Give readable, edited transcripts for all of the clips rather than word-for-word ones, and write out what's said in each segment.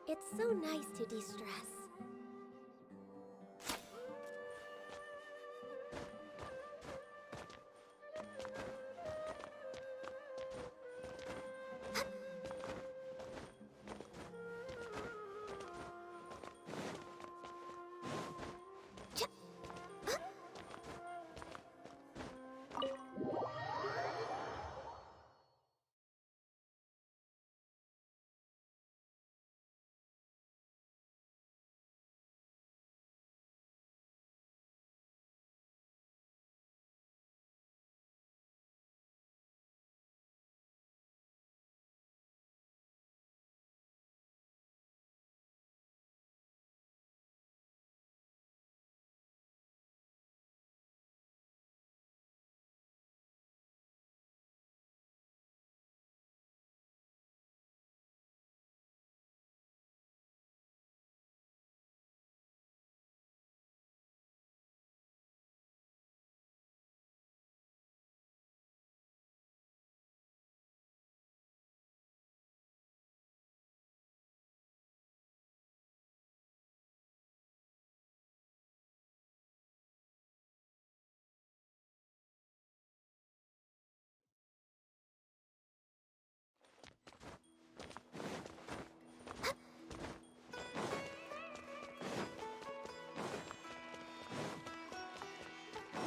It's so nice to de-stress.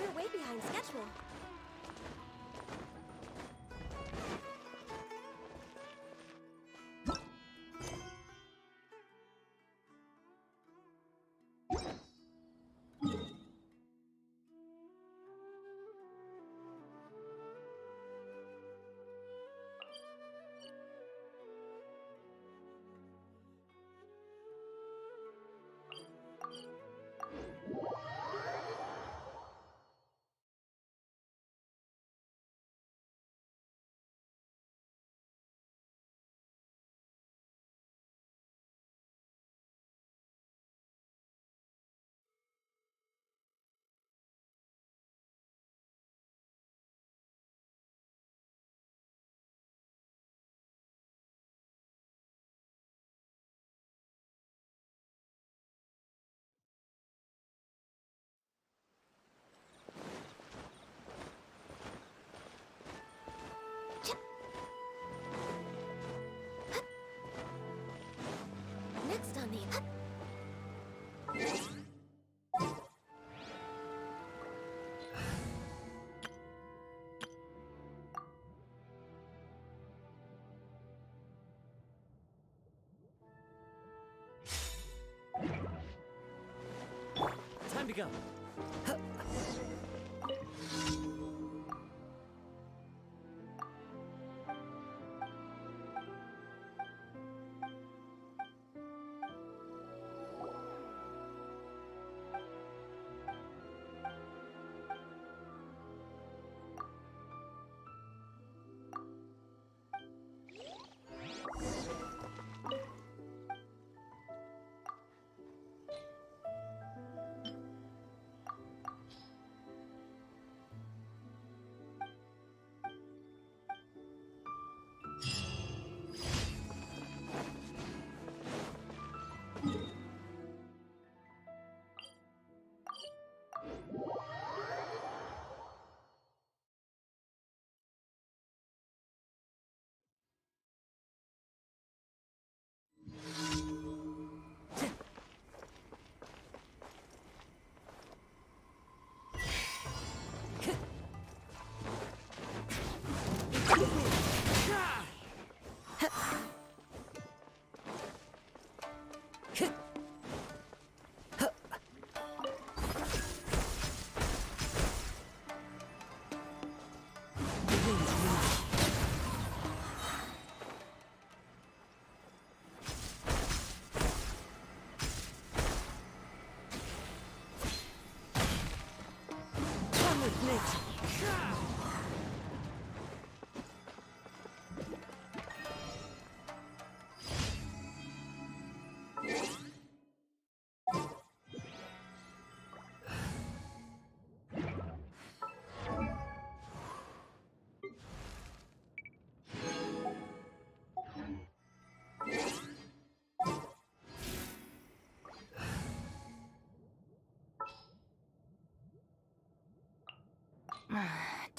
We're way behind schedule. Next on the... Time to go.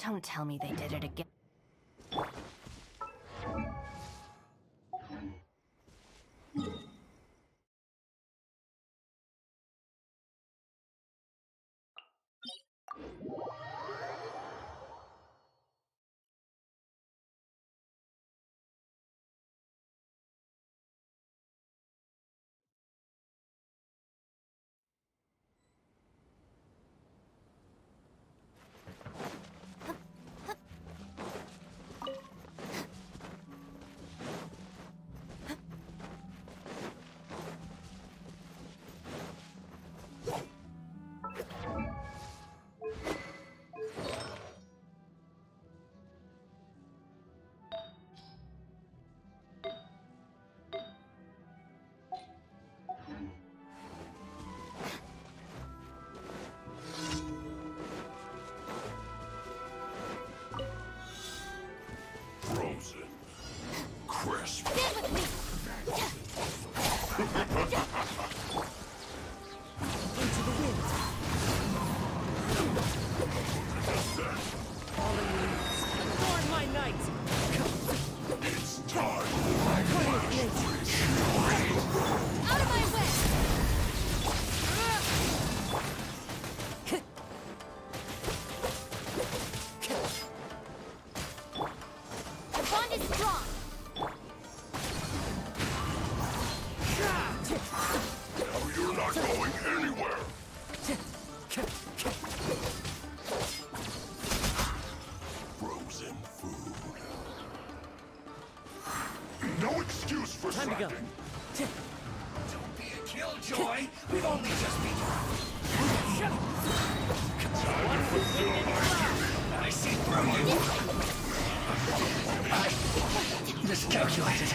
Don't tell me they did it again. Frozen. Crisp. Stand with me! Into the wind. Fallen leaves. Adorn my night. It's time. Out of my way! The bond is strong! Now you're not going anywhere. Frozen food. No excuse for Time to go. slacking. Don't be a killjoy. We've only just begun. Time to fulfill my duty. I see through you. I miscalculated.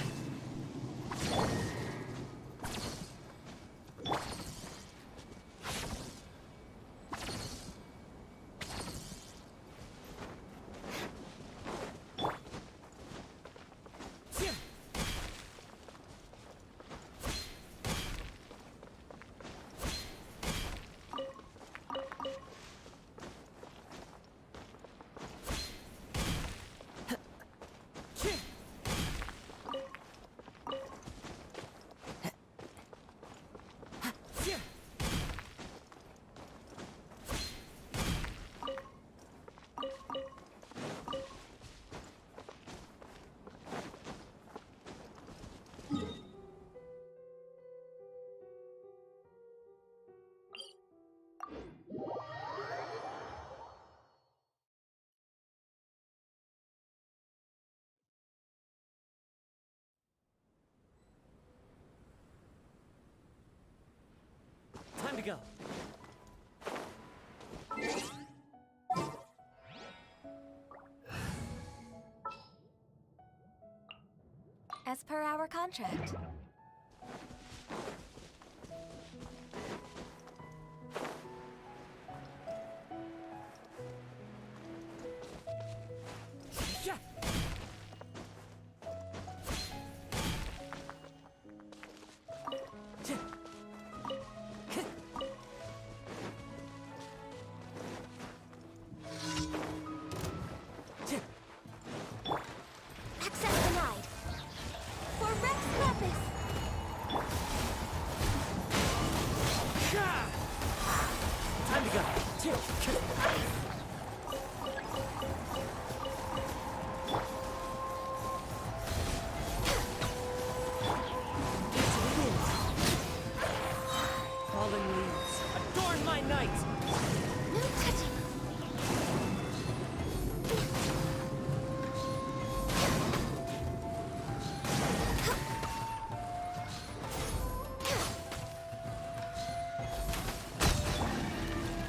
Time to go. As per our contract. Yeah. Access denied. For Rex Lapis! Time to go. Into the wind. Fallen leaves. Adorn my night. No touching!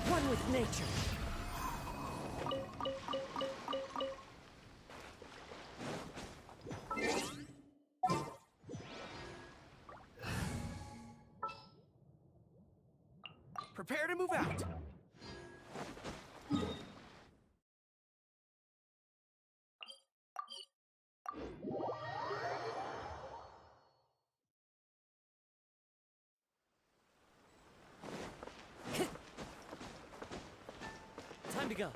One with nature. Prepare to move out. Time to go.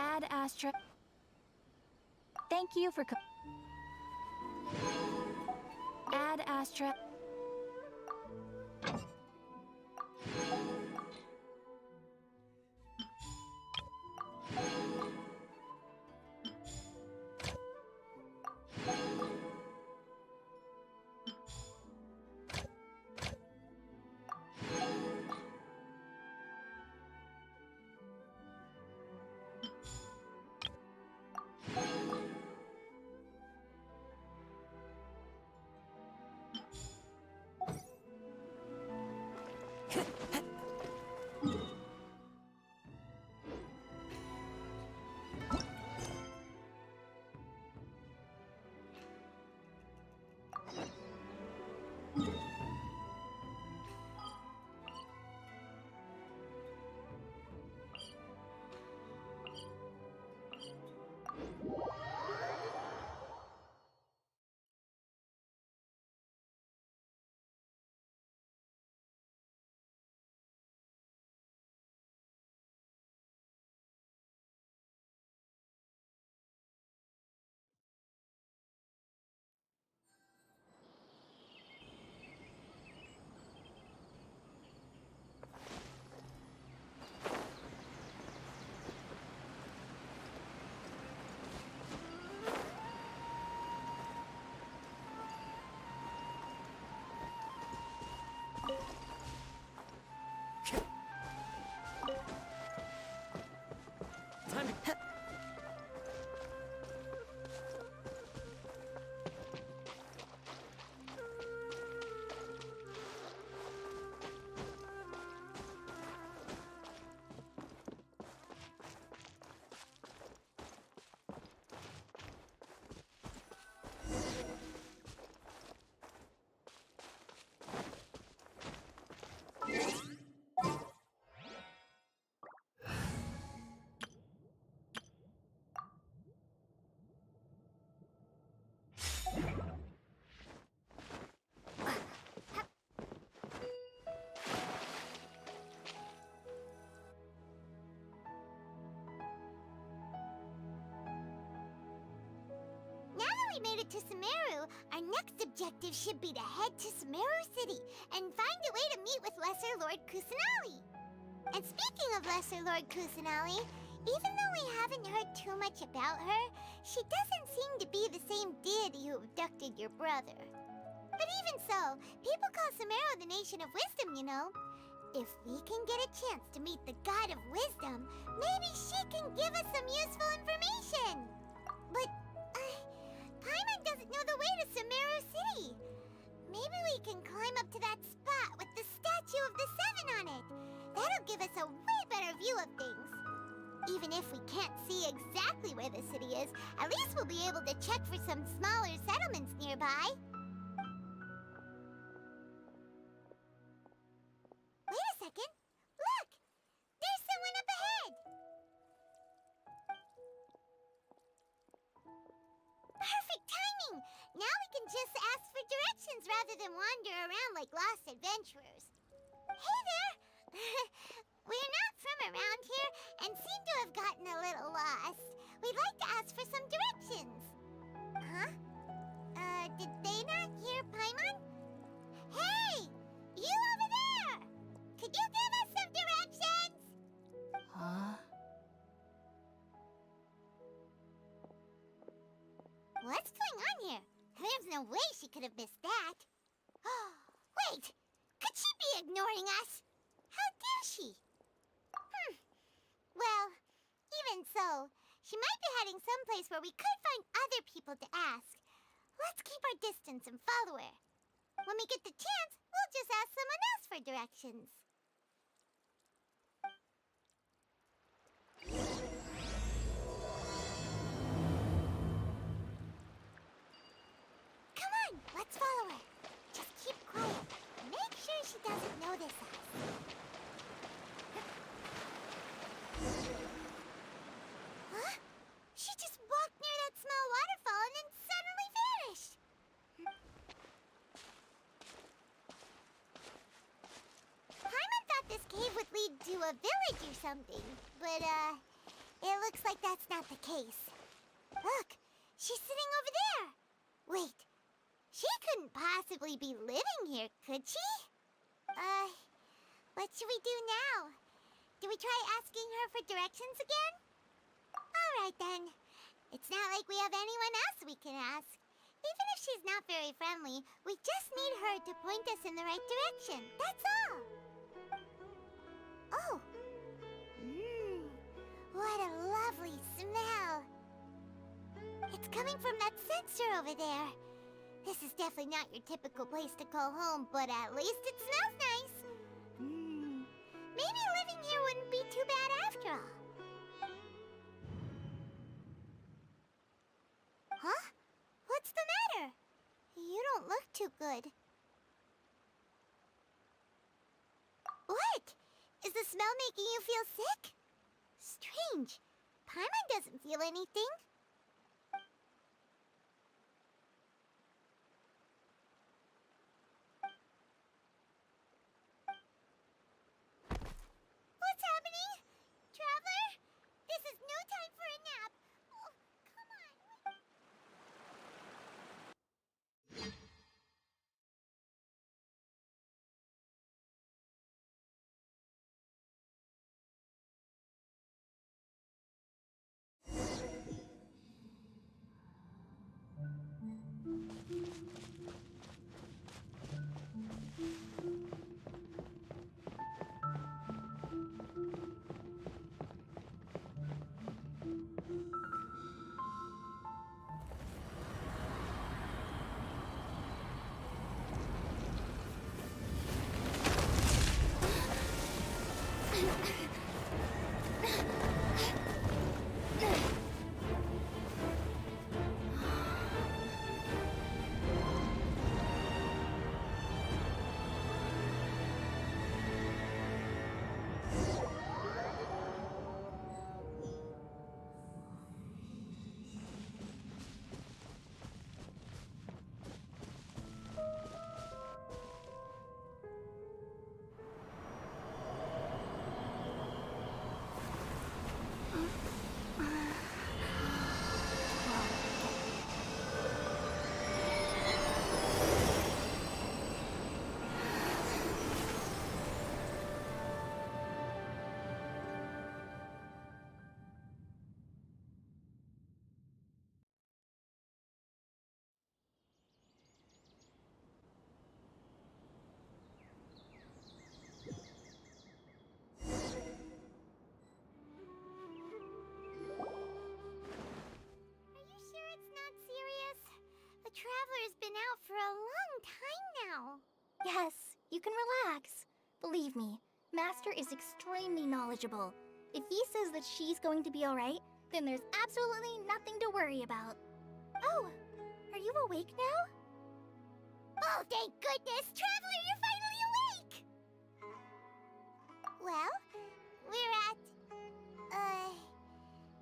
Add Astra. Thank you for Add Astra. Time to... Now that we made it to Sumeru, our next objective should be to head to Sumeru City and find a way to meet with Lesser Lord Kusanali. And speaking of Lesser Lord Kusanali, even though we haven't heard too much about her, she doesn't seem to be the same deity who abducted your brother. But even so, people call Sumeru the Nation of Wisdom, you know. If we can get a chance to meet the God of Wisdom, maybe she can give us some useful information. But, Paimon doesn't know the way to Sumeru City. Maybe we can climb up to that spot with the statue of the Seven on it. That'll give us a way better view of things. Even if we can't see exactly where the city is, at least we'll be able to check for some smaller settlements nearby. Wait a second. Look! There's someone up ahead! Perfect timing! Now we can just ask for directions rather than wander around like lost adventurers. Hey there! We're not from around here and seem to have gotten a little lost. We'd like to ask for some directions. Huh? Did they not hear Paimon? Hey! You over there! Could you give us some directions? Huh? What's going on here? There's no way she could have missed that. Wait! Could she be ignoring us? How dare she? Well, even so, she might be heading someplace where we could find other people to ask. Let's keep our distance and follow her. When we get the chance, we'll just ask someone else for directions. Come on, let's follow her. Just keep quiet. Make sure she doesn't notice us. Huh? She just walked near that small waterfall and then suddenly vanished. Paimon thought this cave would lead to a village or something, but, it looks like that's that's not the case. Look, she's sitting over there. Wait, she couldn't possibly be living here, could she? What should we do now? Do we try asking her for directions again? All right then. It's not like we have anyone else we can ask. Even if she's not very friendly, we just need her to point us in the right direction. That's all. Oh. What a lovely smell. It's coming from that sensor over there. This is definitely not your typical place to call home, but at least it smells nice. Maybe living here wouldn't be too bad after all. Huh? What's the matter? You don't look too good. What? Is the smell making you feel sick? Strange. Paimon doesn't feel anything. What's happening? Traveler? This is no time for a nap. Oh, come on. The Traveler's been out for a long time now. Yes, you can relax. Believe me, Master is extremely knowledgeable. If he says that she's going to be alright, then there's absolutely nothing to worry about. Oh, are you awake now? Oh, thank goodness! Traveler, you're finally awake! Well, we're at...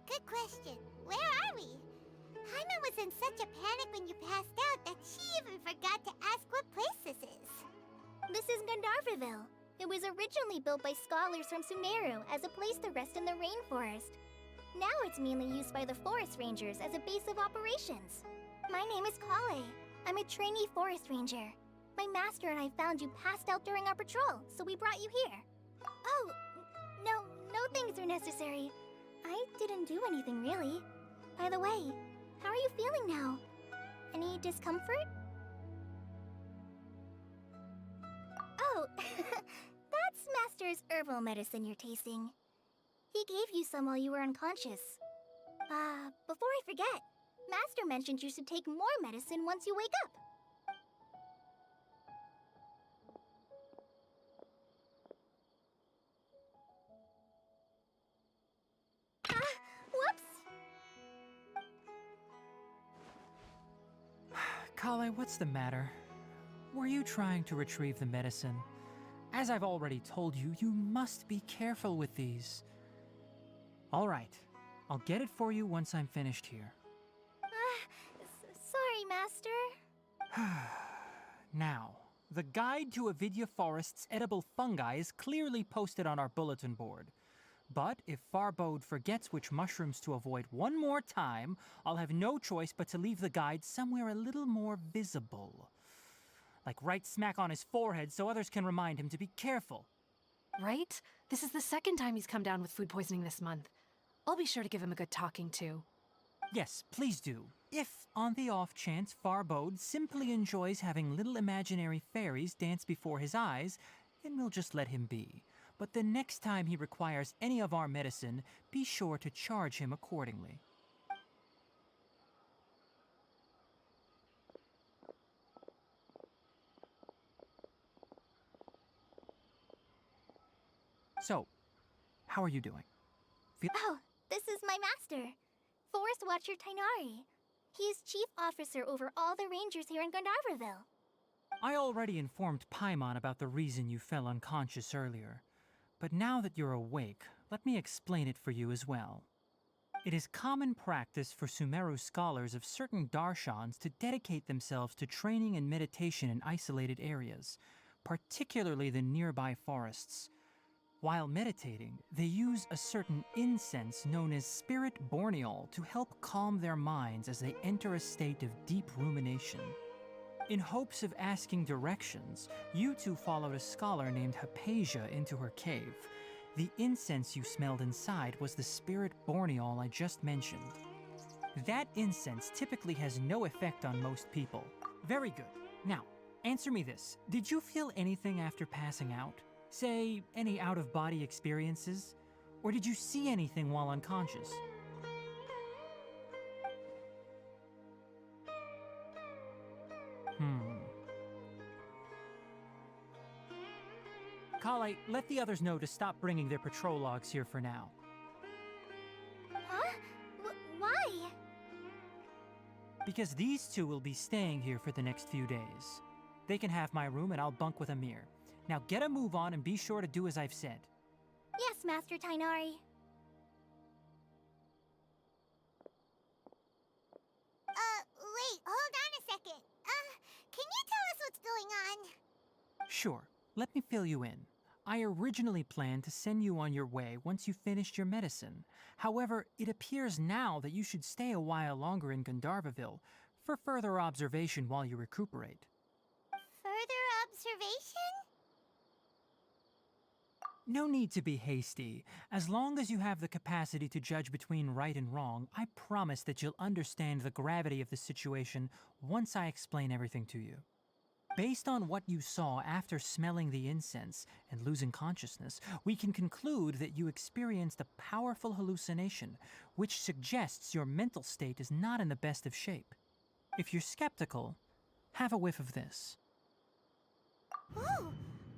Good question. Where are we? Paimon was in such a panic when you passed out that she even forgot to ask what place this is. This is Gandharvaville. It was originally built by scholars from Sumeru as a place to rest in the rainforest. Now it's mainly used by the forest rangers as a base of operations. My name is Kale. I'm a trainee forest ranger. My master and I found you passed out during our patrol, so we brought you here. Oh, no things are necessary. I didn't do anything really. By the way, how are you feeling now? Any discomfort? Oh, that's Master's herbal medicine you're tasting. He gave you some while you were unconscious. Before I forget, Master mentioned you should take more medicine once you wake up. Whoops! Kale, what's the matter? Were you trying to retrieve the medicine? As I've already told you, you must be careful with these. All right, I'll get it for you once I'm finished here. Sorry, Master. Now, the guide to Avidya Forest's edible fungi is clearly posted on our bulletin board. But if Farbode forgets which mushrooms to avoid one more time, I'll have no choice but to leave the guide somewhere a little more visible. Like right smack on his forehead so others can remind him to be careful. Right? This is the second time he's come down with food poisoning this month. I'll be sure to give him a good talking to. Yes, please do. If, on the off chance, Farbode simply enjoys having little imaginary fairies dance before his eyes, then we'll just let him be. But the next time he requires any of our medicine, be sure to charge him accordingly. So, how are you doing? Oh, this is my master, Forest Watcher Tainari. He is chief officer over all the rangers here in Gandharvaville. I already informed Paimon about the reason you fell unconscious earlier. But now that you're awake, let me explain it for you as well. It is common practice for Sumeru scholars of certain darshans to dedicate themselves to training and meditation in isolated areas, particularly the nearby forests. While meditating, they use a certain incense known as Spirit Borneol to help calm their minds as they enter a state of deep rumination. In hopes of asking directions, you two followed a scholar named Hypatia into her cave. The incense you smelled inside was the Spirit Borneol I just mentioned. That incense typically has no effect on most people. Very good. Now, answer me this. Did you feel anything after passing out? Say, any out-of-body experiences? Or did you see anything while unconscious? Kale, let the others know to stop bringing their patrol logs here for now. Huh? Why? Because these two will be staying here for the next few days. They can have my room and I'll bunk with Amir. Now get a move on and be sure to do as I've said. Yes, Master Tainari. Wait, hold on a second. Can you tell us what's going on? Sure, let me fill you in. I originally planned to send you on your way once you finished your medicine. However, it appears now that you should stay a while longer in Gandharvaville for further observation while you recuperate. Further observation? No need to be hasty. As long as you have the capacity to judge between right and wrong, I promise that you'll understand the gravity of the situation once I explain everything to you. Based on what you saw after smelling the incense and losing consciousness, we can conclude that you experienced a powerful hallucination, which suggests your mental state is not in the best of shape. If you're skeptical, have a whiff of this. Oh,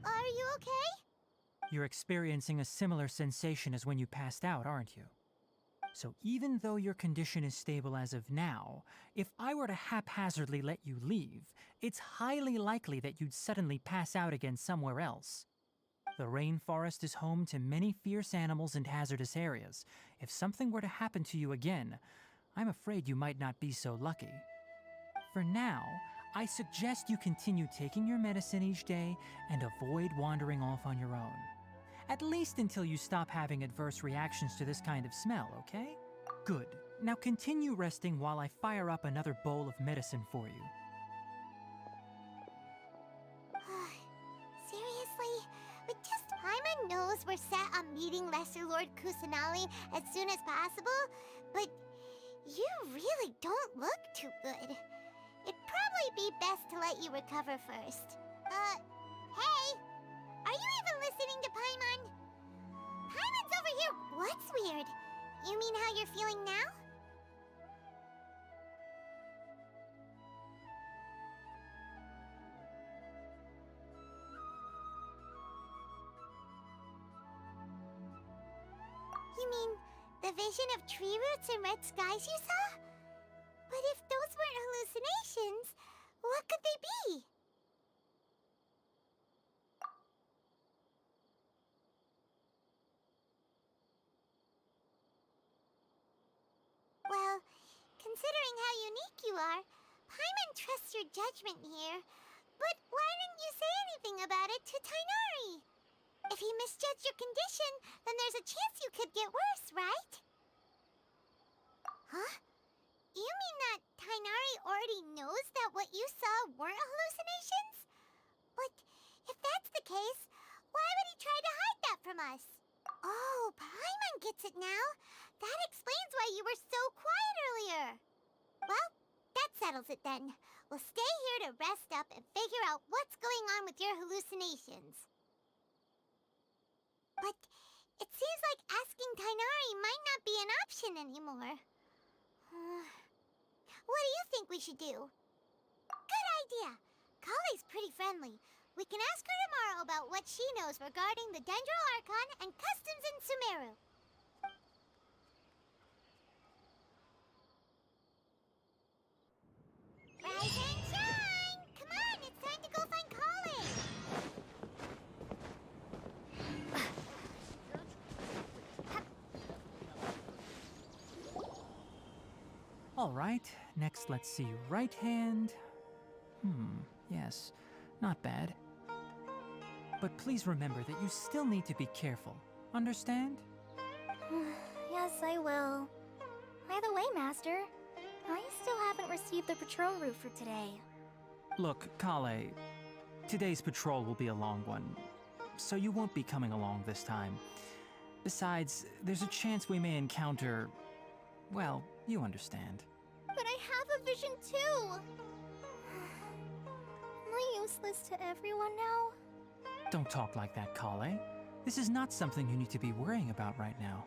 are you okay? You're experiencing a similar sensation as when you passed out, aren't you? So even though your condition is stable as of now, if I were to haphazardly let you leave, it's highly likely that you'd suddenly pass out again somewhere else. The rainforest is home to many fierce animals and hazardous areas. If something were to happen to you again, I'm afraid you might not be so lucky. For now, I suggest you continue taking your medicine each day and avoid wandering off on your own. At least until you stop having adverse reactions to this kind of smell, okay? Good. Now continue resting while I fire up another bowl of medicine for you. Seriously? With just Paimon knows we're set on meeting Lesser Lord Kusanali as soon as possible, but you really don't look too good. It'd probably be best to let you recover first. Hey! Are you even listening to Paimon? Paimon's over here. What's weird? You mean how you're feeling now? You mean the vision of tree roots and red skies you saw? But if those weren't hallucinations, what could they be? Well, considering how unique you are, Paimon trusts your judgment here. But why didn't you say anything about it to Tainari? If he misjudged your condition, then there's a chance you could get worse, right? Huh? You mean that Tainari already knows that what you saw weren't hallucinations? But if that's the case, why would he try to hide that from us? Oh, Paimon gets it now. That explains why you were so quiet earlier. Well, that settles it then. We'll stay here to rest up and figure out what's going on with your hallucinations. But it seems like asking Tainari might not be an option anymore. What do you think we should do? Good idea. Kale's pretty friendly. We can ask her tomorrow about what she knows regarding the Dendro Archon and customs in Sumeru. Rise and shine! Come on, it's time to go find Kale! All right, next let's see. Right hand. Yes, not bad. But please remember that you still need to be careful. Understand? Yes, I will. By the way, Master, I still haven't received the patrol route for today. Look, Kale, today's patrol will be a long one, so you won't be coming along this time. Besides, there's a chance we may encounter... well, you understand. But I have a vision too! Am I useless to everyone now? Don't talk like that, Kale. This is not something you need to be worrying about right now.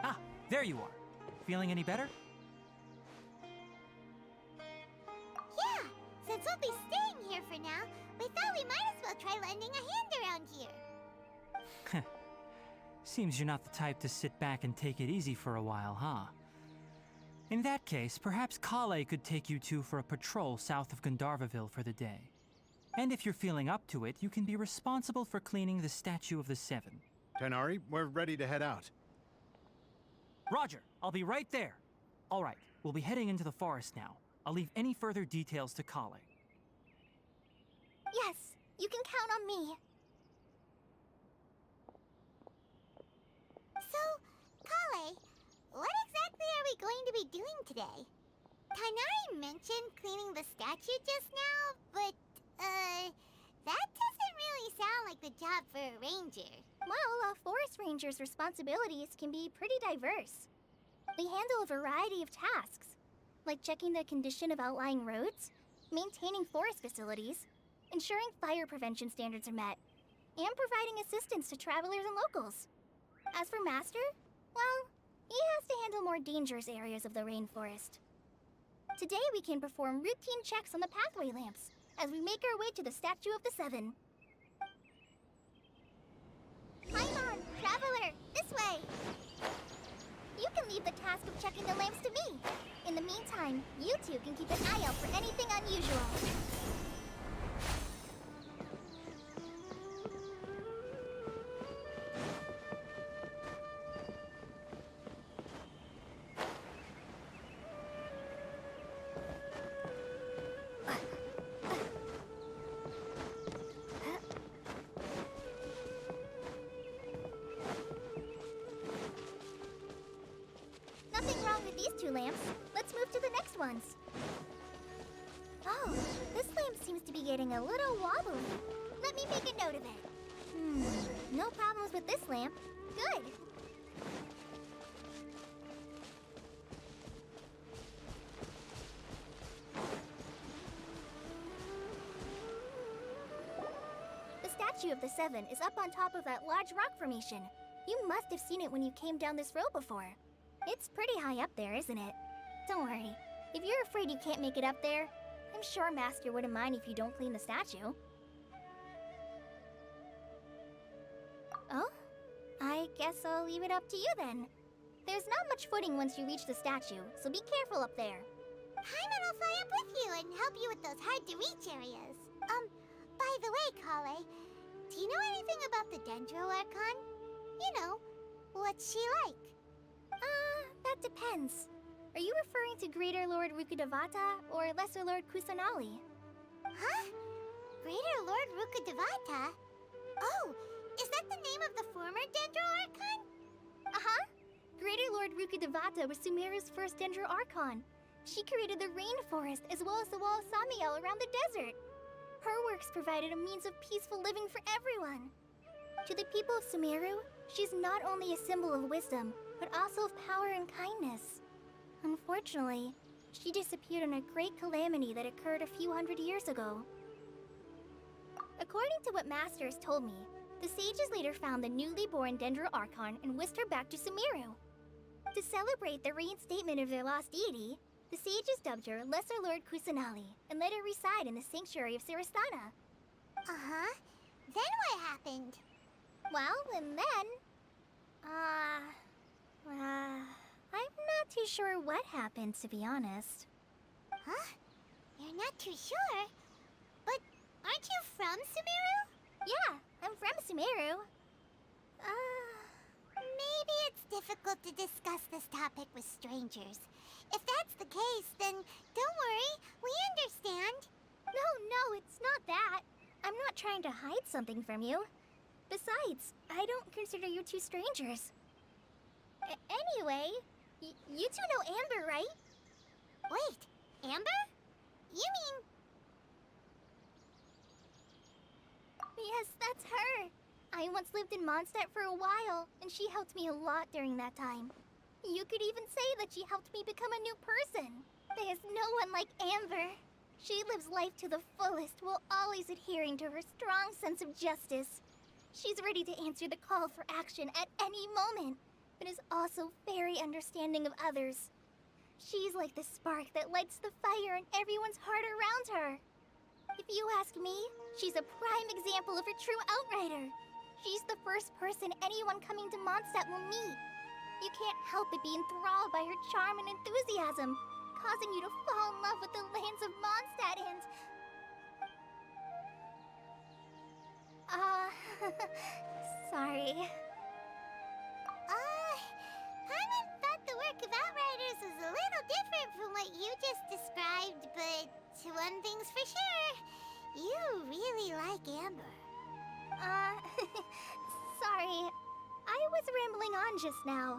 Ah, there you are. Feeling any better? Yeah, since we'll be staying here for now, we thought we might as well try lending a hand around here. Seems you're not the type to sit back and take it easy for a while, huh? In that case, perhaps Kale could take you two for a patrol south of Gandharvaville for the day. And if you're feeling up to it, you can be responsible for cleaning the Statue of the Seven. Tainari, we're ready to head out. Roger, I'll be right there. All right, we'll be heading into the forest now. I'll leave any further details to Kale. Yes, you can count on me. So, Kale, what exactly are we going to be doing today? Tainari mentioned cleaning the statue just now, but, that doesn't really sound like the job for a ranger. Well, a forest ranger's responsibilities can be pretty diverse. They handle a variety of tasks, like checking the condition of outlying roads, maintaining forest facilities, ensuring fire prevention standards are met, and providing assistance to travelers and locals. As for Master, well, he has to handle more dangerous areas of the rainforest. Today we can perform routine checks on the pathway lamps as we make our way to the Statue of the Seven. Paimon, Traveler, this way! You can leave the task of checking the lamps to me. In the meantime, you two can keep an eye out for anything unusual. Nothing wrong with these two lamps. Let's move to the next ones. Oh, this lamp seems to be getting a little wobbly. Let me make a note of it. No problems with this lamp. Good. The Statue of the Seven is up on top of that large rock formation. You must have seen it when you came down this road before. It's pretty high up there, isn't it? Don't worry. If you're afraid you can't make it up there, I'm sure Master wouldn't mind if you don't clean the statue. Oh? I guess I'll leave it up to you then. There's not much footing once you reach the statue, so be careful up there. Paimon will fly up with you and help you with those hard-to-reach areas. By the way, Kale, do you know anything about the Dendro Archon? You know, what's she like? That depends. Are you referring to Greater Lord Rukkhadevata or Lesser Lord Kusanali? Huh? Greater Lord Rukkhadevata? Oh, Is that the name of the former Dendro Archon? Uh-huh. Greater Lord Rukkhadevata was Sumeru's first Dendro Archon. She created the rainforest as well as the wall of Samiel around the desert. Her works provided a means of peaceful living for everyone. To the people of Sumeru, she's not only a symbol of wisdom, but also of power and kindness. Unfortunately, she disappeared in a great calamity that occurred a few hundred years ago. According to what Masters told me, the sages later found the newly born Dendro Archon and whisked her back to Sumeru. To celebrate the reinstatement of their lost deity, the sages dubbed her Lesser Lord Kusanali and let her reside in the sanctuary of Siristana. Uh-huh. Then what happened? Well, and then... I'm not too sure what happened, to be honest. Huh? You're not too sure? But aren't you from Sumeru? Yeah, I'm from Sumeru. Maybe it's difficult to discuss this topic with strangers. If that's the case, then don't worry, we understand. No, it's not that. I'm not trying to hide something from you. Besides, I don't consider you two strangers. Anyway, you two know Amber, right? Wait, Amber? You mean... Yes, that's her. I once lived in Mondstadt for a while, and she helped me a lot during that time. You could even say that she helped me become a new person. There's no one like Amber. She lives life to the fullest while always adhering to her strong sense of justice. She's ready to answer the call for action at any moment, but is also very understanding of others. She's like the spark that lights the fire in everyone's heart around her. If you ask me, she's a prime example of a true outrider. She's the first person anyone coming to Mondstadt will meet. You can't help but be enthralled by her charm and enthusiasm, causing you to fall in love with the lands of Mondstadt and... sorry. Paimon thought the work of Outriders was a little different from what you just described, but one thing's for sure, you really like Amber. Sorry. I was rambling on just now.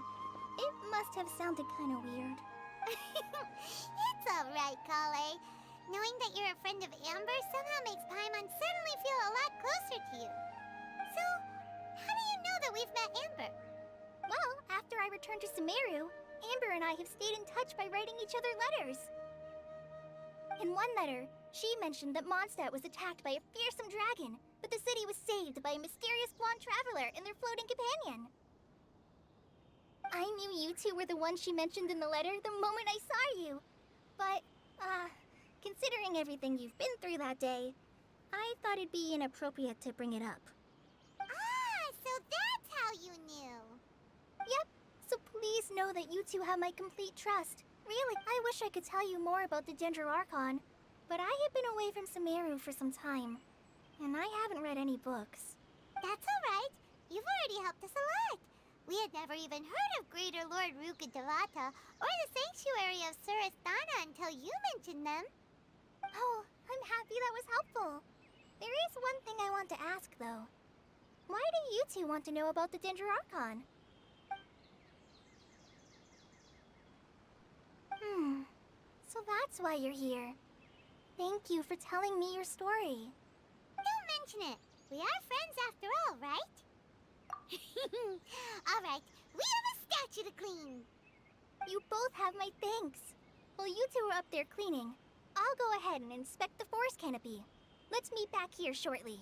It must have sounded kind of weird. It's alright, Kale. Knowing that you're a friend of Amber somehow makes Paimon suddenly feel a lot closer to you. So, how do you know that we've met Amber? Well, after I returned to Sumeru, Amber and I have stayed in touch by writing each other letters. In one letter, she mentioned that Mondstadt was attacked by a fearsome dragon, but the city was saved by a mysterious blonde traveler and their floating companion. I knew you two were the ones she mentioned in the letter the moment I saw you. But, considering everything you've been through that day, I thought it'd be inappropriate to bring it up. So that's how you knew. Yep, so please know that you two have my complete trust. Really, I wish I could tell you more about the Dendro Archon, but I have been away from Sumeru for some time, and I haven't read any books. That's alright. You've already helped us a lot. We had never even heard of Greater Lord Rukkhadevata or the Sanctuary of Suristana until you mentioned them. Oh, I'm happy that was helpful. There is one thing I want to ask, though. Why do you two want to know about the Dendro Archon? So that's why you're here. Thank you for telling me your story. Don't mention it. We are friends after all, right? Alright, we have a statue to clean. You both have my thanks. While you two are up there cleaning, I'll go ahead and inspect the forest canopy. Let's meet back here shortly.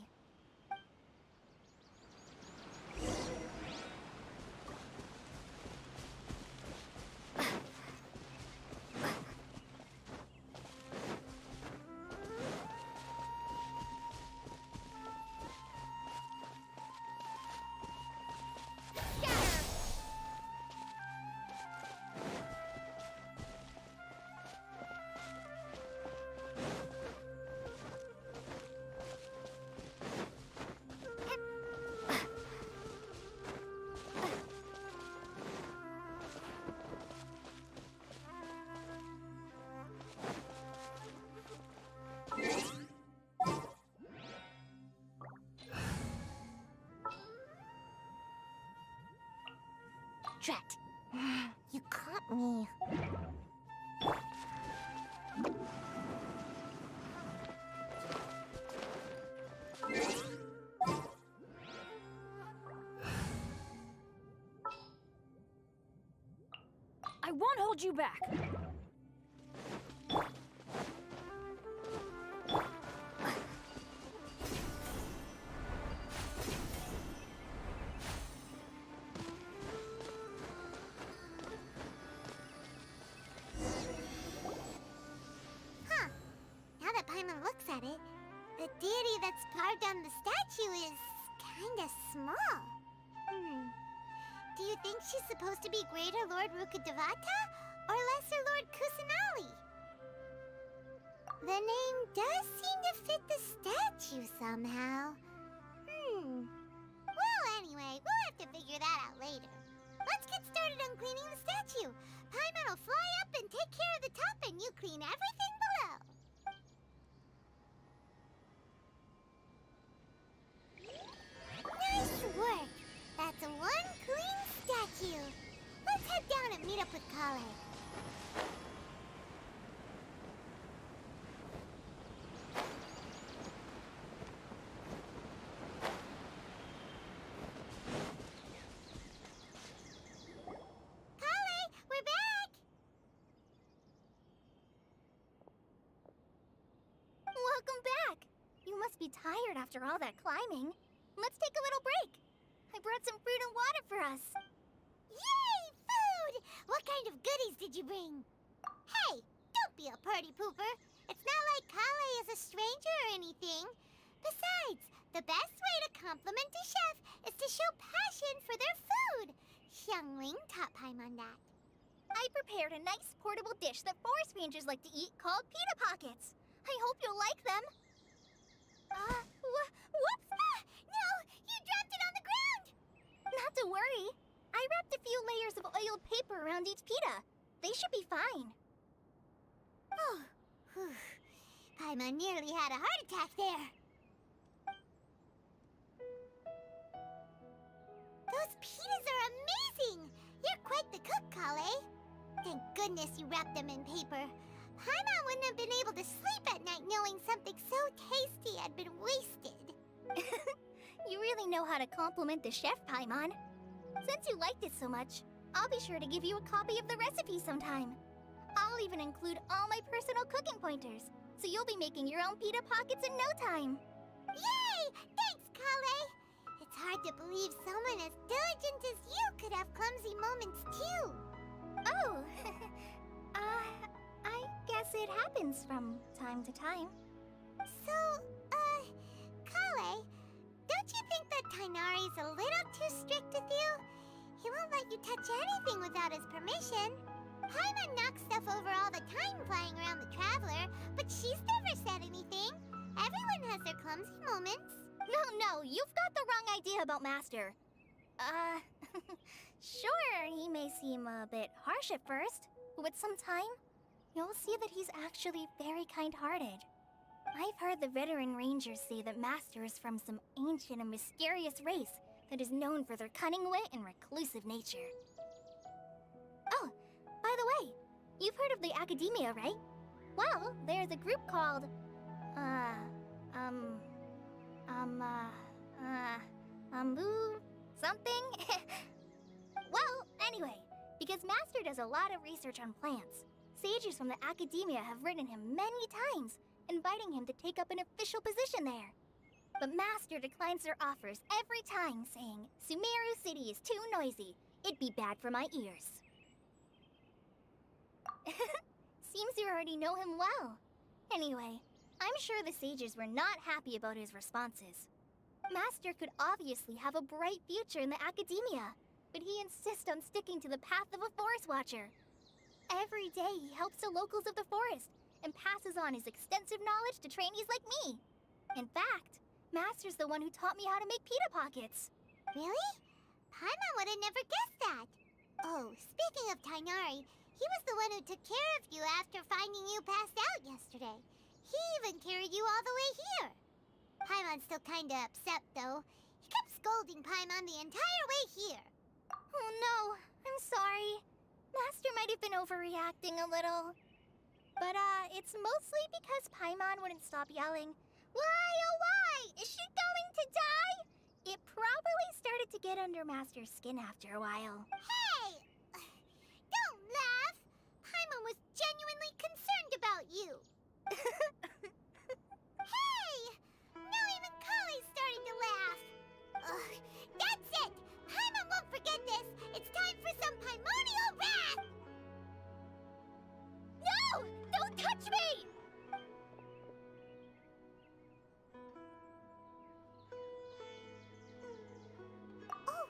sidetracked. You caught me. I won't hold you back. Huh. Now that Paimon looks at it, the deity that's carved on the statue is kinda small. Do you think she's supposed to be Greater Lord Rukkhadevata or Lesser Lord Kusanali? The name does seem to fit the statue somehow. Well, anyway, we'll have to figure that out later. Let's get started on cleaning the statue. Paimon will fly up and take care of the top, and you clean everything below. Nice work! That's one clean statue. Let's head down and meet up with Kale. Kale, we're back! Welcome back! You must be tired after all that climbing. Let's take a little break. I brought some fruit and water for us. Yay, food! What kind of goodies did you bring? Hey, don't be a party pooper. It's not like Kale is a stranger or anything. Besides, the best way to compliment a chef is to show passion for their food. Xiangling taught Paimon that. I prepared a nice portable dish that forest rangers like to eat called pita pockets. I hope you'll like them. Whoops! No, you dropped it on the ground! Not to worry. I wrapped a few layers of oiled paper around each pita. They should be fine. Oh, whew. Paimon nearly had a heart attack there. Those pitas are amazing! You're quite the cook, Kale. Thank goodness you wrapped them in paper. Paimon wouldn't have been able to sleep at night knowing something so tasty had been wasted. You really know how to compliment the chef, Paimon. Since you liked it so much, I'll be sure to give you a copy of the recipe sometime. I'll even include all my personal cooking pointers, so you'll be making your own pita pockets in no time. Yay! Thanks, Kale! It's hard to believe someone as diligent as you could have clumsy moments too. Oh, I guess it happens from time to time. So, Kale, don't you think that Tainari's a little too strict with you? He won't let you touch anything without his permission. Paimon knocks stuff over all the time flying around the Traveler, but she's never said anything. Everyone has their clumsy moments. No, you've got the wrong idea about Master. Sure, he may seem a bit harsh at first, but with some time, you'll see that he's actually very kind-hearted. I've heard the veteran rangers say that Master is from some ancient and mysterious race that is known for their cunning wit and reclusive nature. Oh, by the way, you've heard of the Academia, right? Well, there's a group called, something? Well, anyway, because Master does a lot of research on plants, sages from the Academia have written him many times, inviting him to take up an official position there. But Master declines their offers every time, saying, Sumeru City is too noisy. It'd be bad for my ears. Seems you already know him well. Anyway, I'm sure the sages were not happy about his responses. Master could obviously have a bright future in the Academia, but he insists on sticking to the path of a forest watcher. Every day he helps the locals of the forest and passes on his extensive knowledge to trainees like me. In fact, Master's the one who taught me how to make pita pockets. Really? Paimon would have never guessed that. Oh, speaking of Tainari, he was the one who took care of you after finding you passed out yesterday. He even carried you all the way here. Paimon's still kinda upset, though. He kept scolding Paimon the entire way here. Oh no, I'm sorry. Master might have been overreacting a little. But, it's mostly because Paimon wouldn't stop yelling, "Why, oh why? Is she going to die?" It probably started to get under Master's skin after a while. Hey! Don't laugh! Paimon was genuinely concerned about you. Hey! Now even Kale's starting to laugh. Ugh, that's it! Paimon won't forget this! It's time for some Paimonial wrath! No! Don't touch me! Oh,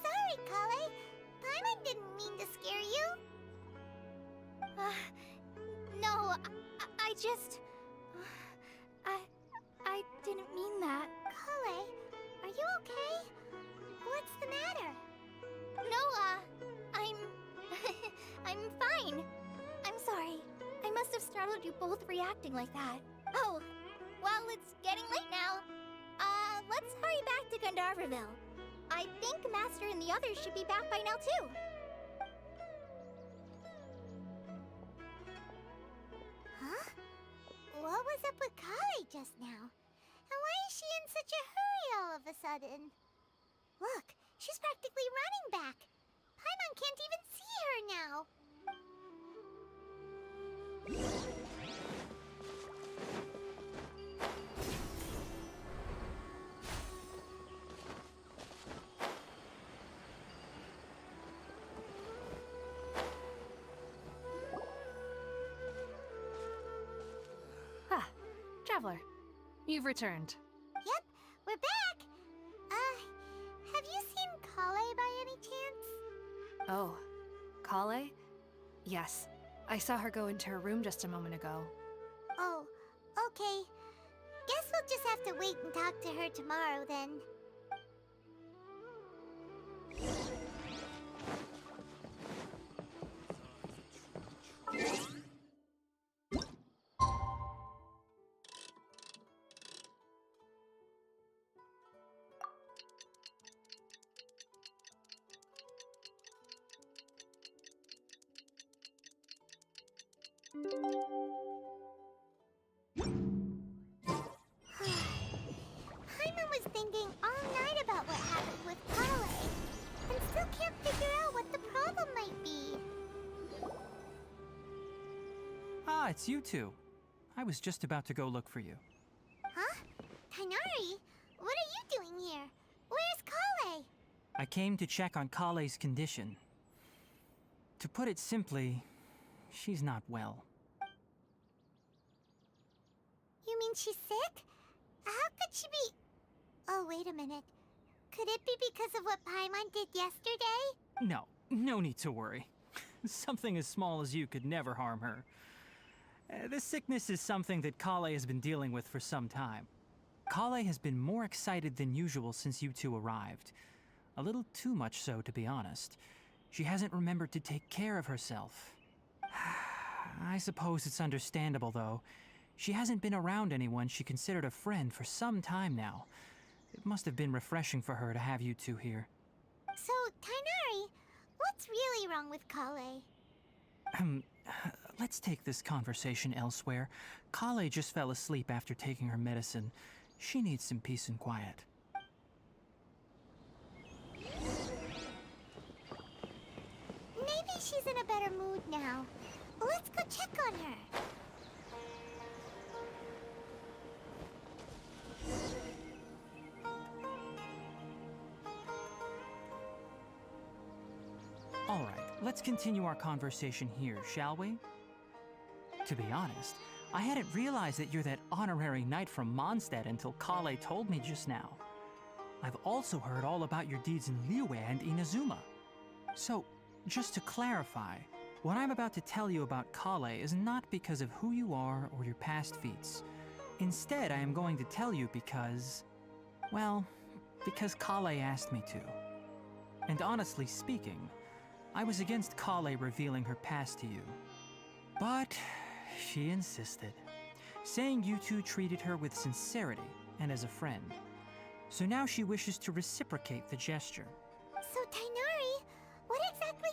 sorry, Kale. Paimon didn't mean to scare you. No, I just... I didn't mean that. Kale, are you okay? What's the matter? No, I'm... I'm fine. I'm sorry. I must have startled you both reacting like that. Oh, well, it's getting late now. Let's hurry back to Gandharville. I think Master and the others should be back by now, too. Huh? What was up with Kale just now? And why is she in such a hurry all of a sudden? Look, she's practically running back. Paimon can't even see her now. Ah, Traveler, you've returned. Yep, we're back. Have you seen Kale by any chance? Oh, Kale? Yes, I saw her go into her room just a moment ago. Oh, okay. Guess we'll just have to wait and talk to her tomorrow then. Paimon was thinking all night about what happened with Kale, and still can't figure out what the problem might be. Ah, it's you two. I was just about to go look for you. Huh? Tainari? What are you doing here? Where's Kale? I came to check on Kale's condition. To put it simply, she's not well. You mean she's sick? How could she be... Oh, wait a minute. Could it be because of what Paimon did yesterday? No need to worry. Something as small as you could never harm her. This sickness is something that Kale has been dealing with for some time. Kale has been more excited than usual since you two arrived. A little too much so, to be honest. She hasn't remembered to take care of herself. I suppose it's understandable, though. She hasn't been around anyone she considered a friend for some time now. It must have been refreshing for her to have you two here. So, Tainari, what's really wrong with Kale? Let's take this conversation elsewhere. Kale just fell asleep after taking her medicine. She needs some peace and quiet. Maybe she's in a better mood now. Let's go check on her. All right, let's continue our conversation here, shall we? To be honest, I hadn't realized that you're that honorary knight from Mondstadt until Kale told me just now. I've also heard all about your deeds in Liyue and Inazuma. So, just to clarify, what I'm about to tell you about Kale is not because of who you are or your past feats. Instead, I am going to tell you because... well, because Kale asked me to. And honestly speaking, I was against Kale revealing her past to you. But she insisted, saying you two treated her with sincerity and as a friend. So now she wishes to reciprocate the gesture. So, Tainari, what exactly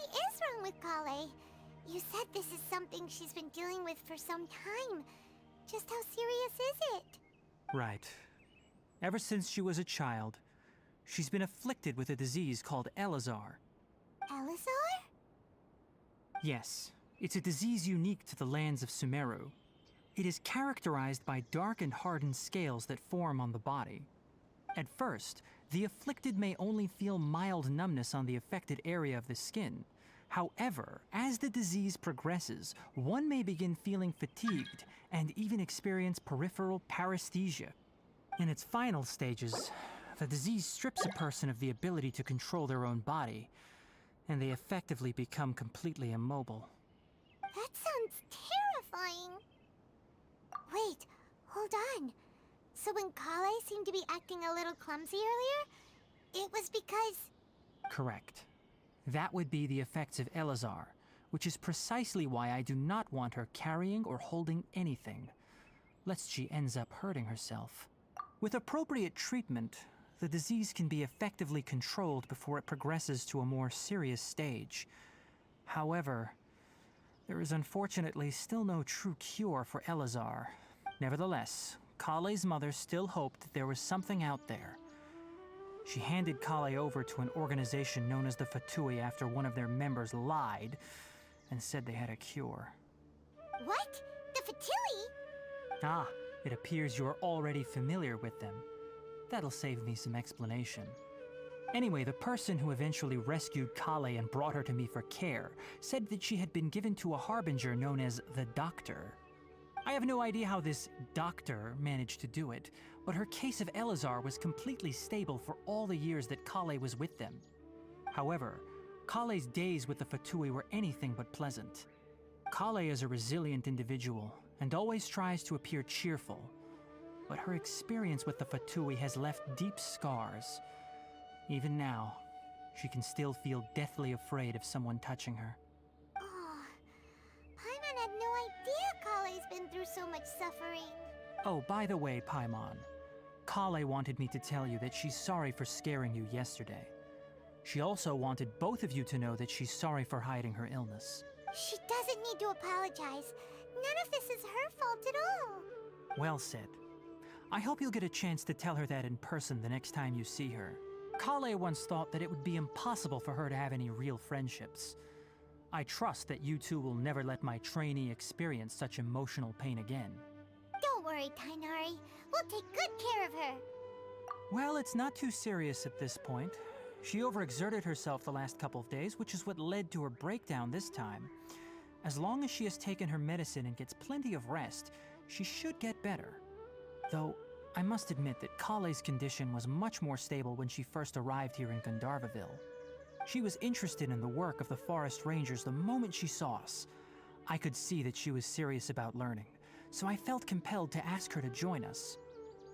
something she's been dealing with for some time. Just how serious is it? Right. Ever since she was a child, she's been afflicted with a disease called Elazar. Elazar? Yes, it's a disease unique to the lands of Sumeru. It is characterized by dark and hardened scales that form on the body. At first, the afflicted may only feel mild numbness on the affected area of the skin. However, as the disease progresses, one may begin feeling fatigued and even experience peripheral paresthesia. In its final stages, the disease strips a person of the ability to control their own body, and they effectively become completely immobile. That sounds terrifying. Wait, hold on. So when Kale seemed to be acting a little clumsy earlier, it was because... Correct. That would be the effects of Elazar, which is precisely why I do not want her carrying or holding anything, lest she ends up hurting herself. With appropriate treatment, the disease can be effectively controlled before it progresses to a more serious stage. However, there is unfortunately still no true cure for Elazar. Nevertheless, Kale's mother still hoped that there was something out there. She handed Kale over to an organization known as the F2P after one of their members lied and said they had a cure. What? The Fatui? Ah, it appears you're already familiar with them. That'll save me some explanation. Anyway, the person who eventually rescued Kale and brought her to me for care said that she had been given to a harbinger known as the Doctor. I have no idea how this doctor managed to do it, but her case of Elazar was completely stable for all the years that Kale was with them. However, Kale's days with the F2P were anything but pleasant. Kale is a resilient individual and always tries to appear cheerful, but her experience with the F2P has left deep scars. Even now, she can still feel deathly afraid of someone touching her. Oh, Paimon had no idea Kale's been through so much suffering. Oh, by the way, Paimon, Kale wanted me to tell you that she's sorry for scaring you yesterday. She also wanted both of you to know that she's sorry for hiding her illness. She doesn't need to apologize. None of this is her fault at all. Well said. I hope you'll get a chance to tell her that in person the next time you see her. Kale once thought that it would be impossible for her to have any real friendships. I trust that you two will never let my trainee experience such emotional pain again. Don't worry, Tainari. We'll take good care of her. Well, it's not too serious at this point. She overexerted herself the last couple of days, which is what led to her breakdown this time. As long as she has taken her medicine and gets plenty of rest, she should get better. Though, I must admit that Kale's condition was much more stable when she first arrived here in Gandharvaville. She was interested in the work of the forest rangers the moment she saw us. I could see that she was serious about learning, so I felt compelled to ask her to join us.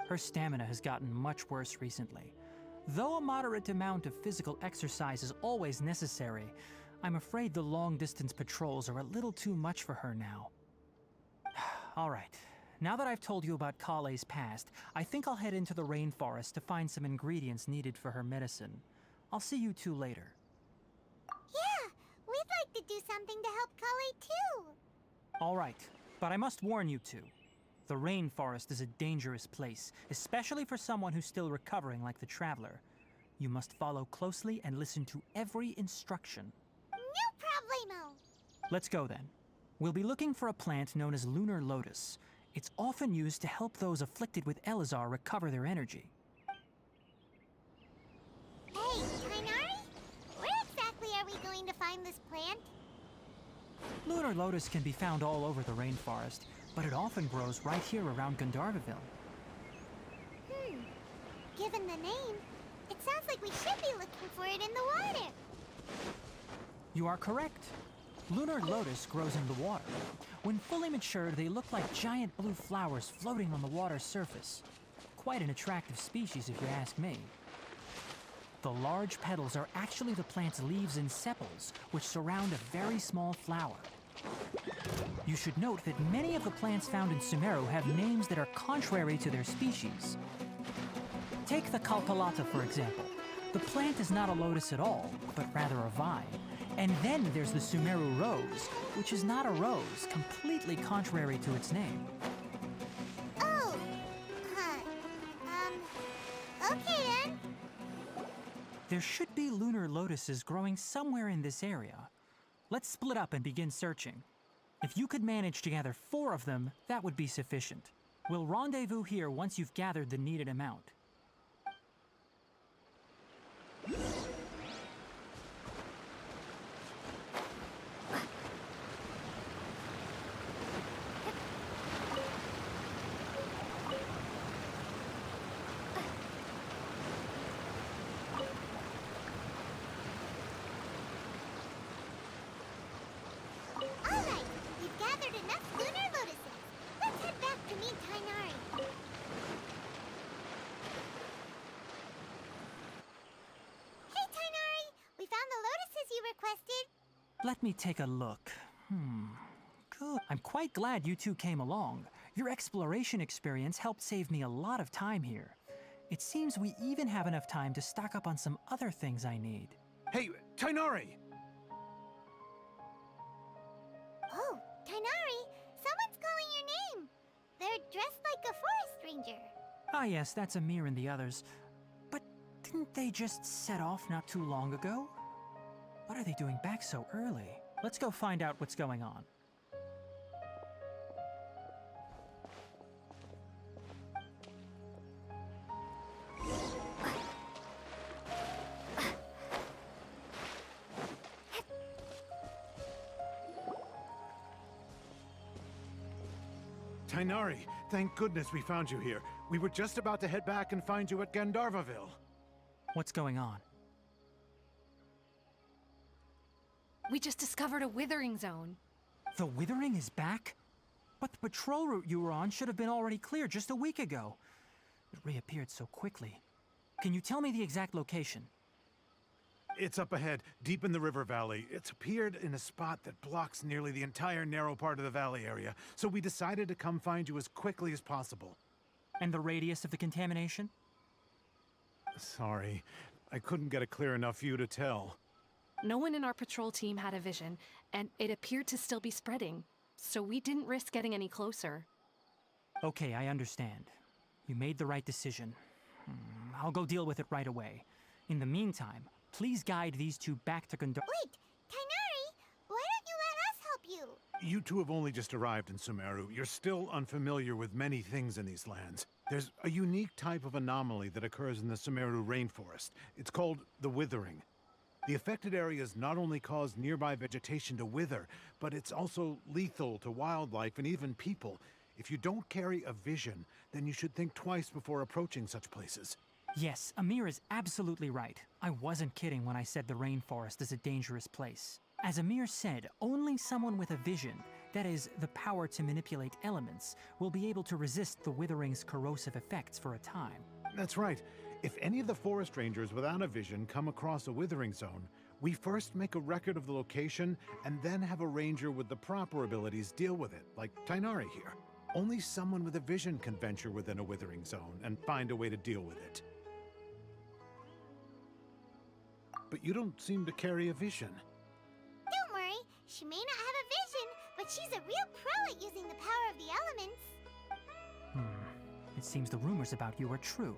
Her stamina has gotten much worse recently. Though a moderate amount of physical exercise is always necessary, I'm afraid the long-distance patrols are a little too much for her now. All right. Now that I've told you about Kale's past, I think I'll head into the rainforest to find some ingredients needed for her medicine. I'll see you two later. Yeah, we'd like to do something to help Kale too. All right, but I must warn you two. The rainforest is a dangerous place, especially for someone who's still recovering like the Traveler. You must follow closely and listen to every instruction. No problemo. Let's go then. We'll be looking for a plant known as lunar lotus. It's often used to help those afflicted with Elazar recover their energy. Hey, Tainari? Where exactly are we going to find this plant? Lunar lotus can be found all over the rainforest, but it often grows right here around Gandharvaville. Given the name, it sounds like we should be looking for it in the water. You are correct. Lunar lotus grows in the water. When fully matured, they look like giant blue flowers floating on the water's surface. Quite an attractive species, if you ask me. The large petals are actually the plant's leaves and sepals, which surround a very small flower. You should note that many of the plants found in Sumeru have names that are contrary to their species. Take the Kalpalata, for example. The plant is not a lotus at all, but rather a vine. And then there's the Sumeru rose, which is not a rose, completely contrary to its name. Oh, huh. Okay then. There should be lunar lotuses growing somewhere in this area. Let's split up and begin searching. If you could manage to gather 4 of them, that would be sufficient. We'll rendezvous here once you've gathered the needed amount. Alright, we've gathered enough lunar lotuses. Let's head back to meet Tainari. Hey Tainari, we found the lotuses you requested. Let me take a look. Good. I'm quite glad you two came along. Your exploration experience helped save me a lot of time here. It seems we even have enough time to stock up on some other things I need. Hey, Tainari! Oh, Tainari, someone's calling your name. They're dressed like a forest ranger. Ah yes, that's Amir and the others. But didn't they just set off not too long ago? What are they doing back so early? Let's go find out what's going on. Tainari, thank goodness we found you here. We were just about to head back and find you at Gandharvaville. What's going on? We just discovered a withering zone. The Withering is back? But the patrol route you were on should have been already cleared just a week ago. It reappeared so quickly. Can you tell me the exact location? It's up ahead, deep in the river valley. It's appeared in a spot that blocks nearly the entire narrow part of the valley area, so we decided to come find you as quickly as possible. And the radius of the contamination? Sorry, I couldn't get a clear enough view to tell. No one in our patrol team had a vision, and it appeared to still be spreading, so we didn't risk getting any closer. Okay, I understand. You made the right decision. I'll go deal with it right away. In the meantime, please guide these two back to Gandhar. Wait, Tainari, why don't you let us help you? You two have only just arrived in Sumeru. You're still unfamiliar with many things in these lands. There's a unique type of anomaly that occurs in the Sumeru rainforest. It's called the Withering. The affected areas not only cause nearby vegetation to wither, but it's also lethal to wildlife and even people. If you don't carry a vision, then you should think twice before approaching such places. Yes, Amir is absolutely right. I wasn't kidding when I said the rainforest is a dangerous place. As Amir said, only someone with a vision, that is, the power to manipulate elements, will be able to resist the Withering's corrosive effects for a time. That's right. If any of the forest rangers without a vision come across a withering zone, we first make a record of the location and then have a ranger with the proper abilities deal with it, like Tainari here. Only someone with a vision can venture within a withering zone and find a way to deal with it. But you don't seem to carry a vision. Don't worry, she may not have a vision, but she's a real pro at using the power of the elements. It seems the rumors about you are true.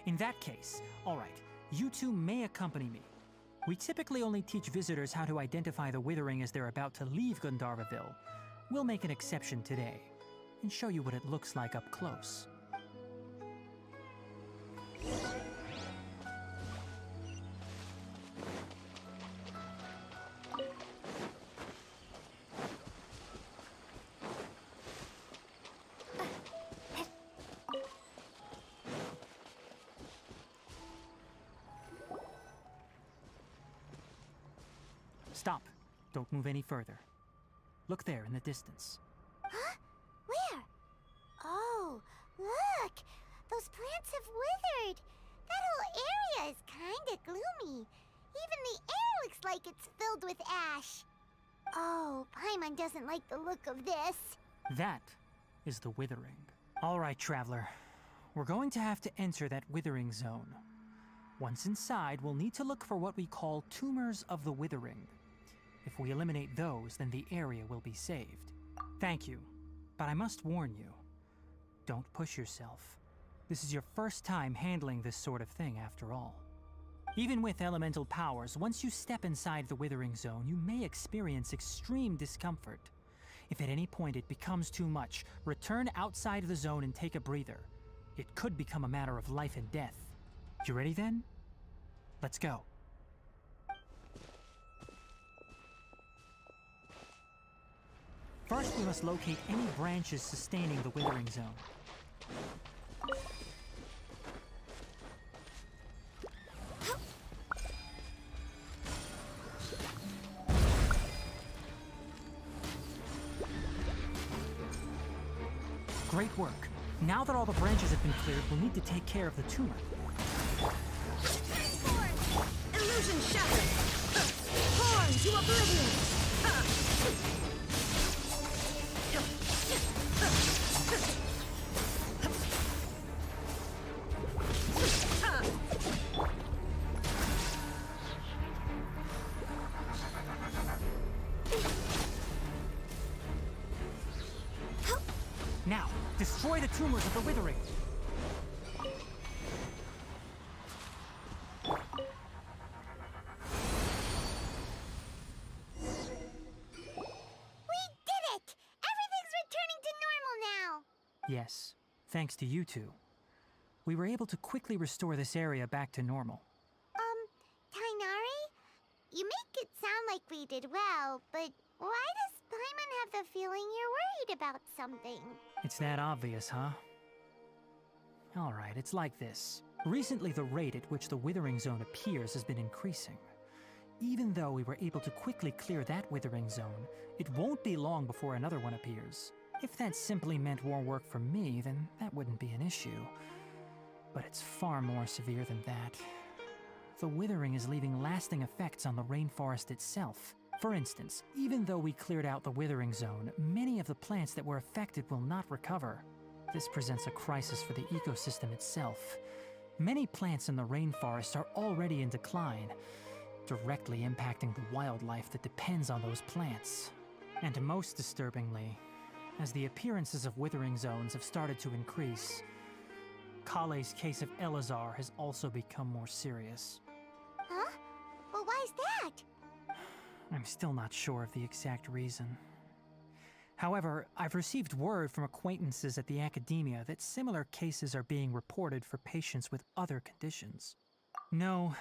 In that case, all right, you two may accompany me. We typically only teach visitors how to identify the Withering as they're about to leave Gandharvaville. We'll make an exception today and show you what it looks like up close. Stop. Don't move any further. Look there in the distance. Huh? Where? Oh, look! Those plants have withered! That whole area is kinda gloomy. Even the air looks like it's filled with ash. Oh, Paimon doesn't like the look of this. That is the Withering. All right, traveler. We're going to have to enter that Withering zone. Once inside, we'll need to look for what we call tumors of the Withering. If we eliminate those, then the area will be saved. Thank you, but I must warn you. Don't push yourself. This is your first time handling this sort of thing, after all. Even with elemental powers, once you step inside the Withering Zone, you may experience extreme discomfort. If at any point it becomes too much, return outside the zone and take a breather. It could become a matter of life and death. You ready then? Let's go. First, we must locate any branches sustaining the Withering Zone. Great work. Now that all the branches have been cleared, we'll need to take care of the tumor. Illusion shattered! Horn to oblivion! Now, destroy the tumors of the Withering! Yes, thanks to you two. We were able to quickly restore this area back to normal. Tainari? You make it sound like we did well, but why does Paimon have the feeling you're worried about something? It's that obvious, huh? Alright, it's like this. Recently, the rate at which the Withering Zone appears has been increasing. Even though we were able to quickly clear that Withering Zone, it won't be long before another one appears. If that simply meant more work for me, then that wouldn't be an issue. But it's far more severe than that. The Withering is leaving lasting effects on the rainforest itself. For instance, even though we cleared out the Withering Zone, many of the plants that were affected will not recover. This presents a crisis for the ecosystem itself. Many plants in the rainforest are already in decline, directly impacting the wildlife that depends on those plants. And most disturbingly, as the appearances of Withering Zones have started to increase, Kale's case of Elazar has also become more serious. Huh? Well, why's that? I'm still not sure of the exact reason. However, I've received word from acquaintances at the academia that similar cases are being reported for patients with other conditions. No,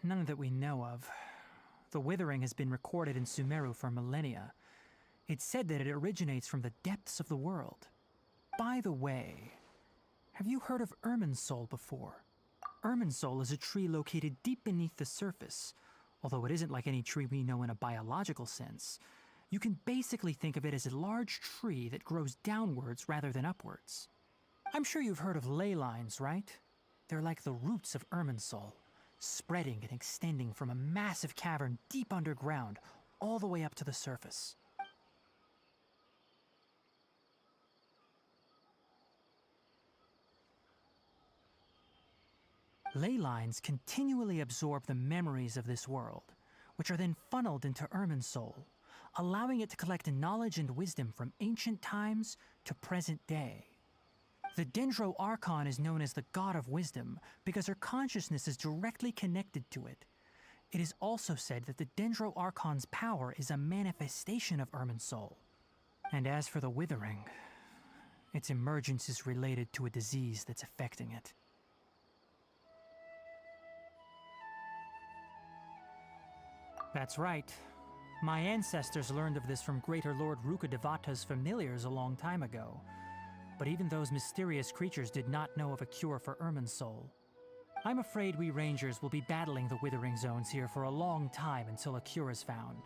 none that we know of. The Withering has been recorded in Sumeru for millennia. It's said that it originates from the depths of the world. By the way, have you heard of Irminsul before? Irminsul is a tree located deep beneath the surface. Although it isn't like any tree we know in a biological sense, you can basically think of it as a large tree that grows downwards rather than upwards. I'm sure you've heard of ley lines, right? They're like the roots of Irminsul, spreading and extending from a massive cavern deep underground all the way up to the surface. Ley lines continually absorb the memories of this world, which are then funneled into Irminsul, allowing it to collect knowledge and wisdom from ancient times to present day. The Dendro Archon is known as the God of Wisdom because her consciousness is directly connected to it. It is also said that the Dendro Archon's power is a manifestation of Irminsul. And as for the Withering, its emergence is related to a disease that's affecting it. That's right. My ancestors learned of this from Greater Lord Rukkhadevata's familiars a long time ago. But even those mysterious creatures did not know of a cure for Irminsul. I'm afraid we Rangers will be battling the Withering Zones here for a long time until a cure is found.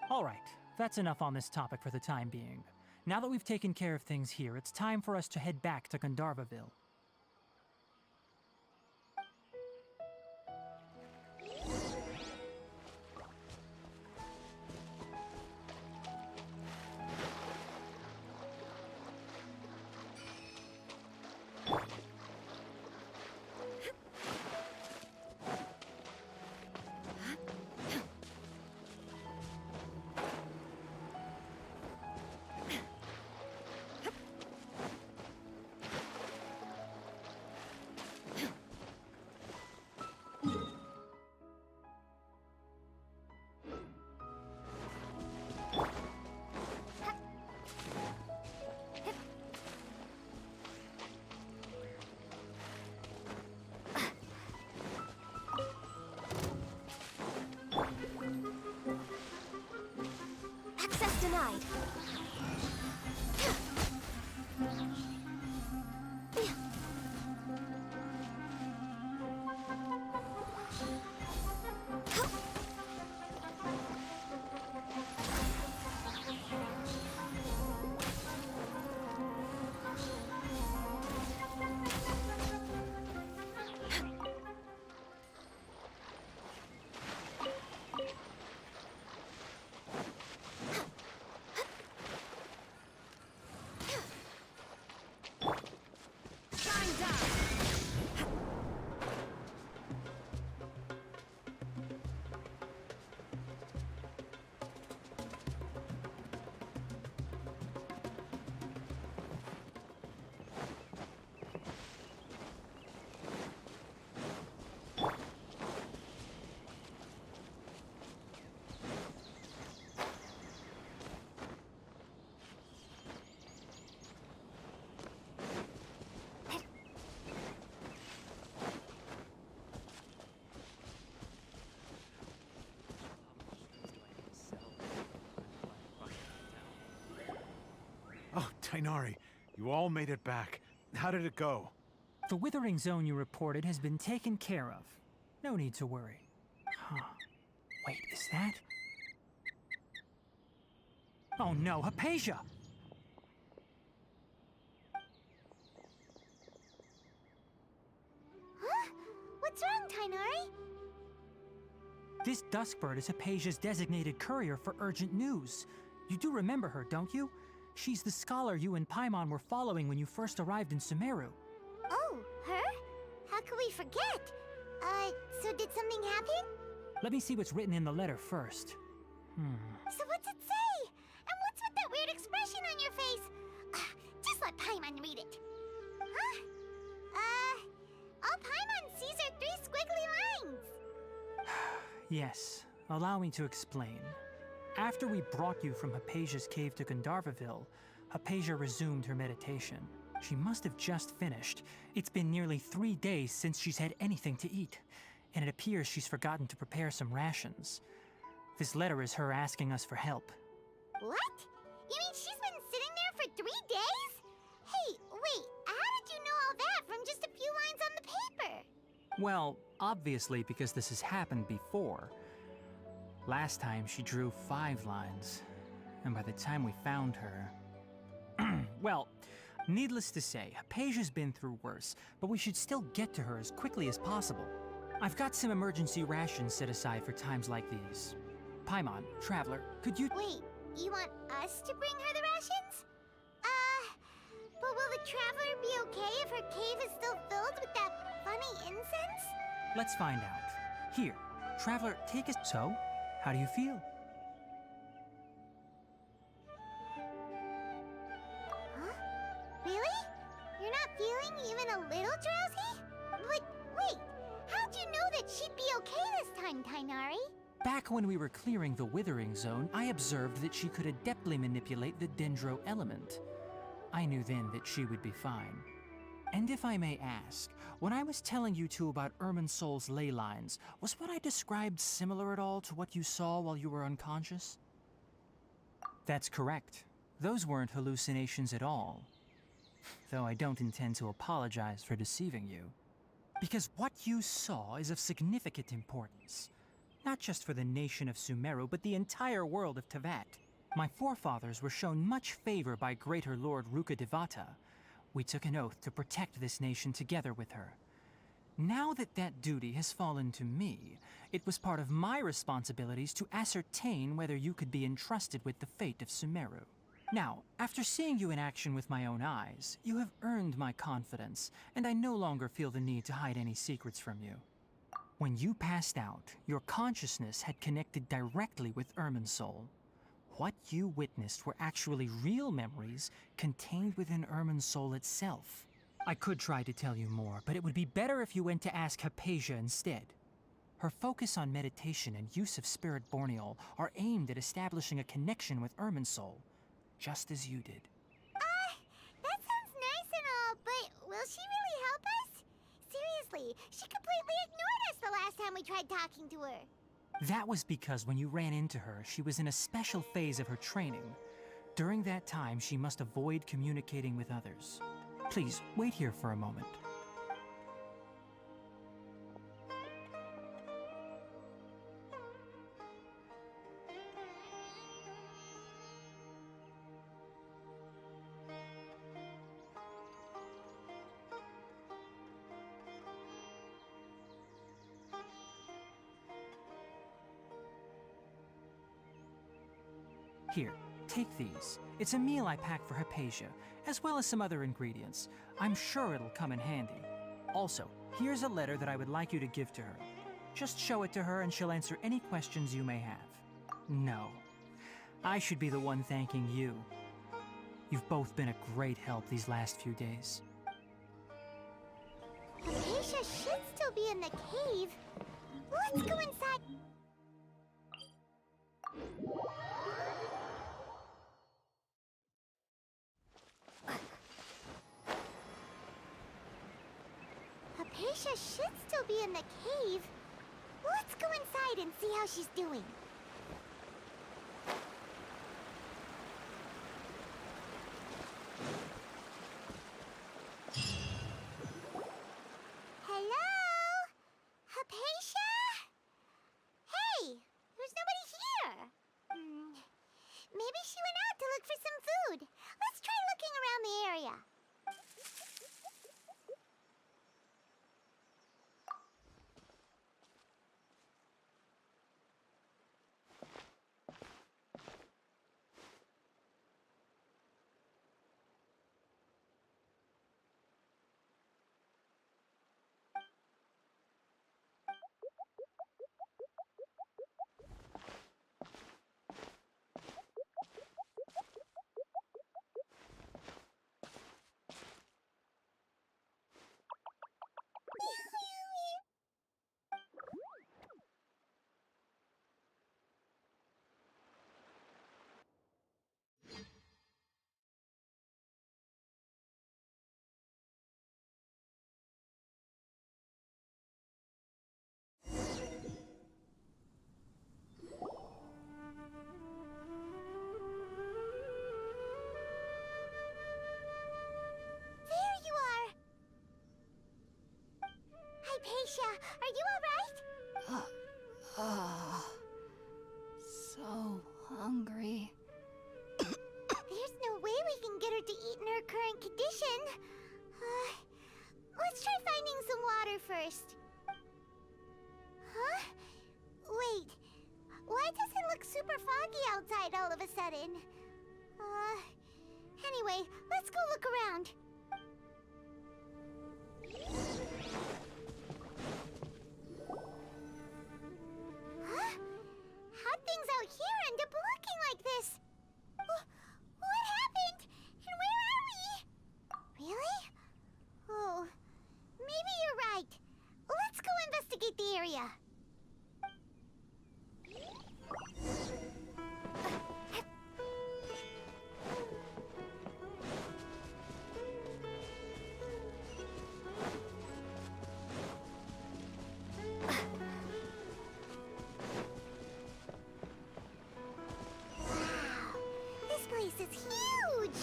Alright, that's enough on this topic for the time being. Now that we've taken care of things here, it's time for us to head back to Gandharvaville. guide. Oh, Tainari, you all made it back. How did it go? The withering zone you reported has been taken care of. No need to worry. Huh. Wait, is that? Oh no, Hypatia! Huh? What's wrong, Tainari? This Duskbird is Hypatia's designated courier for urgent news. You do remember her, don't you? She's the scholar you and Paimon were following when you first arrived in Sumeru. Oh, her? How could we forget? So did something happen? Let me see what's written in the letter first. So what's it say? And what's with that weird expression on your face? Just let Paimon read it. Huh? All Paimon sees are 3 squiggly lines. Yes, allow me to explain. After we brought you from Hypatia's cave to Gandharvaville, Hypatia resumed her meditation. She must have just finished. It's been nearly 3 days since she's had anything to eat, and it appears she's forgotten to prepare some rations. This letter is her asking us for help. What? You mean she's been sitting there for 3 days? Hey, wait, how did you know all that from just a few lines on the paper? Well, obviously because this has happened before. Last time she drew 5 lines, and by the time we found her... Well, needless to say, Hypatia's been through worse, but we should still get to her as quickly as possible. I've got some emergency rations set aside for times like these. Paimon, Traveler, could you... Wait, you want us to bring her the rations? But will the Traveler be okay if her cave is still filled with that funny incense? Let's find out. Here, Traveler, take us... So, how do you feel? Huh? Really? You're not feeling even a little drowsy? But wait, how'd you know that she'd be okay this time, Tainari? Back when we were clearing the Withering Zone, I observed that she could adeptly manipulate the Dendro element. I knew then that she would be fine. And if I may ask, when I was telling you two about Irminsul's ley lines, was what I described similar at all to what you saw while you were unconscious? That's correct. Those weren't hallucinations at all. Though I don't intend to apologize for deceiving you. Because what you saw is of significant importance. Not just for the nation of Sumeru, but the entire world of Tevat. My forefathers were shown much favor by Greater Lord Rukkhadevata. We took an oath to protect this nation together with her. Now that that duty has fallen to me, it was part of my responsibilities to ascertain whether you could be entrusted with the fate of Sumeru. Now, after seeing you in action with my own eyes, you have earned my confidence, and I no longer feel the need to hide any secrets from you. When you passed out, your consciousness had connected directly with Irminsul. What you witnessed were actually real memories contained within Irminsul itself. I could try to tell you more, but it would be better if you went to ask Hypatia instead. Her focus on meditation and use of Spirit Borneol are aimed at establishing a connection with Irminsul, just as you did. That sounds nice and all, but will she really help us? Seriously, she completely ignored us the last time we tried talking to her. That was because when you ran into her, she was in a special phase of her training. During that time, she must avoid communicating with others. Please, wait here for a moment. Here, take these. It's a meal I packed for Hypatia, as well as some other ingredients. I'm sure it'll come in handy. Also, here's a letter that I would like you to give to her. Just show it to her and she'll answer any questions you may have. No, I should be the one thanking you. You've both been a great help these last few days. Hypatia should still be in the cave. Let's go inside. Hypatia should still be in the cave. Let's go inside and see how she's doing. Hello? Hypatia? Hey, there's nobody here. Maybe she went out to look for some food. Let's try looking around the area. Hypatia, are you alright? So hungry. There's no way we can get her to eat in her current condition. Let's try finding some water first. Huh? Wait. Why does it look super foggy outside all of a sudden? Anyway, let's go look around. Huh? How'd things out here end up looking like this? What happened? And where are we? Really? Oh, maybe you're right. Let's go investigate the area. This is huge!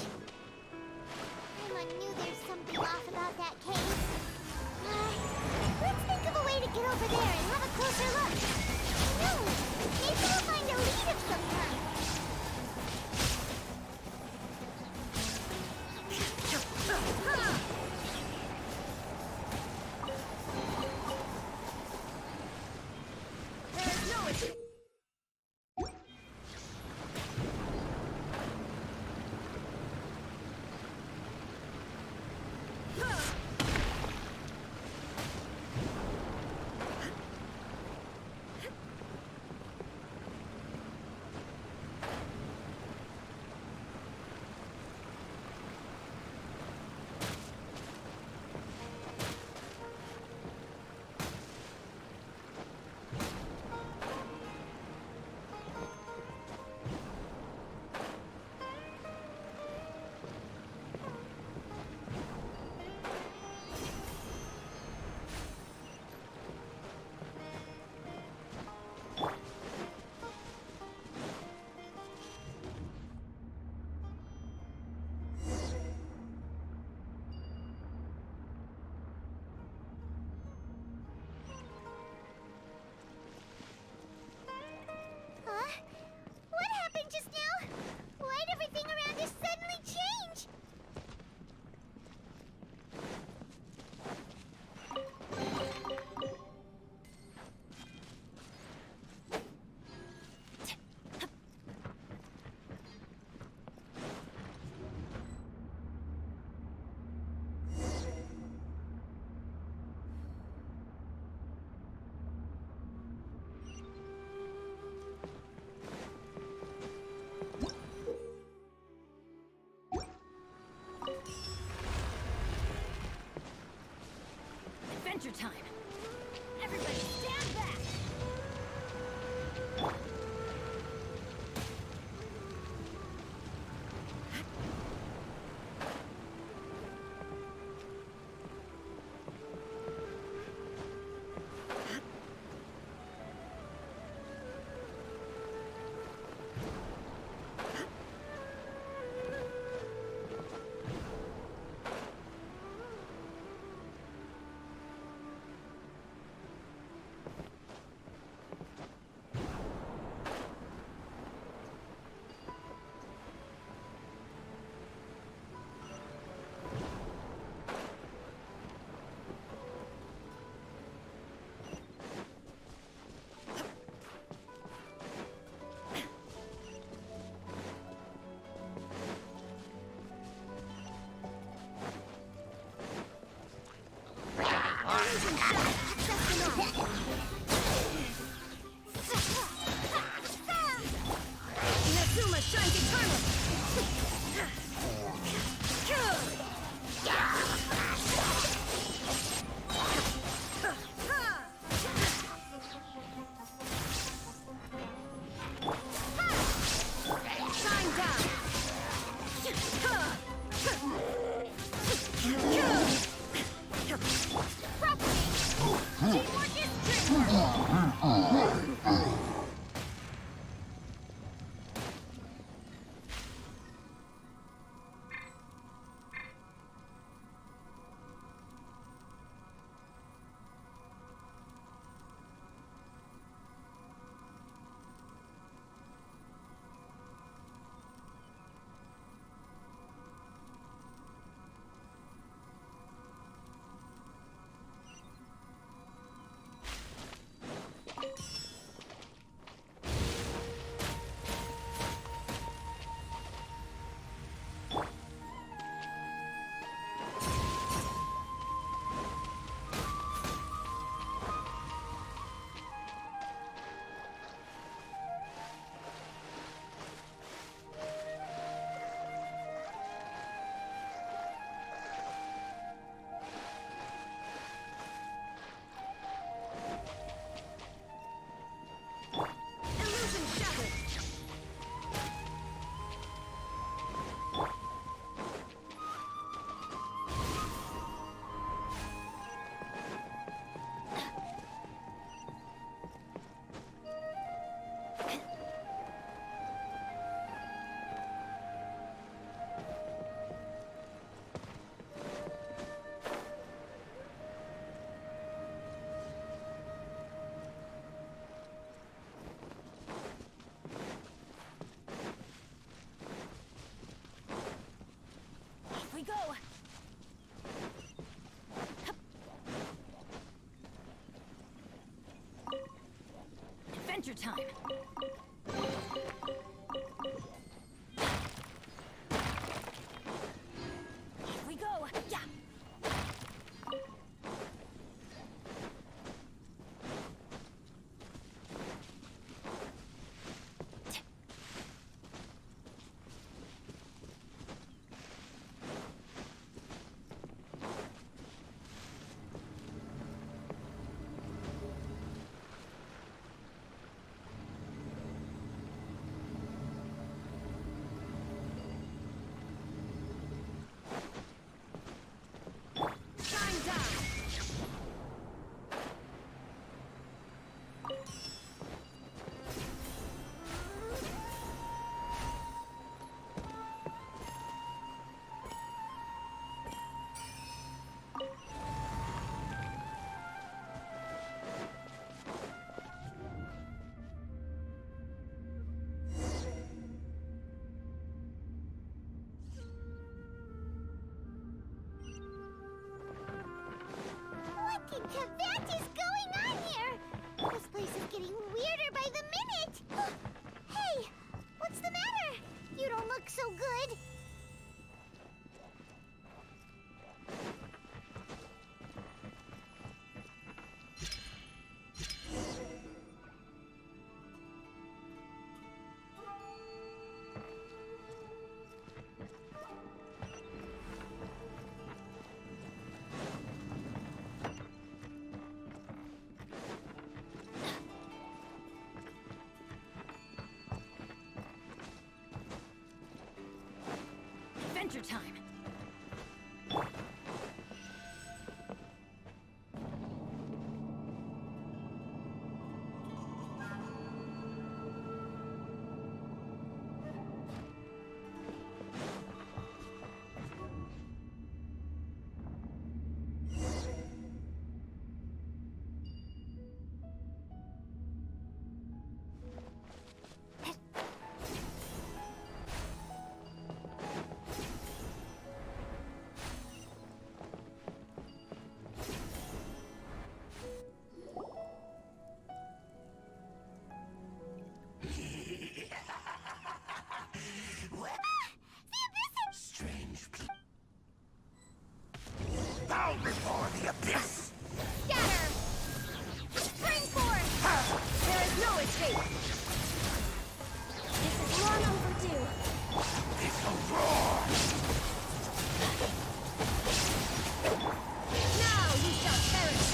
Emma knew there's something off about that cave. Let's think of a way to get over there and have a closer look. No, maybe we'll find a lead of some kind. There's no escape. Adventure time! Everybody stand back! Inazuma shines eternal! Shine down! Teamwork is teamwork! Illusion shattered! Here we go! Adventure time! Here we go! Yeah! Shine down! What in Cavat is going on here? This place is getting weirder by the minute! Hey, what's the matter? You don't look so good. Adventure time. Strange. Bow before the abyss! Scatter! Spring forth! There is no escape. This is long overdue. This'll roar! Now you shall perish.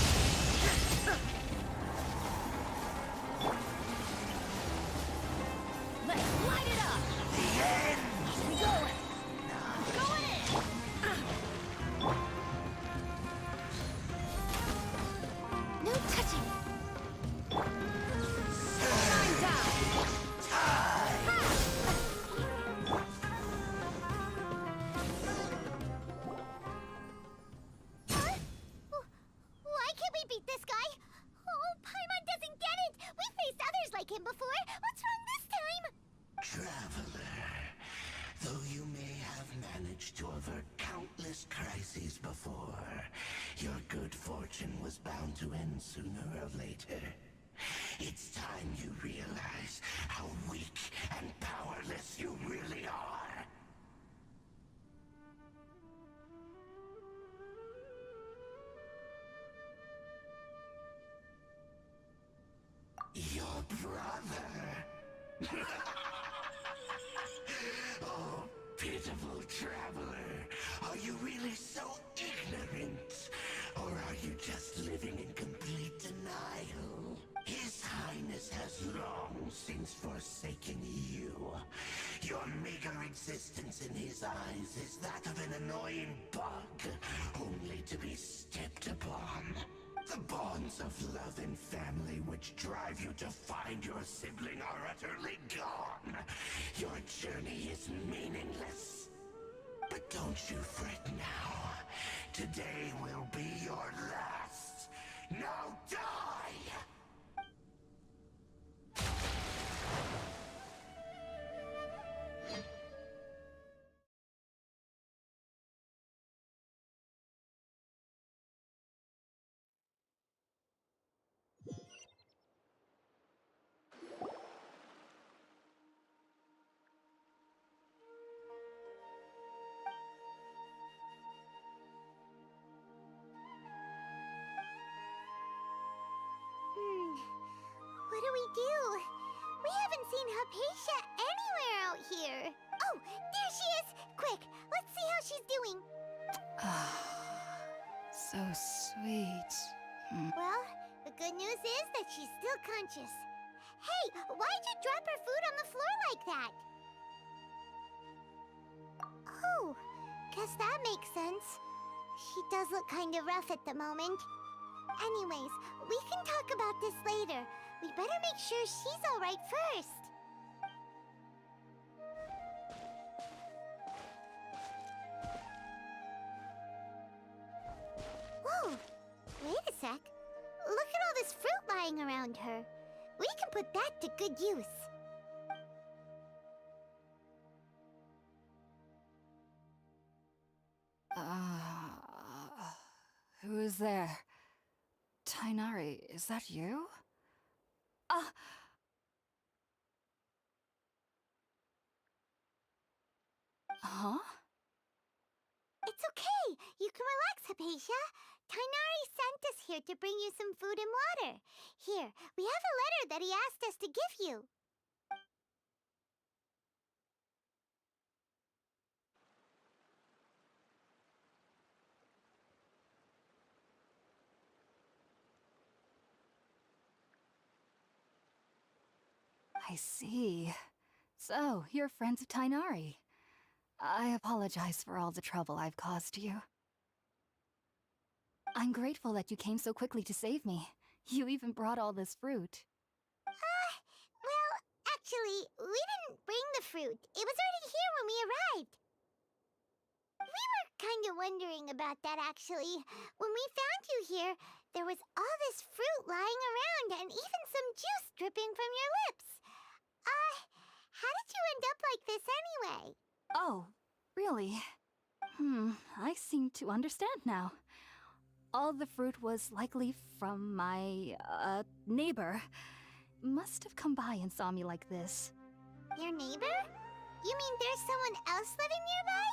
Let's light it up. The end! Here we go. Going in. No touching. Shine down. Huh? Why can't we beat this guy? Oh, Paimon doesn't get it! We faced others like him before! What's wrong this time? Traveler, though you may have managed to avert countless crises before, your good fortune was bound to end sooner or later. It's time you realize how weak and powerless you really are. Your brother? Oh, pitiful traveler. Are you really so ignorant? Or are you just living in complete denial? His Highness has long since forsaken you. Your meager existence in his eyes is that of an annoying bug, only to be stepped upon. The bonds of love and family which drive you to find your sibling are utterly gone. Your journey is meaningless. But don't you fret now. Today will be your last. Now die! What do we do? We haven't seen Hypatia anywhere out here. Oh, there she is! Quick, let's see how she's doing. So sweet. Well, the good news is that she's still conscious. Hey, why'd you drop her food on the floor like that? Oh, guess that makes sense. She does look kind of rough at the moment. Anyways, we can talk about this later. We better make sure she's all right first. Whoa, wait a sec. Look at all this fruit lying around her. We can put that to good use. Who is there? Tainari, is that you? Huh? It's okay. You can relax, Hypatia. Tainari sent us here to bring you some food and water. Here, we have a letter that he asked us to give you. I see. So, you're friends of Tainari. I apologize for all the trouble I've caused you. I'm grateful that you came so quickly to save me. You even brought all this fruit. Well, actually, we didn't bring the fruit. It was already here when we arrived. We were kind of wondering about that, actually. When we found you here, there was all this fruit lying around and even some juice dripping from your lips. How did you end up like this anyway? Oh, really? I seem to understand now. All the fruit was likely from my, neighbor. Must have come by and saw me like this. Your neighbor? You mean there's someone else living nearby?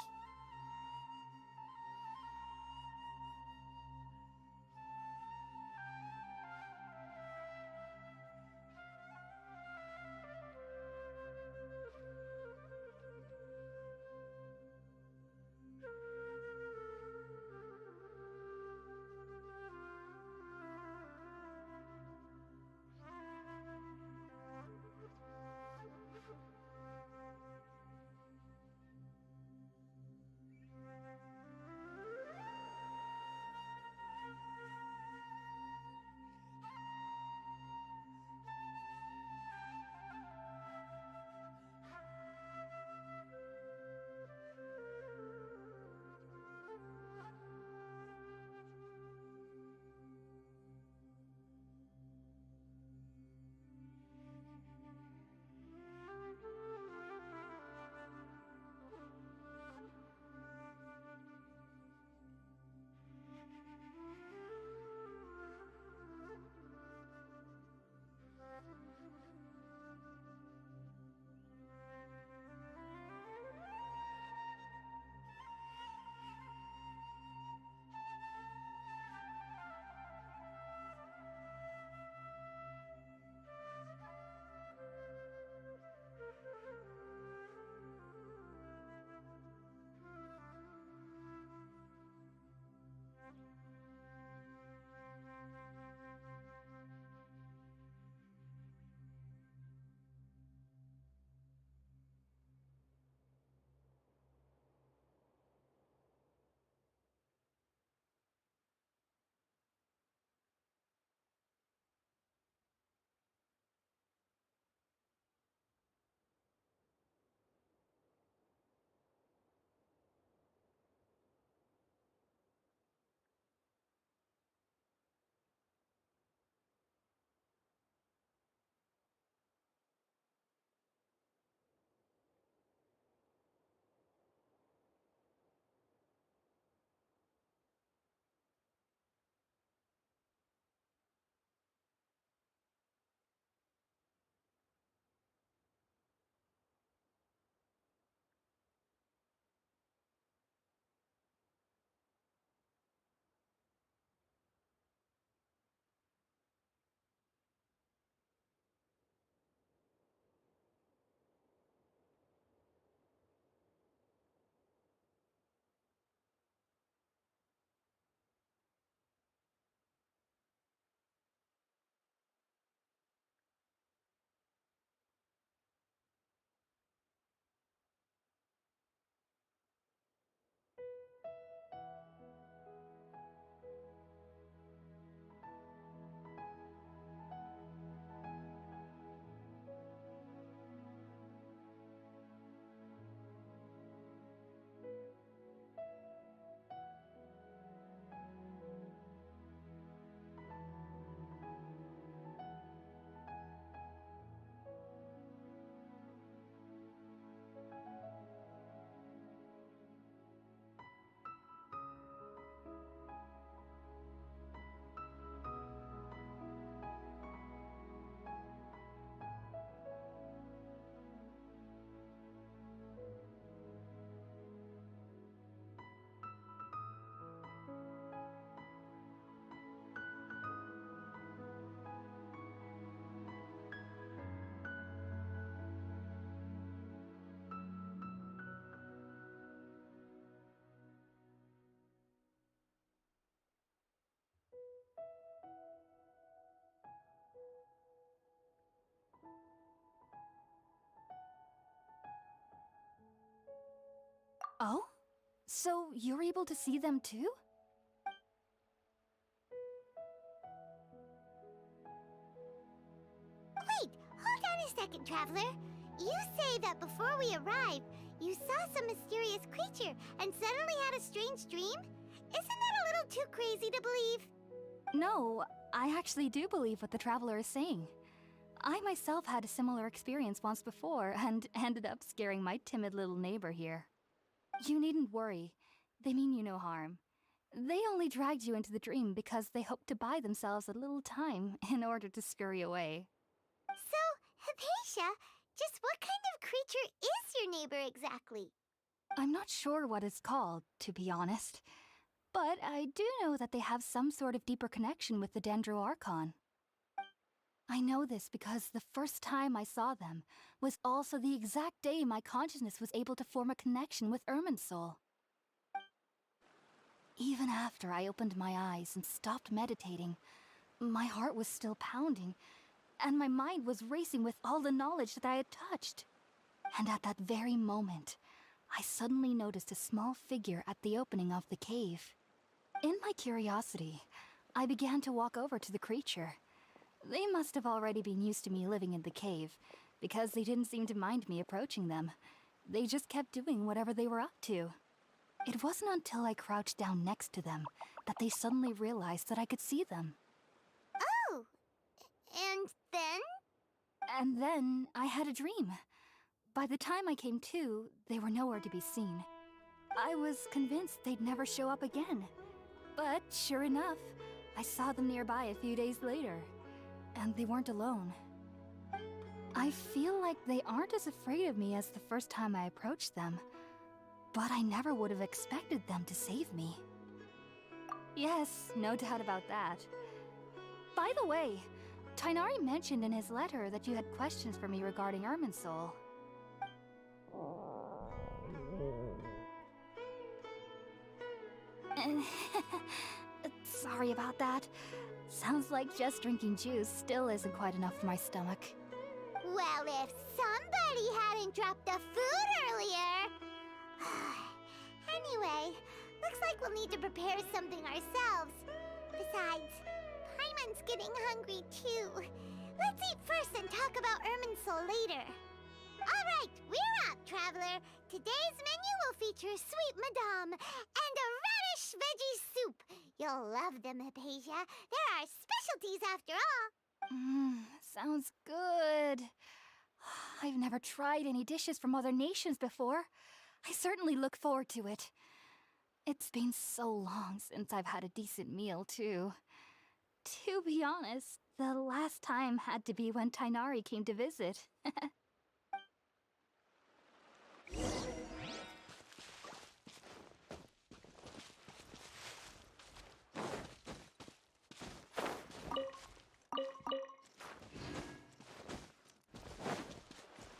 So you're able to see them too? Wait, hold on a second, Traveler. You say that before we arrived, you saw some mysterious creature and suddenly had a strange dream? Isn't that a little too crazy to believe? No, I actually do believe what the Traveler is saying. I myself had a similar experience once before and ended up scaring my timid little neighbor here. You needn't worry. They mean you no harm. They only dragged you into the dream because they hoped to buy themselves a little time in order to scurry away. So, Hypatia, just what kind of creature is your neighbor exactly? I'm not sure what it's called, to be honest. But I do know that they have some sort of deeper connection with the Dendro Archon. I know this because the first time I saw them was also the exact day my consciousness was able to form a connection with Irminsul. Even after I opened my eyes and stopped meditating, my heart was still pounding, and my mind was racing with all the knowledge that I had touched. And at that very moment, I suddenly noticed a small figure at the opening of the cave. In my curiosity, I began to walk over to the creature. They must have already been used to me living in the cave, because they didn't seem to mind me approaching them. They just kept doing whatever they were up to. It wasn't until I crouched down next to them that they suddenly realized that I could see them. Oh! And then? And then I had a dream. By the time I came to, they were nowhere to be seen. I was convinced they'd never show up again. But sure enough, I saw them nearby a few days later. And they weren't alone. I feel like they aren't as afraid of me as the first time I approached them. But I never would have expected them to save me. Yes, no doubt about that. By the way, Tighnari mentioned in his letter that you had questions for me regarding Irminsul. Sorry about that. Sounds like just drinking juice still isn't quite enough for my stomach. Well, if somebody hadn't dropped the food earlier... Anyway, looks like we'll need to prepare something ourselves. Besides, Paimon's getting hungry too. Let's eat first and talk about Irminsul later. Alright, we're up, Traveler. Today's menu will feature sweet madame and a radish veggie soup. You'll love them, Hypatia. They're our specialties after all. Sounds good. I've never tried any dishes from other nations before. I certainly look forward to it. It's been so long since I've had a decent meal, too. To be honest, the last time had to be when Tighnari came to visit.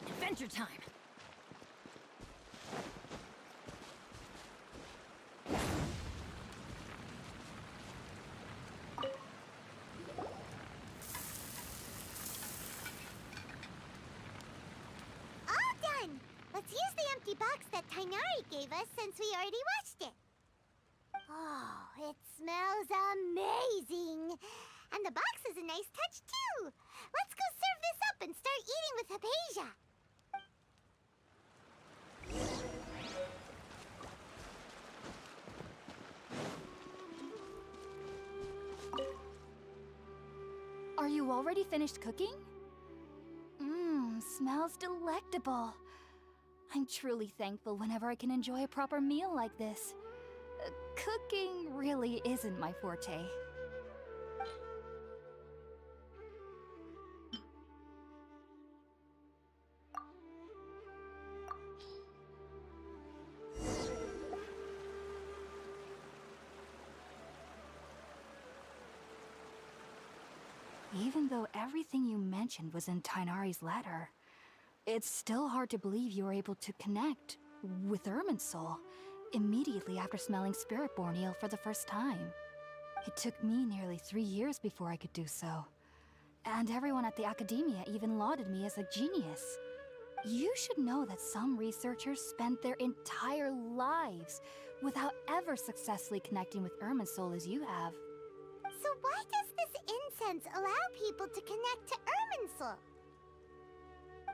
Adventure time! All done! Let's use the empty box that Tighnari gave us since we already watched it. Oh, it smells amazing! And the box is a nice touch, too! Let's go serve this up and start eating with Hypatia! Are you already finished cooking? Smells delectable. I'm truly thankful whenever I can enjoy a proper meal like this. Cooking really isn't my forte. Even though everything you mentioned was in Tighnari's letter, it's still hard to believe you were able to connect with Irminsul immediately after smelling Spiritborn eel for the first time. It took me nearly 3 years before I could do so. And everyone at the academia even lauded me as a genius. You should know that some researchers spent their entire lives without ever successfully connecting with Irminsul as you have. So why does this incense allow people to connect to Irminsul?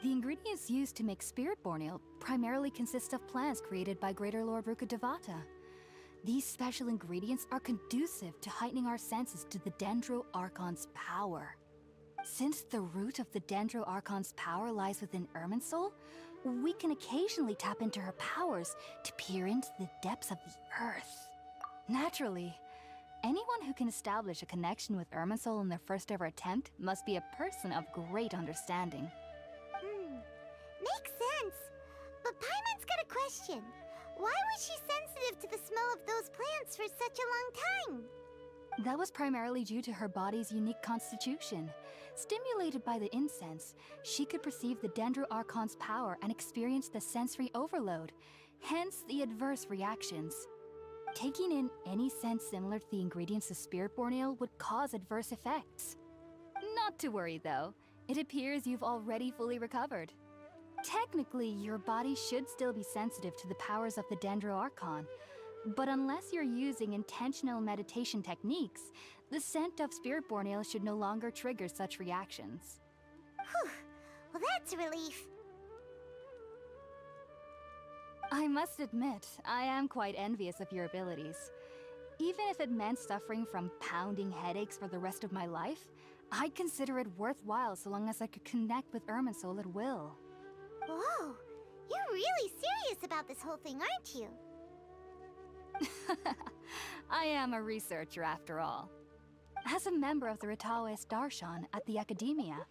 The ingredients used to make Spiritborn Ale primarily consist of plants created by Greater Lord Rukkhadevata. These special ingredients are conducive to heightening our senses to the Dendro Archon's power. Since the root of the Dendro Archon's power lies within Irminsul, we can occasionally tap into her powers to peer into the depths of the earth. Naturally, anyone who can establish a connection with Irminsul in their first ever attempt must be a person of great understanding. Makes sense. But Paimon's got a question. Why was she sensitive to the smell of those plants for such a long time? That was primarily due to her body's unique constitution. Stimulated by the incense, she could perceive the Dendro Archon's power and experience the sensory overload, hence the adverse reactions. Taking in any scent similar to the ingredients of Spiritborn Ale would cause adverse effects. Not to worry though, it appears you've already fully recovered. Technically, your body should still be sensitive to the powers of the Dendro Archon, but unless you're using intentional meditation techniques, the scent of Spiritborn Ale should no longer trigger such reactions. Whew. Well, that's a relief. I must admit, I am quite envious of your abilities. Even if it meant suffering from pounding headaches for the rest of my life, I'd consider it worthwhile so long as I could connect with Irminsul at will. Whoa, you're really serious about this whole thing, aren't you? I am a researcher after all. As a member of the Ritaoist Darshan at the Academia,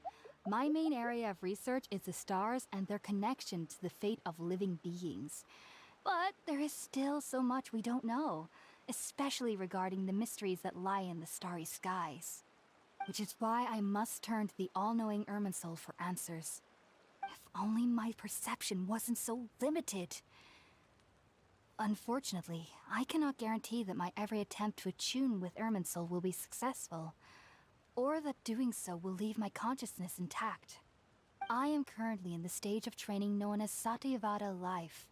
my main area of research is the stars and their connection to the fate of living beings. But there is still so much we don't know, especially regarding the mysteries that lie in the starry skies. Which is why I must turn to the all-knowing Irminsul for answers. If only my perception wasn't so limited. Unfortunately, I cannot guarantee that my every attempt to attune with Irminsul will be successful, or that doing so will leave my consciousness intact. I am currently in the stage of training known as Satyavada life.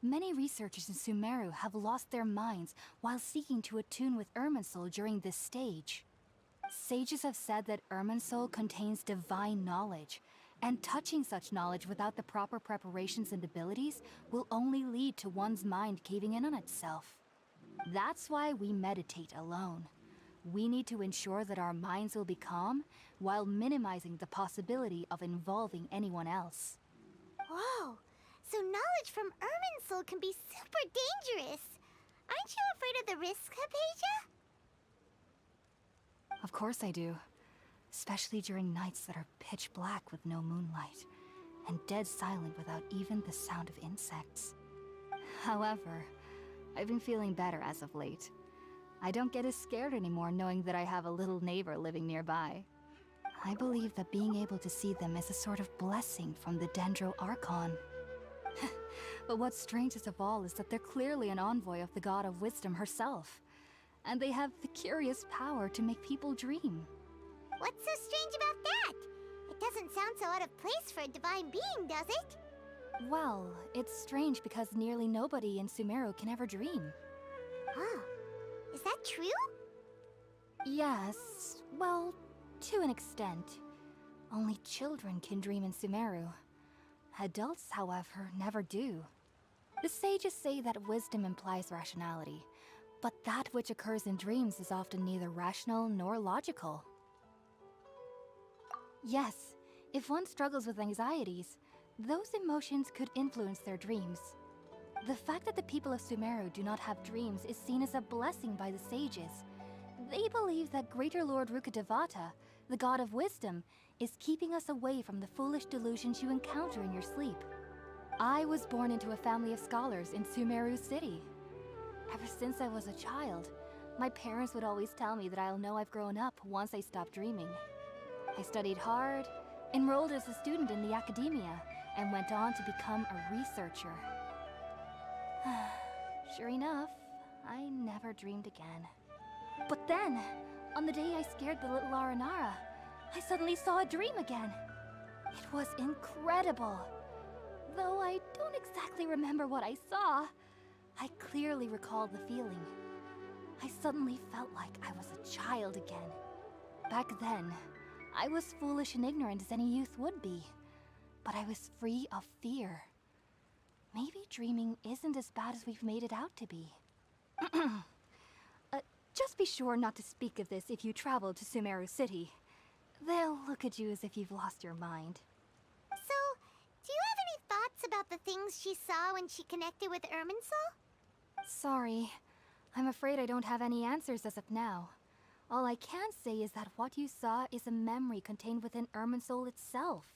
Many researchers in Sumeru have lost their minds while seeking to attune with Irminsul during this stage. Sages have said that Irminsul contains divine knowledge, and touching such knowledge without the proper preparations and abilities will only lead to one's mind caving in on itself. That's why we meditate alone. We need to ensure that our minds will be calm while minimizing the possibility of involving anyone else. Whoa, so knowledge from Irminsul can be super dangerous. Aren't you afraid of the risks, Hypatia? Of course I do. Especially during nights that are pitch black with no moonlight, and dead silent without even the sound of insects. However, I've been feeling better as of late. I don't get as scared anymore knowing that I have a little neighbor living nearby. I believe that being able to see them is a sort of blessing from the Dendro Archon. But what's strangest of all is that they're clearly an envoy of the God of Wisdom herself, and they have the curious power to make people dream. What's so strange about that? It doesn't sound so out of place for a divine being, does it? Well, it's strange because nearly nobody in Sumeru can ever dream. Huh. Is that true? Yes, well, to an extent. Only children can dream in Sumeru. Adults, however, never do. The sages say that wisdom implies rationality, but that which occurs in dreams is often neither rational nor logical. Yes, if one struggles with anxieties, those emotions could influence their dreams. The fact that the people of Sumeru do not have dreams is seen as a blessing by the sages. They believe that Greater Lord Rukkhadevata, the God of Wisdom, is keeping us away from the foolish delusions you encounter in your sleep. I was born into a family of scholars in Sumeru City. Ever since I was a child, my parents would always tell me that I'll know I've grown up once I stop dreaming. I studied hard, enrolled as a student in the academia, and went on to become a researcher. Sure enough, I never dreamed again. But then, on the day I scared the little Aranara, I suddenly saw a dream again. It was incredible. Though I don't exactly remember what I saw, I clearly recall the feeling. I suddenly felt like I was a child again. Back then, I was foolish and ignorant as any youth would be, but I was free of fear. Maybe dreaming isn't as bad as we've made it out to be. Just be sure not to speak of this if you travel to Sumeru City. They'll look at you as if you've lost your mind. So, do you have any thoughts about the things she saw when she connected with Irminsul? Sorry. I'm afraid I don't have any answers as of now. All I can say is that what you saw is a memory contained within Irminsul itself.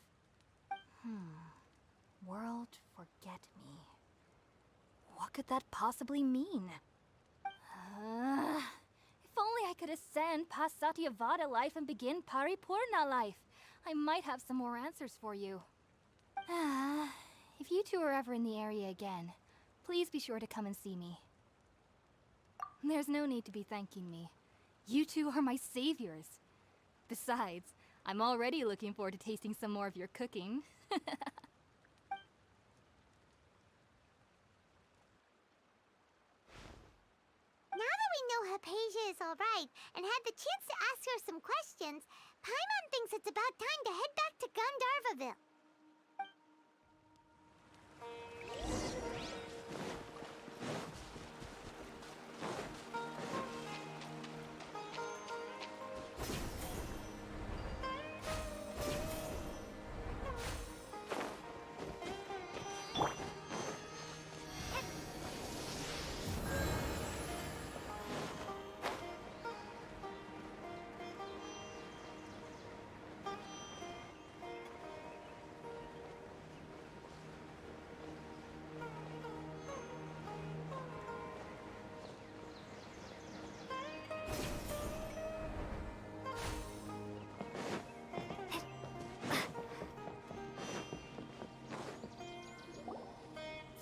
World forget me. What could that possibly mean? If only I could ascend past Satyavada life and begin Paripurna life. I might have some more answers for you. If you two are ever in the area again, please be sure to come and see me. There's no need to be thanking me. You two are my saviors. Besides, I'm already looking forward to tasting some more of your cooking. Now that we know Hypatia is alright and had the chance to ask her some questions, Paimon thinks it's about time to head back to Gandharvaville.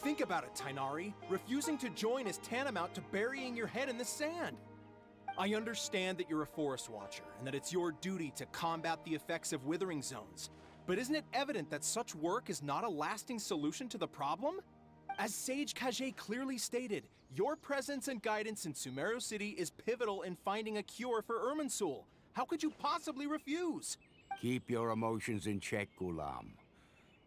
Think about it, Tainari. Refusing to join is tantamount to burying your head in the sand. I understand that you're a forest watcher, and that it's your duty to combat the effects of withering zones. But isn't it evident that such work is not a lasting solution to the problem? As Sage Kage clearly stated, your presence and guidance in Sumeru City is pivotal in finding a cure for Irminsul. How could you possibly refuse? Keep your emotions in check, Gulam.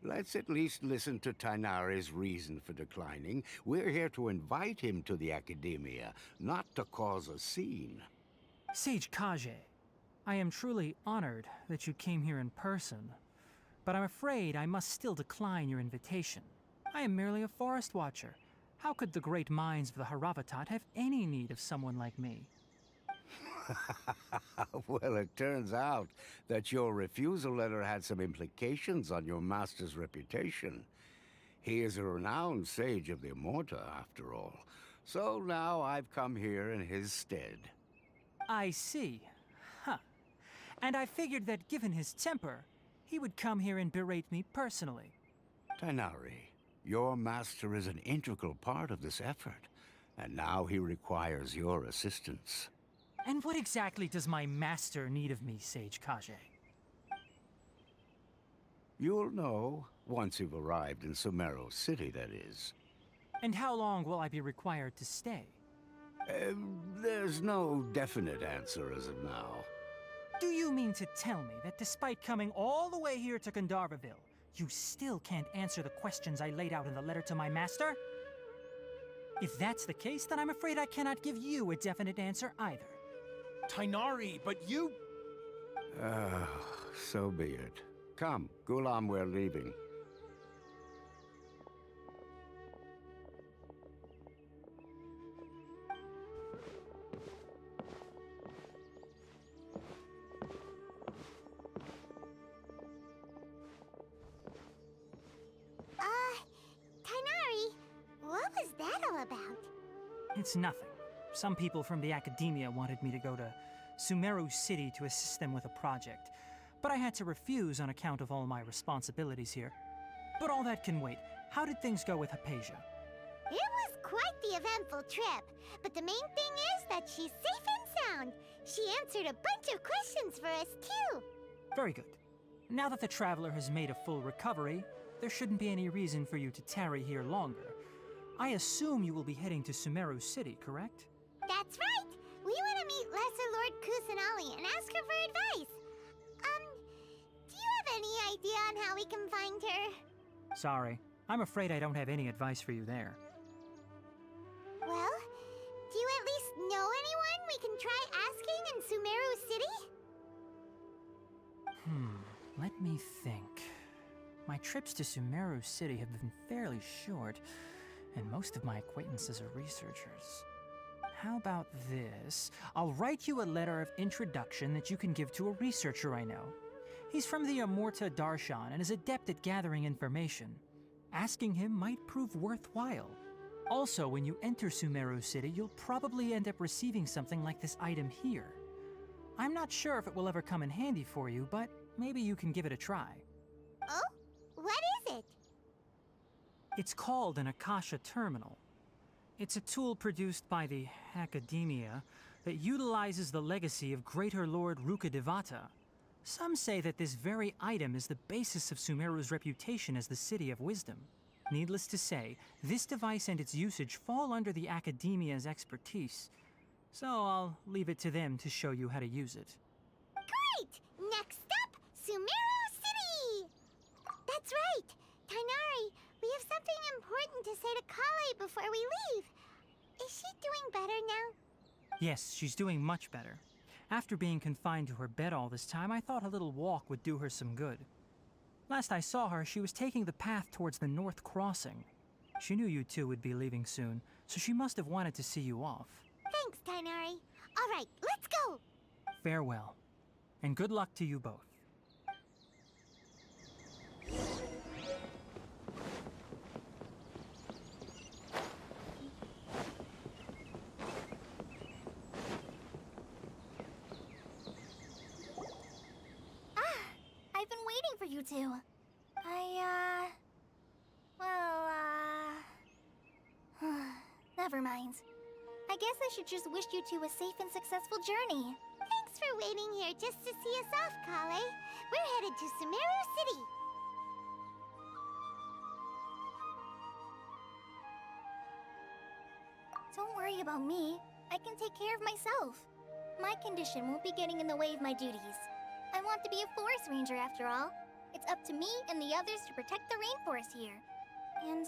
Let's at least listen to Tainari's reason for declining. We're here to invite him to the Academia, not to cause a scene. Sage Kage, I am truly honored that you came here in person, but I'm afraid I must still decline your invitation. I am merely a forest watcher. How could the great minds of the Haravatat have any need of someone like me? Well, it turns out that your refusal letter had some implications on your master's reputation. He is a renowned sage of the Immorta, after all. So now I've come here in his stead. I see. Huh. And I figured that given his temper, he would come here and berate me personally. Tainari, your master is an integral part of this effort, and now he requires your assistance. And what exactly does my master need of me, Sage Kage? You'll know once you've arrived in Sumeru City, that is. And how long will I be required to stay? There's no definite answer as of now. Do you mean to tell me that despite coming all the way here to Gandharvaville, you still can't answer the questions I laid out in the letter to my master? If that's the case, then I'm afraid I cannot give you a definite answer either. Tainari, but you... So be it. Come, Gulam, we're leaving. Tainari, what was that all about? It's nothing. Some people from the Academia wanted me to go to Sumeru City to assist them with a project, but I had to refuse on account of all my responsibilities here. But all that can wait. How did things go with Hypatia? It was quite the eventful trip, but the main thing is that she's safe and sound. She answered a bunch of questions for us, too. Very good. Now that the traveler has made a full recovery, there shouldn't be any reason for you to tarry here longer. I assume you will be heading to Sumeru City, correct? That's right! We want to meet Lesser Lord Kusanali and ask her for advice. Do you have any idea on how we can find her? Sorry, I'm afraid I don't have any advice for you there. Well, do you at least know anyone we can try asking in Sumeru City? Let me think. My trips to Sumeru City have been fairly short, and most of my acquaintances are researchers. How about this? I'll write you a letter of introduction that you can give to a researcher I know. He's from the Amorta Darshan and is adept at gathering information. Asking him might prove worthwhile. Also, when you enter Sumeru City, you'll probably end up receiving something like this item here. I'm not sure if it will ever come in handy for you, but maybe you can give it a try. Oh? What is it? It's called an Akasha Terminal. It's a tool produced by the Academia that utilizes the legacy of Greater Lord Rukkhadevata. Some say that this very item is the basis of Sumeru's reputation as the City of Wisdom. Needless to say, this device and its usage fall under the Academia's expertise, so I'll leave it to them to show you how to use it. Great! Next up, Sumeru City! That's right! Tainari, we have something important to say to Kale before we leave. Is she doing better now? Yes, she's doing much better. After being confined to her bed all this time, I thought a little walk would do her some good. Last I saw her, she was taking the path towards the North Crossing. She knew you two would be leaving soon, so she must have wanted to see you off. Thanks, Tainari. All right, let's go! Farewell, and good luck to you both. I've been waiting for you two. Never mind. I guess I should just wish you two a safe and successful journey. Thanks for waiting here just to see us off, Kale. We're headed to Sumeru City. Don't worry about me. I can take care of myself. My condition won't be getting in the way of my duties. I want to be a forest ranger after all. It's up to me and the others to protect the rainforest here. And,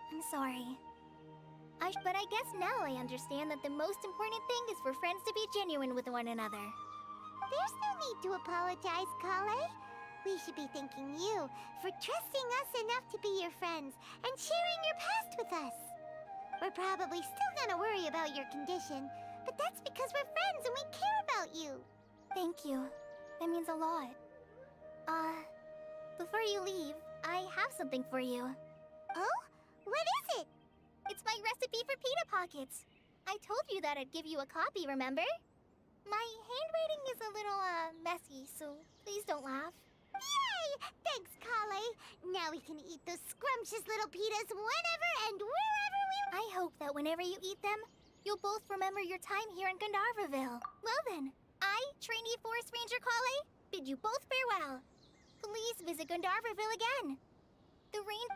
I'm sorry. But I guess now I understand that the most important thing is for friends to be genuine with one another. There's no need to apologize, Kale. We should be thanking you for trusting us enough to be your friends and sharing your past with us. We're probably still gonna worry about your condition, but that's because we're friends and we care about you. Thank you. That means a lot. Before you leave, I have something for you. Oh? What is it? It's my recipe for pita pockets. I told you that I'd give you a copy, remember? My handwriting is a little, messy, so please don't laugh. Yay! Thanks, Kale. Now we can eat those scrumptious little pitas whenever and wherever we... I hope that whenever you eat them, you'll both remember your time here in Gandharvaville. Well then, I, trainee Forest Ranger Kale, bid you both farewell. Please visit Gandharvaville again. The rain...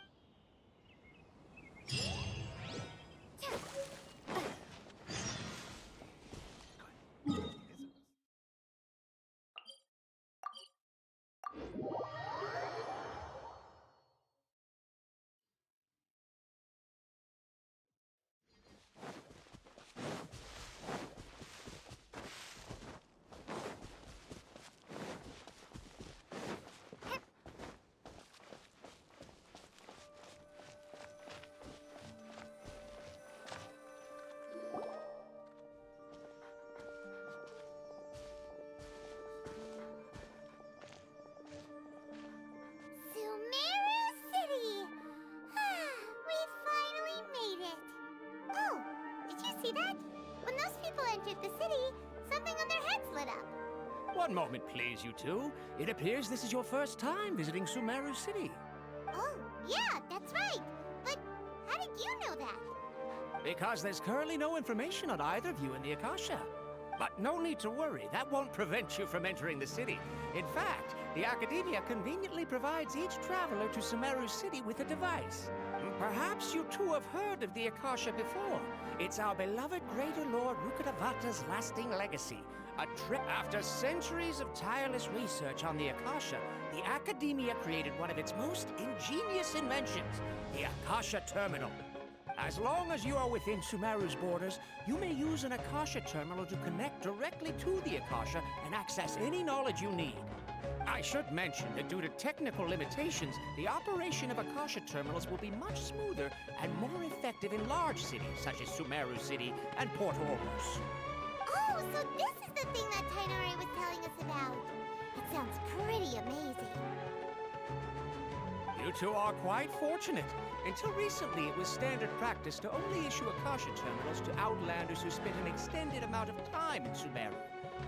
Sumeru City! We finally made it! Oh, did you see that? When those people entered the city, something on their heads lit up. One moment, please, you two. It appears this is your first time visiting Sumeru City. Oh, yeah, that's right. But how did you know that? Because there's currently no information on either of you in the Akasha. But no need to worry, that won't prevent you from entering the city. In fact, the Academia conveniently provides each traveler to Sumeru City with a device. Perhaps you too have heard of the Akasha before. It's our beloved Greater Lord Rukkhadevata's lasting legacy. A trip after centuries of tireless research on the Akasha, the Academia created one of its most ingenious inventions, the Akasha Terminal. As long as you are within Sumeru's borders, you may use an Akasha terminal to connect directly to the Akasha and access any knowledge you need. I should mention that due to technical limitations, the operation of Akasha terminals will be much smoother and more effective in large cities such as Sumeru City and Port Ormos. Oh, so this is the thing that Tainari was telling us about. It sounds pretty amazing. You two are quite fortunate. Until recently, it was standard practice to only issue Akasha terminals to outlanders who spent an extended amount of time in Sumeru.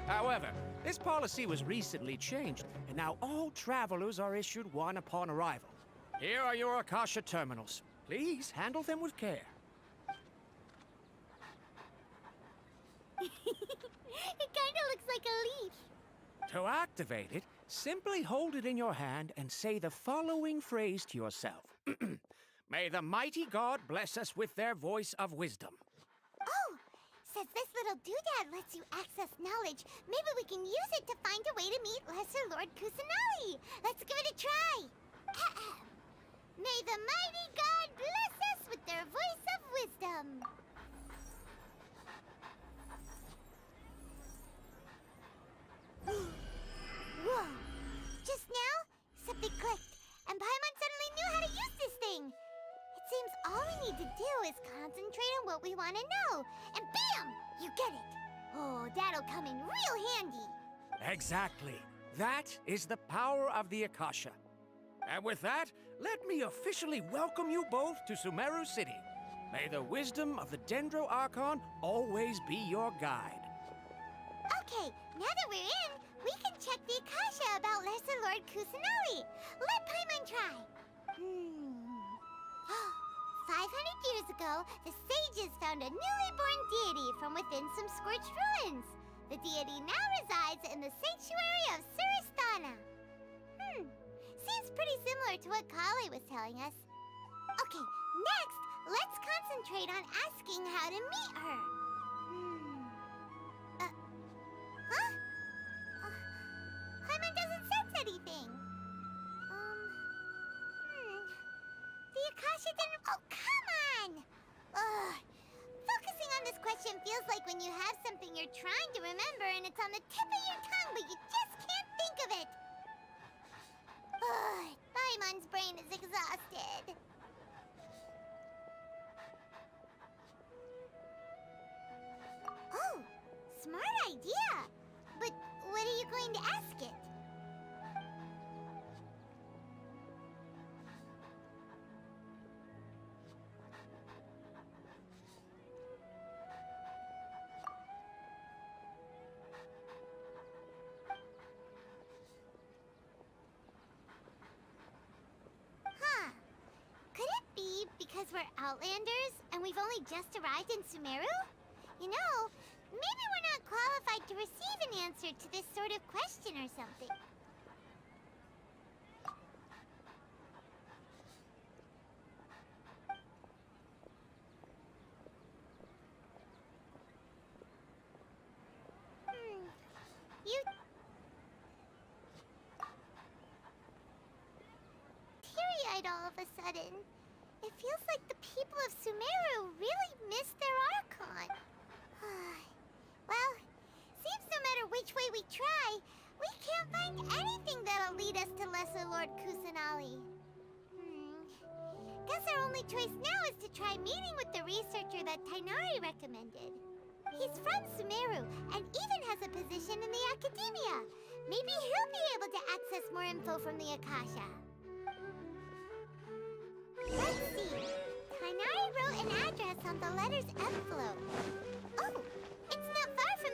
However, this policy was recently changed, and now all travelers are issued one upon arrival. Here are your Akasha terminals. Please handle them with care. It kinda looks like a leaf. To activate it, simply hold it in your hand and say the following phrase to yourself. May the mighty God bless us with their voice of wisdom. Oh, says this little doodad lets you access knowledge. Maybe we can use it to find a way to meet Lesser Lord Kusanali. Let's give it a try. May the mighty God bless us with their voice of wisdom. Whoa! Just now, something clicked, and Paimon suddenly knew how to use this thing. It seems all we need to do is concentrate on what we want to know, and bam! You get it. Oh, that'll come in real handy. Exactly. That is the power of the Akasha. And with that, let me officially welcome you both to Sumeru City. May the wisdom of the Dendro Archon always be your guide. Okay, now that we're in, we can check the Akasha about Lesser Lord Kusanali. Let Paimon try. 500 years ago, the sages found a newly born deity from within some scorched ruins. The deity now resides in the sanctuary of Suristana. Seems pretty similar to what Kali was telling us. Okay, next, let's concentrate on asking how to meet her. Paimon doesn't sense anything. The Akasha didn't... Oh, come on! Ugh. Focusing on this question feels like when you have something you're trying to remember and it's on the tip of your tongue, but you just can't think of it. Ugh. Paimon's brain is exhausted. Oh, smart idea. But what are you going to ask it? Could it be because we're Outlanders and we've only just arrived in Sumeru? You know, maybe we're not qualified to receive an answer to this sort of question or something. You... teary-eyed all of a sudden. It feels like the people of Sumeru really miss their Archon. Well, seems no matter which way we try, we can't find anything that'll lead us to Lesser Lord Kusanali. Guess our only choice now is to try meeting with the researcher that Tainari recommended. He's from Sumeru and even has a position in the Academia. Maybe he'll be able to access more info from the Akasha. Let's see. Tainari wrote an address on the letter's envelope. Oh, it's not far from...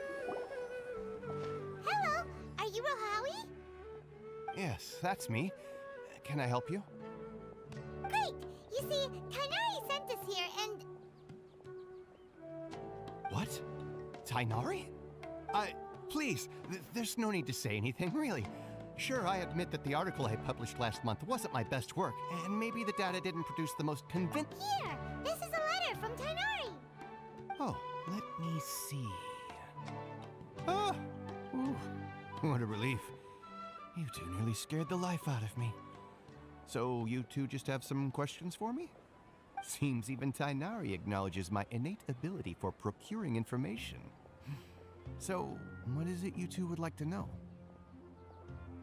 Hello, are you Rohawi? Yes, that's me. Can I help you? Great! You see, Tainari sent us here and... What? Tainari? Please, there's no need to say anything, really. Sure, I admit that the article I published last month wasn't my best work, and maybe the data didn't produce the most convincing. Here, this is a letter from Tainari. Oh, let me see. Ah! Ooh, what a relief. You two nearly scared the life out of me. So, you two just have some questions for me? Seems even Tainari acknowledges my innate ability for procuring information. So, what is it you two would like to know?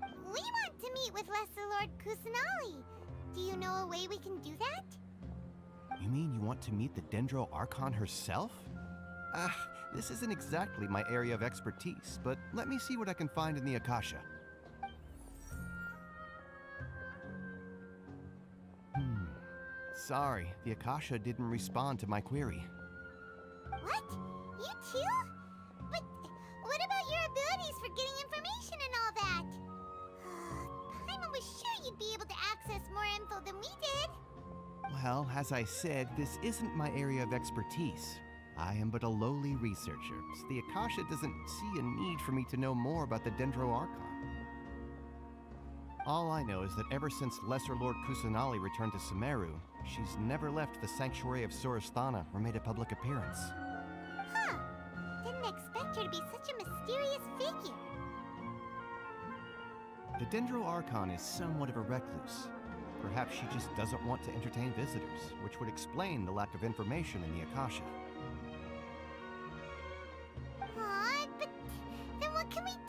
We want to meet with Lesser Lord Kusanali. Do you know a way we can do that? You mean you want to meet the Dendro Archon herself? This isn't exactly my area of expertise, but let me see what I can find in the Akasha. Sorry, the Akasha didn't respond to my query. What? You too? But what about your abilities for getting information and all that? Paimon was sure you'd be able to access more info than we did. Well, as I said, this isn't my area of expertise. I am but a lowly researcher, so the Akasha doesn't see a need for me to know more about the Dendro Archon. All I know is that ever since Lesser Lord Kusanali returned to Sumeru, she's never left the Sanctuary of Sorasthana or made a public appearance. Huh. Didn't expect her to be such a mysterious figure. The Dendro Archon is somewhat of a recluse. Perhaps she just doesn't want to entertain visitors, which would explain the lack of information in the Akasha. Aw, but then what can we do?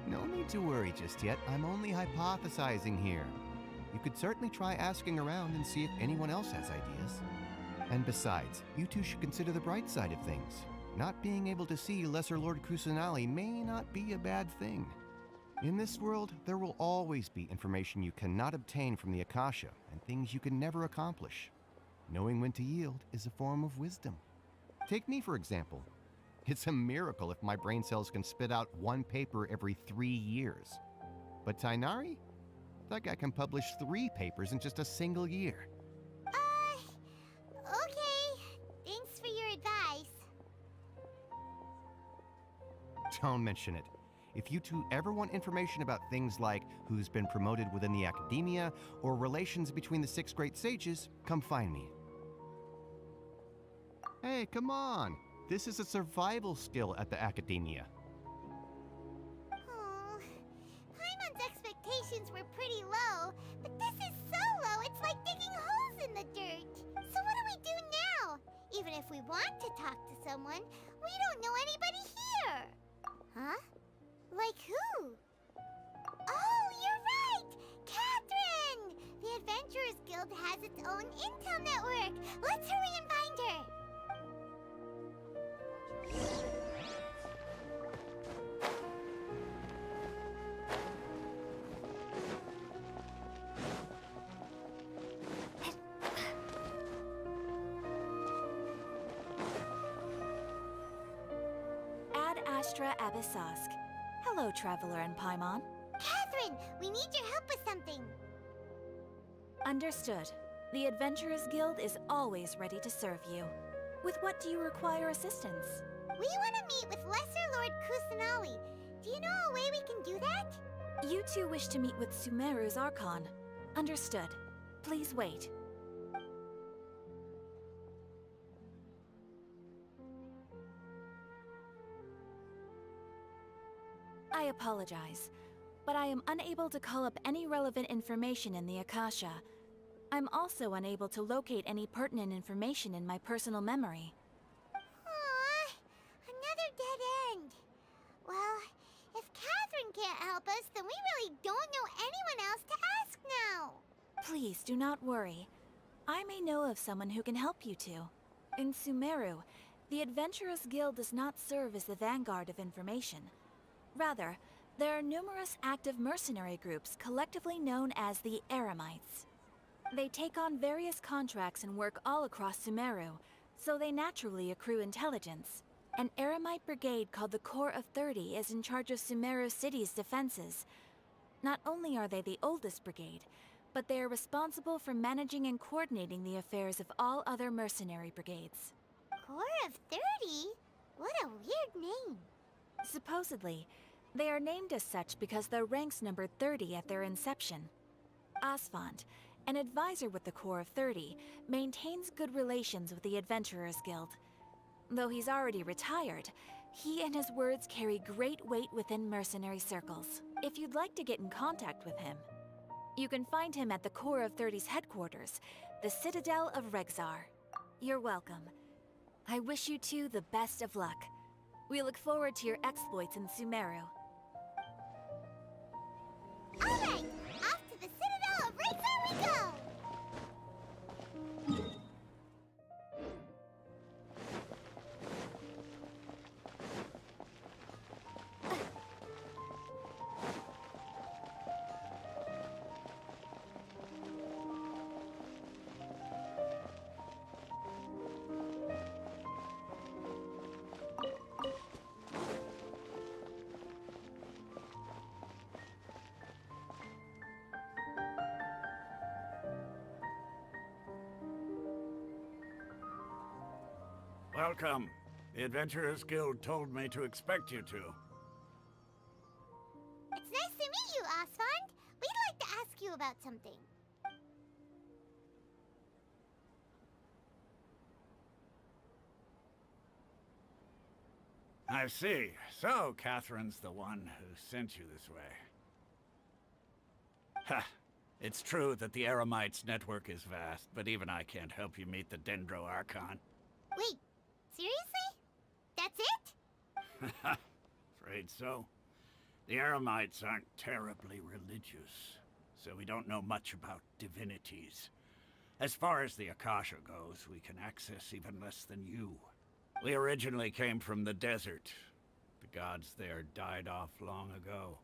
No need to worry just yet. I'm only hypothesizing here. You could certainly try asking around and see if anyone else has ideas. And besides, you two should consider the bright side of things. Not being able to see Lesser Lord Kusanali may not be a bad thing. In this world, there will always be information you cannot obtain from the Akasha and things you can never accomplish. Knowing when to yield is a form of wisdom. Take me, for example. It's a miracle if my brain cells can spit out one paper every 3 years. But Tainari? That guy can publish 3 papers in just a single year. Okay. Thanks for your advice. Don't mention it. If you two ever want information about things like who's been promoted within the academia or relations between the 6 great sages, come find me. Hey, come on! This is a survival skill at the academia. Oh, Paimon's expectations were pretty low, but this is so low it's like digging holes in the dirt. So what do we do now? Even if we want to talk to someone, we don't know anybody here. Huh? Like who? Oh, you're right! Catherine! The Adventurers Guild has its own intel network. Let's hurry and find her. Ad Astra Abyssosk. Hello, Traveler and Paimon. Catherine, we need your help with something. Understood. The Adventurers Guild is always ready to serve you. With what do you require assistance? We want to meet with Lesser Lord Kusanali. Do you know a way we can do that? You two wish to meet with Sumeru's Archon. Understood. Please wait. I apologize, but I am unable to call up any relevant information in the Akasha. I'm also unable to locate any pertinent information in my personal memory. Aww, another dead end. Well, if Catherine can't help us, then we really don't know anyone else to ask now. Please do not worry. I may know of someone who can help you two. In Sumeru, the Adventurers Guild does not serve as the vanguard of information. Rather, there are numerous active mercenary groups collectively known as the Eremites. They take on various contracts and work all across Sumeru, so they naturally accrue intelligence. An Eremite brigade called the Corps of 30 is in charge of Sumeru City's defenses. Not only are they the oldest brigade, but they are responsible for managing and coordinating the affairs of all other mercenary brigades. Corps of 30? What a weird name. Supposedly, they are named as such because their ranks numbered 30 at their inception. Asfand, an advisor with the Corps of 30, maintains good relations with the Adventurers Guild. Though he's already retired, he and his words carry great weight within mercenary circles. If you'd like to get in contact with him, you can find him at the Corps of 30's headquarters, the Citadel of Rexar. You're welcome. I wish you two the best of luck. We look forward to your exploits in Sumeru. Alright, off to the Citadel of Rexar we go! Welcome. The Adventurers Guild told me to expect you two. It's nice to meet you, Asfand. We'd like to ask you about something. I see. So, Catherine's the one who sent you this way. Ha! It's true that the Eremites' network is vast, but even I can't help you meet the Dendro Archon. Wait, seriously? That's it? Afraid so. The Eremites aren't terribly religious, so we don't know much about divinities. As far as the Akasha goes, we can access even less than you. We originally came from the desert. The gods there died off long ago.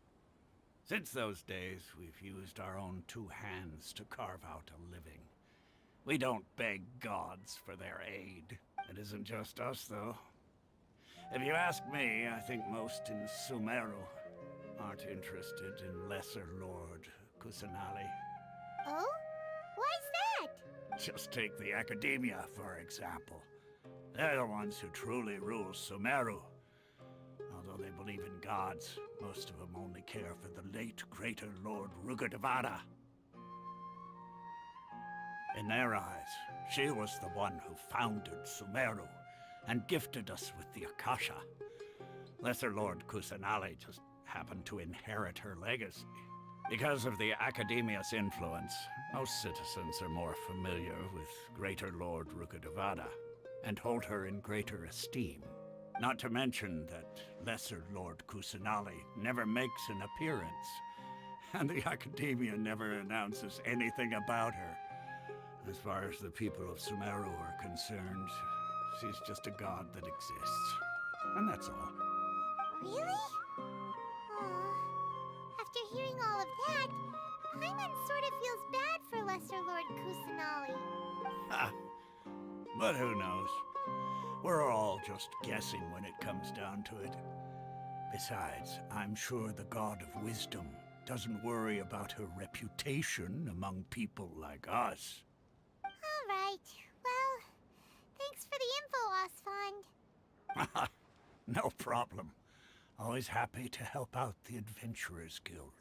Since those days, we've used our own two hands to carve out a living. We don't beg gods for their aid. It isn't just us, though. If you ask me, I think most in Sumeru aren't interested in Lesser Lord Kusanali. Oh? Why's that? Just take the Academia, for example. They're the ones who truly rule Sumeru. Although they believe in gods, most of them only care for the late Greater Lord Rugurdevada. In their eyes, she was the one who founded Sumeru and gifted us with the Akasha. Lesser Lord Kusanali just happened to inherit her legacy. Because of the Academia's influence, most citizens are more familiar with Greater Lord Rugurdevada and hold her in greater esteem. Not to mention that Lesser Lord Kusanali never makes an appearance, and the Academia never announces anything about her. As far as the people of Sumeru are concerned, she's just a god that exists. And that's all. Really? After hearing all of that, Paimon sort of feels bad for Lesser Lord Kusanali. Ha! But who knows? We're all just guessing when it comes down to it. Besides, I'm sure the God of Wisdom doesn't worry about her reputation among people like us. All right. Well, thanks for the info, Asfand. No problem. Always happy to help out the Adventurers Guild.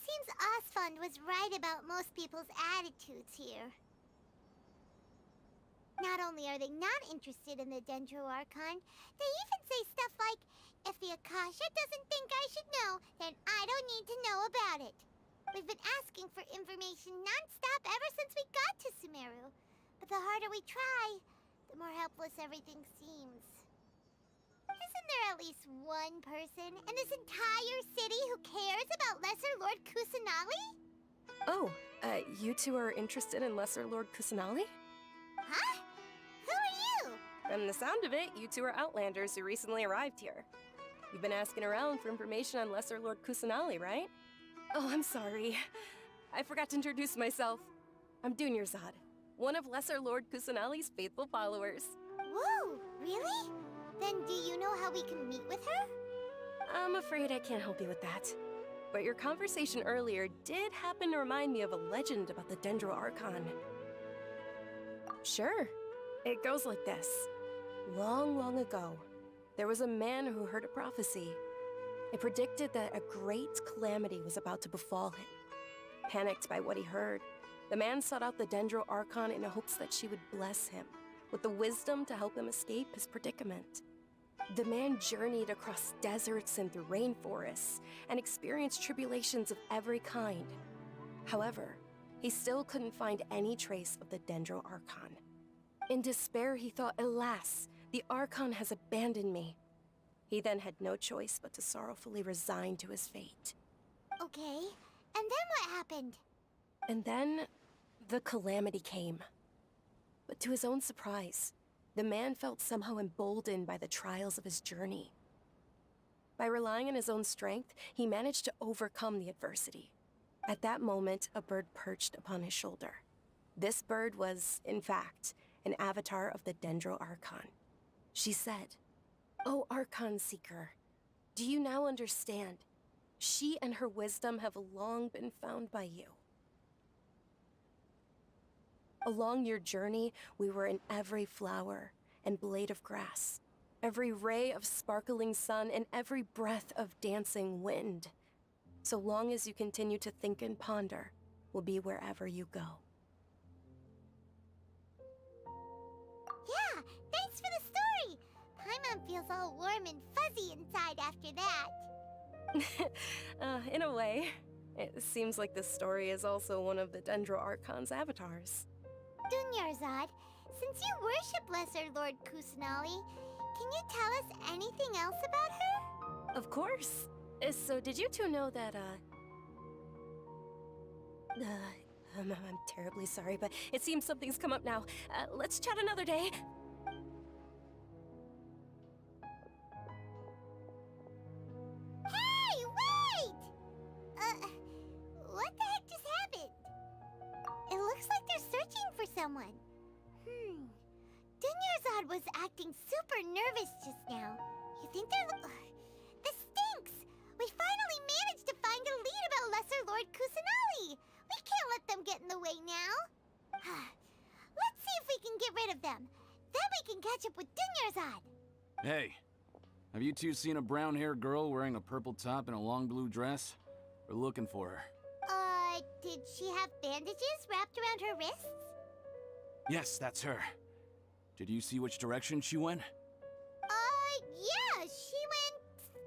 Seems Asfand was right about most people's attitudes here. Not only are they not interested in the Dendro Archon, they even say stuff like, if the Akasha doesn't think I should know, then I don't need to know about it. We've been asking for information non-stop ever since we got to Sumeru. But the harder we try, the more helpless everything seems. Isn't there at least one person in this entire city who cares about Lesser Lord Kusanali? Oh, you two are interested in Lesser Lord Kusanali? Huh? Who are you? From the sound of it, you two are Outlanders who recently arrived here. You've been asking around for information on Lesser Lord Kusanali, right? Oh, I'm sorry. I forgot to introduce myself. I'm Dunyarzad, one of Lesser Lord Kusanali's faithful followers. Whoa, really? Then do you know how we can meet with her? I'm afraid I can't help you with that. but your conversation earlier did happen to remind me of a legend about the Dendro Archon. Sure. It goes like this. Long, long ago, there was a man who heard a prophecy. It predicted that a great calamity was about to befall him. Panicked by what he heard, the man sought out the Dendro Archon in hopes that she would bless him with the wisdom to help him escape his predicament. The man journeyed across deserts and through rainforests and experienced tribulations of every kind. However, he still couldn't find any trace of the Dendro Archon. In despair, he thought, alas, the Archon has abandoned me. He then had no choice but to sorrowfully resign to his fate. Okay, and then what happened? And then, the calamity came. But to his own surprise, the man felt somehow emboldened by the trials of his journey. By relying on his own strength, he managed to overcome the adversity. At that moment, a bird perched upon his shoulder. This bird was, in fact, an avatar of the Dendro Archon. She said, "O Archon Seeker, do you now understand? She and her wisdom have long been found by you. Along your journey, we were in every flower and blade of grass, every ray of sparkling sun, and every breath of dancing wind. So long as you continue to think and ponder, we'll be wherever you go." Yeah, thanks for the story! Paimon feels all warm and fuzzy inside after that. In a way, it seems like this story is also one of the Dendro Archon's avatars. Dunyarzad, since you worship Lesser Lord Kusanali, can you tell us anything else about her? Of course. So did you two know that, I'm terribly sorry, but it seems something's come up now. Let's chat another day. Hey, wait! What the heck just happened? It looks like they're searching for someone. Dunyarzad was acting super nervous just now. You think they're... This stinks! We finally managed to find a lead about Lesser Lord Kusanali! We can't let them get in the way now. Let's see if we can get rid of them. Then we can catch up with Dunyarzad. Hey, have you two seen a brown-haired girl wearing a purple top and a long blue dress? We're looking for her. Did she have bandages wrapped around her wrists? Yes, that's her. Did you see which direction she went? Yeah, she went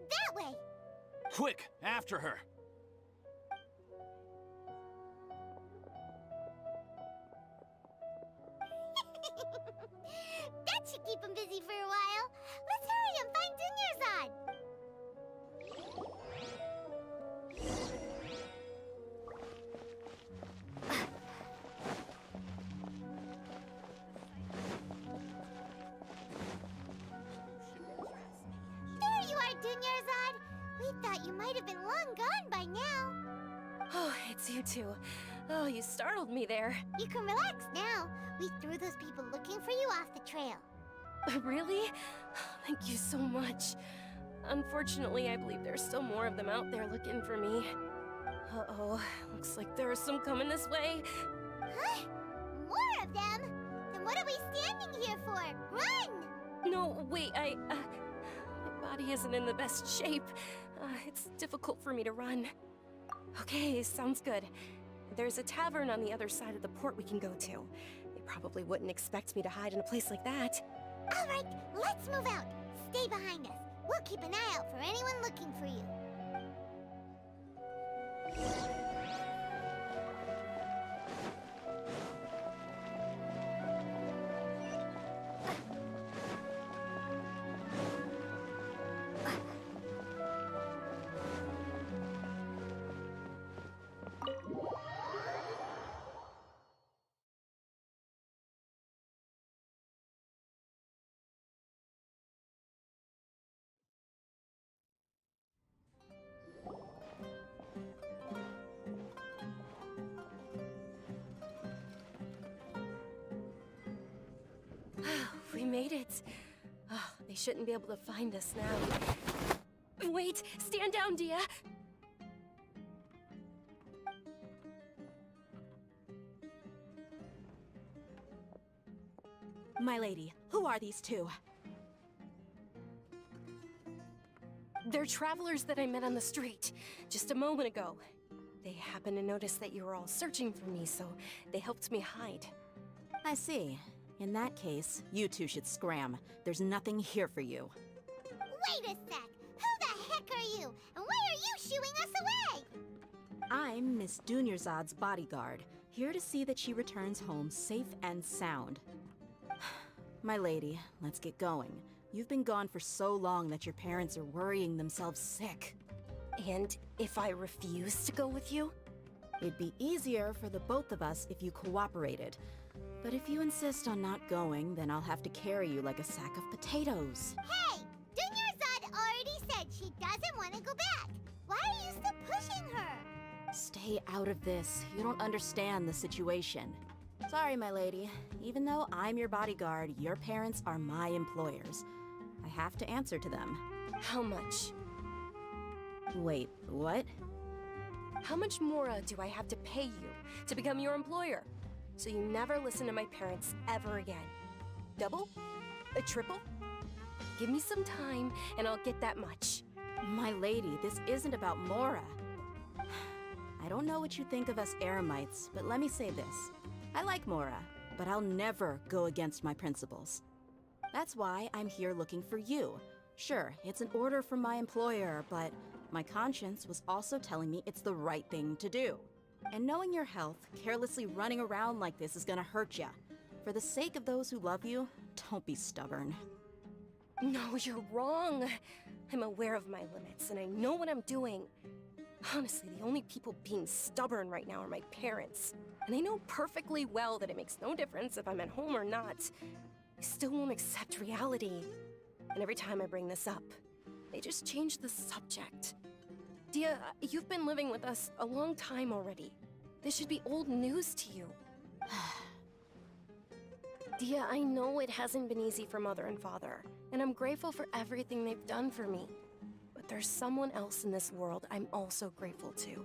that way. Quick, after her! That should keep him busy for a while. Let's hurry and find Dunyarzad. There you are, Dunyarzad. We thought you might have been long gone by now. Oh, it's you two. Oh, you startled me there. You can relax now. We threw those people looking for you off the trail. Really? Thank you so much. Unfortunately, I believe there's still more of them out there looking for me. Uh-oh, looks like there are some coming this way. Huh? More of them? Then what are we standing here for? Run! No, wait, my body isn't in the best shape. It's difficult for me to run. Okay, sounds good. There's a tavern on the other side of the port we can go to. They probably wouldn't expect me to hide in a place like that. All right, let's move out. Stay behind us. We'll keep an eye out for anyone looking for you. We made it. Oh, they shouldn't be able to find us now. Wait, stand down, Dia. My lady, who are these two? They're travelers that I met on the street just a moment ago. They happened to notice that you were all searching for me, so they helped me hide. I see. In that case, you two should scram. There's nothing here for you. Wait a sec! Who the heck are you? And why are you shooing us away? I'm Miss Dunyarzad's bodyguard, here to see that she returns home safe and sound. My lady, let's get going. You've been gone for so long that your parents are worrying themselves sick. And if I refuse to go with you? It'd be easier for the both of us if you cooperated. But if you insist on not going, then I'll have to carry you like a sack of potatoes. Hey! Dunyarzad already said she doesn't want to go back. Why are you still pushing her? Stay out of this. You don't understand the situation. Sorry, my lady. Even though I'm your bodyguard, your parents are my employers. I have to answer to them. How much? Wait, what? How much more do I have to pay you to become your employer? So you never listen to my parents ever again. Double? A triple? Give me some time and I'll get that much. My lady, this isn't about Mora. I don't know what you think of us Eremites, but let me say this. I like Mora, but I'll never go against my principles. That's why I'm here looking for you. Sure, it's an order from my employer, but my conscience was also telling me it's the right thing to do. And knowing your health, carelessly running around like this is gonna hurt ya. For the sake of those who love you, don't be stubborn. No, you're wrong. I'm aware of my limits and I know what I'm doing. Honestly, the only people being stubborn right now are my parents. And they know perfectly well that it makes no difference if I'm at home or not. They still won't accept reality. And every time I bring this up, they just change the subject. Dia, you've been living with us a long time already. This should be old news to you. Dia, I know it hasn't been easy for Mother and Father, and I'm grateful for everything they've done for me. But there's someone else in this world I'm also grateful to,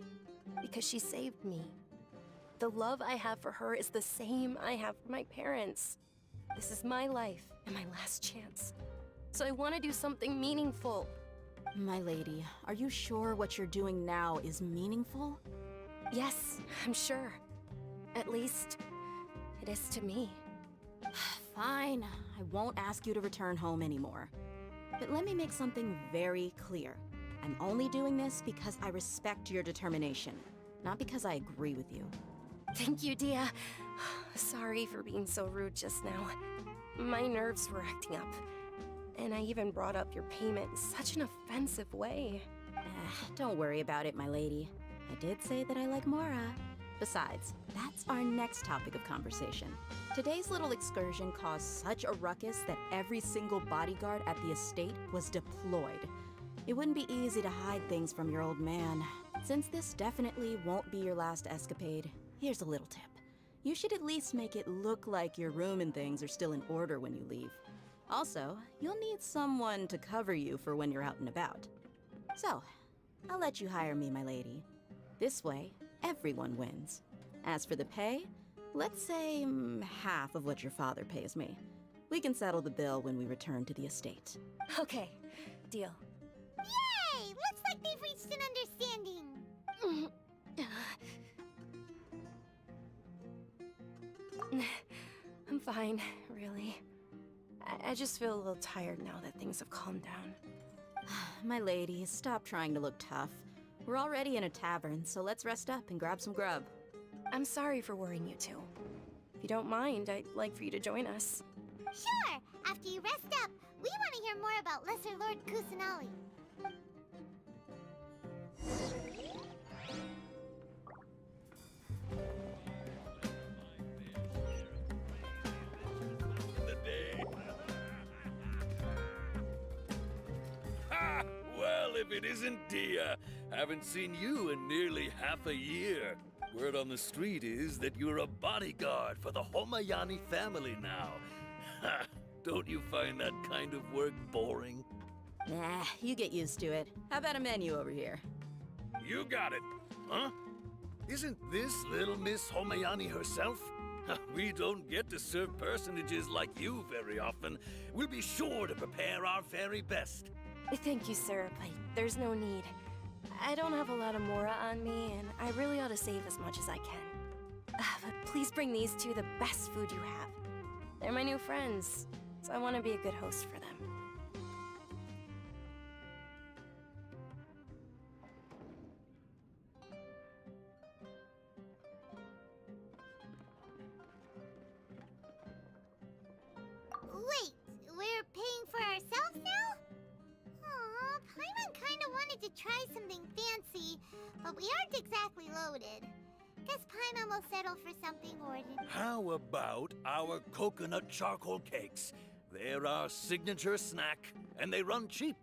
because she saved me. The love I have for her is the same I have for my parents. This is my life and my last chance. So I want to do something meaningful. My lady, are you sure what you're doing now is meaningful? Yes, I'm sure. At least, it is to me. Fine, I won't ask you to return home anymore. But let me make something very clear. I'm only doing this because I respect your determination, not because I agree with you. Thank you, Dia. Sorry for being so rude just now. My nerves were acting up. And I even brought up your payment in such an offensive way. Don't worry about it, my lady. I did say that I like Mora. Besides, that's our next topic of conversation. Today's little excursion caused such a ruckus that every single bodyguard at the estate was deployed. It wouldn't be easy to hide things from your old man. Since this definitely won't be your last escapade, here's a little tip. You should at least make it look like your room and things are still in order when you leave. Also, you'll need someone to cover you for when you're out and about. So, I'll let you hire me, my lady. This way, everyone wins. As for the pay, let's say half of what your father pays me. We can settle the bill when we return to the estate. Okay, deal. Yay! Looks like they've reached an understanding. I'm fine, really. I just feel a little tired now that things have calmed down. My lady, stop trying to look tough. We're already in a tavern, so let's rest up and grab some grub. I'm sorry for worrying you two. If you don't mind, I'd like for you to join us. Sure! After you rest up, we want to hear more about Lesser Lord Kusanali. Ha! Well, if it isn't Dia. Haven't seen you in nearly half a year. Word on the street is that you're a bodyguard for the Homayani family now. Ha! Don't you find that kind of work boring? Nah, you get used to it. How about a menu over here? You got it. Huh? Isn't this little Miss Homayani herself? We don't get to serve personages like you very often. We'll be sure to prepare our very best. Thank you, sir, but there's no need. I don't have a lot of Mora on me, and I really ought to save as much as I can. But please bring these two the best food you have. They're my new friends, so I want to be a good host for them. Wait, we're paying for ourselves now? Aw, Paimon kinda wanted to try something fancy, but we aren't exactly loaded. Guess Paimon will settle for something ordinary. How about our coconut charcoal cakes? They're our signature snack, and they run cheap.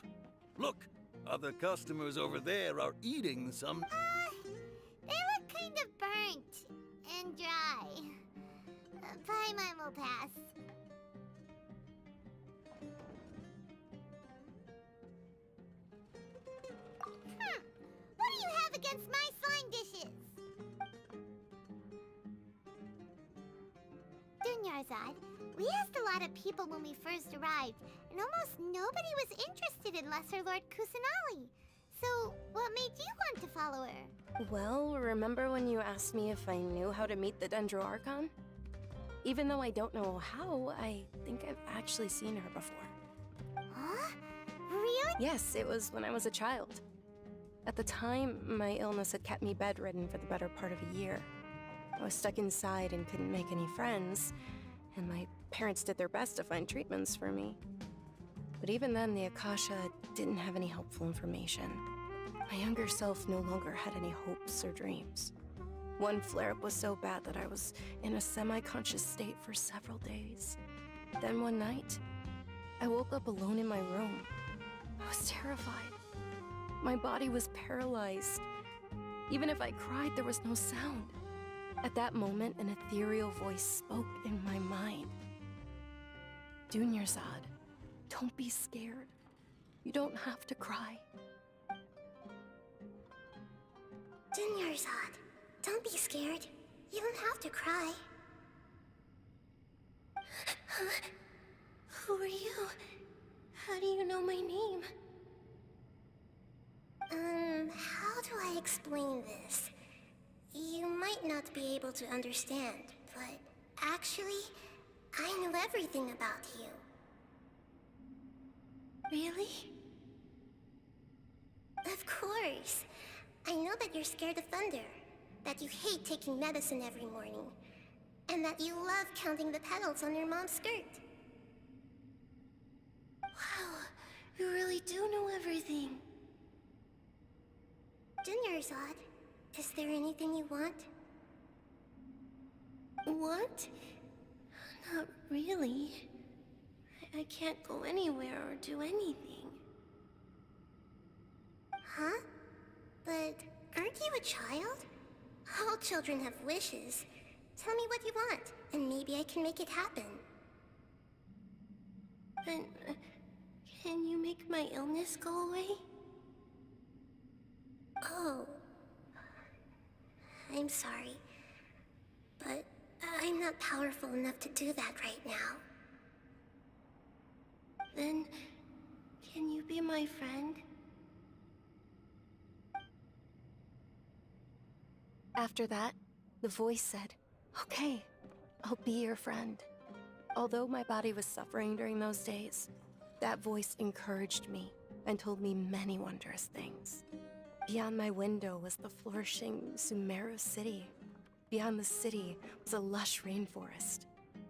Look, other customers over there are eating some. They look kind of burnt and dry. Paimon will pass. What do you have against my slime dishes? Dunyarzad, we asked a lot of people when we first arrived, and almost nobody was interested in Lesser Lord Kusanali. So, what made you want to follow her? Well, remember when you asked me if I knew how to meet the Dendro Archon? Even though I don't know how, I think I've actually seen her before. Huh? Really? Yes, it was when I was a child. At the time, my illness had kept me bedridden for the better part of a year. I was stuck inside and couldn't make any friends, and my parents did their best to find treatments for me. But even then, the Akasha didn't have any helpful information. My younger self no longer had any hopes or dreams. One flare-up was so bad that I was in a semi-conscious state for several days. Then one night, I woke up alone in my room. I was terrified. My body was paralyzed. Even if I cried, there was no sound. At that moment, an ethereal voice spoke in my mind. Dunyarzad, don't be scared. You don't have to cry. Dunyarzad, don't be scared. You don't have to cry. Who are you? How do you know my name? How do I explain this? You might not be able to understand, but actually, I know everything about you. Really? Of course. I know that you're scared of thunder, that you hate taking medicine every morning, and that you love counting the petals on your mom's skirt. Wow, you really do know everything. Dunyarzad, is there anything you want? Want? Not really. I can't go anywhere or do anything. Huh? But aren't you a child? All children have wishes. Tell me what you want, and maybe I can make it happen. But can you make my illness go away? Oh. I'm sorry. But I'm not powerful enough to do that right now. Then, can you be my friend? After that, the voice said, "Okay, I'll be your friend." Although my body was suffering during those days, that voice encouraged me and told me many wondrous things. Beyond my window was the flourishing Sumeru city. Beyond the city was a lush rainforest.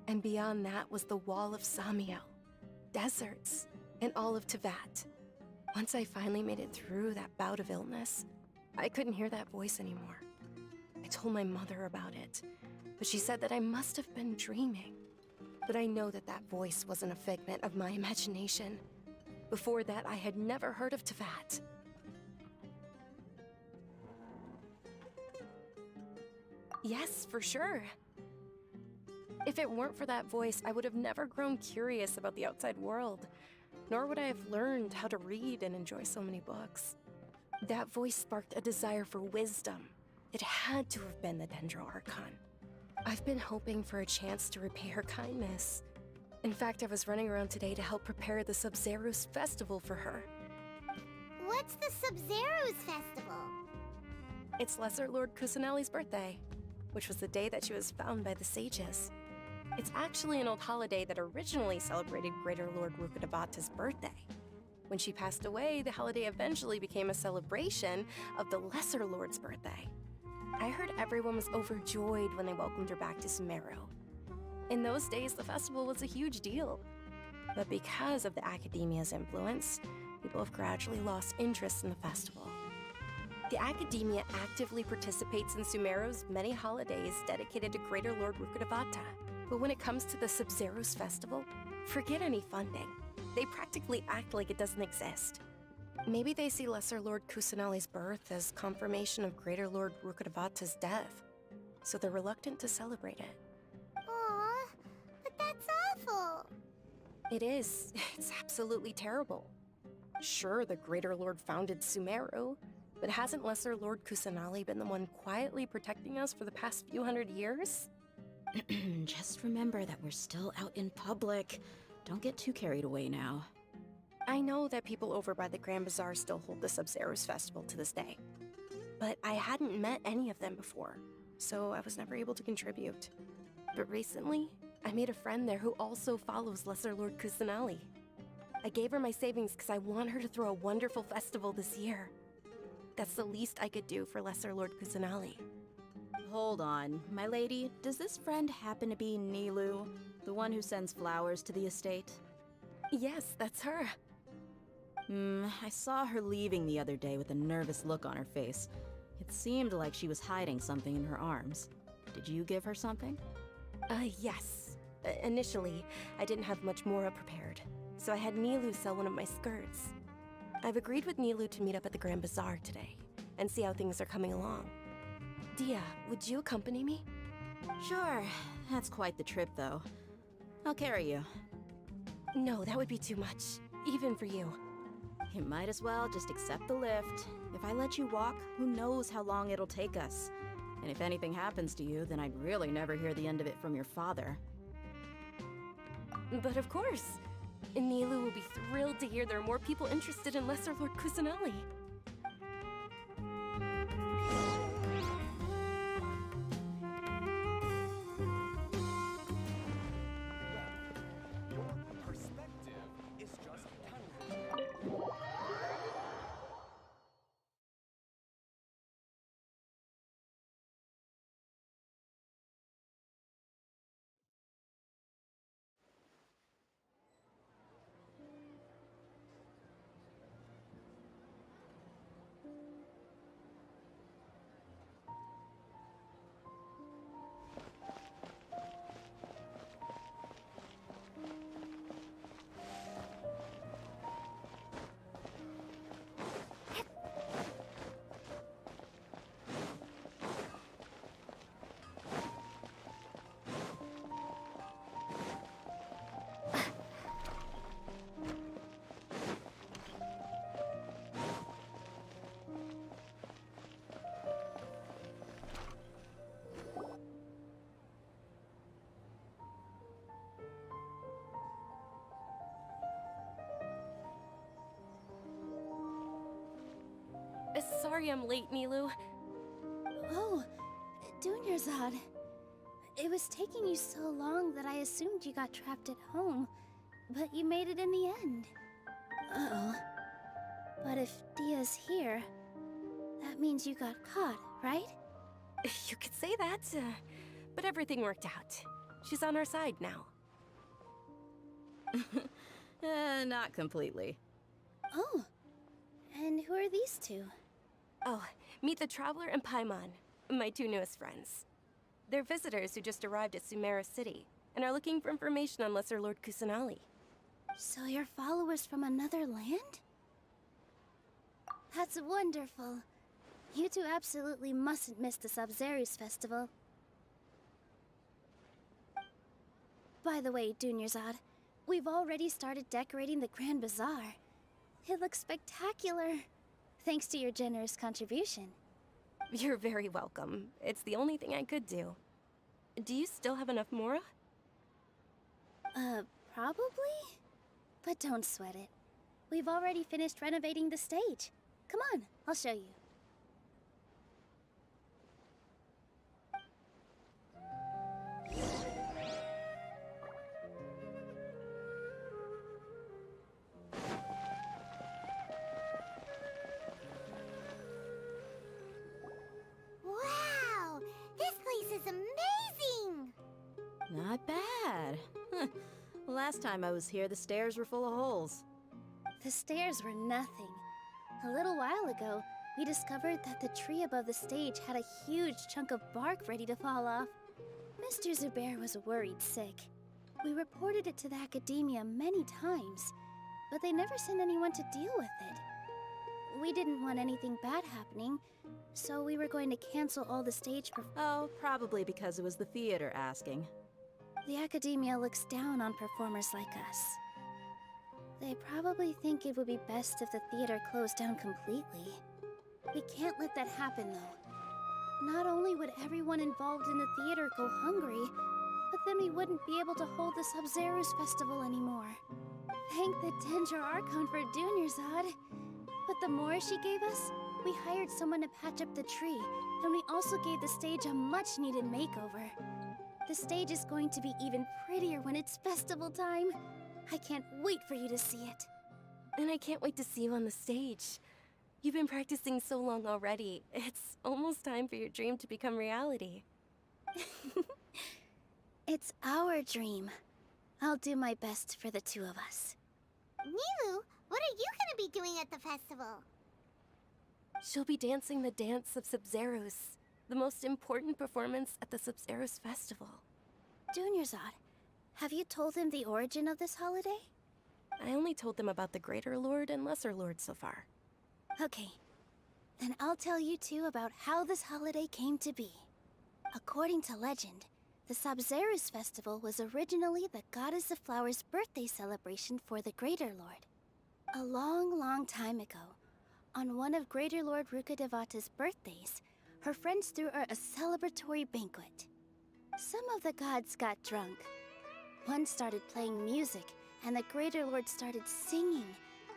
And beyond that was the wall of Samiel, deserts, and all of Tevat. Once I finally made it through that bout of illness, I couldn't hear that voice anymore. I told my mother about it, but she said that I must have been dreaming. But I know that that voice wasn't a figment of my imagination. Before that, I had never heard of Tevat. Yes, for sure. If it weren't for that voice, I would have never grown curious about the outside world, nor would I have learned how to read and enjoy so many books. That voice sparked a desire for wisdom. It had to have been the Dendro Archon. I've been hoping for a chance to repay her kindness. In fact, I was running around today to help prepare the Sub-Zero's festival for her. What's the Sub-Zero's festival? It's Lesser Lord Kusanali's birthday, which was the day that she was found by the sages. It's actually an old holiday that originally celebrated Greater Lord Rukkhadevata's birthday. When she passed away, the holiday eventually became a celebration of the Lesser Lord's birthday. I heard everyone was overjoyed when they welcomed her back to Sumeru. In those days, the festival was a huge deal. But because of the Academia's influence, people have gradually lost interest in the festival. The Academia actively participates in Sumeru's many holidays dedicated to Greater Lord Rukkhadevata. But when it comes to the Sub-Zero's festival, forget any funding. They practically act like it doesn't exist. Maybe they see Lesser Lord Kusanali's birth as confirmation of Greater Lord Rukkhadevata's death, so they're reluctant to celebrate it. Aw, but that's awful. It is. It's absolutely terrible. Sure, the Greater Lord founded Sumeru, but hasn't Lesser Lord Kusanali been the one quietly protecting us for the past few hundred years? Just remember that we're still out in public. Don't get too carried away now. I know that people over by the Grand Bazaar still hold the Sub-Zero's festival to this day. But I hadn't met any of them before, so I was never able to contribute. But recently, I made a friend there who also follows Lesser Lord Kusanali. I gave her my savings because I want her to throw a wonderful festival this year. That's the least I could do for Lesser Lord Kusanali. Hold on, my lady. Does this friend happen to be Nilu, the one who sends flowers to the estate? Yes, that's her. I saw her leaving the other day with a nervous look on her face. It seemed like she was hiding something in her arms. Did you give her something? Yes. Initially, I didn't have much more prepared, so I had Nilu sell one of my skirts. I've agreed with Nilu to meet up at the Grand Bazaar today, and see how things are coming along. Dia, would you accompany me? Sure. That's quite the trip, though. I'll carry you. No, that would be too much, even for you. You might as well just accept the lift. If I let you walk, who knows how long it'll take us. And if anything happens to you, then I'd really never hear the end of it from your father. But of course. Nilu will be thrilled to hear there are more people interested in Lesser Lord Kusanali. Sorry I'm late, Nilu. Oh, Dunyarzad. It was taking you so long that I assumed you got trapped at home, but you made it in the end. Uh-oh. But if Dia's here, that means you got caught, right? You could say that, but everything worked out. She's on our side now. Not completely. Oh, and who are these two? Oh, meet the Traveler and Paimon, my two newest friends. They're visitors who just arrived at Sumeru City, and are looking for information on Lesser Lord Kusanali. So you're followers from another land? That's wonderful. You two absolutely mustn't miss the Sub-Zero's festival. By the way, Dunyarzad, we've already started decorating the Grand Bazaar. It looks spectacular. Thanks to your generous contribution. You're very welcome. It's the only thing I could do. Do you still have enough Mora? Probably? But don't sweat it. We've already finished renovating the stage. Come on, I'll show you. Wow! This place is amazing! Not bad. Last time I was here, the stairs were full of holes. The stairs were nothing. A little while ago, we discovered that the tree above the stage had a huge chunk of bark ready to fall off. Mr. Zubair was worried sick. We reported it to the academia many times, but they never sent anyone to deal with it. We didn't want anything bad happening, so we were going to cancel all the stage Oh, probably because it was the theater asking. The academia looks down on performers like us. They probably think it would be best if the theater closed down completely. We can't let that happen, though. Not only would everyone involved in the theater go hungry, but then we wouldn't be able to hold the Sub-Zero's festival anymore. Thank the Dendro Archon for Dunyarzad. But the more she gave us, we hired someone to patch up the tree, and we also gave the stage a much-needed makeover. The stage is going to be even prettier when it's festival time. I can't wait for you to see it. And I can't wait to see you on the stage. You've been practicing so long already. It's almost time for your dream to become reality. It's our dream. I'll do my best for the two of us. Nilu, what are you gonna be doing at the festival? She'll be dancing the dance of Sub-Zeros, the most important performance at the Sub-Zeros festival. Dunyarzad, have you told them the origin of this holiday? I only told them about the Greater Lord and Lesser Lord so far. Okay, then I'll tell you two about how this holiday came to be. According to legend, the Sub-Zeros festival was originally the Goddess of Flowers' birthday celebration for the Greater Lord. A long, long time ago, on one of Greater Lord Rukkhadevata's birthdays, her friends threw her a celebratory banquet. Some of the gods got drunk. One started playing music, and the Greater Lord started singing,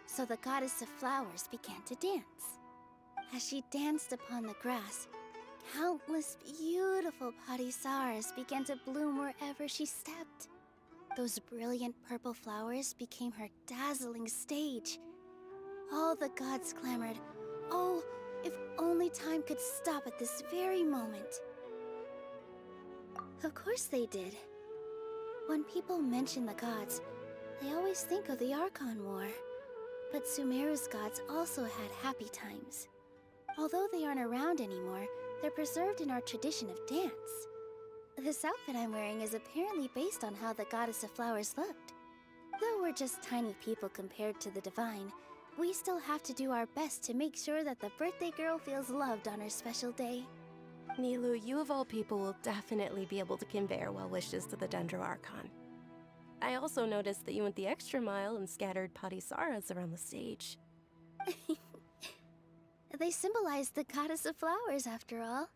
so the Goddess of Flowers began to dance. As she danced upon the grass, countless beautiful parisaras began to bloom wherever she stepped. Those brilliant purple flowers became her dazzling stage. All the gods clamored, "Oh, if only time could stop at this very moment." Of course they did. When people mention the gods, they always think of the Archon War. But Sumeru's gods also had happy times. Although they aren't around anymore, they're preserved in our tradition of dance. This outfit I'm wearing is apparently based on how the Goddess of Flowers looked. Though we're just tiny people compared to the Divine, we still have to do our best to make sure that the birthday girl feels loved on her special day. Nilu, you of all people will definitely be able to convey our well wishes to the Dendro Archon. I also noticed that you went the extra mile and scattered parisaras around the stage. They symbolize the Goddess of Flowers, after all.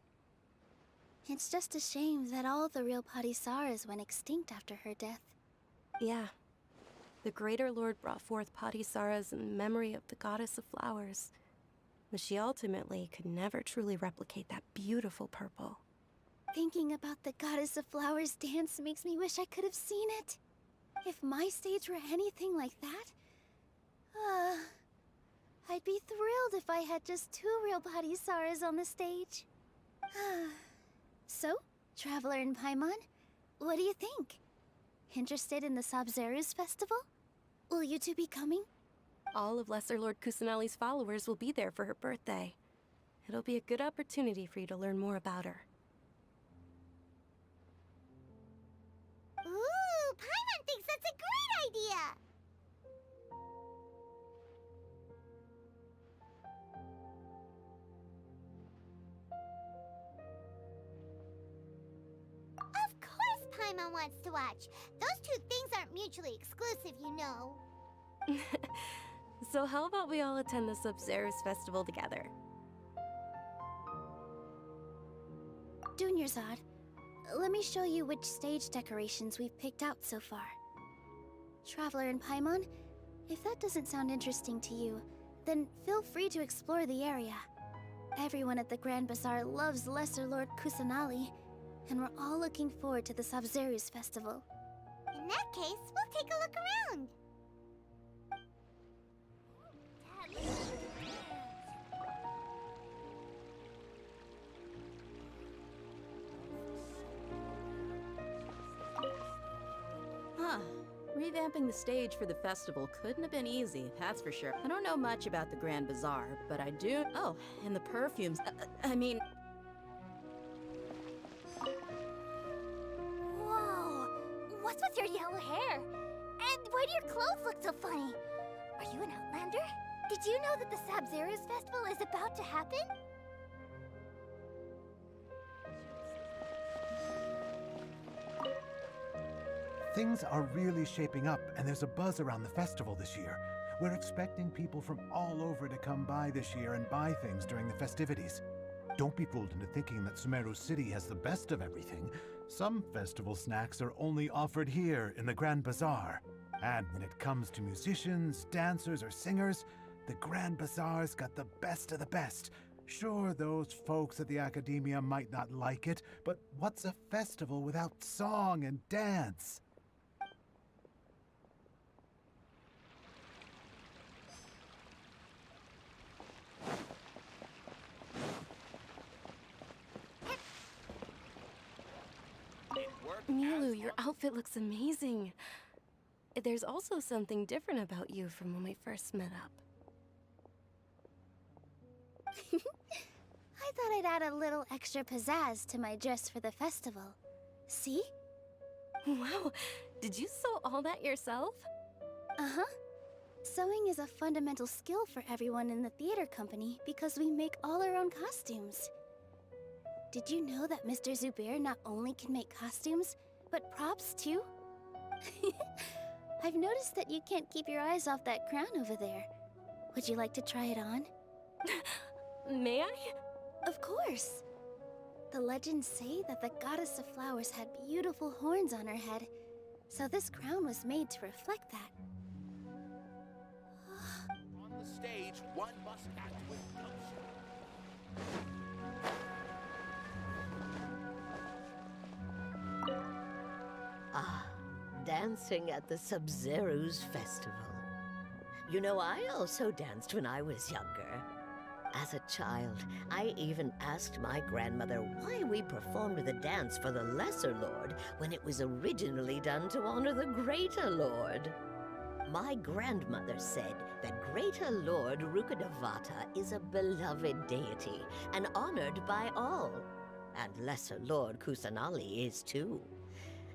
It's just a shame that all the real parisaras went extinct after her death. Yeah. The Greater Lord brought forth parisaras in memory of the Goddess of Flowers, but she ultimately could never truly replicate that beautiful purple. Thinking about the Goddess of Flowers dance makes me wish I could have seen it. If my stage were anything like that, I'd be thrilled if I had just 2 real parisaras on the stage. So, Traveler and Paimon, what do you think? Interested in the Sub-Zeros festival? Will you two be coming? All of Lesser Lord Kusanali's followers will be there for her birthday. It'll be a good opportunity for you to learn more about her. Ooh, Paimon thinks that's a great idea! Of course Paimon wants to watch. Those two things aren't mutually exclusive, you know. So how about we all attend the Sub-Zeros festival together? Dunyarzad, let me show you which stage decorations we've picked out so far. Traveler and Paimon, if that doesn't sound interesting to you, then feel free to explore the area. Everyone at the Grand Bazaar loves Lesser Lord Kusanali, and we're all looking forward to the Sabzeruz festival. In that case, we'll take a look around. Huh. Revamping the stage for the festival couldn't have been easy, that's for sure. I don't know much about the Grand Bazaar, but I do... Oh, and the perfumes. I mean... Whoa! What's with your yellow hair? And why do your clothes look so funny? Are you an outlander? Did you know that the Sabzeruz festival is about to happen? Things are really shaping up, and there's a buzz around the festival this year. We're expecting people from all over to come by this year and buy things during the festivities. Don't be fooled into thinking that Sumeru City has the best of everything. Some festival snacks are only offered here in the Grand Bazaar. And when it comes to musicians, dancers, or singers, the Grand Bazaar's got the best of the best. Sure, those folks at the Academia might not like it, but what's a festival without song and dance? Milu, your outfit looks amazing. There's also something different about you from when we first met up. I thought I'd add a little extra pizzazz to my dress for the festival. See? Wow, did you sew all that yourself? Uh-huh. Sewing is a fundamental skill for everyone in the theater company because we make all our own costumes. Did you know that Mr. Zubair not only can make costumes, but props too? I've noticed that you can't keep your eyes off that crown over there. Would you like to try it on? May I? Of course. The legends say that the goddess of flowers had beautiful horns on her head, so this crown was made to reflect that. On the stage, one must act with gumption. Ah, dancing at the Sabzeruz festival. You know, I also danced when I was younger. As a child, I even asked my grandmother why we performed the dance for the Lesser Lord when it was originally done to honor the Greater Lord. My grandmother said that Greater Lord Rukkhadevata is a beloved deity and honored by all. And Lesser Lord Kusanali is too.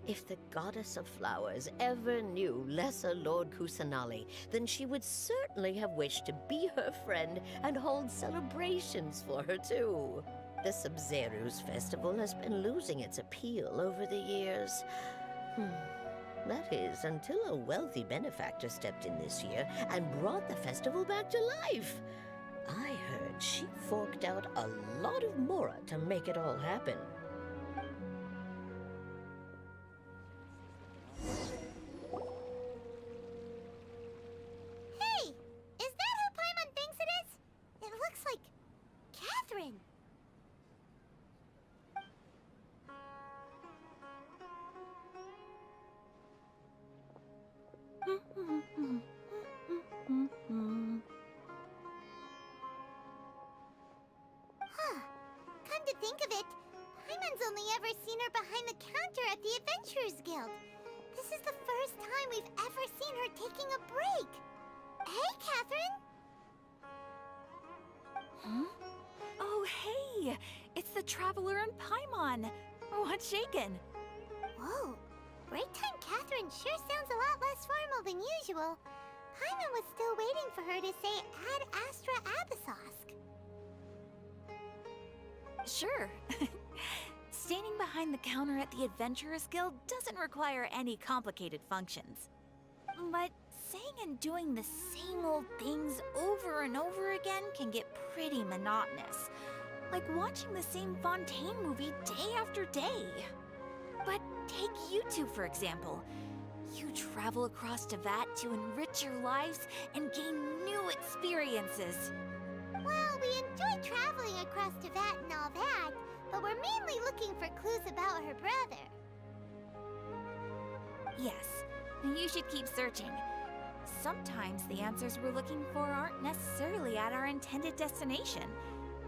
If the goddess of flowers ever knew Lesser Lord Kusanali, then she would certainly have wished to be her friend and hold celebrations for her too. The Sabzeruz festival has been losing its appeal over the years. That is, until a wealthy benefactor stepped in this year and brought the festival back to life. I heard she forked out a lot of mora to make it all happen. Hey! Is that who Paimon thinks it is? It looks like Catherine. Huh. Come to think of it, Paimon's only ever seen her behind the counter at the Adventurers Guild. This is the first time we've ever seen her taking a break. Hey, Catherine! Huh? Oh, hey! It's the Traveler and Paimon! What's shaken? Whoa. Break time Catherine sure sounds a lot less formal than usual. Paimon was still waiting for her to say Ad Astra Abyssosque. Sure. Standing behind the counter at the Adventurers Guild doesn't require any complicated functions. But saying and doing the same old things over and over again can get pretty monotonous. Like watching the same Fontaine movie day after day. But take you two, for example. You travel across Teyvat to enrich your lives and gain new experiences. Well, we enjoy traveling across Teyvat and all that, but we're mainly looking for clues about her brother. Yes, you should keep searching. Sometimes the answers we're looking for aren't necessarily at our intended destination.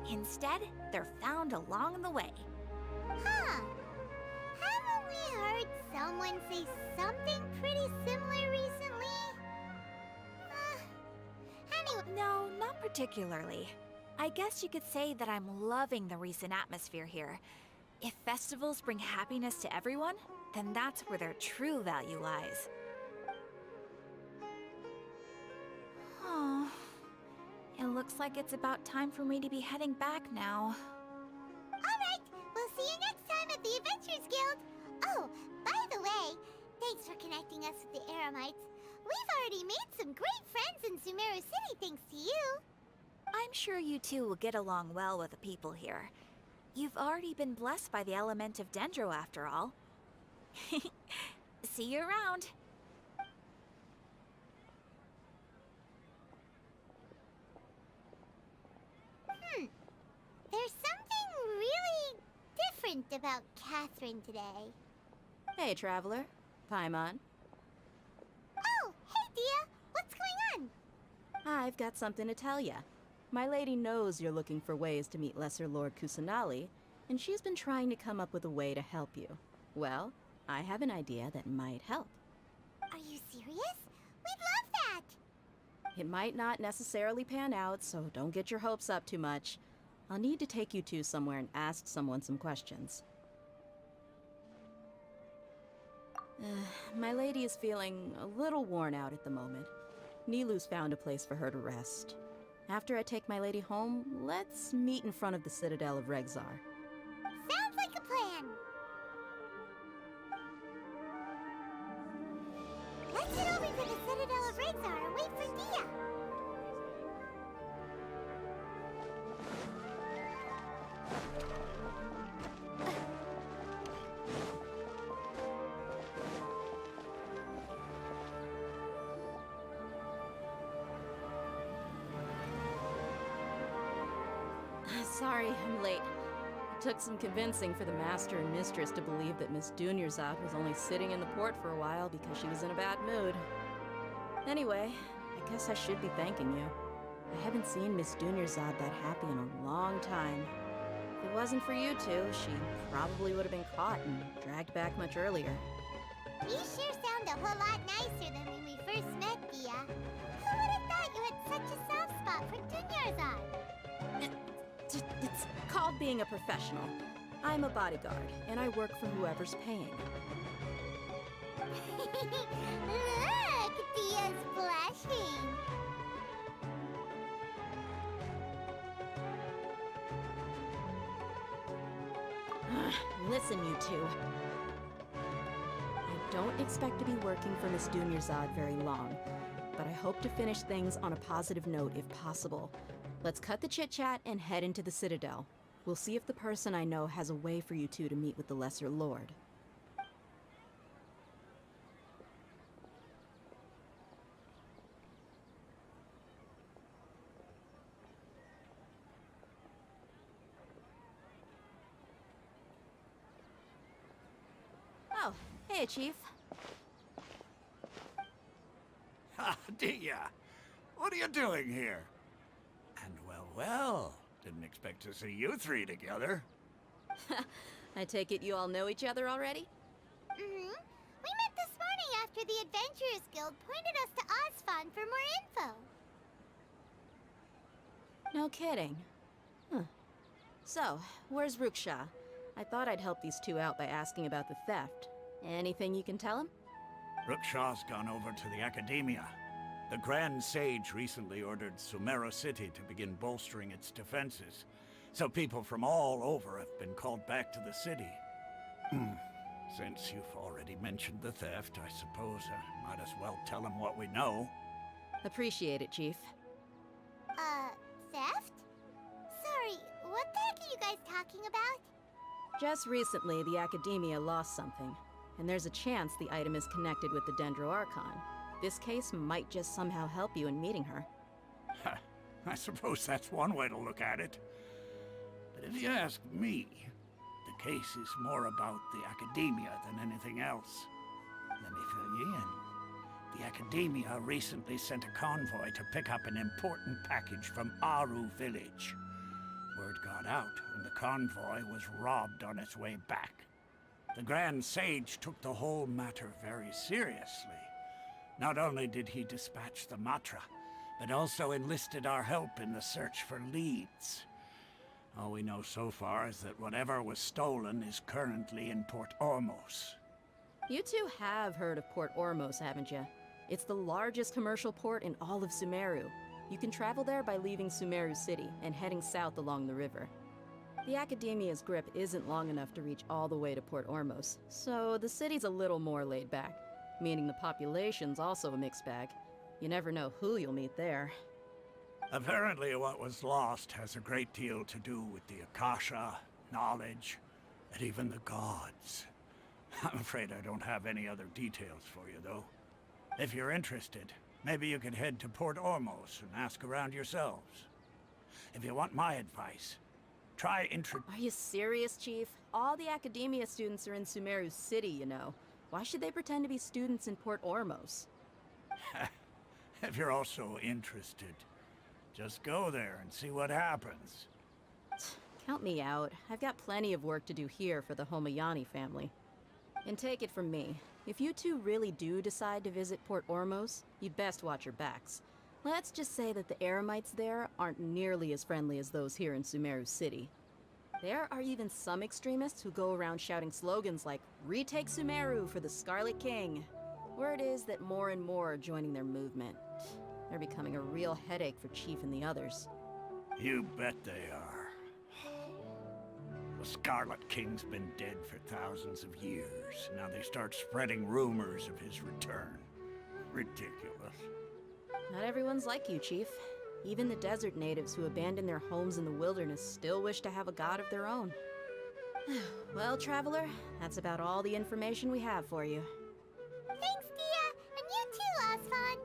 Instead, they're found along the way. Huh. Haven't we heard someone say something pretty similar recently? Anyway. No, not particularly. I guess you could say that I'm loving the recent atmosphere here. If festivals bring happiness to everyone, then that's where their true value lies. Oh, it looks like it's about time for me to be heading back now. Alright, we'll see you next time at the Adventurers Guild. Oh, by the way, thanks for connecting us with the Eremites. We've already made some great friends in Sumeru City thanks to you. I'm sure you two will get along well with the people here. You've already been blessed by the element of Dendro after all. See you around. There's something really different about Catherine today. Hey, Traveler. Paimon. Oh, hey, Dia. What's going on? I've got something to tell ya. My lady knows you're looking for ways to meet Lesser Lord Kusanali, and she's been trying to come up with a way to help you. Well, I have an idea that might help. Are you serious? We'd love that! It might not necessarily pan out, so don't get your hopes up too much. I'll need to take you two somewhere and ask someone some questions. My lady is feeling a little worn out at the moment. Nilu's found a place for her to rest. After I take my lady home, let's meet in front of the Citadel of Regzar. Sounds like a plan! Let's head over to the Citadel of Regzar and wait for Dia! Sorry, I'm late. It took some convincing for the Master and Mistress to believe that Miss Dunyarzad was only sitting in the port for a while because she was in a bad mood. Anyway, I guess I should be thanking you. I haven't seen Miss Dunyarzad that happy in a long time. If it wasn't for you two, she probably would have been caught and dragged back much earlier. You sure sound a whole lot nicer than when we first met, Dia. Who would have thought you had such a soft spot for Dunyarzad? It's called being a professional. I'm a bodyguard, and I work for whoever's paying. Look, Dia's blushing. Listen, you two. I don't expect to be working for Miss Dunyarzad very long, but I hope to finish things on a positive note if possible. Let's cut the chit-chat and head into the Citadel. We'll see if the person I know has a way for you two to meet with the Lesser Lord. Oh, hey, Chief. Ha, Dia! What are you doing here? And well, didn't expect to see you three together. I take it you all know each other already? Mm-hmm. We met this morning after the Adventurers Guild pointed us to Osfon for more info. No kidding. Huh. So, where's Ruksha? I thought I'd help these two out by asking about the theft. Anything you can tell him? Ruksha's gone over to the Academia. The Grand Sage recently ordered Sumeru City to begin bolstering its defenses, so people from all over have been called back to the city. Since you've already mentioned the theft, I suppose I might as well tell him what we know. Appreciate it, Chief. Theft? Sorry, what the heck are you guys talking about? Just recently, the Academia lost something, and there's a chance the item is connected with the Dendro Archon. This case might just somehow help you in meeting her. I suppose that's one way to look at it. But if you ask me, the case is more about the Academia than anything else. Let me fill you in. The Academia recently sent a convoy to pick up an important package from Aru village. Word got out, and the convoy was robbed on its way back. The Grand Sage took the whole matter very seriously. Not only did he dispatch the Matra, but also enlisted our help in the search for leads. All we know so far is that whatever was stolen is currently in Port Ormos. You two have heard of Port Ormos, haven't you? It's the largest commercial port in all of Sumeru. You can travel there by leaving Sumeru City and heading south along the river. The Academia's grip isn't long enough to reach all the way to Port Ormos, so the city's a little more laid back, meaning the population's also a mixed bag. You never know who you'll meet there. Apparently what was lost has a great deal to do with the Akasha, knowledge, and even the gods. I'm afraid I don't have any other details for you, though. If you're interested, maybe you could head to Port Ormos and ask around yourselves. If you want my advice, try Are you serious, Chief? All the Academia students are in Sumeru City, you know. Why should they pretend to be students in Port Ormos? If you're also interested, just go there and see what happens. Count me out. I've got plenty of work to do here for the Homayani family. And take it from me, if you two really do decide to visit Port Ormos, you'd best watch your backs. Let's just say that the Eremites there aren't nearly as friendly as those here in Sumeru City. There are even some extremists who go around shouting slogans like, "Retake Sumeru for the Scarlet King." Word is that more and more are joining their movement. They're becoming a real headache for Chief and the others. You bet they are. The Scarlet King's been dead for thousands of years. Now they start spreading rumors of his return. Ridiculous. Not everyone's like you, Chief. Even the desert natives who abandoned their homes in the wilderness still wish to have a god of their own. Well, Traveler, that's about all the information we have for you. Thanks, Dia! And you too, Osfon!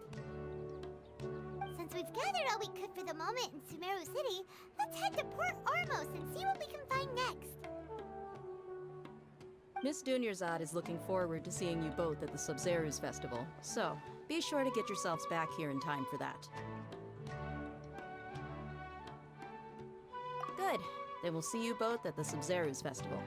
Since we've gathered all we could for the moment in Sumeru City, let's head to Port Ormos and see what we can find next. Miss Dunyarzad is looking forward to seeing you both at the Sub-Zeru's festival, so be sure to get yourselves back here in time for that. Good. Then we'll see you both at the Sub-Zeru's festival.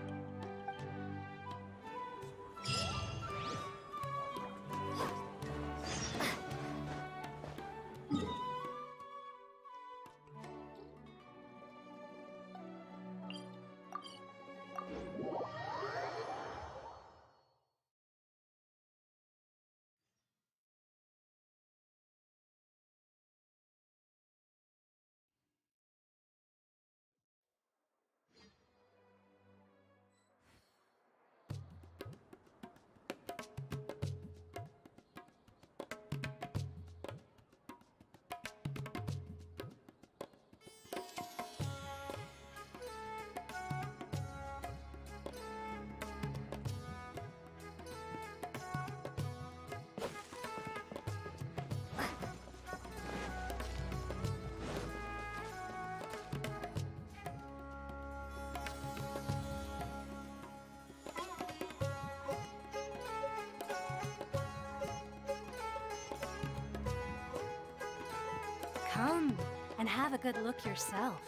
Come and have a good look yourself.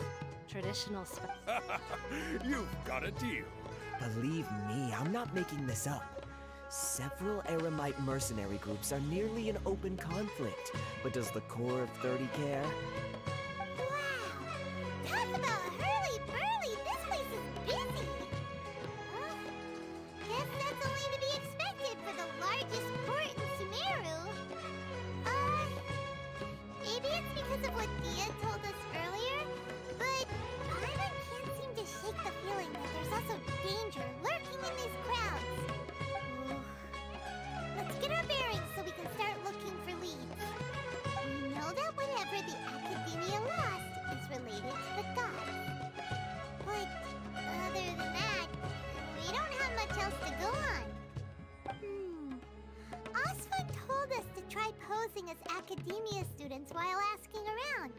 Traditional You've got a deal. Believe me, I'm not making this up. Several Eremite mercenary groups are nearly in open conflict, but does the core of 30 care? Wow! Talk about hurly-burly! This place is busy! Guess that's only to be expected for the largest port in Sumeru. Maybe it's because of what Thea told us earlier, but Paimon can't seem to shake the feeling that there's also danger lurking in these crowds. Let's get our bearings so we can start looking for leads. We know that whenever the Academia academia students while asking around.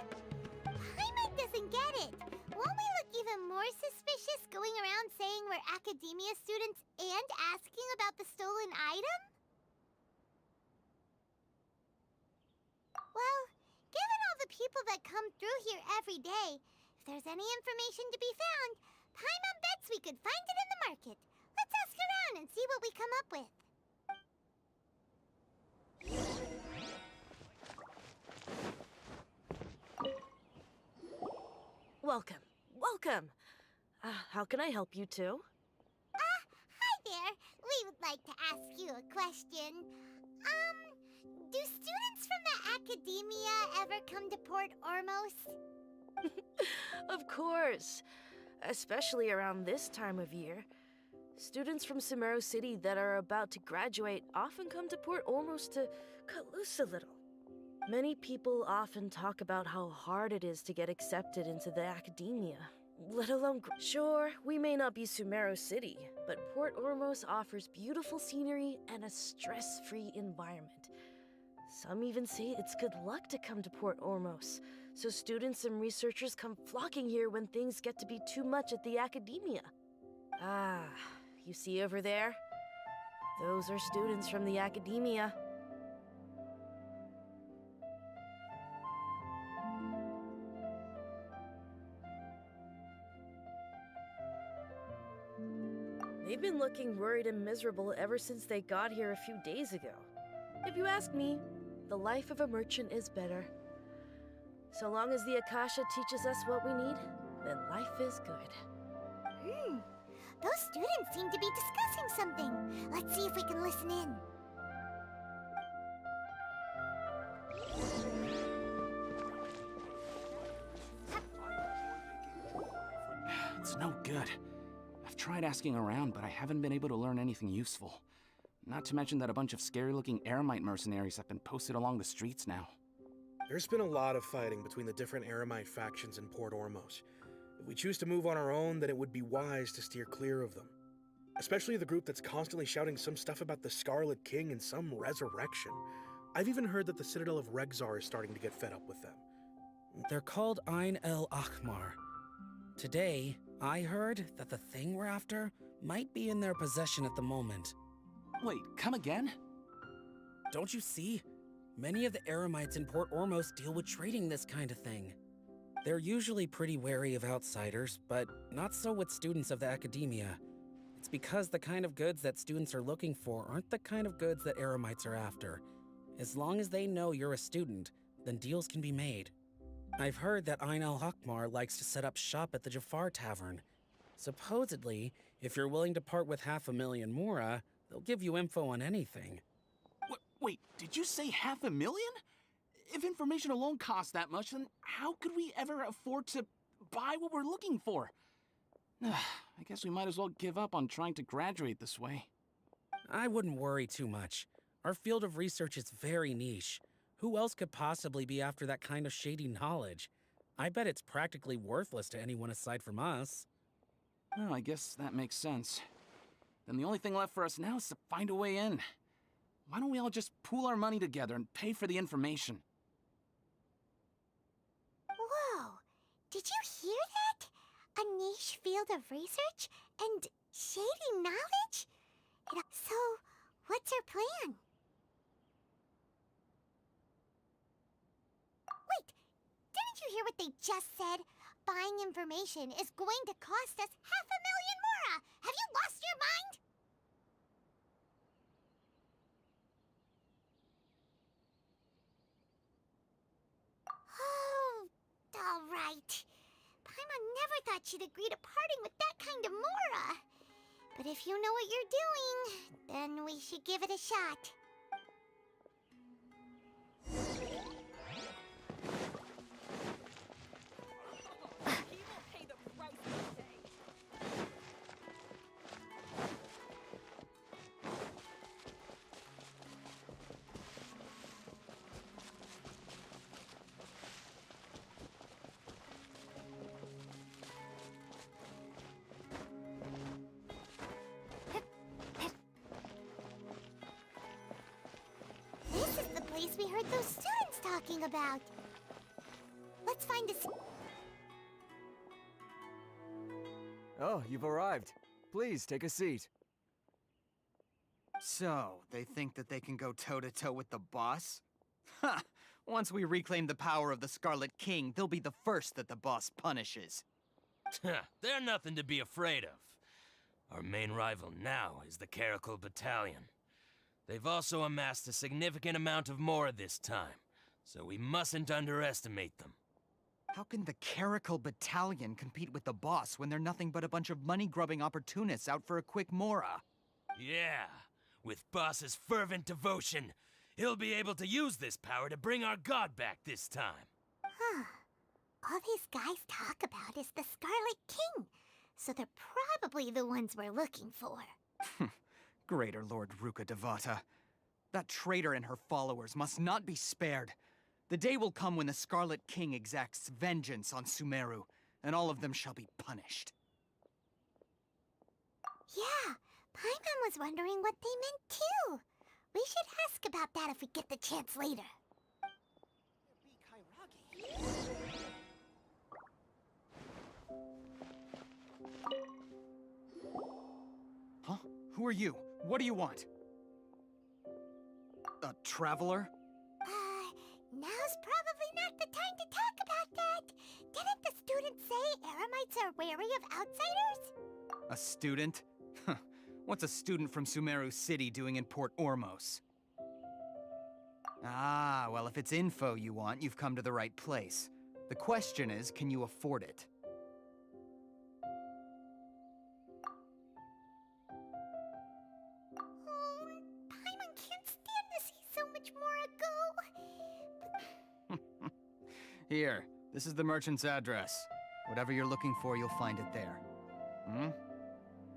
Paimon doesn't get it. Won't we look even more suspicious going around saying we're academia students and asking about the stolen item? Well, given all the people that come through here every day, if there's any information to be found, Paimon bets we could find it in the market. Let's ask around and see what we come up with. Welcome. Welcome. How can I help you two? Hi there. We would like to ask you a question. Do students from the academia ever come to Port Ormos? Of course. Especially around this time of year. Students from Sumeru City that are about to graduate often come to Port Ormos to cut loose a little. Many people often talk about how hard it is to get accepted into the academia, let alone Sure, we may not be Sumeru City, but Port Ormos offers beautiful scenery and a stress-free environment. Some even say it's good luck to come to Port Ormos, so students and researchers come flocking here when things get to be too much at the academia. Ah, you see over there? Those are students from the academia. They've been looking worried and miserable ever since they got here a few days ago. If you ask me, the life of a merchant is better. So long as the Akasha teaches us what we need, then life is good. Those students seem to be discussing something. Let's see if we can listen in. It's no good. I've tried asking around, but I haven't been able to learn anything useful. Not to mention that a bunch of scary-looking Eremite mercenaries have been posted along the streets now. There's been a lot of fighting between the different Eremite factions in Port Ormos. If we choose to move on our own, then it would be wise to steer clear of them. Especially the group that's constantly shouting some stuff about the Scarlet King and some resurrection. I've even heard that the Citadel of Regzar is starting to get fed up with them. They're called Ain el Akhmar. Today, I heard that the thing we're after might be in their possession at the moment. Wait, come again? Don't you see? Many of the Eremites in Port Ormos deal with trading this kind of thing. They're usually pretty wary of outsiders, but not so with students of the academia. It's because the kind of goods that students are looking for aren't the kind of goods that Eremites are after. As long as they know you're a student, then deals can be made. I've heard that Ain al-Hakmar likes to set up shop at the Jafar Tavern. Supposedly, if you're willing to part with 500,000 Mora, they'll give you info on anything. Wait, did you say 500,000? If information alone costs that much, then how could we ever afford to buy what we're looking for? I guess we might as well give up on trying to graduate this way. I wouldn't worry too much. Our field of research is very niche. Who else could possibly be after that kind of shady knowledge? I bet it's practically worthless to anyone aside from us. Well, I guess that makes sense. Then the only thing left for us now is to find a way in. Why don't we all just pool our money together and pay for the information? Whoa! Did you hear that? A niche field of research and shady knowledge? So, what's our plan? Wait, didn't you hear what they just said? Buying information is going to cost us 500,000 Mora! Have you lost your mind? Oh, all right. Paimon never thought she'd agree to parting with that kind of Mora. But if you know what you're doing, then we should give it a shot. This is the place we heard those students talking about. Let's find a... Oh, you've arrived. Please, take a seat. So, they think that they can go toe-to-toe with the boss? Ha! Once we reclaim the power of the Scarlet King, they'll be the first that the boss punishes. They're nothing to be afraid of. Our main rival now is the Caracal Battalion. They've also amassed a significant amount of Mora this time, so we mustn't underestimate them. How can the Caracal Battalion compete with the boss when they're nothing but a bunch of money-grubbing opportunists out for a quick Mora? Yeah, with boss's fervent devotion, he'll be able to use this power to bring our god back this time. Huh. All these guys talk about is the Scarlet King, so they're probably the ones we're looking for. Greater Lord Ruka Devata. That traitor and her followers must not be spared. The day will come when the Scarlet King exacts vengeance on Sumeru, and all of them shall be punished. Yeah, Paimon was wondering what they meant too. We should ask about that if we get the chance later. Huh? Who are you? What do you want? A traveler? Now's probably not the time to talk about that. Didn't the student say Eremites are wary of outsiders? A student? What's a student from Sumeru City doing in Port Ormos? Ah, well, if it's info you want, you've come to the right place. The question is, can you afford it? Oh, Paimon can't stand to see so much more go. Here, this is the merchant's address. Whatever you're looking for, you'll find it there. Hmm?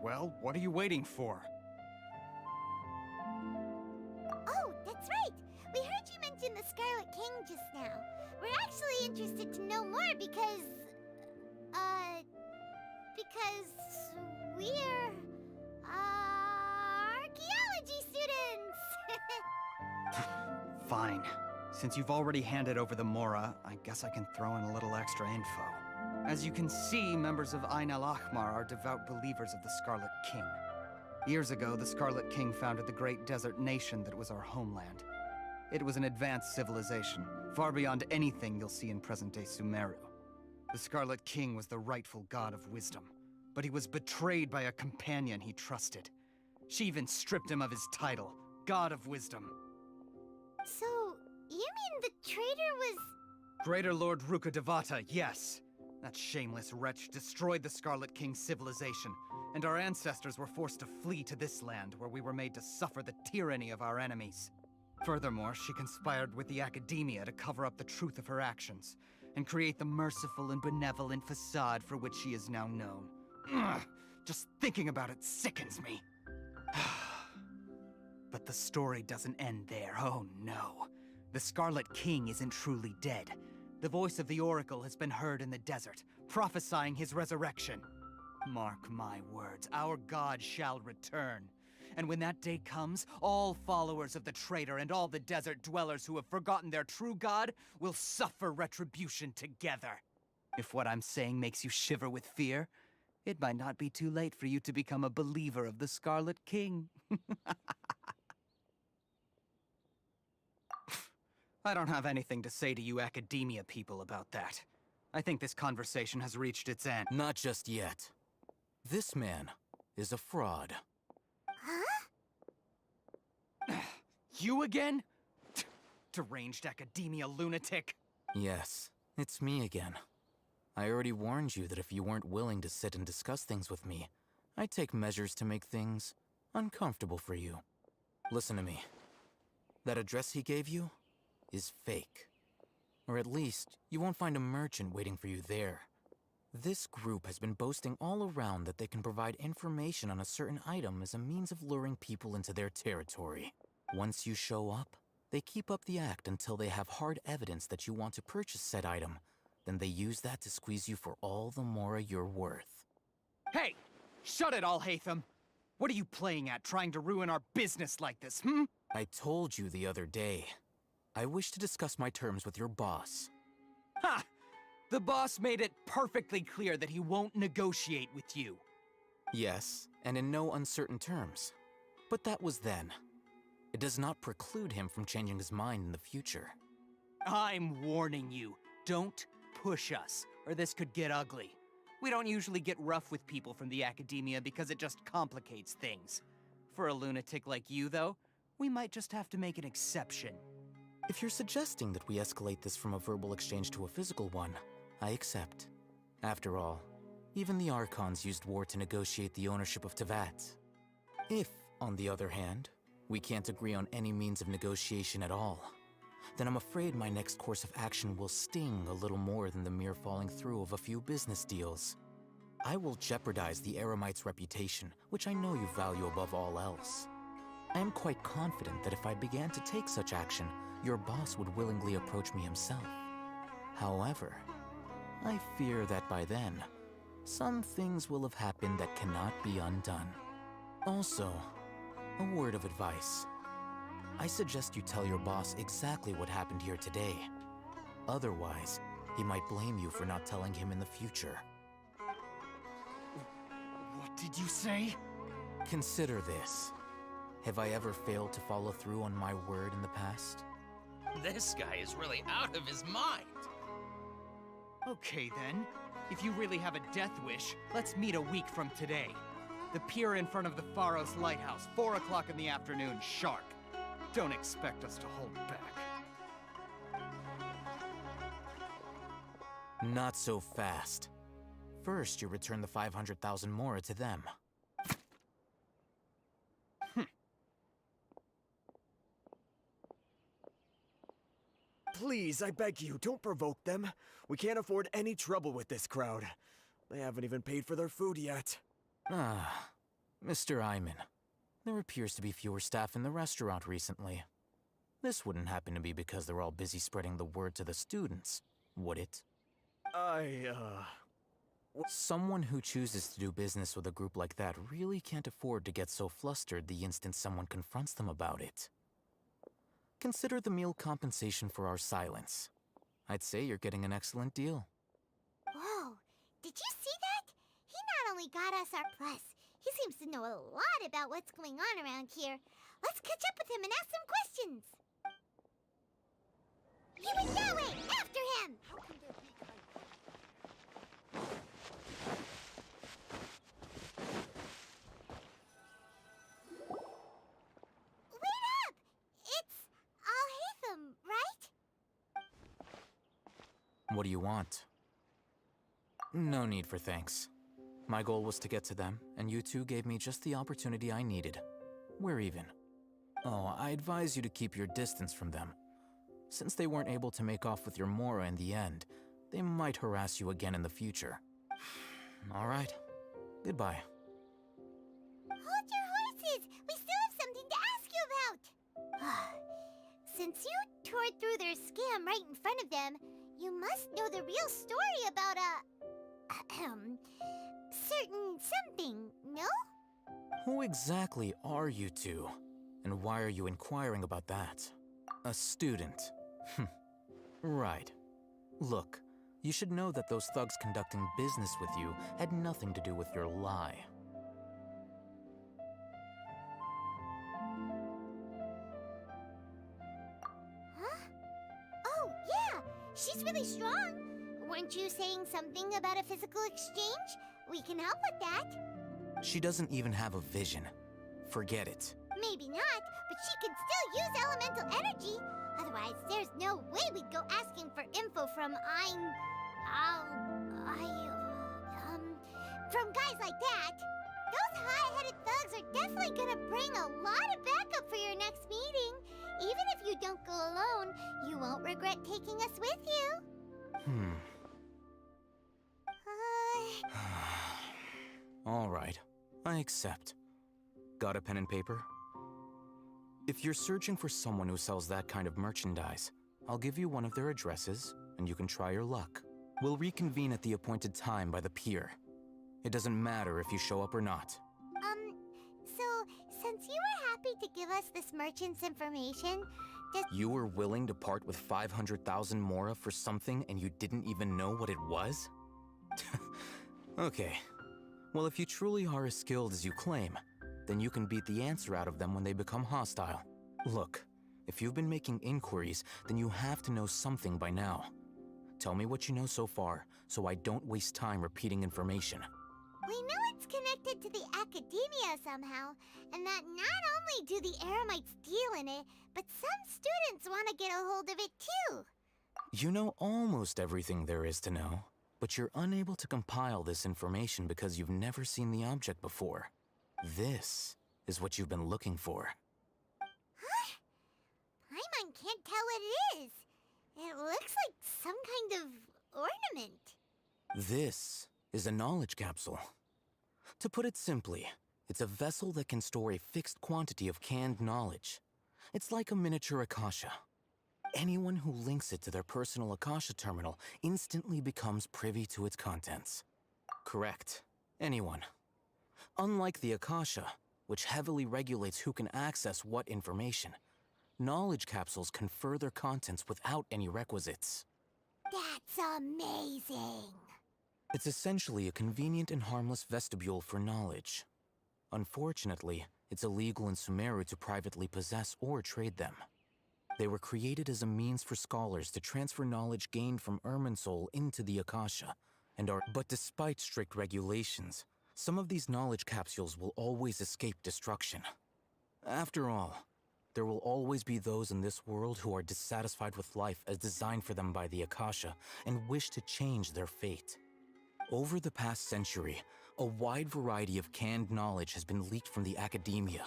Well, what are you waiting for? Oh, that's right. We heard you mention the Scarlet King just now. We're actually interested to know more because we're, archaeology students! Fine. Since you've already handed over the Mora, I guess I can throw in a little extra info. As you can see, members of Ain al-Ahmar are devout believers of the Scarlet King. Years ago, the Scarlet King founded the great desert nation that was our homeland. It was an advanced civilization, far beyond anything you'll see in present-day Sumeru. The Scarlet King was the rightful god of wisdom, but he was betrayed by a companion he trusted. She even stripped him of his title, God of Wisdom. So, you mean the traitor was... Greater Lord Ruka Devata, yes. That shameless wretch destroyed the Scarlet King's civilization, and our ancestors were forced to flee to this land where we were made to suffer the tyranny of our enemies. Furthermore, she conspired with the Academia to cover up the truth of her actions, and create the merciful and benevolent facade for which she is now known. Ugh, just thinking about it sickens me. But the story doesn't end there, oh no. The Scarlet King isn't truly dead. The voice of the Oracle has been heard in the desert, prophesying his resurrection. Mark my words, our god shall return. And when that day comes, all followers of the traitor and all the desert dwellers who have forgotten their true god will suffer retribution together. If what I'm saying makes you shiver with fear, it might not be too late for you to become a believer of the Scarlet King. I don't have anything to say to you Academia people about that. I think this conversation has reached its end. Not just yet. This man is a fraud. Huh? You again? Deranged Academia lunatic. Yes, it's me again. I already warned you that if you weren't willing to sit and discuss things with me, I'd take measures to make things uncomfortable for you. Listen to me. That address he gave you is fake. Or at least, you won't find a merchant waiting for you there. This group has been boasting all around that they can provide information on a certain item as a means of luring people into their territory. Once you show up, they keep up the act until they have hard evidence that you want to purchase said item. Then they use that to squeeze you for all the Mora you're worth. Hey! Shut it all, Hatham! What are you playing at, trying to ruin our business like this, hmm? I told you the other day. I wish to discuss my terms with your boss. Ha! The boss made it perfectly clear that he won't negotiate with you. Yes, and in no uncertain terms. But that was then. It does not preclude him from changing his mind in the future. I'm warning you, don't push us, or this could get ugly. We don't usually get rough with people from the academia because it just complicates things. For a lunatic like you, though, we might just have to make an exception. If you're suggesting that we escalate this from a verbal exchange to a physical one, I accept. After all, even the Archons used war to negotiate the ownership of Teyvat. If, on the other hand, we can't agree on any means of negotiation at all, then I'm afraid my next course of action will sting a little more than the mere falling through of a few business deals. I will jeopardize the Eremite's reputation, which I know you value above all else. I am quite confident that if I began to take such action, your boss would willingly approach me himself. However, I fear that by then, some things will have happened that cannot be undone. Also, a word of advice. I suggest you tell your boss exactly what happened here today. Otherwise, he might blame you for not telling him in the future. What did you say? Consider this. Have I ever failed to follow through on my word in the past? This guy is really out of his mind. Okay then. If you really have a death wish, let's meet a week from today. The pier in front of the Pharos Lighthouse, 4 o'clock in the afternoon, sharp. Don't expect us to hold back. Not so fast. First, you return the 500,000 mora to them. Please, I beg you, don't provoke them. We can't afford any trouble with this crowd. They haven't even paid for their food yet. Ah, Mr. Iman. There appears to be fewer staff in the restaurant recently. This wouldn't happen to be because they're all busy spreading the word to the students, would it? Someone who chooses to do business with a group like that really can't afford to get so flustered the instant someone confronts them about it. Consider the meal compensation for our silence. I'd say you're getting an excellent deal. Whoa, did you see that? He not only got us our plus, he seems to know a lot about what's going on around here. Let's catch up with him and ask some questions. He went that way! After him! Wait up! It's Al-Haytham, right? What do you want? No need for thanks. My goal was to get to them, and you two gave me just the opportunity I needed. We're even. Oh, I advise you to keep your distance from them. Since they weren't able to make off with your Mora in the end, they might harass you again in the future. All right. Goodbye. Hold your horses! We still have something to ask you about! Since you tore through their scam right in front of them, you must know the real story about certain something, no? Who exactly are you two? And why are you inquiring about that? A student. Right. Look, you should know that those thugs conducting business with you had nothing to do with your lie. Huh? Oh, yeah! She's really strong! Weren't you saying something about a physical exchange? We can help with that. She doesn't even have a vision. Forget it. Maybe not, but she can still use elemental energy. Otherwise, there's no way we'd go asking for info from from guys like that. Those high-headed thugs are definitely gonna bring a lot of backup for your next meeting. Even if you don't go alone, you won't regret taking us with you. All right, I accept. Got a pen and paper? If you're searching for someone who sells that kind of merchandise, I'll give you one of their addresses, and you can try your luck. We'll reconvene at the appointed time by the pier. It doesn't matter if you show up or not. So, since you were happy to give us this merchant's information, You were willing to part with 500,000 mora for something and you didn't even know what it was? Okay. Well, if you truly are as skilled as you claim, then you can beat the answer out of them when they become hostile. Look, if you've been making inquiries, then you have to know something by now. Tell me what you know so far, so I don't waste time repeating information. We know it's connected to the academia somehow, and that not only do the Eremites deal in it, but some students want to get a hold of it too. You know almost everything there is to know, but you're unable to compile this information because you've never seen the object before. This is what you've been looking for. Huh? Paimon can't tell what it is. It looks like some kind of ornament. This is a knowledge capsule. To put it simply, it's a vessel that can store a fixed quantity of canned knowledge. It's like a miniature Akasha. Anyone who links it to their personal Akasha terminal instantly becomes privy to its contents. Correct. Anyone. Unlike the Akasha, which heavily regulates who can access what information, knowledge capsules confer their contents without any requisites. That's amazing. It's essentially a convenient and harmless vestibule for knowledge. Unfortunately, it's illegal in Sumeru to privately possess or trade them. They were created as a means for scholars to transfer knowledge gained from Irminsul into the Akasha, but despite strict regulations, some of these knowledge capsules will always escape destruction. After all, there will always be those in this world who are dissatisfied with life as designed for them by the Akasha and wish to change their fate. Over the past century, a wide variety of canned knowledge has been leaked from the academia.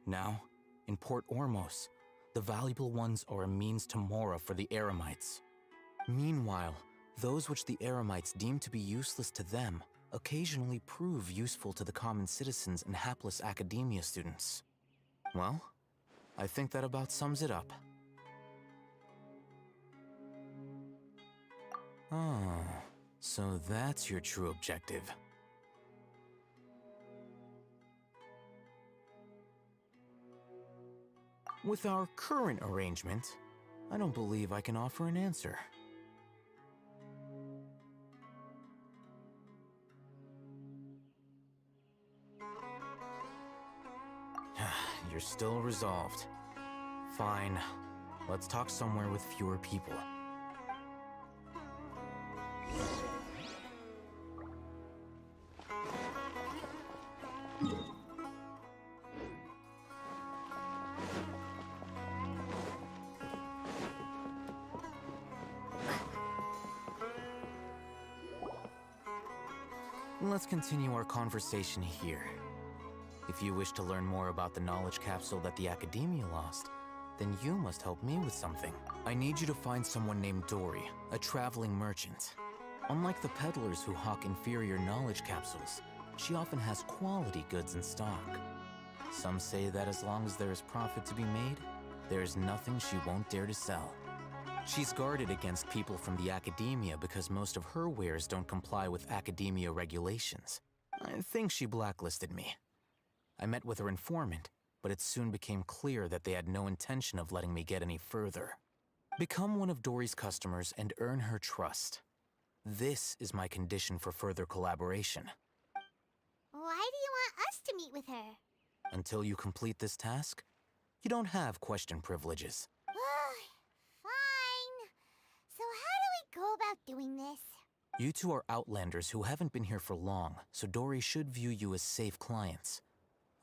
Now, in Port Ormos, the valuable ones are a means to mora for the Eremites. Meanwhile, those which the Eremites deem to be useless to them occasionally prove useful to the common citizens and hapless academia students. Well, I think that about sums it up. Oh, so that's your true objective. With our current arrangement, I don't believe I can offer an answer. You're still resolved. Fine. Let's talk somewhere with fewer people. Let's continue our conversation here. If you wish to learn more about the knowledge capsule that the Academia lost, then you must help me with something. I need you to find someone named Dory, a traveling merchant. Unlike the peddlers who hawk inferior knowledge capsules, she often has quality goods in stock. Some say that as long as there is profit to be made, there is nothing she won't dare to sell. She's guarded against people from the Academia because most of her wares don't comply with Academia regulations. I think she blacklisted me. I met with her informant, but it soon became clear that they had no intention of letting me get any further. Become one of Dory's customers and earn her trust. This is my condition for further collaboration. Why do you want us to meet with her? Until you complete this task, you don't have question privileges. Fine. So how do we go about doing this? You two are Outlanders who haven't been here for long, so Dory should view you as safe clients.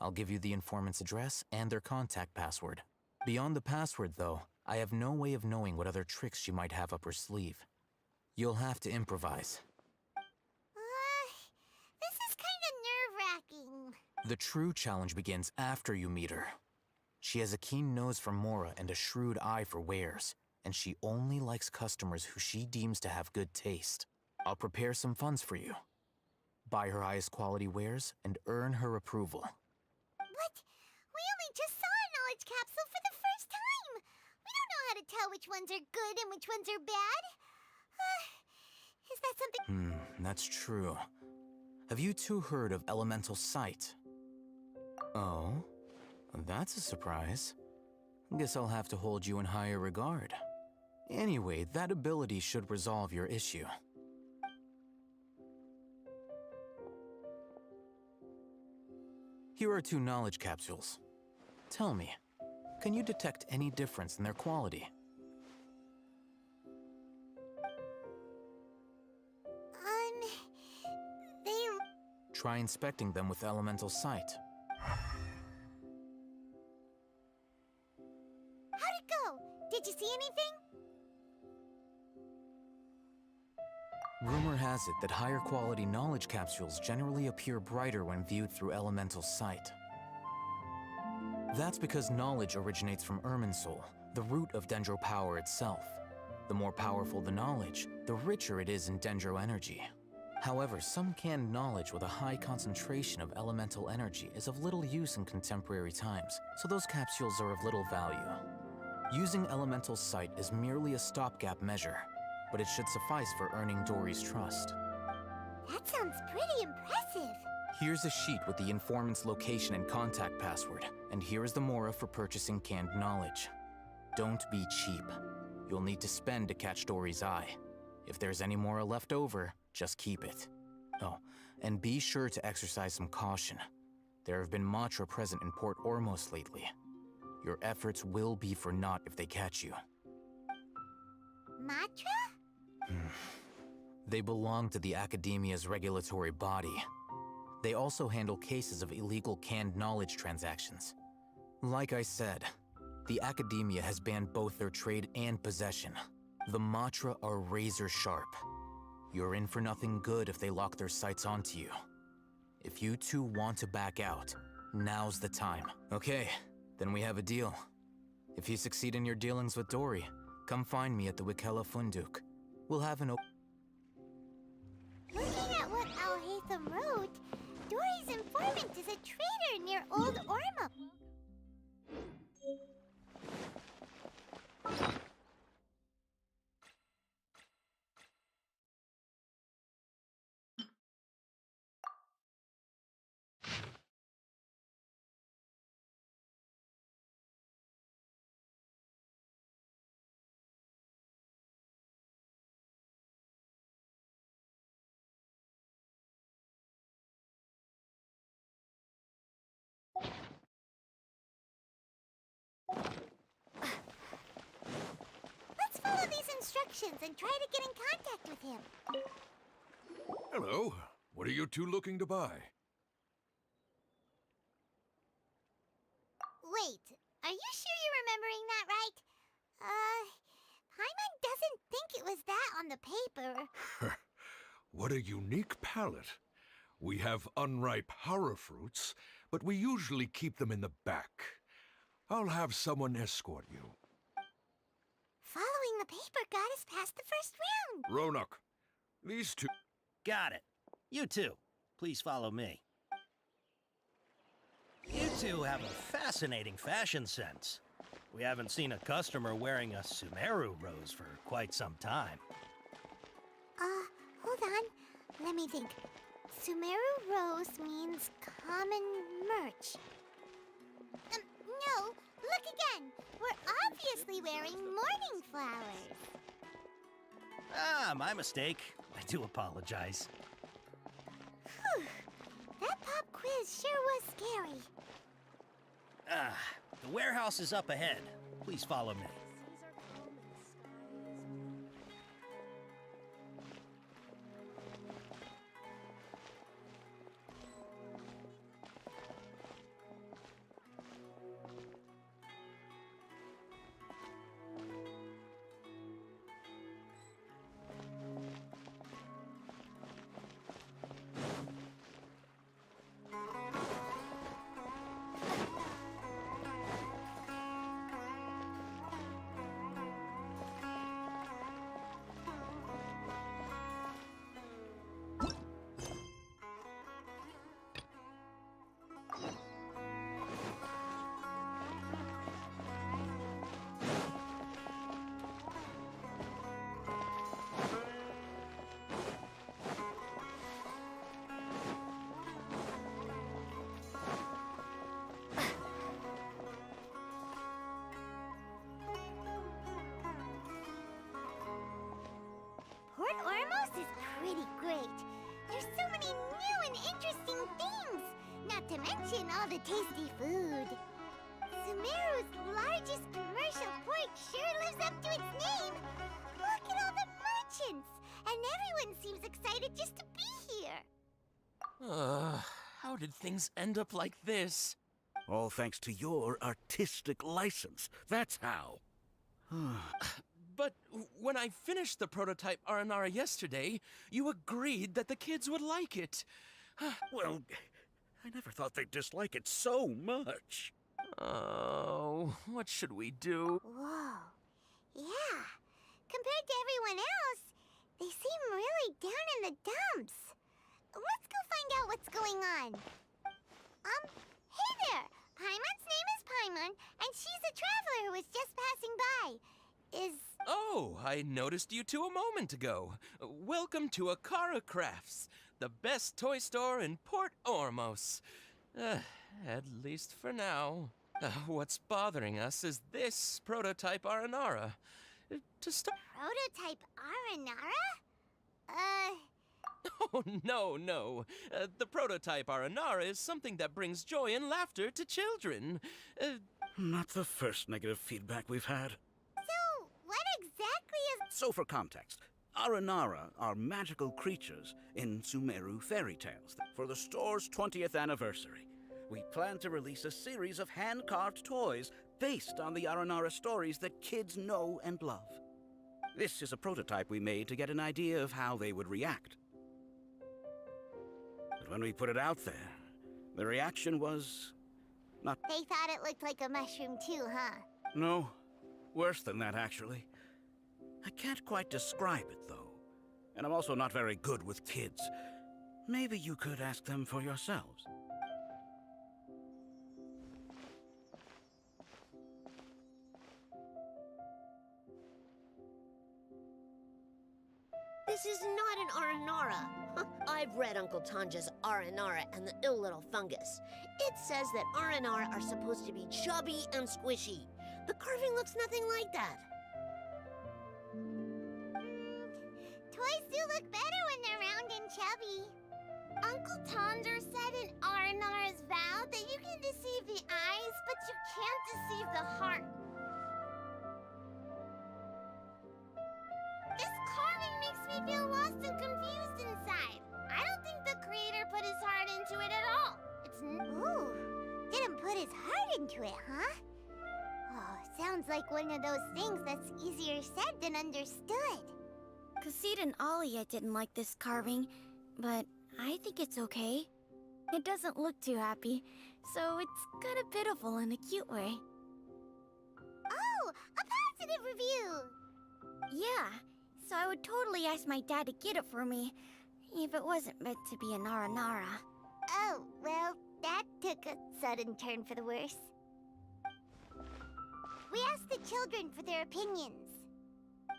I'll give you the informant's address and their contact password. Beyond the password, though, I have no way of knowing what other tricks she might have up her sleeve. You'll have to improvise. This is kind of nerve-wracking. The true challenge begins after you meet her. She has a keen nose for mora and a shrewd eye for wares, and she only likes customers who she deems to have good taste. I'll prepare some funds for you. Buy her highest quality wares and earn her approval. But we only just saw a knowledge capsule for the first time. We don't know how to tell which ones are good and which ones are bad. Is that something? That's true. Have you two heard of elemental sight? Oh, that's a surprise. Guess I'll have to hold you in higher regard. Anyway, that ability should resolve your issue. Here are 2 knowledge capsules. Tell me, can you detect any difference in their quality? They... Try inspecting them with elemental sight. How'd it go? Did you see anything? Rumor has it that higher quality knowledge capsules generally appear brighter when viewed through elemental sight. That's because knowledge originates from Irminsul, the root of Dendro power itself. The more powerful the knowledge, the richer it is in Dendro energy. However, some canned knowledge with a high concentration of elemental energy is of little use in contemporary times, so those capsules are of little value. Using elemental sight is merely a stopgap measure, but it should suffice for earning Dory's trust. That sounds pretty impressive. Here's a sheet with the informant's location and contact password, and here is the mora for purchasing canned knowledge. Don't be cheap. You'll need to spend to catch Dory's eye. If there's any mora left over, just keep it. Oh, and be sure to exercise some caution. There have been Matra present in Port Ormos lately. Your efforts will be for naught if they catch you. Matra? They belong to the Academia's regulatory body. They also handle cases of illegal canned knowledge transactions. Like I said, the Academia has banned both their trade and possession. The Matra are razor sharp. You're in for nothing good if they lock their sights onto you. If you two want to back out, now's the time. Okay, then we have a deal. If you succeed in your dealings with Dory, come find me at the Wikela Funduk. We'll have an Looking at what Al-Haytham wrote, Dory's informant is a trader near Old Orma. Let's follow these instructions and try to get in contact with him. Hello. What are you two looking to buy? Wait, are you sure you're remembering that right? Paimon doesn't think it was that on the paper. What a unique palate. We have unripe hara fruits, but we usually keep them in the back. I'll have someone escort you. Following the paper got us past the first round. Ronak, these two... Got it. You two, please follow me. You two have a fascinating fashion sense. We haven't seen a customer wearing a Sumeru rose for quite some time. Hold on. Let me think. Sumeru rose means common merch. No, look again. We're obviously wearing morning flowers. Ah, my mistake. I do apologize. Whew. That pop quiz sure was scary. Ah, the warehouse is up ahead. Please follow me. pretty great. There's so many new and interesting things, not to mention all the tasty food. Sumeru's largest commercial port sure lives up to its name. Look at all the merchants, and everyone seems excited just to be here. How did things end up like this? All thanks to your artistic license. That's how. But when I finished the prototype Aranara yesterday, you agreed that the kids would like it. Well, I never thought they'd dislike it so much. Oh, what should we do? Whoa. Yeah. Compared to everyone else, they seem really down in the dumps. Let's go find out what's going on. Hey there! Paimon's name is Paimon, and she's a traveler who was just passing by. Oh, I noticed you two a moment ago. Welcome to Akara Crafts, the best toy store in Port Ormos. At least for now. What's bothering us is this prototype Aranara. Prototype Aranara? Oh, no. The prototype Aranara is something that brings joy and laughter to children. Not the first negative feedback we've had. So, what exactly is... So for context, Aranara are magical creatures in Sumeru fairy tales. For the store's 20th anniversary, we plan to release a series of hand-carved toys based on the Aranara stories that kids know and love. This is a prototype we made to get an idea of how they would react. But when we put it out there, the reaction was... not... They thought it looked like a mushroom too, huh? No. Worse than that, actually. I can't quite describe it, though. And I'm also not very good with kids. Maybe you could ask them for yourselves. This is not an Aranara. I've read Uncle Tanja's Aranara and the Ill Little Fungus. It says that Aranara are supposed to be chubby and squishy. The carving looks nothing like that. Toys do look better when they're round and chubby. Uncle Tonder said in Aranara's vow that you can deceive the eyes, but you can't deceive the heart. This carving makes me feel lost and confused inside. I don't think the creator put his heart into it at all. Ooh, didn't put his heart into it, huh? Oh, sounds like one of those things that's easier said than understood. Cassid and Alia didn't like this carving, but I think it's okay. It doesn't look too happy, so it's kind of pitiful in a cute way. Oh, a positive review! Yeah, so I would totally ask my dad to get it for me, if it wasn't meant to be an Aranara. Oh, well, that took a sudden turn for the worse. We asked the children for their opinions.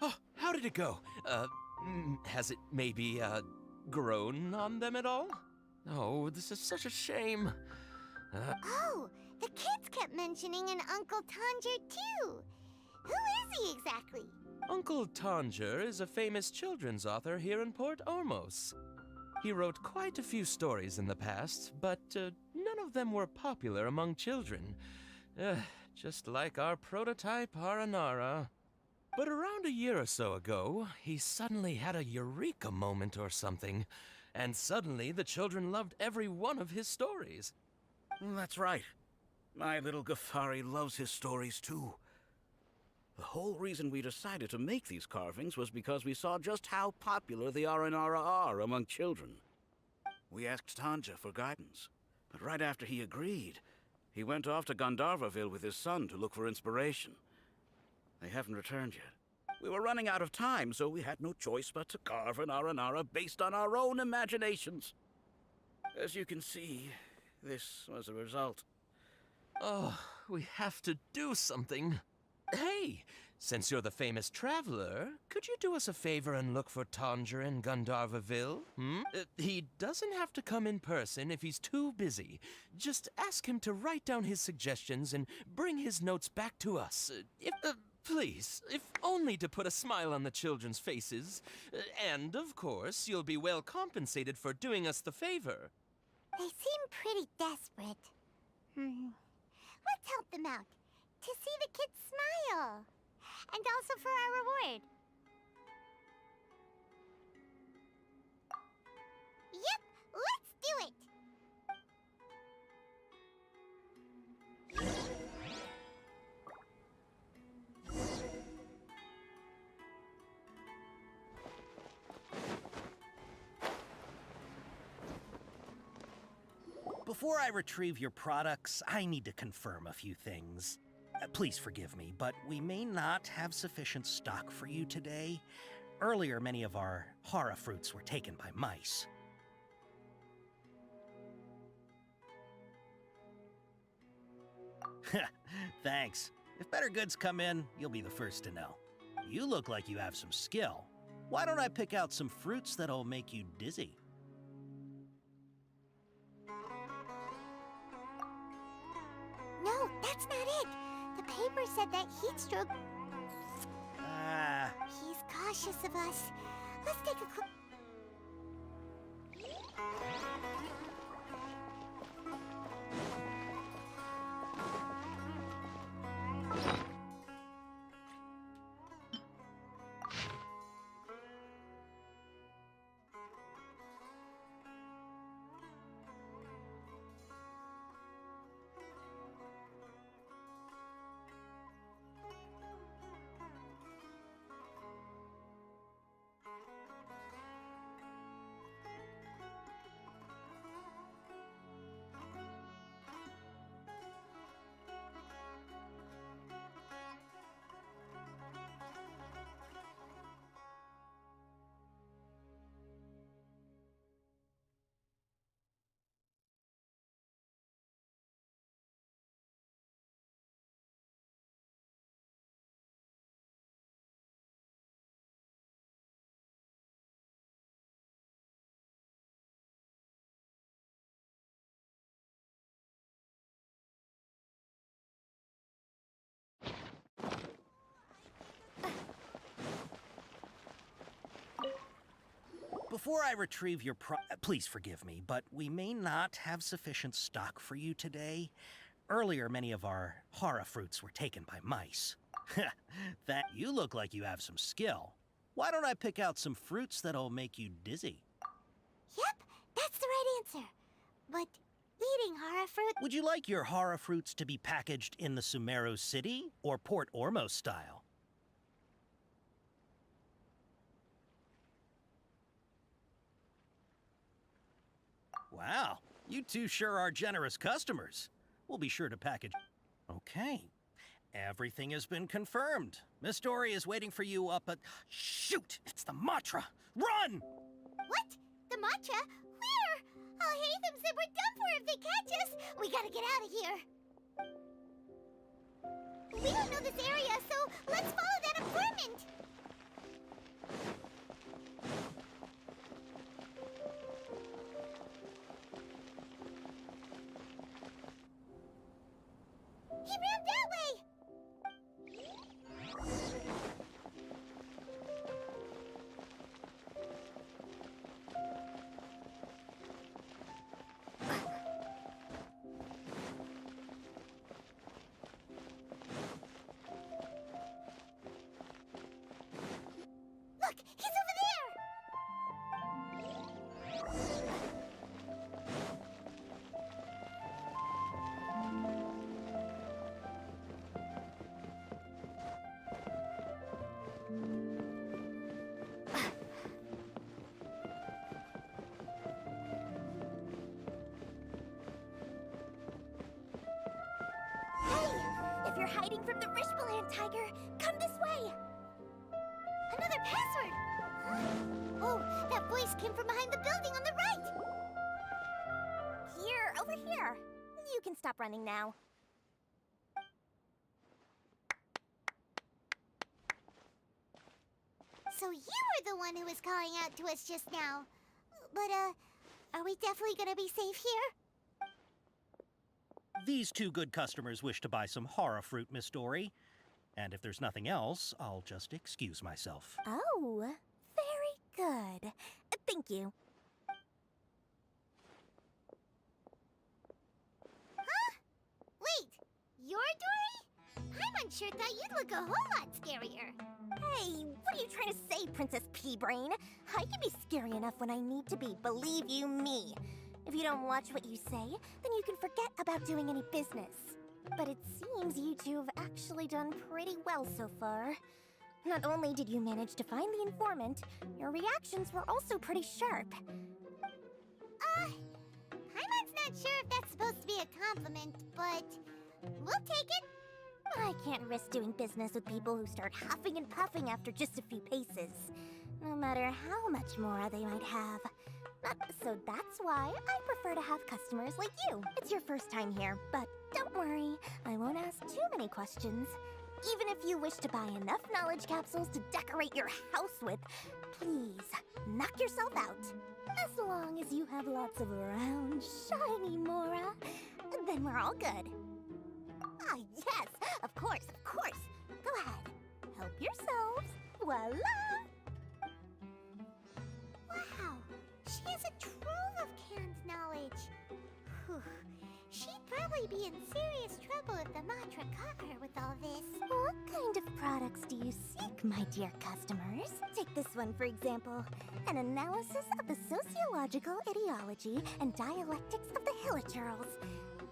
Oh, how did it go? Has it maybe, grown on them at all? Oh, this is such a shame. Oh, the kids kept mentioning an Uncle Tanger, too. Who is he exactly? Uncle Tanger is a famous children's author here in Port Ormos. He wrote quite a few stories in the past, but none of them were popular among children. Just like our prototype Aranara. But around a year or so ago, he suddenly had a eureka moment or something, and suddenly the children loved every one of his stories. That's right. My little Ghaffari loves his stories too. The whole reason we decided to make these carvings was because we saw just how popular the Aranara are among children. We asked Tanja for guidance, but right after he agreed, he went off to Gandharvaville with his son to look for inspiration. They haven't returned yet. We were running out of time, so we had no choice but to carve an Aranara based on our own imaginations. As you can see, this was the result. Oh, we have to do something. Hey, since you're the famous traveler, could you do us a favor and look for Tanger in Gandharvaville? He doesn't have to come in person if he's too busy. Just ask him to write down his suggestions and bring his notes back to us. Please, if only to put a smile on the children's faces. And, of course, you'll be well compensated for doing us the favor. They seem pretty desperate. Let's help them out. To see the kids smile. And also for our reward. Yep, let's do it! Before I retrieve your products, I need to confirm a few things. Please forgive me, but we may not have sufficient stock for you today. Earlier, many of our hara fruits were taken by mice. Thanks. If better goods come in, you'll be the first to know. You look like you have some skill. Why don't I pick out some fruits that'll make you dizzy? No, that's not it. The paper said that heat stroke... He's cautious of us. Let's take a quick... Before I retrieve your please forgive me, but we may not have sufficient stock for you today. Earlier, many of our hara fruits were taken by mice. You look like you have some skill. Why don't I pick out some fruits that'll make you dizzy? Yep, that's the right answer. But eating hara fruit... Would you like your hara fruits to be packaged in the Sumeru City or Port Ormos style? Wow, you two sure are generous customers. We'll be sure to package... Okay. Everything has been confirmed. Miss Dory is waiting for you up at... Shoot! It's the Matra! Run! What? The Matra? Where? I'll hate them said we're done for if they catch us. We gotta get out of here. We don't know this area, so let's follow that informant. He ran that way! Look, he's over there! If you're hiding from the Rishbaland tiger, come this way! Another password! Huh? Oh, that voice came from behind the building on the right! Here, over here. You can stop running now. So you were the one who was calling out to us just now. But, are we definitely gonna be safe here? These two good customers wish to buy some hara fruit, Miss Dory. And if there's nothing else, I'll just excuse myself. Oh, very good. Thank you. Huh? Wait, you're Dory? I'm unsure thought you'd look a whole lot scarier. Hey, what are you trying to say, Princess P-Brain? I can be scary enough when I need to be, believe you me. If you don't watch what you say, then you can forget about doing any business. But it seems you two have actually done pretty well so far. Not only did you manage to find the informant, your reactions were also pretty sharp. Paimon's not sure if that's supposed to be a compliment, but we'll take it. I can't risk doing business with people who start huffing and puffing after just a few paces, no matter how much more they might have. So that's why I prefer to have customers like you. It's your first time here, but don't worry, I won't ask too many questions. Even if you wish to buy enough knowledge capsules to decorate your house with, please, knock yourself out. As long as you have lots of round, shiny Mora, then we're all good. Ah, yes, of course, of course. Go ahead, help yourselves. Voila! Wow, she has a trove of canned knowledge. Whew. She'd probably be in serious trouble if the Matra caught her with all this. What kind of products do you seek, my dear customers? Take this one, for example. An analysis of the sociological ideology and dialectics of the Hilichurls.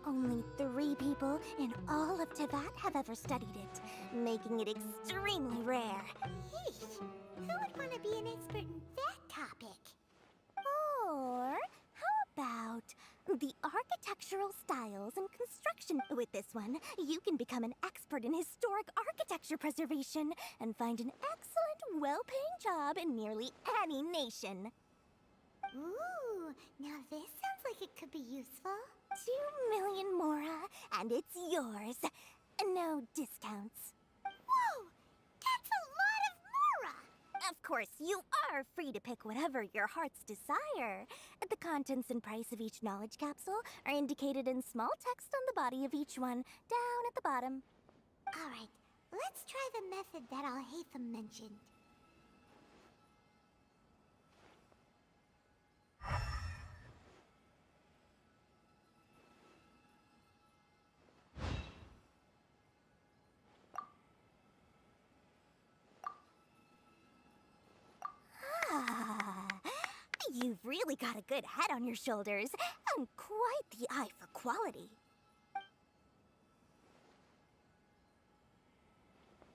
Only 3 people in all of Teyvat have ever studied it, making it extremely rare. Yeesh, who would want to be an expert in that topic? Or how about the architectural styles and construction? With this one, you can become an expert in historic architecture preservation and find an excellent, well-paying job in nearly any nation. Ooh, now this sounds like it could be useful. 2 million Mora, and it's yours. No discounts. Whoa! That's a lot of Mora! Of course, you are free to pick whatever your heart's desire. The contents and price of each knowledge capsule are indicated in small text on the body of each one, down at the bottom. Alright, let's try the method that Alhaitham mentioned. You've really got a good head on your shoulders, and quite the eye for quality.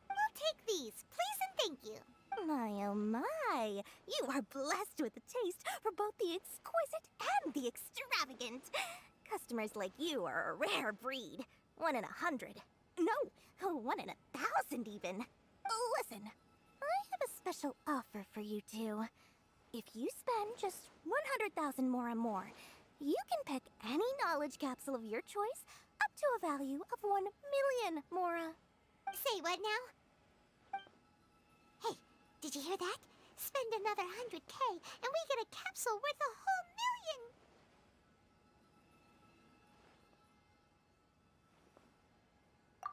We'll take these, please and thank you. My oh my, you are blessed with a taste for both the exquisite and the extravagant. Customers like you are a rare breed. 1 in 100. No, 1 in 1,000 even. Listen, I have a special offer for you two. If you spend just 100,000 Mora more, you can pick any knowledge capsule of your choice up to a value of 1 million Mora. Say what now? Hey, did you hear that? Spend another 100K and we get a capsule worth a whole million!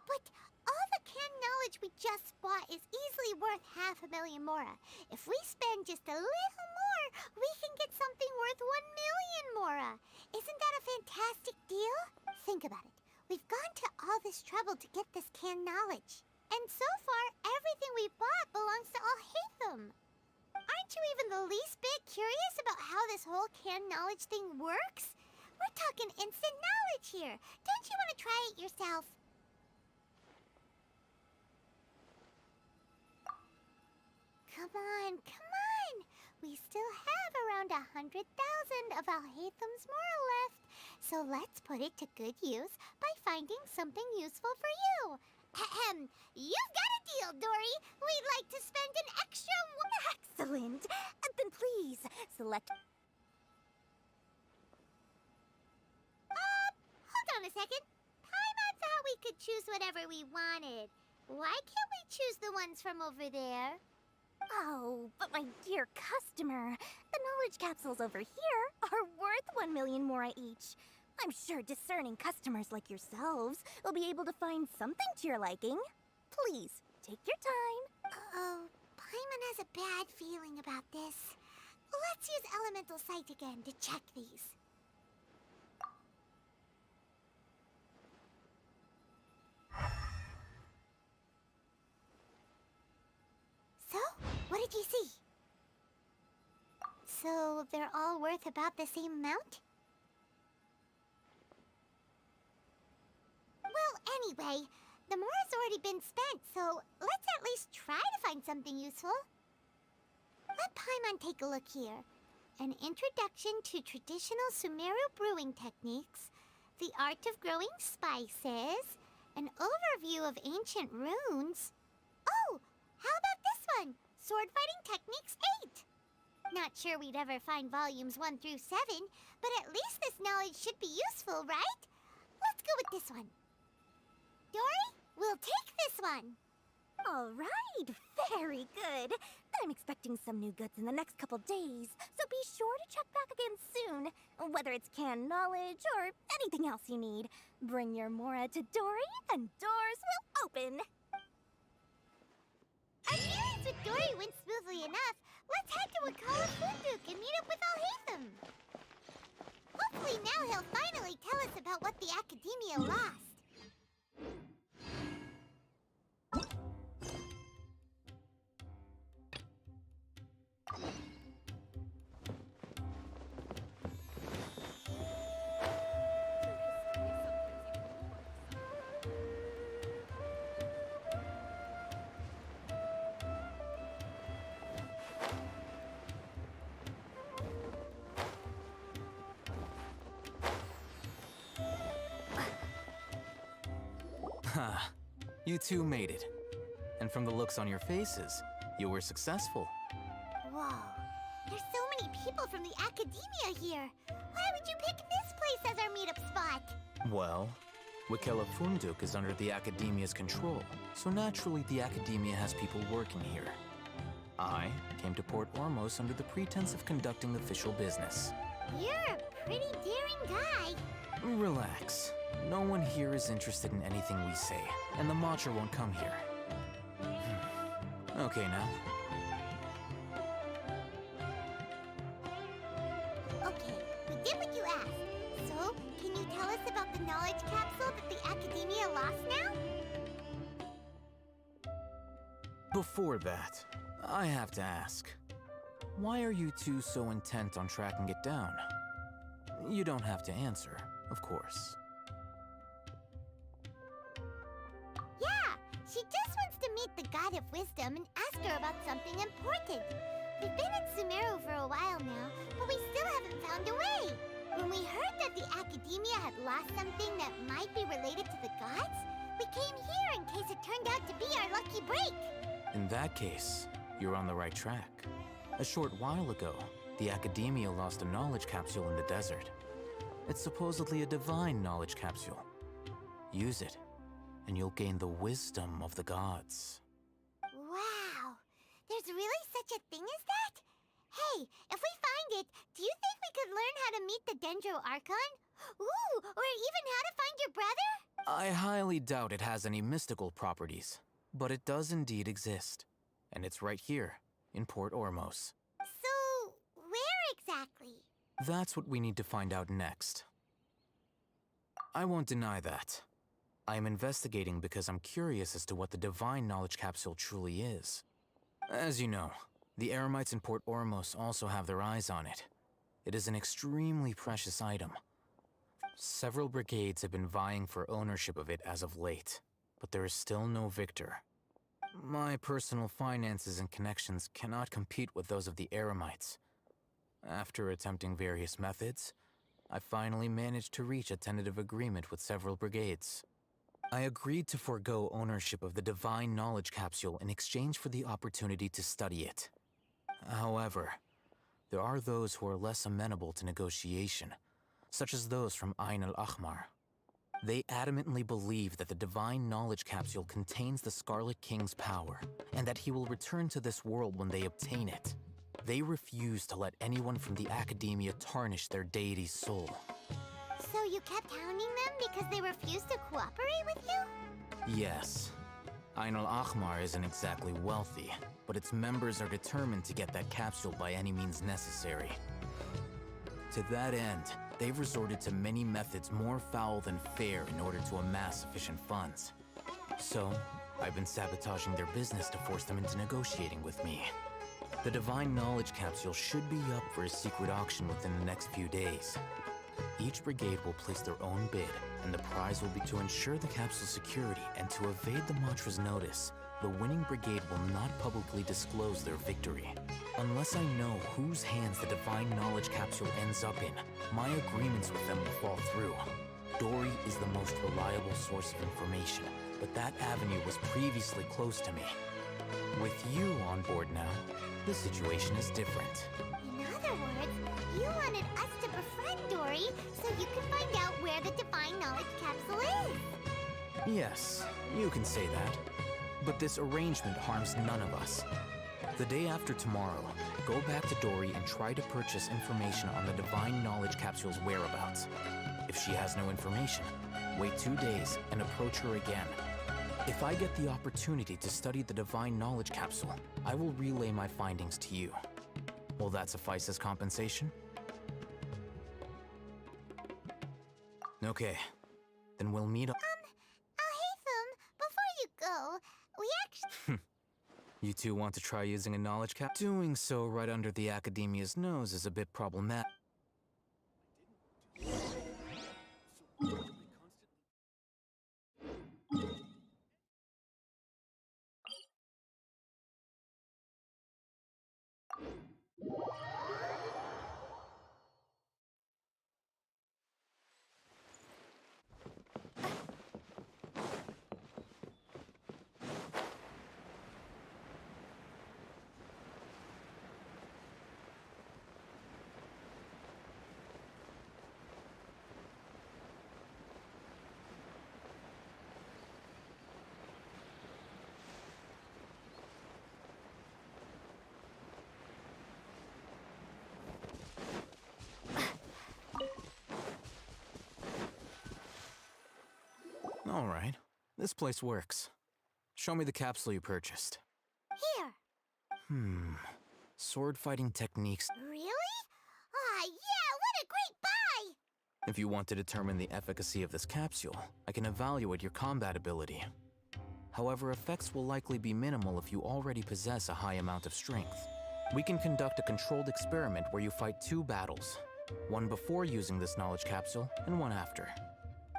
But all the canned knowledge we just bought is easily worth 500,000 Mora. If we spend just a little more, we can get something worth 1 million Mora. Isn't that a fantastic deal? Think about it. We've gone to all this trouble to get this canned knowledge. And so far, everything we bought belongs to Alhaitham. Aren't you even the least bit curious about how this whole canned knowledge thing works? We're talking instant knowledge here. Don't you want to try it yourself? Come on, come on! We still have around 100,000 of Alhaitham's Mora left. So let's put it to good use by finding something useful for you. Ahem, you've got a deal, Dory. We'd like to spend an extra Excellent. Then please, select... Hold on a second. Paimon thought we could choose whatever we wanted. Why can't we choose the ones from over there? Oh, but my dear customer, the knowledge capsules over here are worth 1 million Mora each. I'm sure discerning customers like yourselves will be able to find something to your liking. Please, Take your time. Uh-oh. Paimon has a bad feeling about this. Let's use Elemental Sight again to check these. So, what did you see? So, they're all worth about the same amount? Well, anyway, the more has already been spent, so let's at least try to find something useful. Let Paimon take a look here. An introduction to traditional Sumeru brewing techniques, the art of growing spices, an overview of ancient runes. Oh, how about this one? Sword Fighting Techniques 8. Not sure we'd ever find volumes 1 through 7, but at least this knowledge should be useful, right? Let's go with this one. Dory, we'll take this one. All right, very good. I'm expecting some new goods in the next couple days, so be sure to check back again soon. Whether it's canned knowledge or anything else you need, bring your Mora to Dory and doors will open. Our dealings with Dory went smoothly enough. Let's head to Wakala Funduk and meet up with Alhaitham. Hopefully now he'll finally tell us about what the Academia lost. Ha, you two made it. And from the looks on your faces, you were successful. Whoa, there's so many people from the Academia here. Why would you pick this place as our meetup spot? Well, Wakela Funduk is under the Academia's control, so naturally the Academia has people working here. I came to Port Ormos under the pretense of conducting official business. You're a pretty daring guy. Relax. No one here is interested in anything we say, and the Matcha won't come here. Okay now. Okay, we did what you asked. So, can you tell us about the knowledge capsule that the Academia lost now? Before that, I have to ask, why are you two so intent on tracking it down? You don't have to answer, of course. Yeah, she just wants to meet the God of Wisdom and ask her about something important. We've been in Sumeru for a while now, but we still haven't found a way. When we heard that the Academia had lost something that might be related to the gods, we came here in case it turned out to be our lucky break. In that case, you're on the right track. A short while ago, the Academia lost a knowledge capsule in the desert. It's supposedly a divine knowledge capsule. Use it, and you'll gain the wisdom of the gods. Wow, there's really such a thing as that? Hey, if we find it, do you think we could learn how to meet the Dendro Archon? Ooh, or even how to find your brother? I highly doubt it has any mystical properties, but it does indeed exist. And it's right here, in Port Ormos. So, where exactly? That's what we need to find out next. I won't deny that. I am investigating because I'm curious as to what the divine knowledge capsule truly is. As you know, the Eremites in Port Ormos also have their eyes on it. It is an extremely precious item. Several brigades have been vying for ownership of it as of late, but there is still no victor. My personal finances and connections cannot compete with those of the Eremites. After attempting various methods, I finally managed to reach a tentative agreement with several brigades. I agreed to forego ownership of the divine knowledge capsule in exchange for the opportunity to study it. However, there are those who are less amenable to negotiation, such as those from Ain al-Ahmar. They adamantly believe that the divine knowledge capsule contains the Scarlet King's power, and that he will return to this world when they obtain it. They refuse to let anyone from the Academia tarnish their deity's soul. So you kept hounding them because they refused to cooperate with you? Yes. Ain al-Ahmar isn't exactly wealthy, but its members are determined to get that capsule by any means necessary. To that end, they've resorted to many methods more foul than fair in order to amass sufficient funds. So, I've been sabotaging their business to force them into negotiating with me. The Divine Knowledge Capsule should be up for a secret auction within the next few days. Each brigade will place their own bid, and the prize will be to ensure the capsule's security and to evade the Mantra's notice. The winning brigade will not publicly disclose their victory. Unless I know whose hands the Divine Knowledge Capsule ends up in, my agreements with them will fall through. Dory is the most reliable source of information, but that avenue was previously closed to me. With you on board now, the situation is different. In other words, you wanted us to befriend Dory so you could find out where the Divine Knowledge Capsule is. Yes, you can say that. But this arrangement harms none of us. The day after tomorrow, go back to Dory and try to purchase information on the Divine Knowledge Capsule's whereabouts. If she has no information, wait 2 days and approach her again. If I get the opportunity to study the Divine Knowledge Capsule, I will relay my findings to you. Will that suffice as compensation? Okay, then we'll meet up. Haytham, before you go, we actually... You two want to try using a knowledge cap? Doing so right under the Academia's nose is a bit problematic. All right, this place works. Show me the capsule you purchased. Here. Sword fighting techniques. Really? Ah, yeah, what a great buy! If you want to determine the efficacy of this capsule, I can evaluate your combat ability. However, effects will likely be minimal if you already possess a high amount of strength. We can conduct a controlled experiment where you fight 2 battles, one before using this knowledge capsule and one after.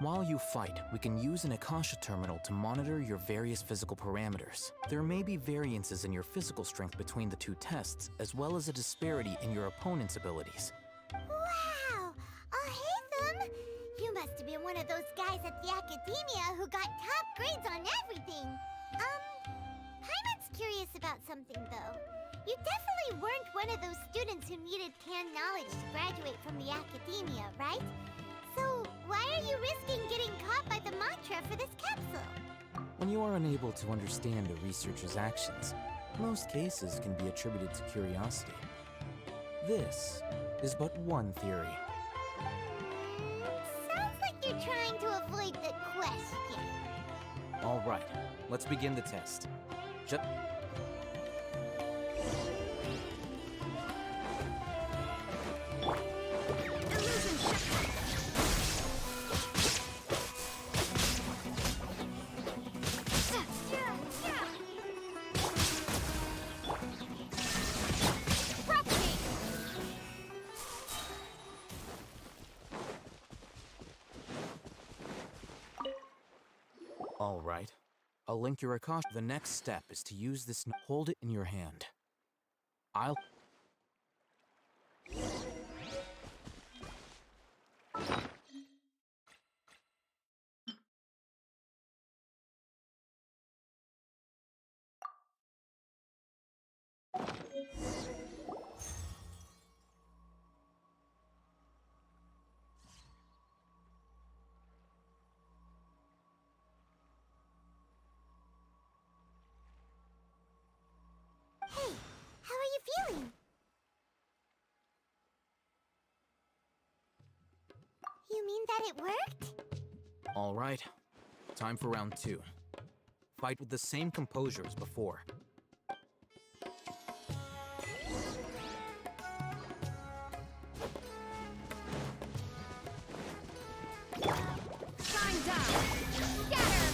While you fight, we can use an Akasha terminal to monitor your various physical parameters. There may be variances in your physical strength between the 2 tests, as well as a disparity in your opponent's abilities. Wow! Haytham, you must have been one of those guys at the Academia who got top grades on everything. Paimon's curious about something, though. You definitely weren't one of those students who needed canned knowledge to graduate from the Academia, right? So, why are you risking getting caught by the mantra for this capsule? When you are unable to understand a researcher's actions, most cases can be attributed to curiosity. This is but one theory. Sounds like you're trying to avoid the question. All right, let's begin the test. All right. I'll link your Akasha. The next step is to use this. Hold it in your hand. I'll. Hey, how are you feeling? You mean that it worked? All right. Time for round 2. fight with the same composure as before. Shine down! Scatter!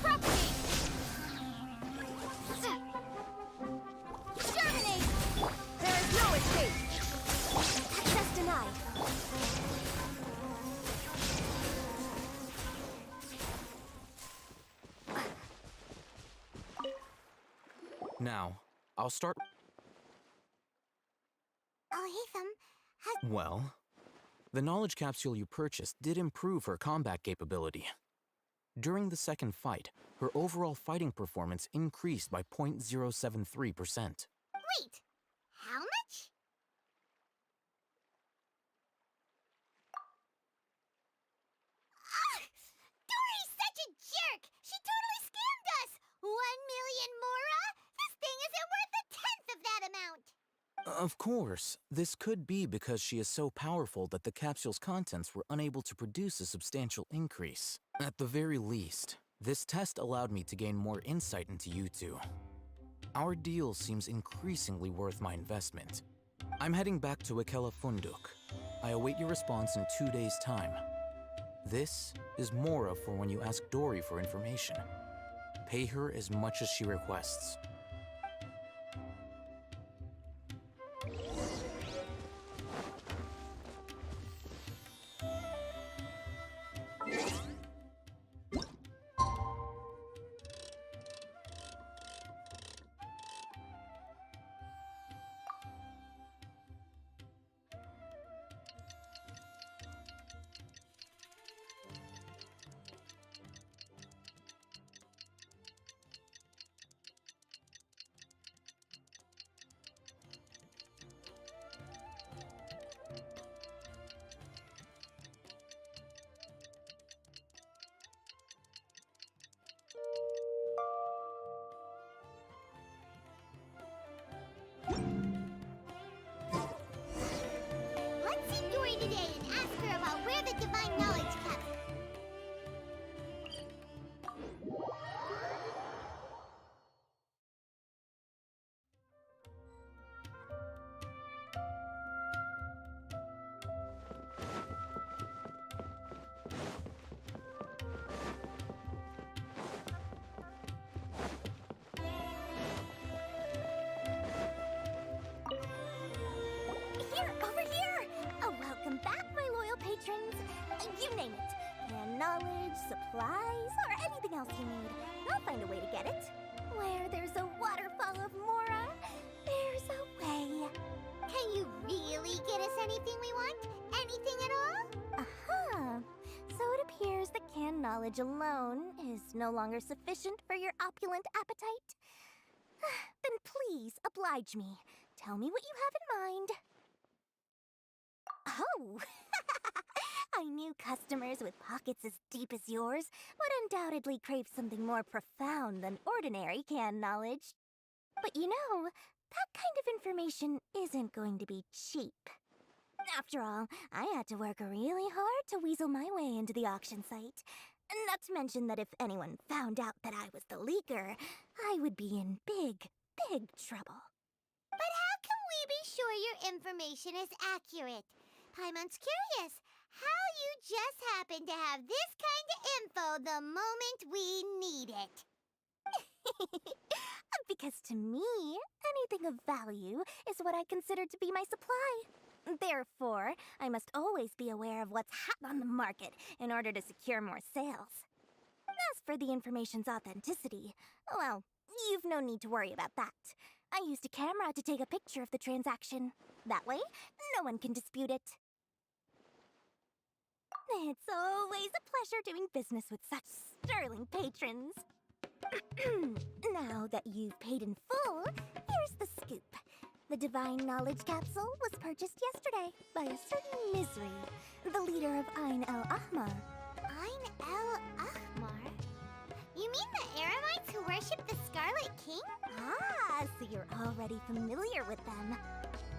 Propagate! Germinate! There is no escape! Access denied. Now, I'll start. Oh, Heatham, Well, the knowledge capsule you purchased did improve her combat capability. During the second fight, her overall fighting performance increased by 0.073%. wait, how much? Ah! Dory's such a jerk! She totally scammed us! 1 million mora? This thing isn't worth a tenth of that amount! Of course, this could be because she is so powerful that the capsule's contents were unable to produce a substantial increase. At the very least, this test allowed me to gain more insight into you two. Our deal seems increasingly worth my investment. I'm heading back to Ikela Funduk. I await your response in 2 days' time. This is Mora for when you ask Dory for information. Pay her as much as she requests. Let's see Dory today and ask her about where the divine knowledge kept. Here, over here! Welcome back, my loyal patrons. You name it. And knowledge, supplies, or anything else you need. I'll find a way to get it. Where there's a waterfall of Mora, there's a way. Can you really get us anything we want? Anything at all? Uh-huh. So it appears that canned knowledge alone is no longer sufficient for your opulent appetite. Then please, oblige me. Tell me what you have in mind. Oh! I knew customers with pockets as deep as yours would undoubtedly crave something more profound than ordinary canned knowledge. But you know, that kind of information isn't going to be cheap. After all, I had to work really hard to weasel my way into the auction site. Not to mention that if anyone found out that I was the leaker, I would be in big, big trouble. But how can we be sure your information is accurate? Paimon's curious how you just happen to have this kind of info the moment we need it. Because to me, anything of value is what I consider to be my supply. Therefore, I must always be aware of what's hot on the market in order to secure more sales. As for the information's authenticity, well, you've no need to worry about that. I used a camera to take a picture of the transaction. That way, no one can dispute it. It's always a pleasure doing business with such sterling patrons. Now that you've paid in full, here's the scoop. The Divine Knowledge Capsule was purchased yesterday by a certain Misery, the leader of Ain el Ahmar. Ain el Ahmar? You You mean the Eremites who worship the Scarlet King? Ah, so you're already familiar with them.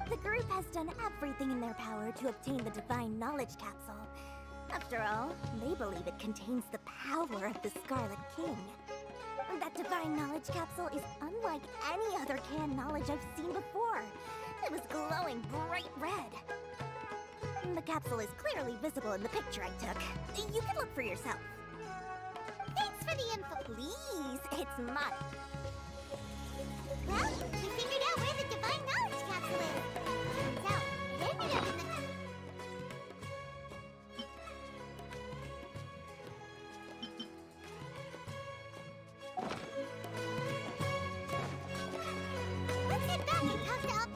The group has done everything in their power to obtain the Divine Knowledge Capsule. After all, they believe it contains the power of the Scarlet King. That Divine Knowledge Capsule is unlike any other canned knowledge I've seen before. It was glowing bright red. The capsule is clearly visible in the picture I took. You can look for yourself. Thanks for the info. Please, it's mine. Well, we figured out where the Divine Knowledge Capsule is. Turns out, it ended up in the... Let's head back and talk to Up.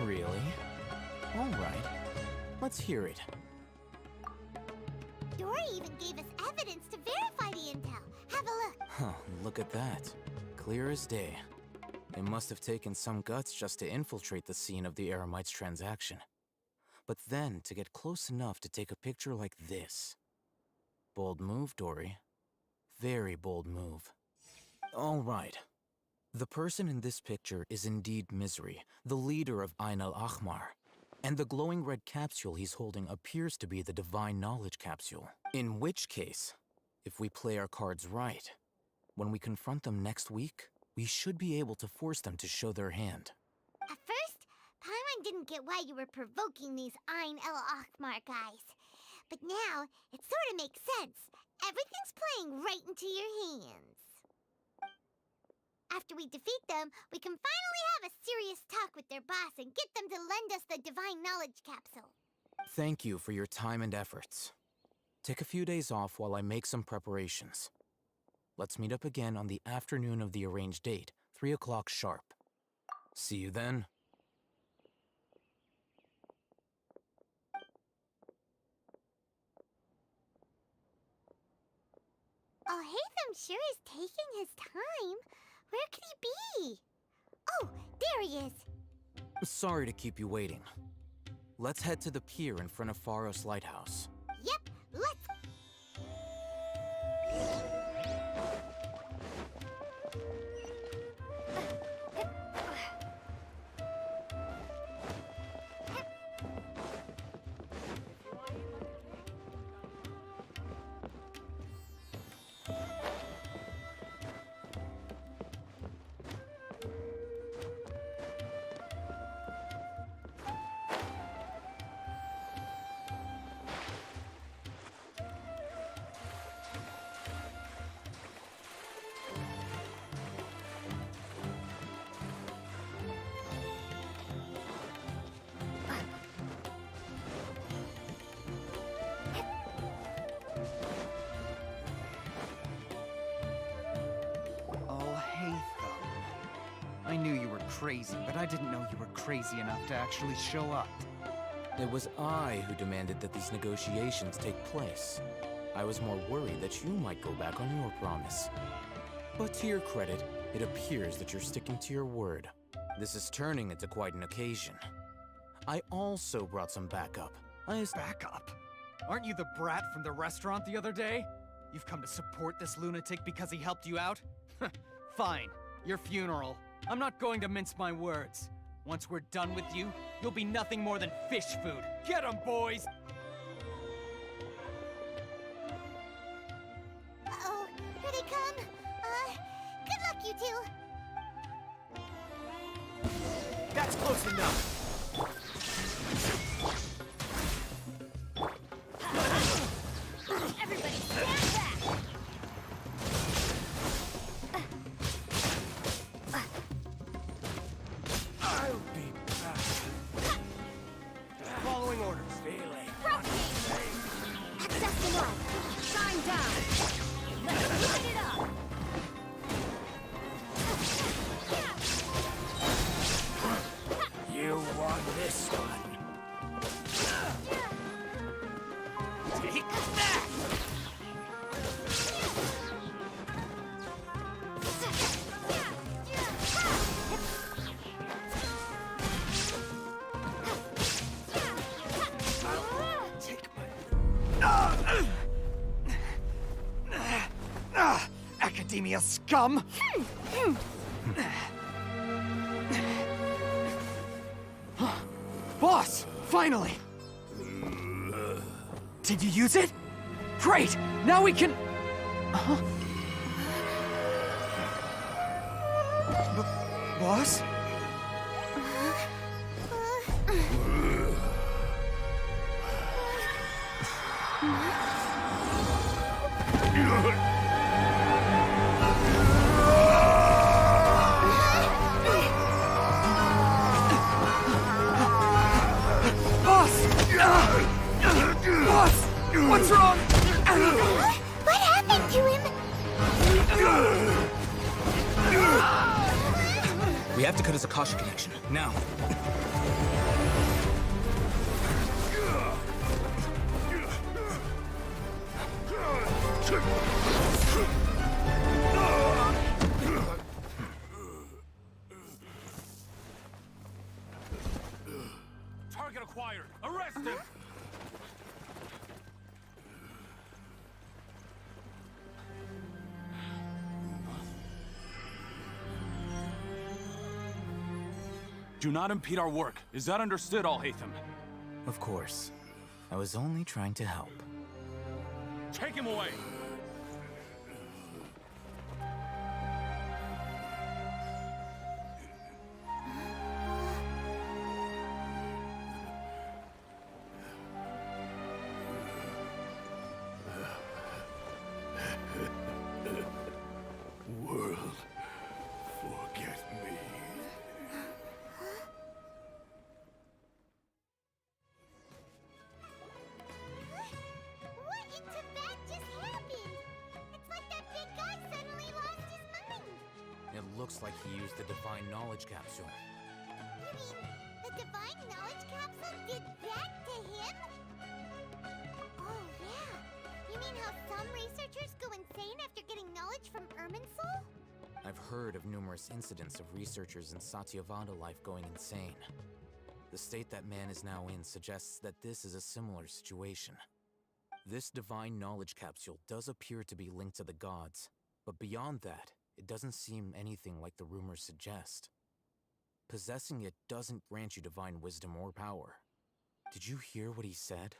Really? All right. Let's hear it. Dory even gave us evidence to verify the intel. Have a look. Huh, look at that. Clear as day. It must have taken some guts just to infiltrate the scene of the Eremites' transaction. But then to get close enough to take a picture like this. Bold move, Dory. Very bold move. All right. The person in this picture is indeed Misery, the leader of Ain al-Ahmar. And the glowing red capsule he's holding appears to be the Divine Knowledge Capsule. In which case, if we play our cards right, when we confront them next week, we should be able to force them to show their hand. At first, Paimon didn't get why you were provoking these Ain al-Ahmar guys. But now, it sort of makes sense. Everything's playing right into your hands. After we defeat them, we can finally have a serious talk with their boss and get them to lend us the Divine Knowledge Capsule. Thank you for your time and efforts. Take a few days off while I make some preparations. Let's meet up again on the afternoon of the arranged date, 3 o'clock sharp. See you then. Alhaitham sure is taking his time. Where could he be? Oh, there he is. Sorry to keep you waiting. Let's head to the pier in front of Faros Lighthouse. Yep, let's... I knew you were crazy, but I didn't know you were crazy enough to actually show up. It was I who demanded that these negotiations take place. I was more worried that you might go back on your promise. But to your credit, it appears that you're sticking to your word. This is turning into quite an occasion. I also brought some backup. Backup? Aren't you the brat from the restaurant the other day? You've come to support this lunatic because he helped you out? Fine. Your funeral. I'm not going to mince my words. Once we're done with you, you'll be nothing more than fish food. Get 'em, boys! Uh-oh, here they come. Good luck, you two. That's close enough. Everybody stand back! I'll be back. Following orders. Access denied. Shine down. Let's light it up. You Academia scum! Boss! Finally! Did you use it? Great! Now we can... Boss? Boss! What's wrong? What happened to him? We have to cut his Akasha connection, now. Target acquired! Arrest him! Do not impede our work. Is that understood, Al-Haytham? Of course. I was only trying to help. Take him away! World, forget me. What in Tibet just happened? It's like that big guy suddenly lost his mind. It looks like he used the Divine Knowledge Capsule. You mean the Divine Knowledge Capsule did that to him? Oh, yeah. You mean how some researchers go insane after getting knowledge from Irminsul? I've heard of numerous incidents of researchers in Satyavada life going insane. The state that man is now in suggests that this is a similar situation. This Divine Knowledge Capsule does appear to be linked to the gods, but beyond that, it doesn't seem anything like the rumors suggest. Possessing it doesn't grant you divine wisdom or power. Did you hear what he said?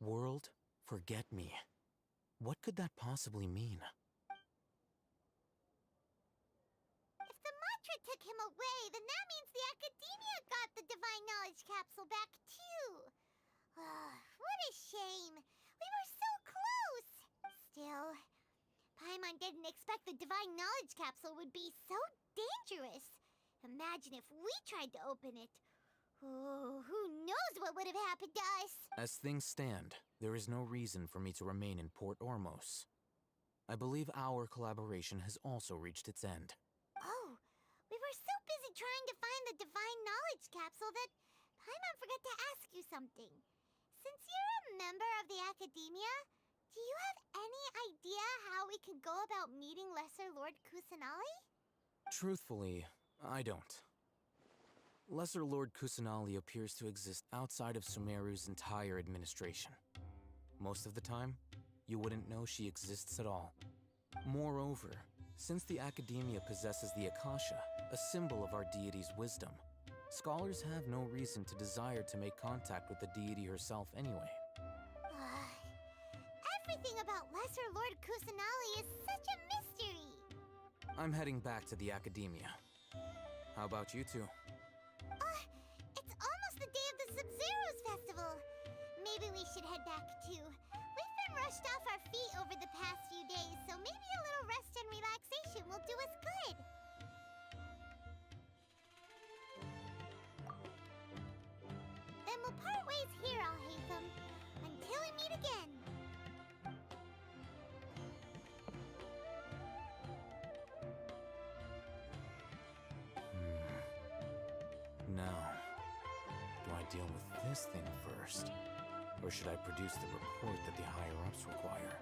World, forget me. What could that possibly mean? If the mantra took him away, then that means the Academia got the Divine Knowledge Capsule back too. What a shame. We were so close. Still, Paimon didn't expect the Divine Knowledge Capsule would be so dangerous. Imagine if we tried to open it. Oh, who knows what would have happened to us? As things stand, there is no reason for me to remain in Port Ormos. I believe our collaboration has also reached its end. Oh, we were so busy trying to find the Divine Knowledge Capsule that Paimon forgot to ask you something. Since you're a member of the Academia, do you have any idea how we can go about meeting Lesser Lord Kusanali? Truthfully, I don't. Lesser Lord Kusanali appears to exist outside of Sumeru's entire administration. Most of the time, you wouldn't know she exists at all. Moreover, since the Academia possesses the Akasha, a symbol of our deity's wisdom, scholars have no reason to desire to make contact with the deity herself anyway. Everything about Lesser Lord Kusanali is such a mystery. I'm heading back to the Academia. How about you two? It's almost the day of the Sub-Zero's festival. Maybe we should head back too. We've been rushed off our feet over the past few days, so maybe a little rest and relaxation will do us good. Then we'll part ways here, Al-Haytham, until we meet again. Now, do I deal with this thing first? Or should I produce the report that the higher-ups require?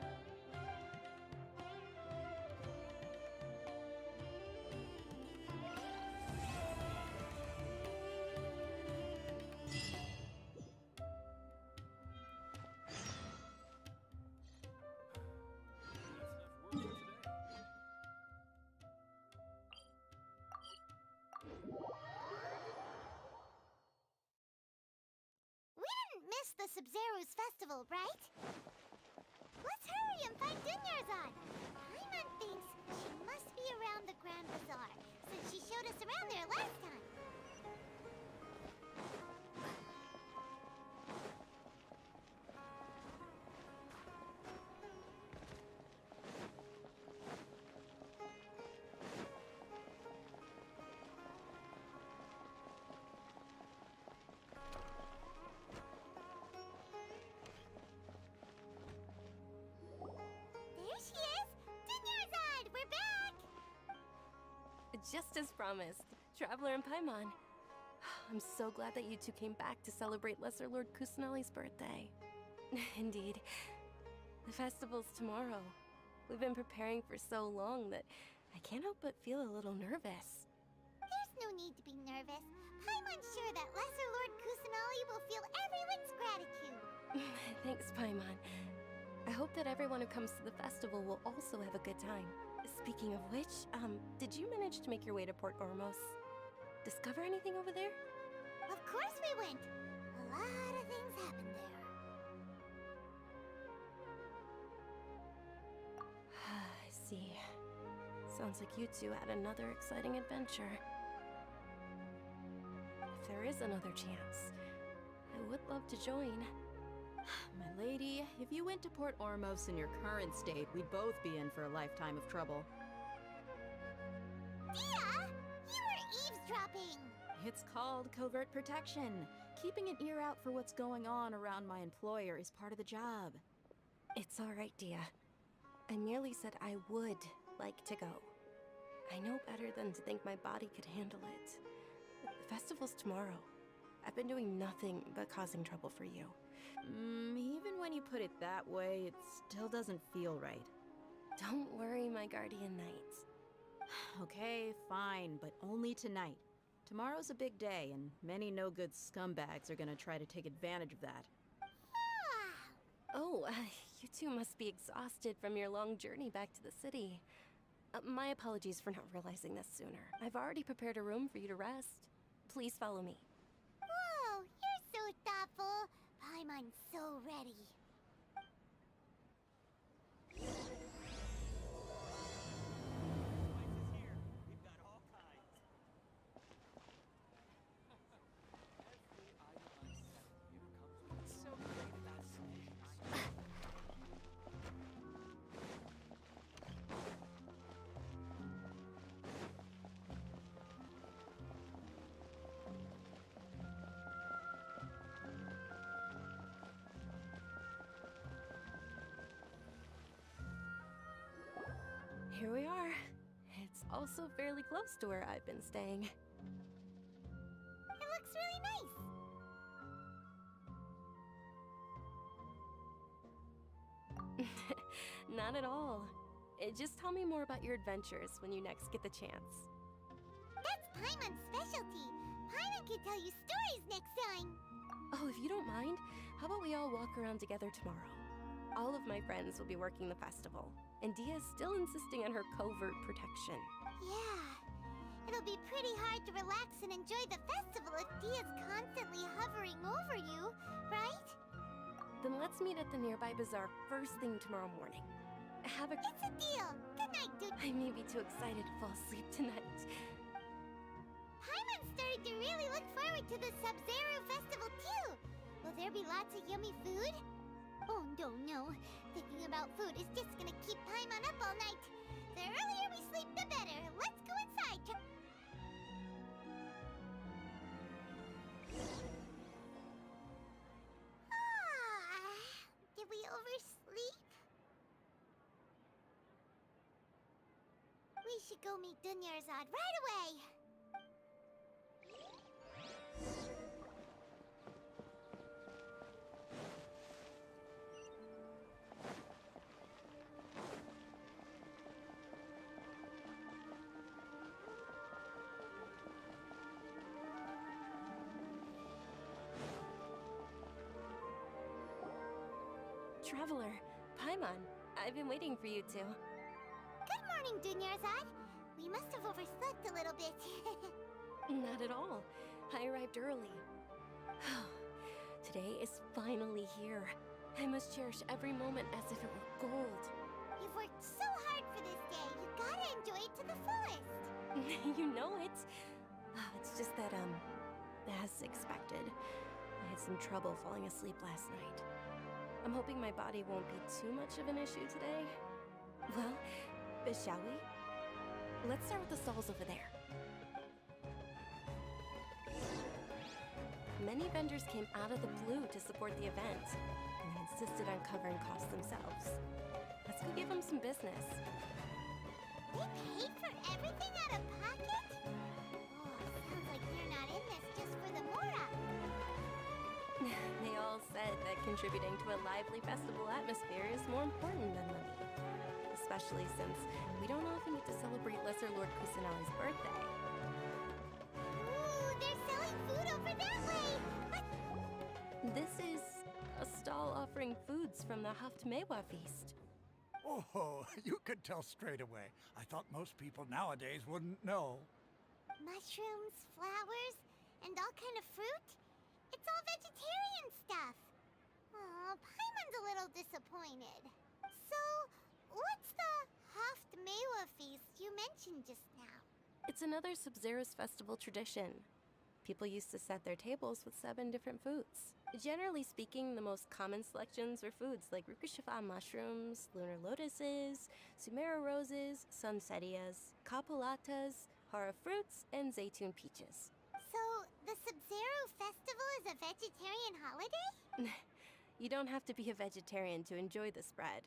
the Sub-Zero's festival, right? Let's hurry and find Dunyarzad. Paimon thinks she must be around the Grand Bazaar, since she showed us around there last time. There she is! Dunyarzad, we're back! Just as promised, Traveler and Paimon. I'm so glad that you two came back to celebrate Lesser Lord Kusanali's birthday. Indeed. The festival's tomorrow. We've been preparing for so long that I can't help but feel a little nervous. There's no need to be nervous. Paimon's sure that Lesser Lord Kusanali will feel everyone's gratitude. Thanks, Paimon. I hope that everyone who comes to the festival will also have a good time. Speaking of which, did you manage to make your way to Port Ormos? Discover anything over there? Of course we went. A lot of things happened there. I see. Sounds like you two had another exciting adventure. If there is another chance, I would love to join. My lady, if you went to Port Ormos in your current state, we'd both be in for a lifetime of trouble. Dia! You were eavesdropping! It's called covert protection. Keeping an ear out for what's going on around my employer is part of the job. It's all right, Dia. I merely said I would like to go. I know better than to think my body could handle it. The festival's tomorrow. I've been doing nothing but causing trouble for you. Even when you put it that way, it still doesn't feel right. Don't worry, my guardian knight. Okay, fine, but only tonight. Tomorrow's a big day, and many no-good scumbags are gonna try to take advantage of that. Oh, you two must be exhausted from your long journey back to the city. My apologies for not realizing this sooner. I've already prepared a room for you to rest. Please follow me. Whoa, you're so thoughtful. Paimon's so ready. Here we are. It's also fairly close to where I've been staying. It looks really nice. Not at all. Just tell me more about your adventures when you next get the chance. That's Paimon's specialty. Paimon can tell you stories next time. Oh, if you don't mind, how about we all walk around together tomorrow? All of my friends will be working the festival, and Dia's still insisting on her covert protection. Yeah. It'll be pretty hard to relax and enjoy the festival if Dia's constantly hovering over you, right? Then let's meet at the nearby bazaar first thing tomorrow morning. Have a... It's a deal! Good night, dude! I may be too excited to fall asleep tonight. Paimon's starting to really look forward to the Sub-Zero festival, too! Will there be lots of yummy food? Oh, no. Thinking about food is just gonna keep Paimon up all night. The earlier we sleep, the better. Let's go inside. Did we oversleep? We should go meet Dunyarzad right away. Traveler, Paimon, I've been waiting for you two. Good morning, Dunyarzad. We must have overslept a little bit. Not at all. I arrived early. Today is finally here. I must cherish every moment as if it were gold. You've worked so hard for this day. You gotta enjoy it to the fullest. You know it. Oh, it's just that, as expected, I had some trouble falling asleep last night. I'm hoping my body won't be too much of an issue today. Well, shall we? Let's start with the stalls over there. Many vendors came out of the blue to support the event, and they insisted on covering costs themselves. Let's go give them some business. They paid for everything out of pocket? Oh, sounds like they're not in this just for the Mora. They all said that contributing to a lively festival atmosphere is more important than money. Especially since we don't often get to celebrate Lesser Lord Kusanali's birthday. Ooh, they're selling food over that way! This is a stall offering foods from the F2P feast. Oh, you could tell straight away. I thought most people nowadays wouldn't know. Mushrooms, flowers, and all kind of fruit? It's all vegetarian stuff. Oh, Paimon's a little disappointed. So, what's the F2P feast you mentioned just now? It's another Sub-Zero's festival tradition. People used to set their tables with 7 different foods. Generally speaking, the most common selections were foods like Rukushifa mushrooms, lunar lotuses, Sumeru roses, sunsettias, capulatas, hara fruits, and zaytun peaches. So, the Sub-Zero festival is a vegetarian holiday? You don't have to be a vegetarian to enjoy the spread.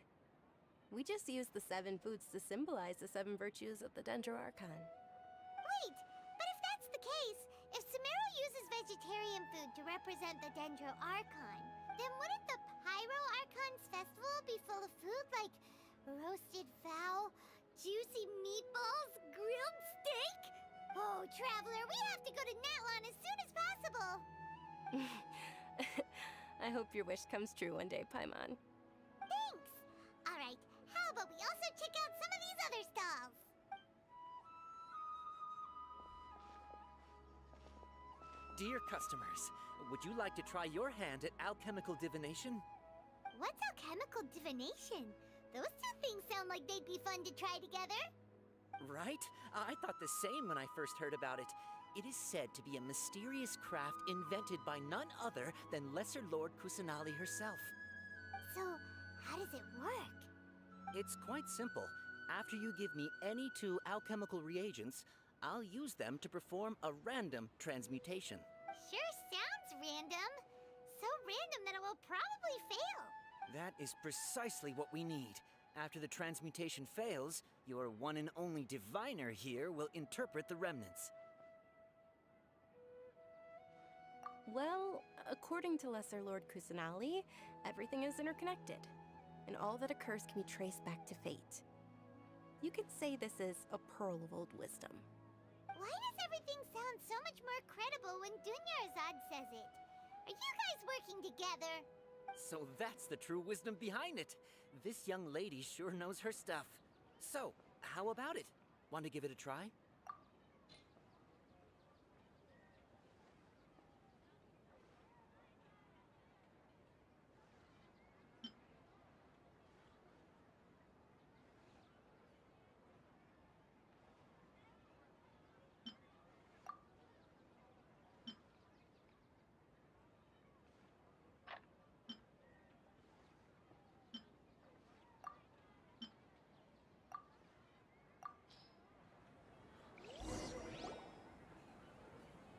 We just use the 7 foods to symbolize the 7 virtues of the Dendro Archon. Wait, but if that's the case, if Sumeru uses vegetarian food to represent the Dendro Archon, then wouldn't the Pyro Archon's festival be full of food like roasted fowl, juicy meatballs, grilled steak? Oh, Traveler, we have to go to Natlan as soon as possible! I hope your wish comes true one day, Paimon. Thanks! Alright, how about we also check out some of these other stalls? Dear customers, would you like to try your hand at alchemical divination? What's alchemical divination? Those two things sound like they'd be fun to try together. Right? I thought the same when I first heard about it. It is said to be a mysterious craft invented by none other than Lesser Lord Kusanali herself. So, how does it work? It's quite simple. After you give me any 2 alchemical reagents, I'll use them to perform a random transmutation. Sure sounds random. So random that it will probably fail. That is precisely what we need. After the transmutation fails, your one and only diviner here will interpret the remnants. Well, according to Lesser Lord Kusanali, everything is interconnected, and all that occurs can be traced back to fate. You could say this is a pearl of old wisdom. Why does everything sound so much more credible when Dunyarzad says it? Are you guys working together? So that's the true wisdom behind it. This young lady sure knows her stuff. So, how about it? Want to give it a try?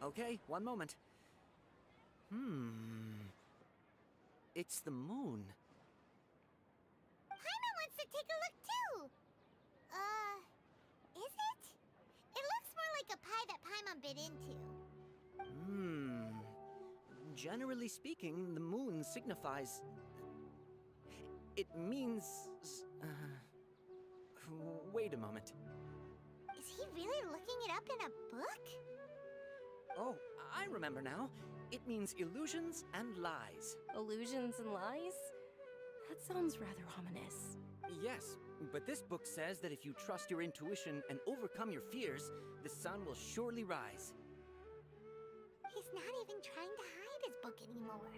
Okay, one moment. It's the moon. Paimon wants to take a look too! Is it? It looks more like a pie that Paimon bit into. Generally speaking, the moon signifies... It means... Wait a moment. Is he really looking it up in a book? Oh, I remember now. It means illusions and lies. Illusions and lies? That sounds rather ominous. Yes, but this book says that if you trust your intuition and overcome your fears, the sun will surely rise. He's not even trying to hide his book anymore.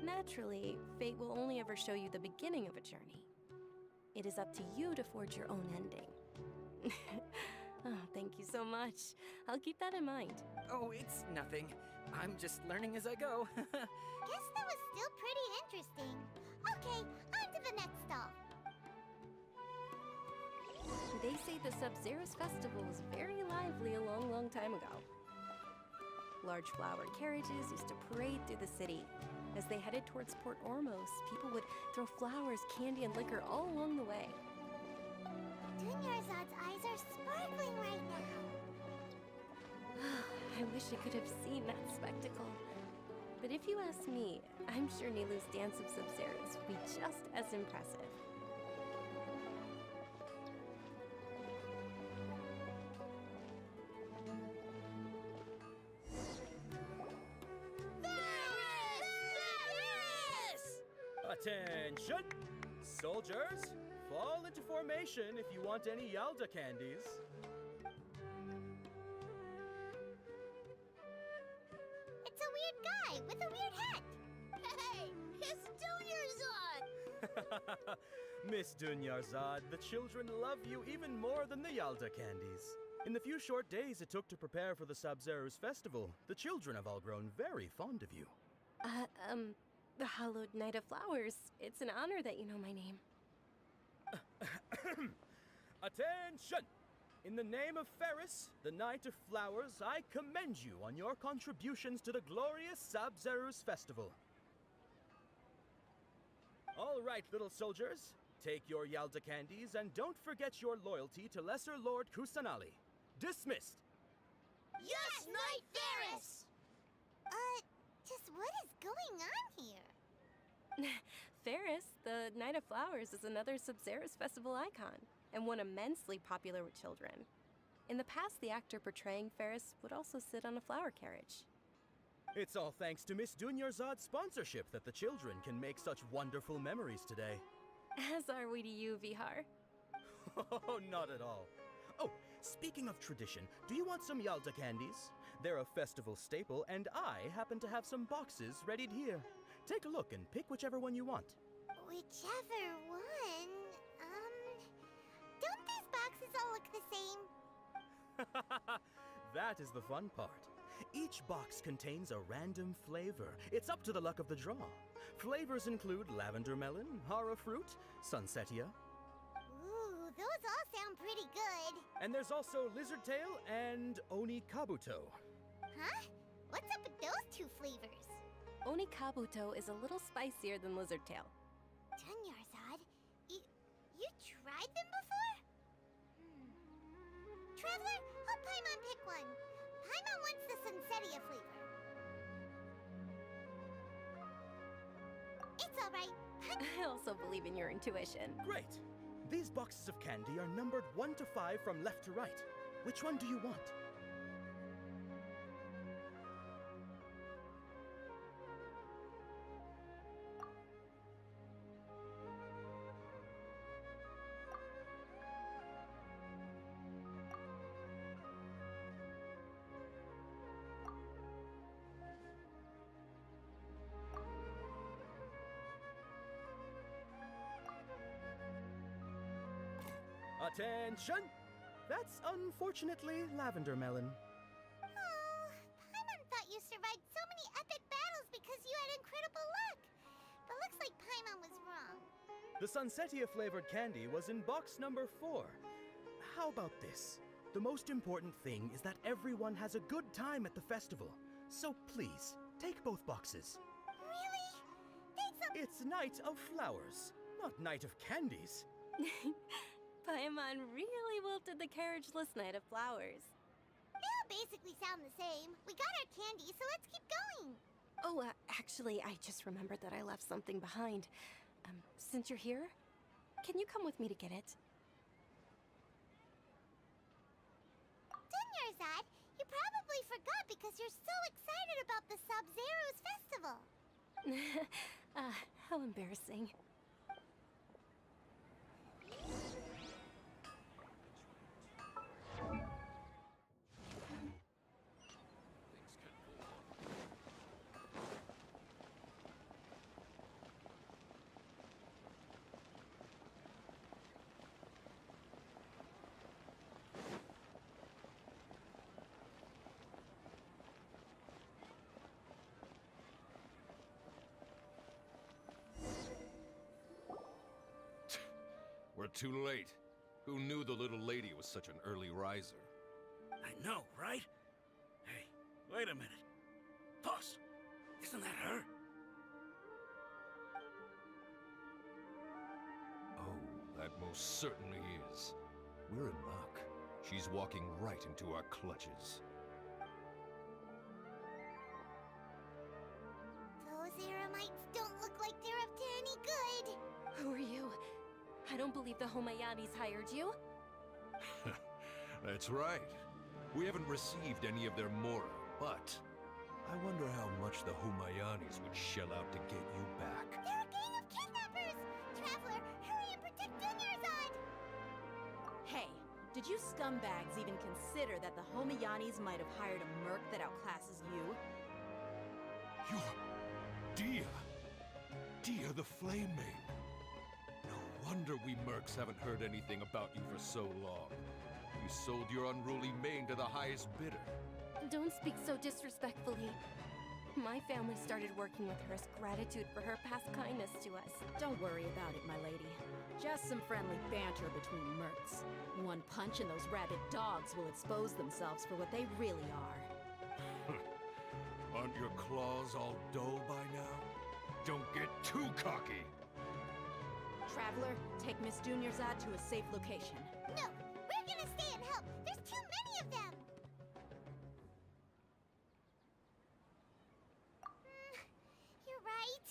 Naturally, fate will only ever show you the beginning of a journey. It is up to you to forge your own ending. Oh, thank you so much. I'll keep that in mind. Oh, it's nothing. I'm just learning as I go. Guess that was still pretty interesting. Okay, on to the next stop. They say the Sub-Zero's festival was very lively a long, long time ago. Large flowered carriages used to parade through the city. As they headed towards Port Ormos, people would throw flowers, candy, and liquor all along the way. Dunyarzad's eyes are sparkling right now. I wish I could have seen that spectacle. But if you ask me, I'm sure Nilou's dance of Sub-Zeros would be just as impressive. Attention! Soldiers, fall into formation if you want any Yalda candies. It's a weird guy with a weird hat. Hey, it's Dunyarzad! Miss Dunyarzad, the children love you even more than the Yalda candies. In the few short days it took to prepare for the Sub-Zero's festival, the children have all grown very fond of you. The Hallowed Knight of Flowers. It's an honor that you know my name. Attention! In the name of Ferris, the Knight of Flowers, I commend you on your contributions to the glorious Sub-Zero's festival. All right, little soldiers, take your Yalda candies and don't forget your loyalty to Lesser Lord Kusanali. Dismissed! Yes, Knight Ferris! Just what is going on here? Ferris, the Knight of Flowers, is another Sub-Zero's festival icon, and one immensely popular with children. In the past, the actor portraying Ferris would also sit on a flower carriage. It's all thanks to Miss Dunyarzad's sponsorship that the children can make such wonderful memories today. As are we to you, Vihar. Oh, not at all. Oh, speaking of tradition, do you want some Yalda candies? They're a festival staple, and I happen to have some boxes readied here. Take a look and pick whichever one you want. Whichever one? Don't these boxes all look the same? That is the fun part. Each box contains a random flavor. It's up to the luck of the draw. Flavors include lavender melon, hara fruit, sunsetia. Ooh, those all sound pretty good. And there's also lizard tail and oni kabuto. Huh? What's up with those two flavors? Oni kabuto is a little spicier than lizard tail. Dunyarzad, you tried them before? Traveler, help Paimon pick one. Paimon wants the sunsetia flavor. It's all right. I also believe in your intuition. Great. These boxes of candy are numbered 1 to 5 from left to right. Which one do you want? Attention! That's unfortunately lavender melon. Oh, Paimon thought you survived so many epic battles because you had incredible luck. But looks like Paimon was wrong. The sunsetia flavored candy was in box number 4. How about this? The most important thing is that everyone has a good time at the festival. So please, take both boxes. Really? It's Night of Flowers, not Night of Candies. Paimon really wilted the carriageless Knight of Flowers. They all basically sound the same. We got our candy, so let's keep going. Oh, actually, I just remembered that I left something behind. Since you're here, can you come with me to get it? Dunyarzad, you probably forgot because you're so excited about the Sub-Zero's festival. How embarrassing. Never too late. Who knew the little lady was such an early riser? I know, right? Hey, wait a minute. Boss, isn't that her? Oh, that most certainly is. We're in luck. She's walking right into our clutches. Those Eremites don't look like they're up to any good. Who are you? I don't believe the Homayanis hired you. That's right. We haven't received any of their mora, but I wonder how much the Humayanis would shell out to get you back. They're a gang of kidnappers! Traveler, hurry and protect Dunyarzad! Hey, did you scumbags even consider that the Homayanis might have hired a merc that outclasses you? You're... Dia! Dia the Flame Maid! No wonder we mercs haven't heard anything about you for so long. You sold your unruly mane to the highest bidder. Don't speak so disrespectfully. My family started working with her as gratitude for her past kindness to us. Don't worry about it, my lady. Just some friendly banter between mercs. One punch and those rabid dogs will expose themselves for what they really are. Aren't your claws all dull by now? Don't get too cocky! Traveler, take Miss Dunyarzad to a safe location. No! We're gonna stay and help! There's too many of them! You're right.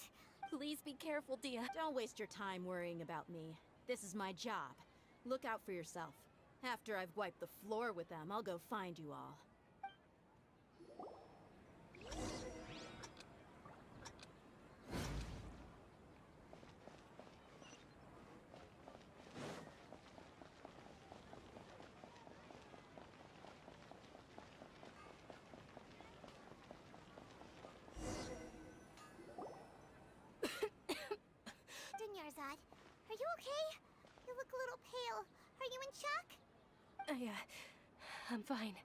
Please be careful, Dia. Don't waste your time worrying about me. This is my job. Look out for yourself. After I've wiped the floor with them, I'll go find you all. Dunyarzad, are you okay? You look a little pale. Are you in shock? I'm fine.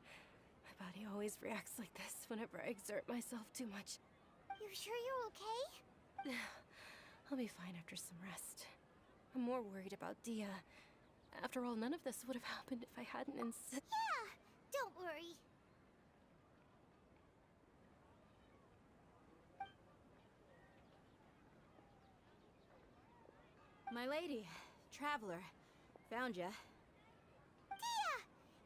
My body always reacts like this whenever I exert myself too much. You sure you're okay? I'll be fine after some rest. I'm more worried about Dia. After all, none of this would have happened if I hadn't Yeah, don't worry. My lady, Traveler, found ya. Dia!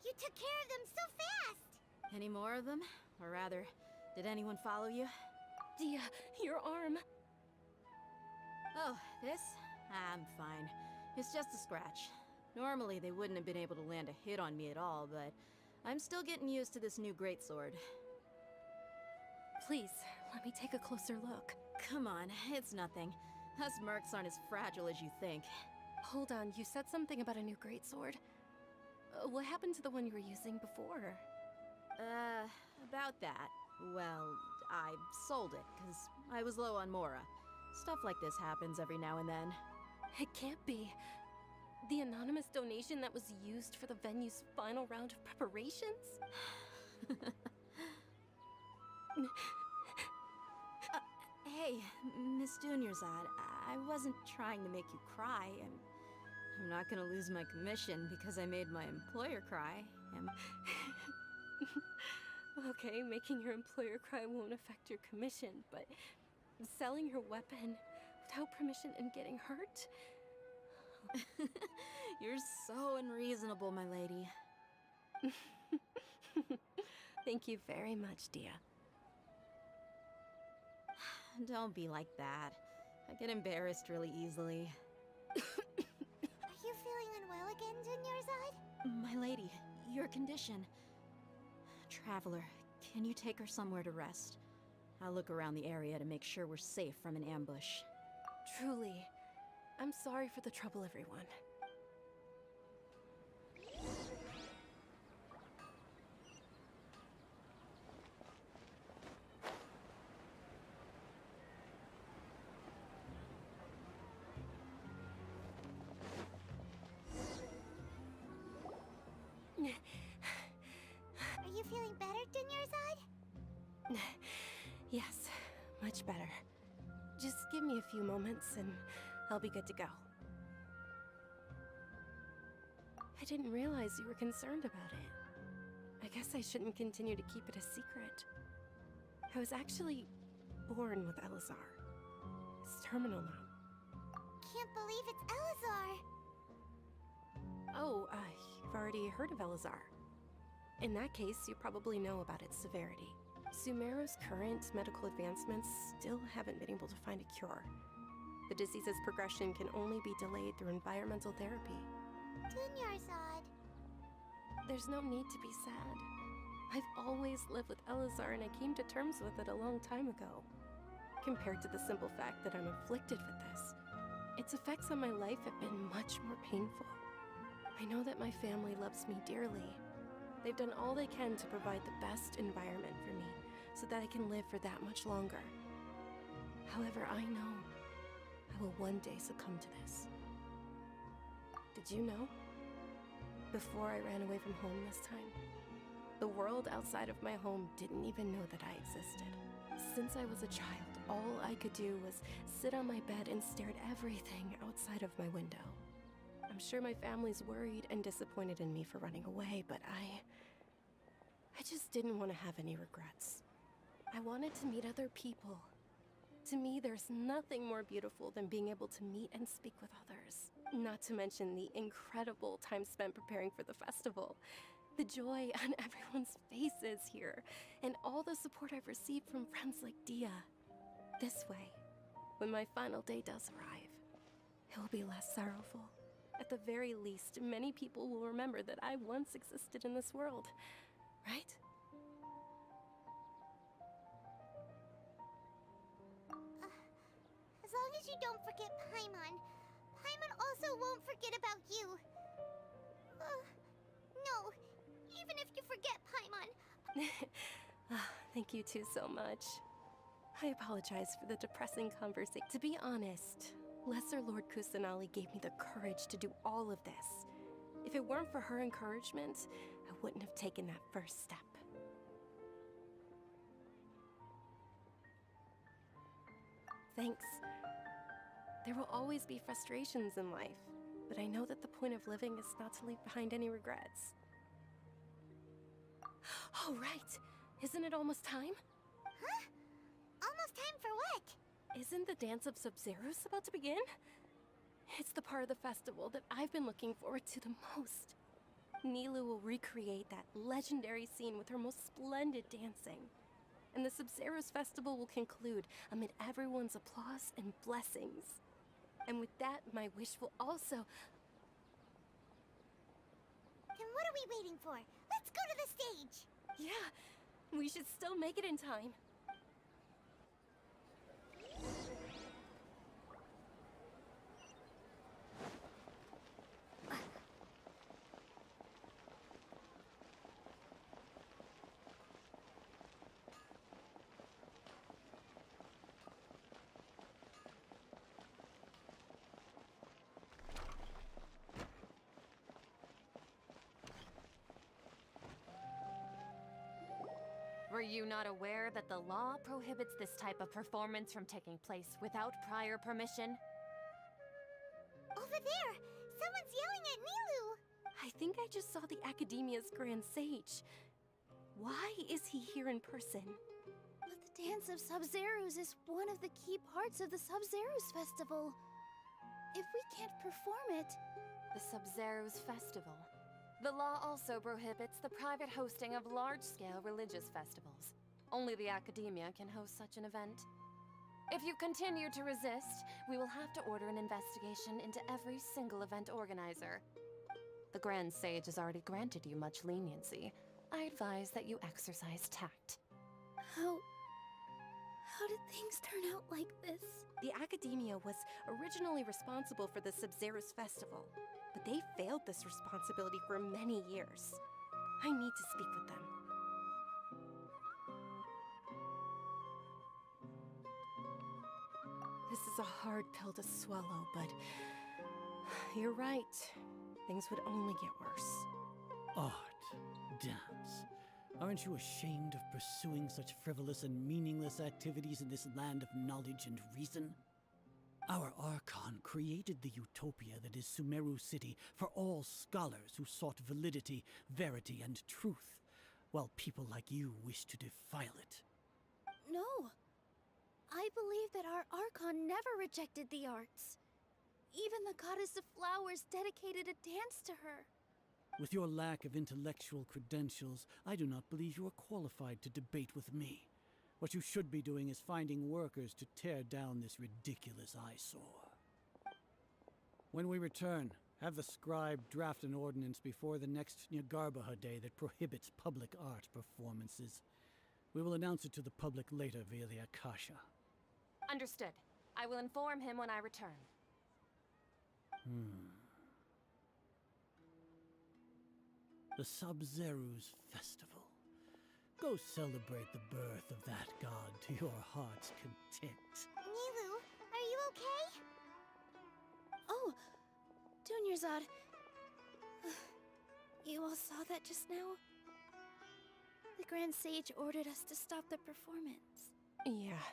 You took care of them so fast! Any more of them? Or rather, did anyone follow you? Dia, your arm! Oh, this? I'm fine. It's just a scratch. Normally, they wouldn't have been able to land a hit on me at all, but I'm still getting used to this new greatsword. Please, let me take a closer look. Come on, it's nothing. Us mercs aren't as fragile as you think. Hold on, you said something about a new greatsword. What happened to the one you were using before? About that. Well, I sold it, because I was low on mora. Stuff like this happens every now and then. It can't be. The anonymous donation that was used for the venue's final round of preparations? Hey, Miss Dunyarzad, I wasn't trying to make you cry. I'm not gonna lose my commission because I made my employer cry, am I? Okay, making your employer cry won't affect your commission, but selling your weapon without permission and getting hurt? You're so unreasonable, my lady. Thank you very much, Dia. Don't be like that. I get embarrassed really easily. Are you feeling unwell again, Dunyarzad? My lady, your condition. Traveler, can you take her somewhere to rest? I'll look around the area to make sure we're safe from an ambush. Truly, I'm sorry for the trouble, everyone. Are you feeling better, Dunyarzad? Yes, much better. Just give me a few moments and I'll be good to go. didn't realize you were concerned about it. I guess I shouldn't continue to keep it a secret. I was actually born with Elazar. It's terminal now. Can't believe it's Elazar. Oh, you've already heard of Elazar. In that case, you probably know about its severity. Sumeru's current medical advancements still haven't been able to find a cure. The disease's progression can only be delayed through environmental therapy. Dunyarzad. There's no need to be sad. I've always lived with Elazar and I came to terms with it a long time ago. Compared to the simple fact that I'm afflicted with this, its effects on my life have been much more painful. I know that my family loves me dearly. They've done all they can to provide the best environment for me so that I can live for that much longer. However, I know I will one day succumb to this. Did you know? Before I ran away from home this time, the world outside of my home didn't even know that I existed. Since I was a child, all I could do was sit on my bed and stare at everything outside of my window. I'm sure my family's worried and disappointed in me for running away, but I just didn't want to have any regrets. I wanted to meet other people. To me, there's nothing more beautiful than being able to meet and speak with others. Not to mention the incredible time spent preparing for the festival. The joy on everyone's faces here, and all the support I've received from friends like Dia. This way, when my final day does arrive, it will be less sorrowful. At the very least, many people will remember that I once existed in this world, right? As long as you don't forget Paimon, Paimon also won't forget about you. No, even if you forget Paimon. Thank you two so much. I apologize for the depressing conversation. To be honest, Lesser Lord Kusanali gave me the courage to do all of this. If it weren't for her encouragement, I wouldn't have taken that first step. Thanks. There will always be frustrations in life, but I know that the point of living is not to leave behind any regrets. Oh, right! Isn't it almost time? Huh? Almost time for what? Isn't the Dance of Sub-Zeros about to begin? It's the part of the festival that I've been looking forward to the most. Nilu will recreate that legendary scene with her most splendid dancing. And the Sub-Zeros festival will conclude amid everyone's applause and blessings. And with that, my wish will also... Then what are we waiting for? Let's go to the stage! Yeah, we should still make it in time. Were you not aware that the law prohibits this type of performance from taking place without prior permission? Over there! Someone's yelling at Nilu! I think I just saw the Academia's Grand Sage. Why is he here in person? But the Dance of Sub-Zeros is one of the key parts of the Sub-Zeros festival. If we can't perform it... The Sub-Zeros Festival. The law also prohibits the private hosting of large-scale religious festivals. Only the Academia can host such an event. If you continue to resist, we will have to order an investigation into every single event organizer. The Grand Sage has already granted you much leniency. I advise that you exercise tact. How did things turn out like this? The Academia was originally responsible for the Sub-Zeros festival, but they failed this responsibility for many years. I need to speak with them. This is a hard pill to swallow, but you're right. Things would only get worse. Art, dance. Aren't you ashamed of pursuing such frivolous and meaningless activities in this land of knowledge and reason? Our Archon created the utopia that is Sumeru City for all scholars who sought validity, verity, and truth, while people like you wish to defile it. No. I believe that our Archon never rejected the arts. Even the goddess of flowers dedicated a dance to her. With your lack of intellectual credentials, I do not believe you are qualified to debate with me. What you should be doing is finding workers to tear down this ridiculous eyesore. When we return, have the scribe draft an ordinance before the next Nyargarbaha Day that prohibits public art performances. We will announce it to the public later via the Akasha. Understood. I will inform him when I return. The Sub-Zeru's Festival. Go celebrate the birth of that god to your heart's content. Nilu, are you okay? Oh, Dunyarzad. You all saw that just now? The Grand Sage ordered us to stop the performance. Yeah.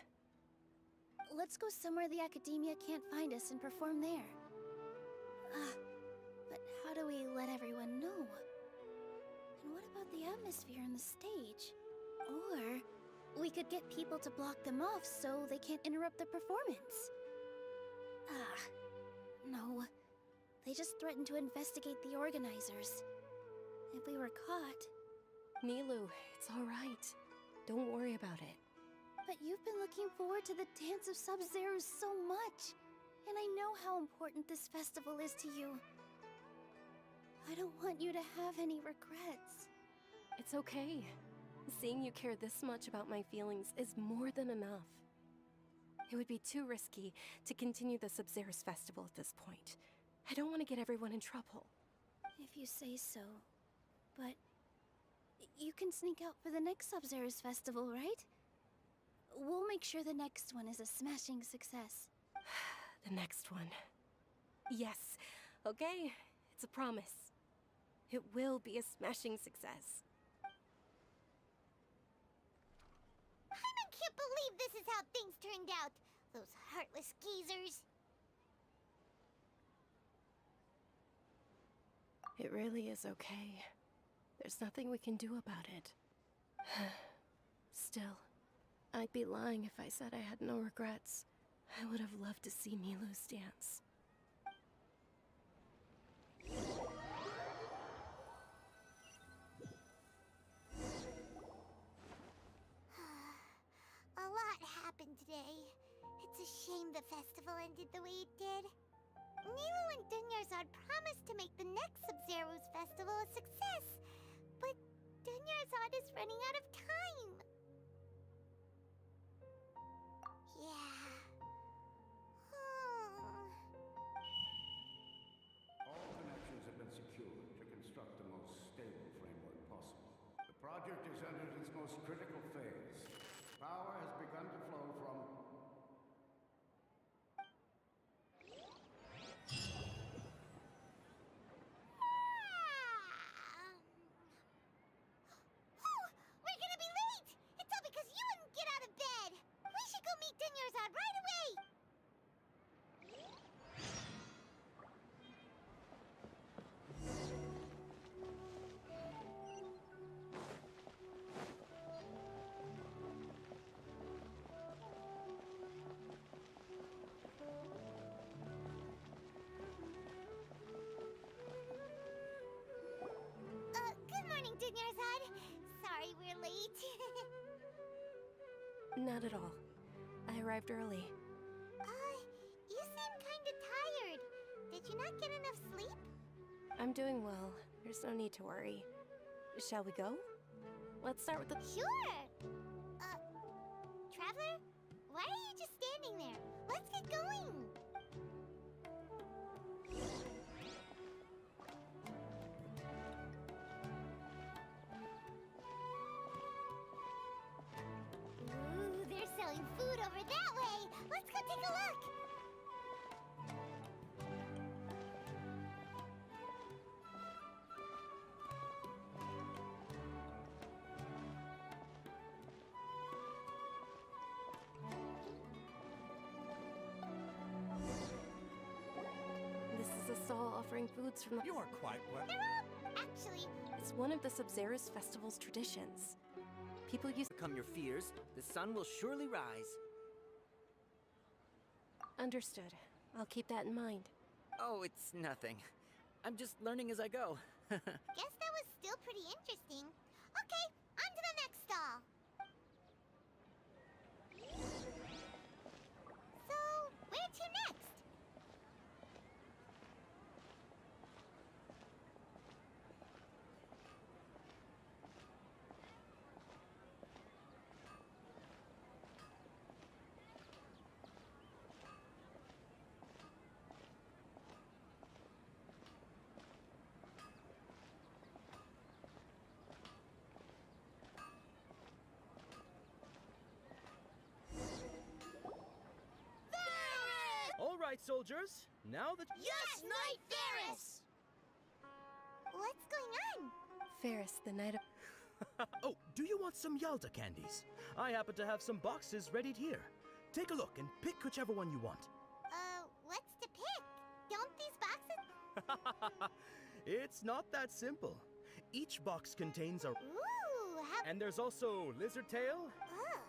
Let's go somewhere the Academia can't find us and perform there. But how do we let everyone know? And what about the atmosphere on the stage? Or we could get people to block them off so they can't interrupt the performance. No. They just threatened to investigate the organizers. If we were caught... Nilu, it's alright. Don't worry about it. But you've been looking forward to the Dance of Sub-Zero so much. And I know how important this festival is to you. I don't want you to have any regrets. It's okay. Seeing you care this much about my feelings is more than enough. It would be too risky to continue the Sub-Zero's festival at this point. I don't want to get everyone in trouble. If you say so. But you can sneak out for the next Sub-Zero's festival, right? We'll make sure the next one is a smashing success. The next one. Yes. Okay. It's a promise. It will be a smashing success. I can't believe this is how things turned out. Those heartless geezers. It really is okay. There's nothing we can do about it. Still, I'd be lying if I said I had no regrets. I would have loved to see Nilu's dance. A lot happened today. It's a shame the festival ended the way it did. Nilu and Dunyarzad promised to make the next Sub-Zero's festival a success, but Dunyarzad is running out of time. Yeah. All connections have been secured to construct the most stable framework possible. The project is entered its most critical phase. Power has begun to flow from... We're gonna be late! It's all because you wouldn't get out of bed! We should go meet Dunyarzad right away! Good morning, Dunyarzad. Sorry we're late. Not at all. I arrived early. You seem kinda tired. Did you not get enough sleep? I'm doing well. There's no need to worry. Shall we go? Let's start with the... Sure! Traveler? Why are you just standing there? Let's get going! Ooh, they're selling food over that way! Let's go take a look! offering foods from the... You are quite well. Actually, It's one of the Sub-Zerus festival's traditions. People used... Overcome your fears. The sun will surely rise. Understood. I'll keep that in mind. Oh, it's nothing. I'm just learning as I go. guess that was still pretty interesting. Okay, on to the next stall. So, where to next? All right, soldiers. Now that... Yes, Knight Ferris! What's going on? Ferris, the night of... Oh, do you want some Yalta candies? I happen to have some boxes readied here. Take a look and pick whichever one you want. What's to pick? Don't these boxes... It's not that simple. Each box contains a... Ooh, how... And there's also lizard tail. Ugh,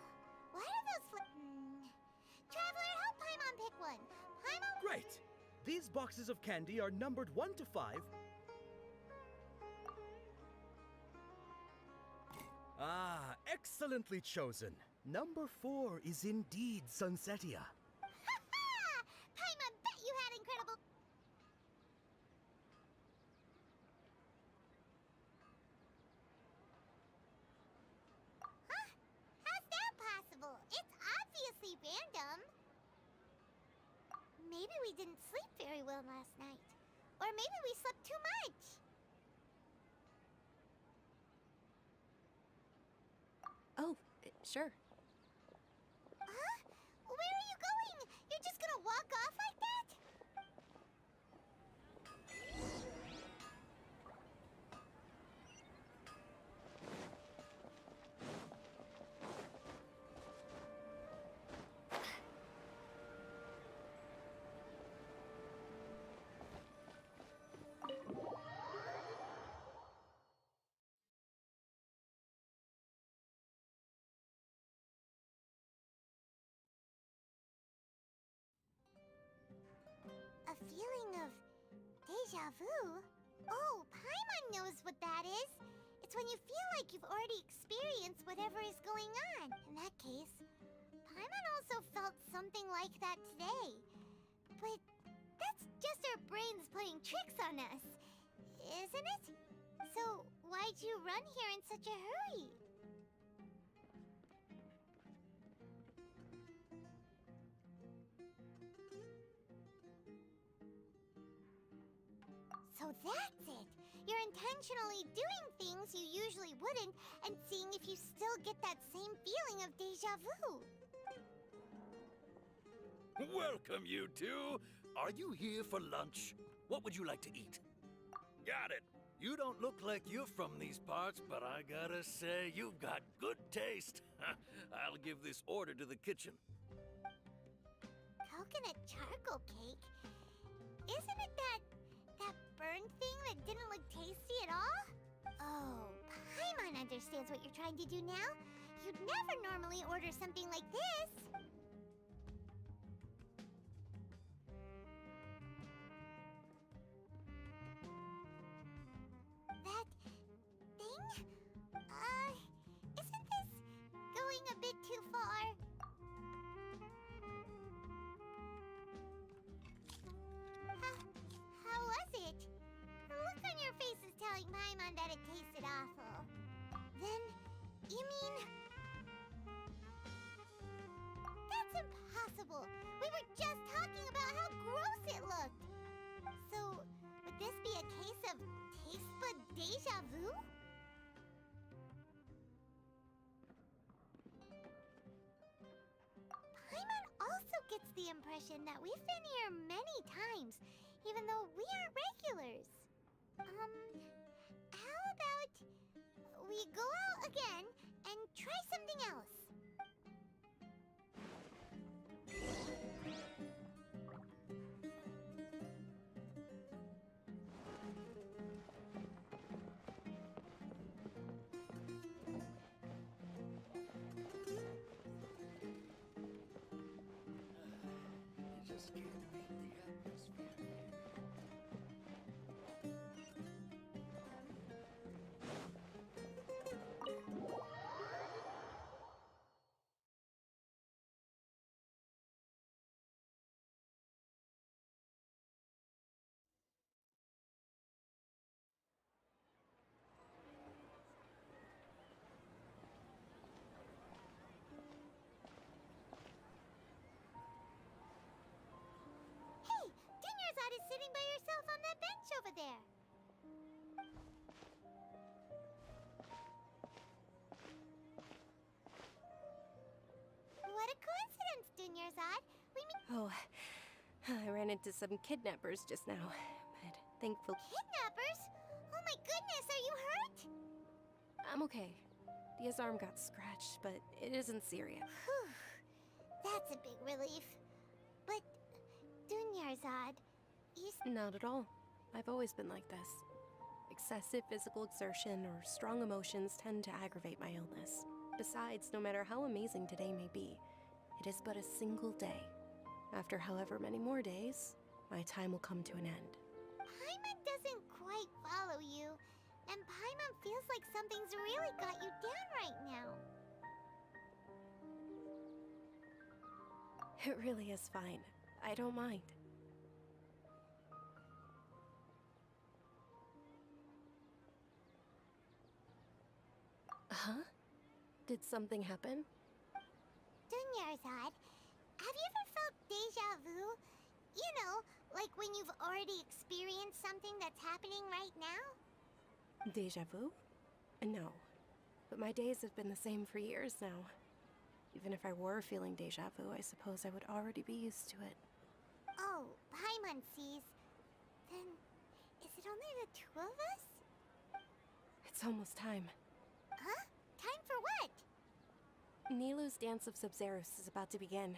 why are those Traveler, help Paimon pick one. Paimon... Great! These boxes of candy are numbered 1 to 5. Ah, excellently chosen. Number 4 is indeed Sunsetia. Ha-ha! Paimon, bet you had incredible... Huh? How's that possible? It's obviously random. Maybe we didn't sleep very well last night. Or maybe we slept too much. Oh, sure. Huh? Where are you going? You're just gonna walk off like that? A feeling of deja vu? Oh, Paimon knows what that is. It's when you feel like you've already experienced whatever is going on. In that case, Paimon also felt something like that today. But that's just our brains playing tricks on us, isn't it? So why'd you run here in such a hurry? So that's it! You're intentionally doing things you usually wouldn't and seeing if you still get that same feeling of deja vu. Welcome, you two. Are you here for lunch? What would you like to eat? Got it. You don't look like you're from these parts, but I gotta say, you've got good taste. I'll give this order to the kitchen. Coconut charcoal cake? Isn't it that burned thing that didn't look tasty at all? Oh, Paimon understands what you're trying to do now. You'd never normally order something like this. That thing? Isn't this going a bit too far? How was it? The look on your face is telling Paimon that it tasted awful. Then, you mean... That's impossible! We were just talking about how gross it looked! So, would this be a case of taste bud deja vu? Paimon also gets the impression that we've been here many times, even though we aren't regulars. How about we go out again and try something else? just can't beat the atmosphere. Hey, Dinyarzad is sitting by herself on that bench over there. What a coincidence, Dinyarzad. We meet Oh, I ran into some kidnappers just now, but thankfully... kidnappers? Oh my goodness, are you hurt? I'm okay. Dia's arm got scratched, but it isn't serious. Whew. That's a big relief. But, Dinyarzad, Not at all. I've always been like this. Excessive physical exertion or strong emotions tend to aggravate my illness. Besides, no matter how amazing today may be, it is but a single day. After however many more days, my time will come to an end. Paimon doesn't quite follow you, and Paimon feels like something's really got you down right now. It really is fine. I don't mind. Huh? Did something happen? Dinyarzad, have you ever felt deja vu? You know, like when you've already experienced something that's happening right now? Deja vu? No. But my days have been the same for years now. Even if I were feeling deja vu, I suppose I would already be used to it. Oh, Paimon sees. Then, is it only the two of us? It's almost time. Huh? Time for what? Nilou's Dance of Subzerus is about to begin.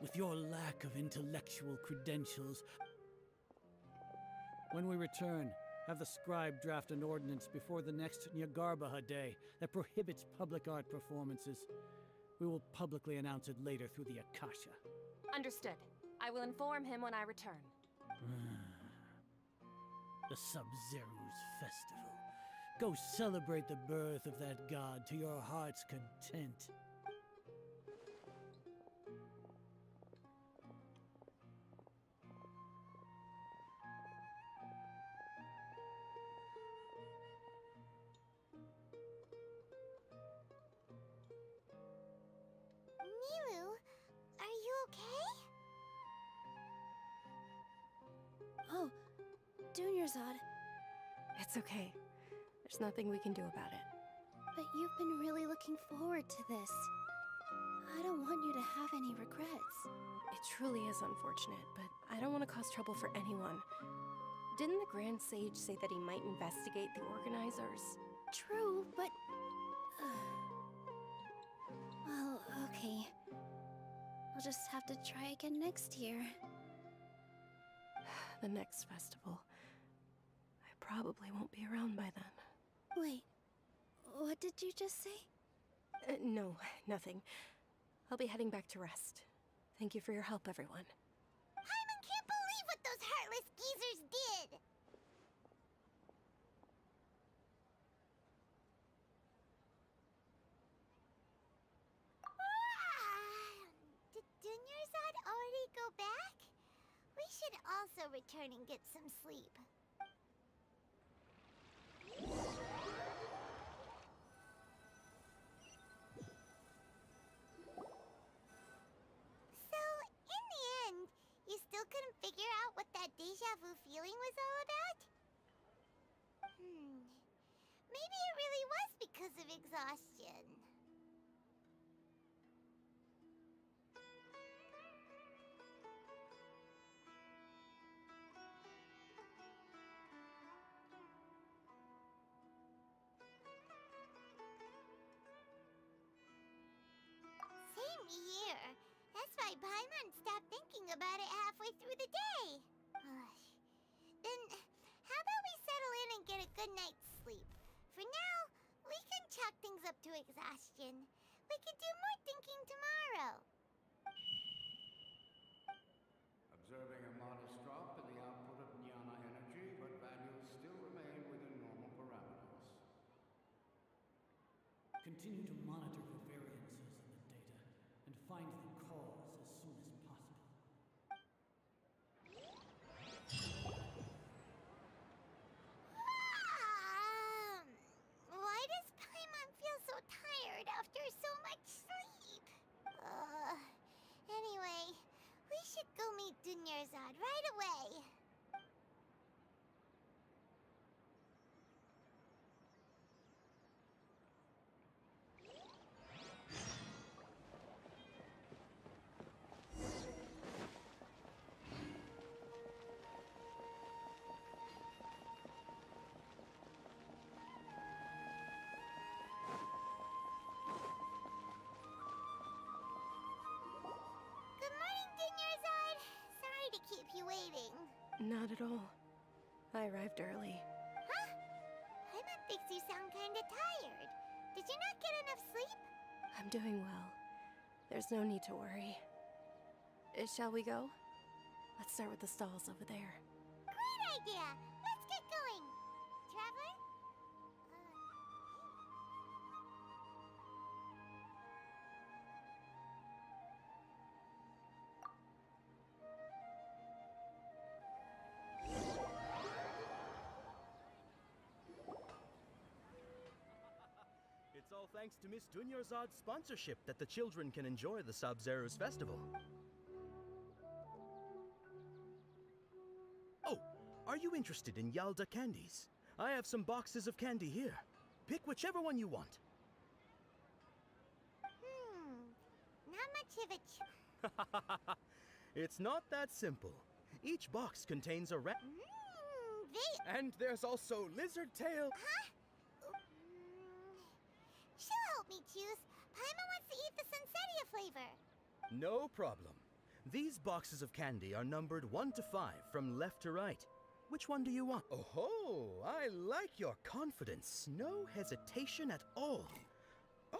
With your lack of intellectual credentials, when we return, have the scribe draft an ordinance before the next Nyagarbaha Day that prohibits public art performances. We will publicly announce it later through the Akasha. Understood. I will inform him when I return. The Sub-Zeru's festival. Go celebrate the birth of that god to your heart's content. Nilou, are you okay? Oh, Dinyarzad. It's okay. There's nothing we can do about it. But you've been really looking forward to this. I don't want you to have any regrets. It truly is unfortunate, but I don't want to cause trouble for anyone. Didn't the Grand Sage say that he might investigate the organizers? True, but... well, okay. I'll just have to try again next year. The next festival. I probably won't be around by then. Wait, what did you just say? No, nothing. I'll be heading back to rest. Thank you for your help, everyone. Paimon can't believe what those heartless geezers did! Did Dinyarzad already go back? We should also return and get some sleep. So, in the end, you still couldn't figure out what that deja vu feeling was all about? Maybe it really was because of exhaustion. about it halfway through the day. Then, how about we settle in and get a good night's sleep? For now, we can chalk things up to exhaustion. We can do more thinking tomorrow. Observing a modest drop in the output of Jnana energy, but values still remain within normal parameters. Continue to monitor for variances in the data and find the cause as soon as possible. Why does Paimon feel so tired after so much sleep? Anyway, we should go meet Dunyarzad right away. Good morning, Dunyarzad. Sorry to keep you waiting. Not at all. I arrived early. Huh? Paimon thinks you sound kinda tired. Did you not get enough sleep? I'm doing well. There's no need to worry. Shall we go? Let's start with the stalls over there. Great idea! Let's get going! Traveler? It's all thanks to Miss Dunyarzad's sponsorship that the children can enjoy the Sub-Zero's festival. Oh, are you interested in Yalda candies? I have some boxes of candy here. Pick whichever one you want. Not much of a It's not that simple. Each box contains a rat. And there's also lizard tail. Huh? She'll help me choose. Paimon wants to eat the Sunsetia flavor. No problem. These boxes of candy are numbered 1 to 5 from left to right. Which one do you want? Oh, I like your confidence. No hesitation at all. Oh.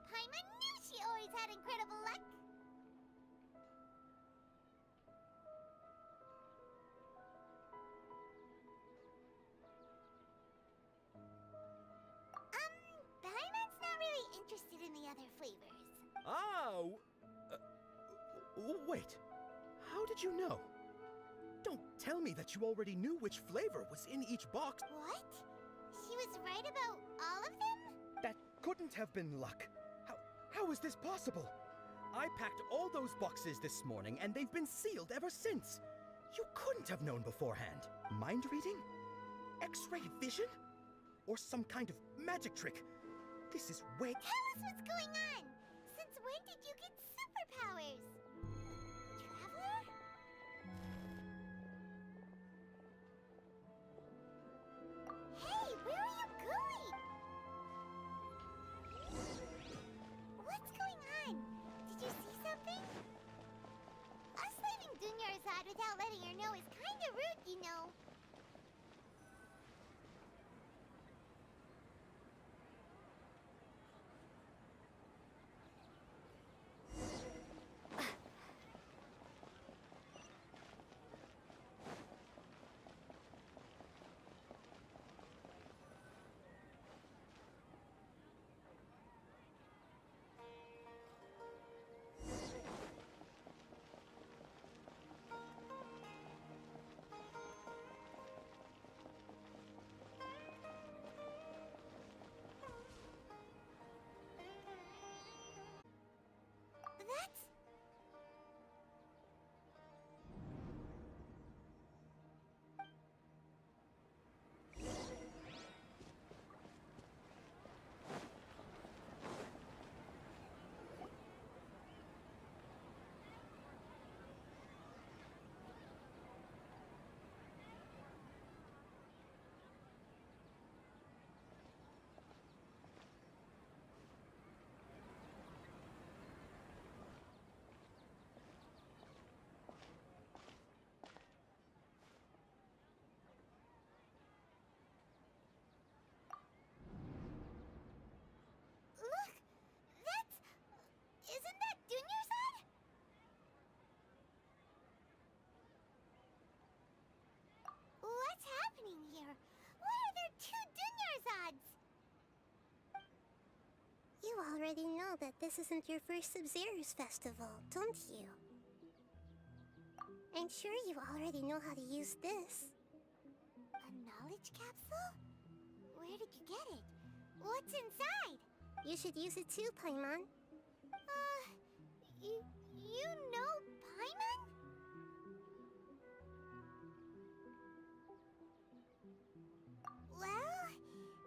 Paimon knew she always had incredible luck. Paimon's not really interested in the other flavors. Wait. How did you know? Don't tell me that you already knew which flavor was in each box. What? She was right about all of them? That couldn't have been luck. How is this possible? I packed all those boxes this morning and they've been sealed ever since. You couldn't have known beforehand. Mind reading? X-ray vision? Or some kind of magic trick? This is way... Tell us what's going on! Since when did you get superpowers? Traveler? Hey, where are you going? What's going on? Did you see something? Us leaving Dunyarzad without letting her know is kinda rude, you know. know that this isn't your first Sub-Zero's festival, don't you? I'm sure you already know how to use this. A knowledge capsule? Where did you get it? What's inside? You should use it too, Paimon. You know Paimon? Well,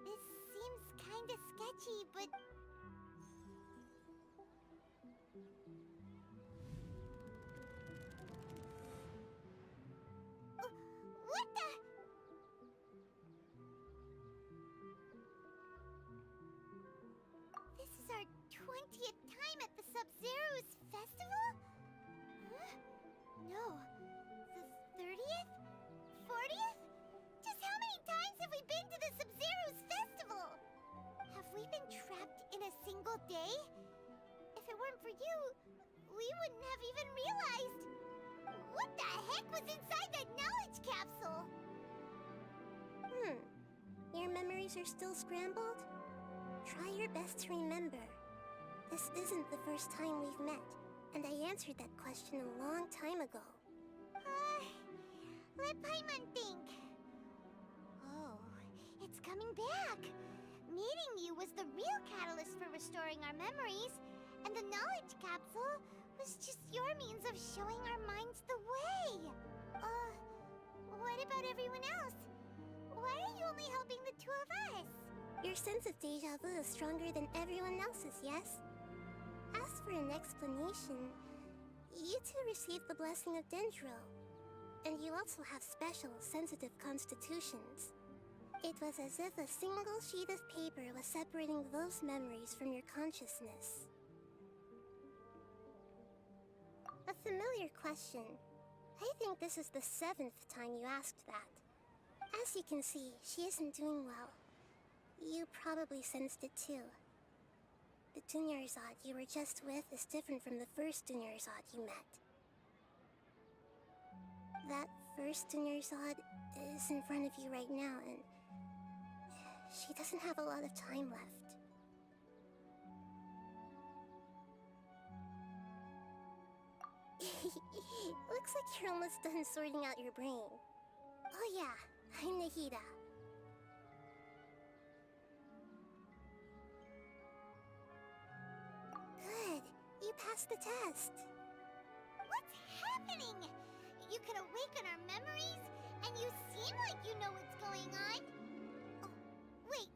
this seems kinda sketchy, but... What the... This is our 20th time at the Sub-Zero's festival? Huh? No. The 30th? 40th? Just how many times have we been to the Sub-Zero's festival? Have we been trapped in a single day? If it weren't for you, we wouldn't have even realized. What the heck was inside that knowledge capsule? Your memories are still scrambled? Try your best to remember. This isn't the first time we've met, and I answered that question a long time ago. Let Paimon think. Oh, it's coming back. Meeting you was the real catalyst for restoring our memories, and the knowledge capsule was just your means of showing our minds the way. What about everyone else? Why are you only helping the two of us? Your sense of deja vu is stronger than everyone else's, yes? As for an explanation, you two received the blessing of Dendro, and you also have special, sensitive constitutions. It was as if a single sheet of paper was separating those memories from your consciousness. A familiar question. I think this is the 7th time you asked that. As you can see, she isn't doing well. You probably sensed it too. The Dunyarzad you were just with is different from the first Dunyarzad you met. That first Dunyarzad is in front of you right now, and she doesn't have a lot of time left. Looks like you're almost done sorting out your brain. Oh yeah, I'm Nahida. Good. You passed the test. What's happening? You can awaken our memories, and you seem like you know what's going on. Oh, wait.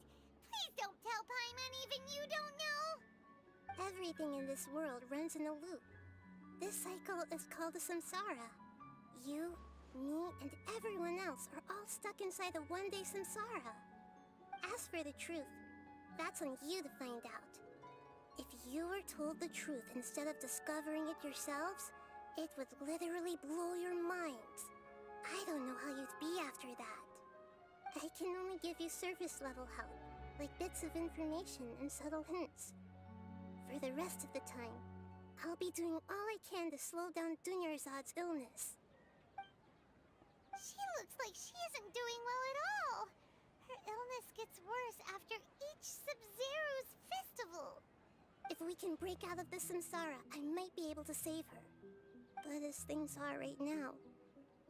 Please don't tell Paimon even you don't know. Everything in this world runs in a loop. This cycle is called a samsara. You, me, and everyone else are all stuck inside a one-day samsara. As for the truth, that's on you to find out. If you were told the truth instead of discovering it yourselves, it would literally blow your minds. I don't know how you'd be after that. I can only give you surface-level help, like bits of information and subtle hints. For the rest of the time, I'll be doing all I can to slow down Dunyarzad's illness. She looks like she isn't doing well at all. Her illness gets worse after each Sub-Zero's festival. If we can break out of the samsara, I might be able to save her. But as things are right now,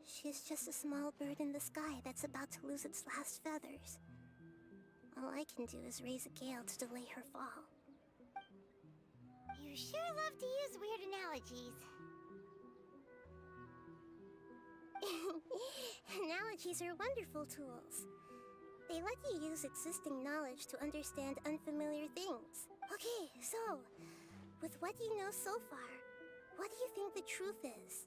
she's just a small bird in the sky that's about to lose its last feathers. All I can do is raise a gale to delay her fall. You sure love to use weird analogies. Analogies are wonderful tools. They let you use existing knowledge to understand unfamiliar things. Okay, so, with what you know so far, what do you think the truth is?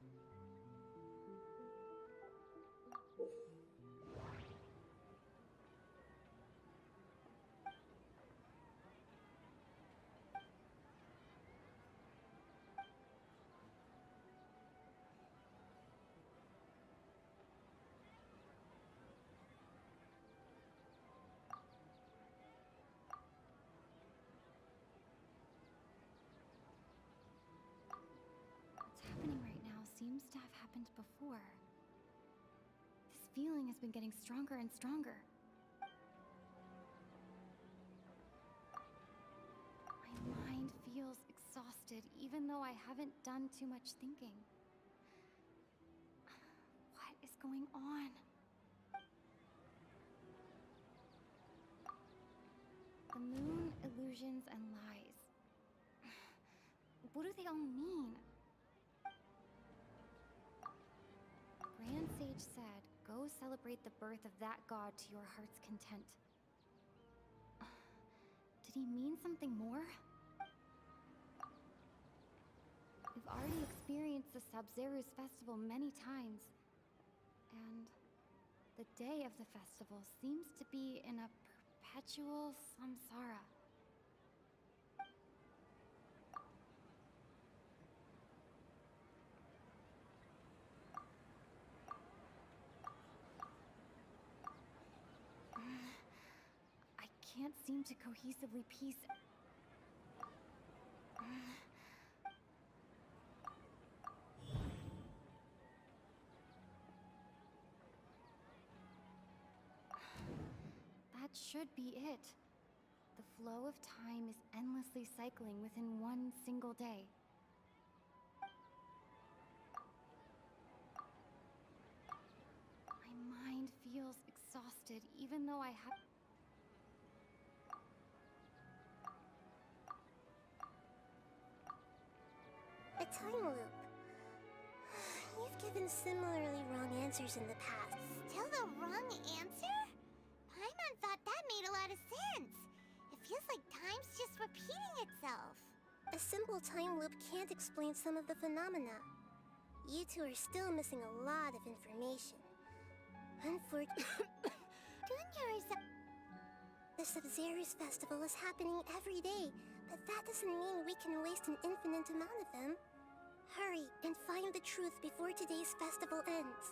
Seems to have happened before. This feeling has been getting stronger and stronger. My mind feels though I haven't done too much thinking. What is going on? The moon, illusions, and lies. What do they all mean? Grand Sage said, go celebrate the birth of that god to your heart's content. Did he mean something more? We've already experienced the Sabzeruz festival many times. And the day of the festival seems to be in a perpetual samsara. I can't seem to cohesively piece... That should be it. The flow of time is endlessly cycling within one single day. My mind feels exhausted, even though I have... A time loop. You've given similarly wrong answers in the past. Still the wrong answer? Paimon thought that made a lot of sense. It feels like time's just repeating itself. A simple time loop can't explain some of the phenomena. You two are still missing a lot of information. Unfortunately... The Sabzeruz festival is happening every day, but that doesn't mean we can waste an infinite amount of them. Hurry and find the truth before today's festival ends.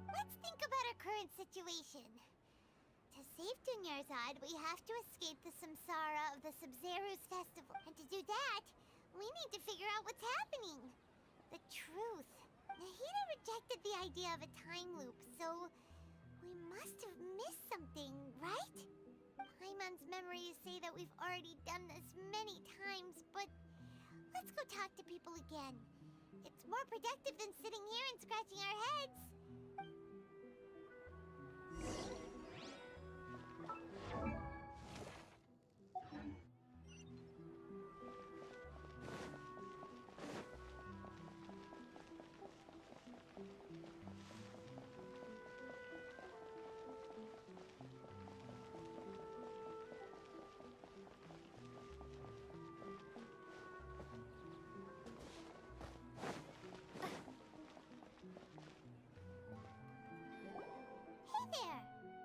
Let's think about our current situation. To save Dunyarzad, we have to escape the samsara of the Sabzeruz festival. And to do that, we need to figure out what's happening. The truth. Nahida rejected the idea of a time loop, so we must have missed something, right? Paimon's memories say that we've already done this many times, but let's go talk to people again. It's more productive than sitting here and scratching our heads.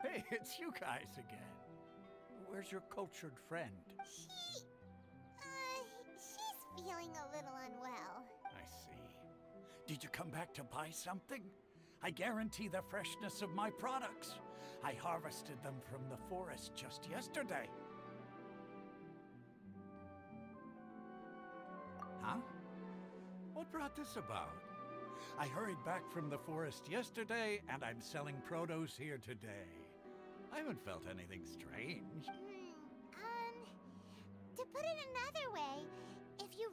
Hey, it's you guys again. Where's your cultured friend? She's feeling a little unwell. I see. Did you come back to buy something? I guarantee the freshness of my products. I harvested them from the forest just yesterday. Huh? What brought this about? I hurried back from the forest yesterday, and I'm selling produce here today. I haven't felt anything strange. To put it another way, if you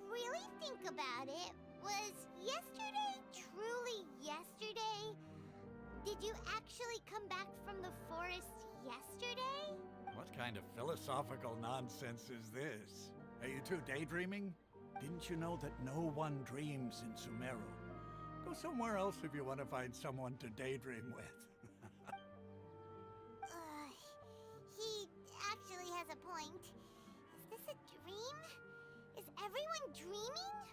really think about it, was yesterday truly yesterday? Did you actually come back from the forest yesterday? What kind of philosophical nonsense is this? Are you two daydreaming? Didn't you know that no one dreams in Sumeru? Go somewhere else if you want to find someone to daydream with. He actually has a point. Is this a dream? Is everyone dreaming?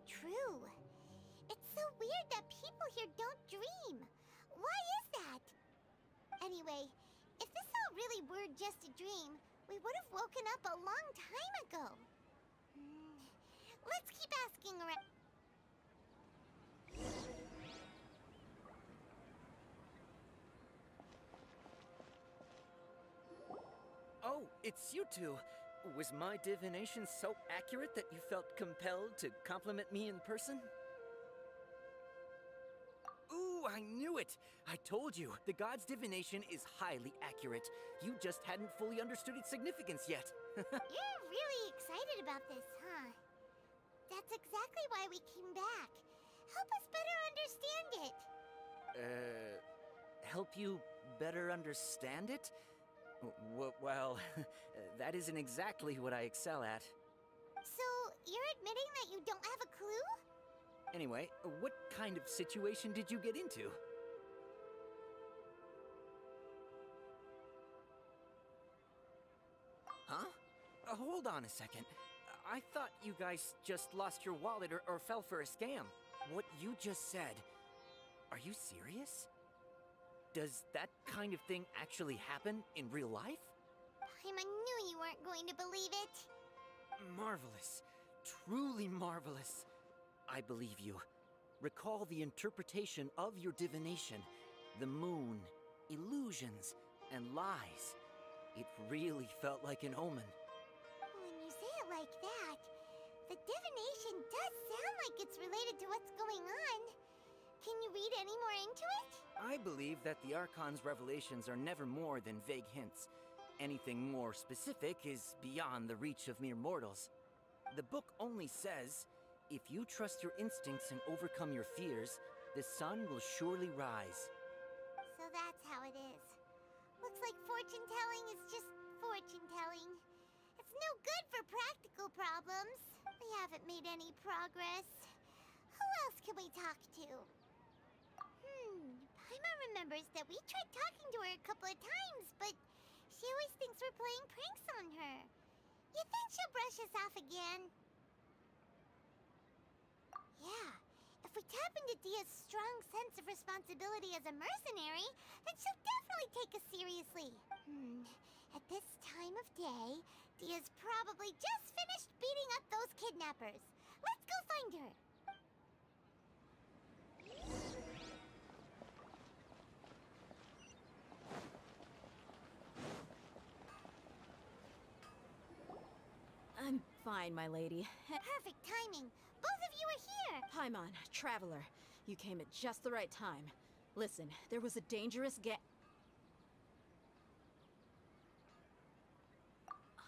True. It's so weird that people here don't dream. Why is that? Anyway, if this all really were just a dream, we would have woken up a long time ago. Let's keep asking around. Oh, it's you two. Was my divination so accurate that you felt compelled to compliment me in person? I knew it! I told you, the god's divination is highly accurate. You just hadn't fully understood its significance yet. You're really excited about this, huh? That's exactly why we came back. Help us better understand it. Help you better understand it? Well, that isn't exactly what I excel at. So, you're admitting that you don't have a clue? Anyway, what kind of situation did you get into? Huh? Hold on a second. I thought you guys just lost your wallet or fell for a scam. What you just said, are you serious? Does that kind of thing actually happen in real life? Paimon knew you weren't going to believe it. Marvelous. Truly marvelous. I believe you. Recall the interpretation of your divination. The moon, illusions, and lies. It really felt like an omen. When you say it like that, the divination does sound like it's related to what's going on. Can you read any more into it? I believe that the Archon's revelations are never more than vague hints. Anything more specific is beyond the reach of mere mortals. The book only says, if you trust your instincts and overcome your fears, the sun will surely rise. So that's how it is. Looks like fortune-telling is just fortune-telling. It's no good for practical problems. We haven't made any progress. Who else can we talk to? Paimon remembers that we tried talking to her a couple of times, but she always thinks we're playing pranks on her. You think she'll brush us off again? Yeah, if we tap into Dia's strong sense of responsibility as a mercenary, then she'll definitely take us seriously. At this time of day, Dia's probably just finished beating up those kidnappers. Let's go find her. I'm fine, my lady. Perfect timing. Both of you are here. Paimon, Traveler, you came at just the right time. Listen, there was a dangerous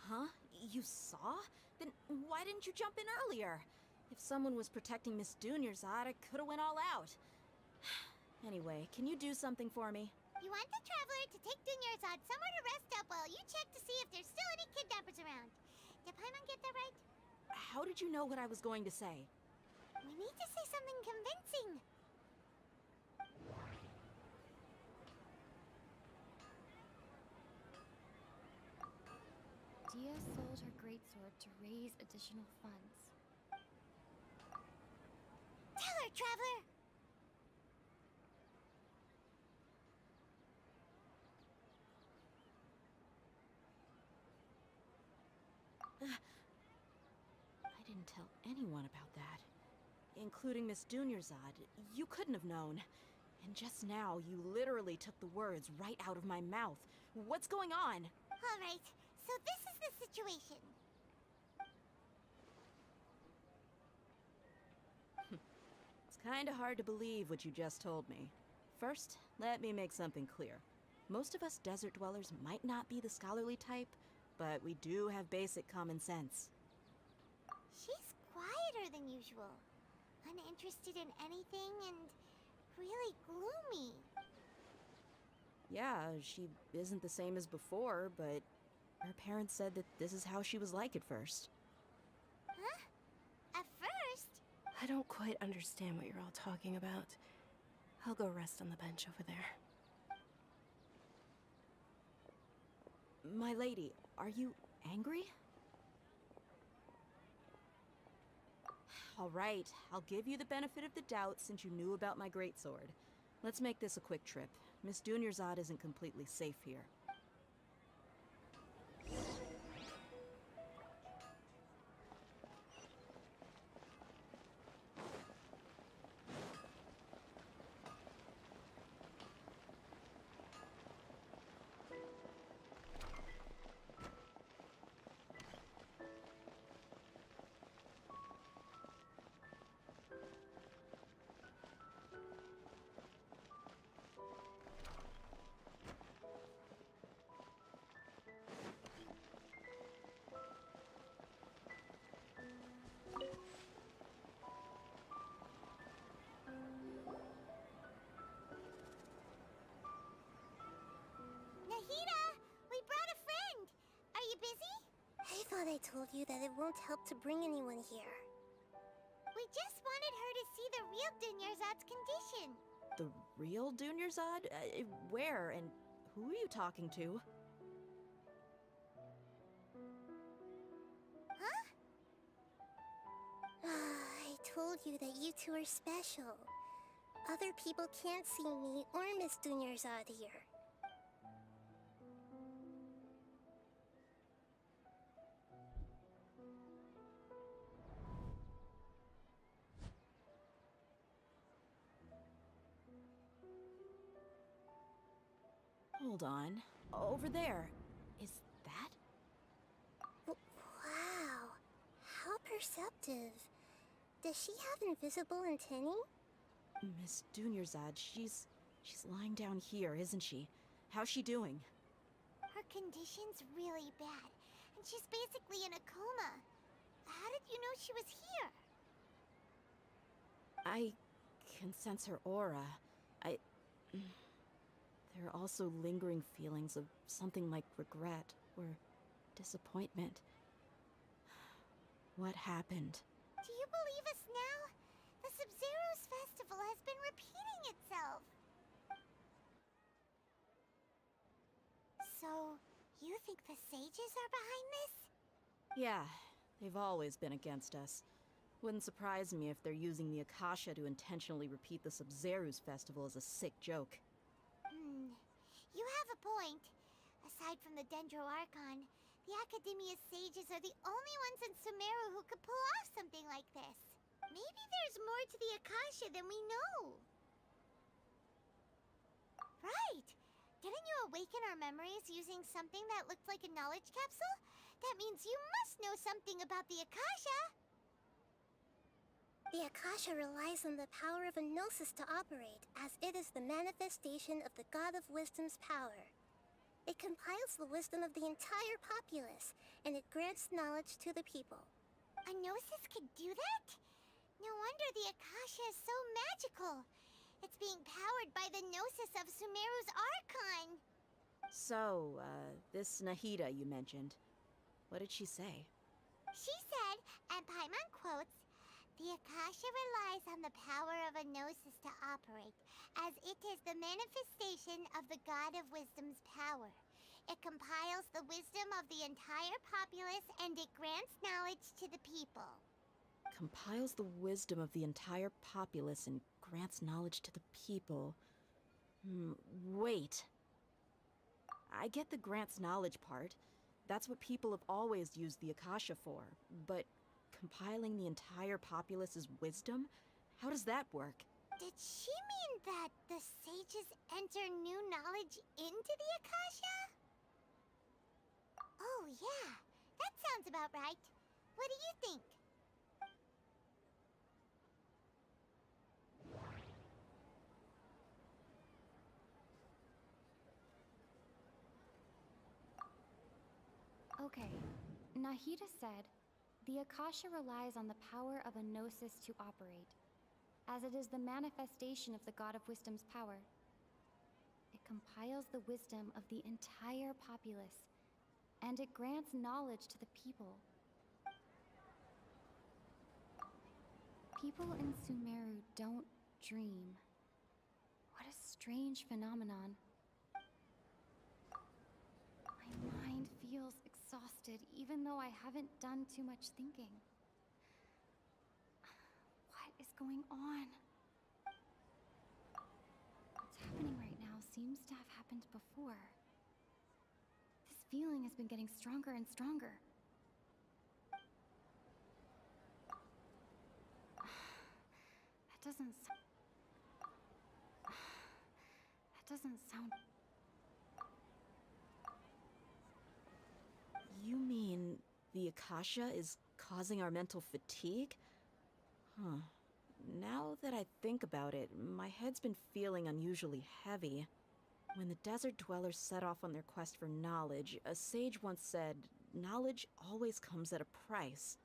Huh? You saw? Then why didn't you jump in earlier? If someone was protecting Miss Dunyarzad, I could have went all out. Anyway, can you do something for me? You want the Traveler to take Dunyarzad somewhere to rest up while you check to see if there's still any kidnappers around. Did Paimon get that right? How did you know what I was going to say? We need to say something convincing. Dia sold her greatsword to raise additional funds. Tell her, Traveler! I didn't tell anyone about that. Including Miss Dunyarzad. You couldn't have known. And just now, you literally took the words right out of my mouth. What's going on? All right, so this is the situation. It's kinda hard to believe what you just told me. First, let me make something clear. Most of us desert dwellers might not be the scholarly type, but we do have basic common sense. She's quieter than usual. Uninterested in anything and really gloomy. Yeah, she isn't the same as before, but her parents said that this is how she was like at first. Huh? At first? I don't quite understand what you're all talking about. I'll go rest on the bench over there. My lady, are you angry? All right, I'll give you the benefit of the doubt since you knew about my greatsword. Let's make this a quick trip. Miss Dunyarzad isn't completely safe here. I told you that it won't help to bring anyone here. We just wanted her to see the real Dunyarzad's condition. The real Dunyarzad? Where and who are you talking to? Huh? I told you that you two are special. Other people can't see me or Miss Dunyarzad here. Hold on. Over there. Is that? Wow, how perceptive. Does she have invisible antennae? Miss Dunyarzad, she's lying down here, isn't she? How's she doing? Her condition's really bad, and she's basically in a coma. How did you know she was here? I can sense her aura. There are also lingering feelings of something like regret or disappointment. What happened? Do you believe us now? The Sub-Zero's festival has been repeating itself. So, you think the sages are behind this? Yeah, they've always been against us. Wouldn't surprise me if they're using the Akasha to intentionally repeat the Sub-Zero's festival as a sick joke. You have a point. Aside from the Dendro Archon, the Academia's sages are the only ones in Sumeru who could pull off something like this. Maybe there's more to the Akasha than we know. Right! Didn't you awaken our memories using something that looked like a knowledge capsule? That means you must know something about the Akasha! The Akasha relies on the power of a gnosis to operate, as it is the manifestation of the God of Wisdom's power. It compiles the wisdom of the entire populace, and it grants knowledge to the people. A gnosis could do that? No wonder the Akasha is so magical. It's being powered by the gnosis of Sumeru's Archon. So, this Nahida you mentioned, what did she say? She said, and Paimon quotes, "The Akasha relies on the power of a gnosis to operate, as it is the manifestation of the God of Wisdom's power. It compiles the wisdom of the entire populace and it grants knowledge to the people." Compiles the wisdom of the entire populace and grants knowledge to the people. Wait. I get the grants knowledge part. That's what people have always used the Akasha for. But compiling the entire populace's wisdom? How does that work? Did she mean that the sages enter new knowledge into the Akasha? Oh yeah, that sounds about right. What do you think? Okay, Nahida said, the Akasha relies on the power of a gnosis to operate, as it is the manifestation of the God of Wisdom's power. It compiles the wisdom of the entire populace, and it grants knowledge to the people. People in Sumeru don't dream. What a strange phenomenon. My mind feels exhausted, even though I haven't done too much thinking. What is going on? What's happening right now seems to have happened before. This feeling has been getting stronger and stronger. That doesn't sound... You mean the Akasha is causing our mental fatigue? Huh. Now that I think about it, my head's been feeling unusually heavy. When the desert dwellers set off on their quest for knowledge, a sage once said, knowledge always comes at a price.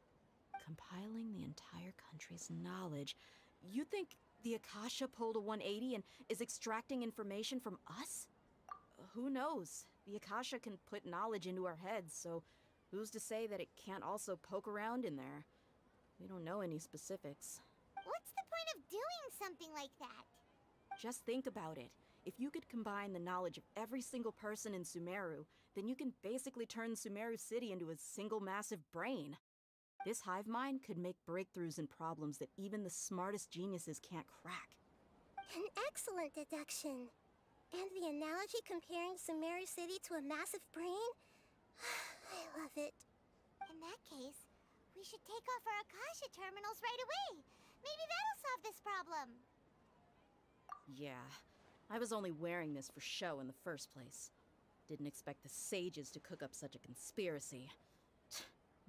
Compiling the entire country's knowledge. You think the Akasha pulled a 180 and is extracting information from us? Who knows? The Akasha can put knowledge into our heads, so Who's to say that it can't also poke around in there? We don't know any specifics. What's the point of doing something like that? Just think about it. If you could combine the knowledge of every single person in Sumeru, then you can basically turn Sumeru City into a single massive brain. This hive mind could make breakthroughs in problems that even the smartest geniuses can't crack. An excellent deduction. And the analogy comparing Sumeru City to a massive brain? I love it. In that case, we should take off our Akasha terminals right away. Maybe that'll solve this problem. Yeah, I was only wearing this for show in the first place. Didn't expect the sages to cook up such a conspiracy.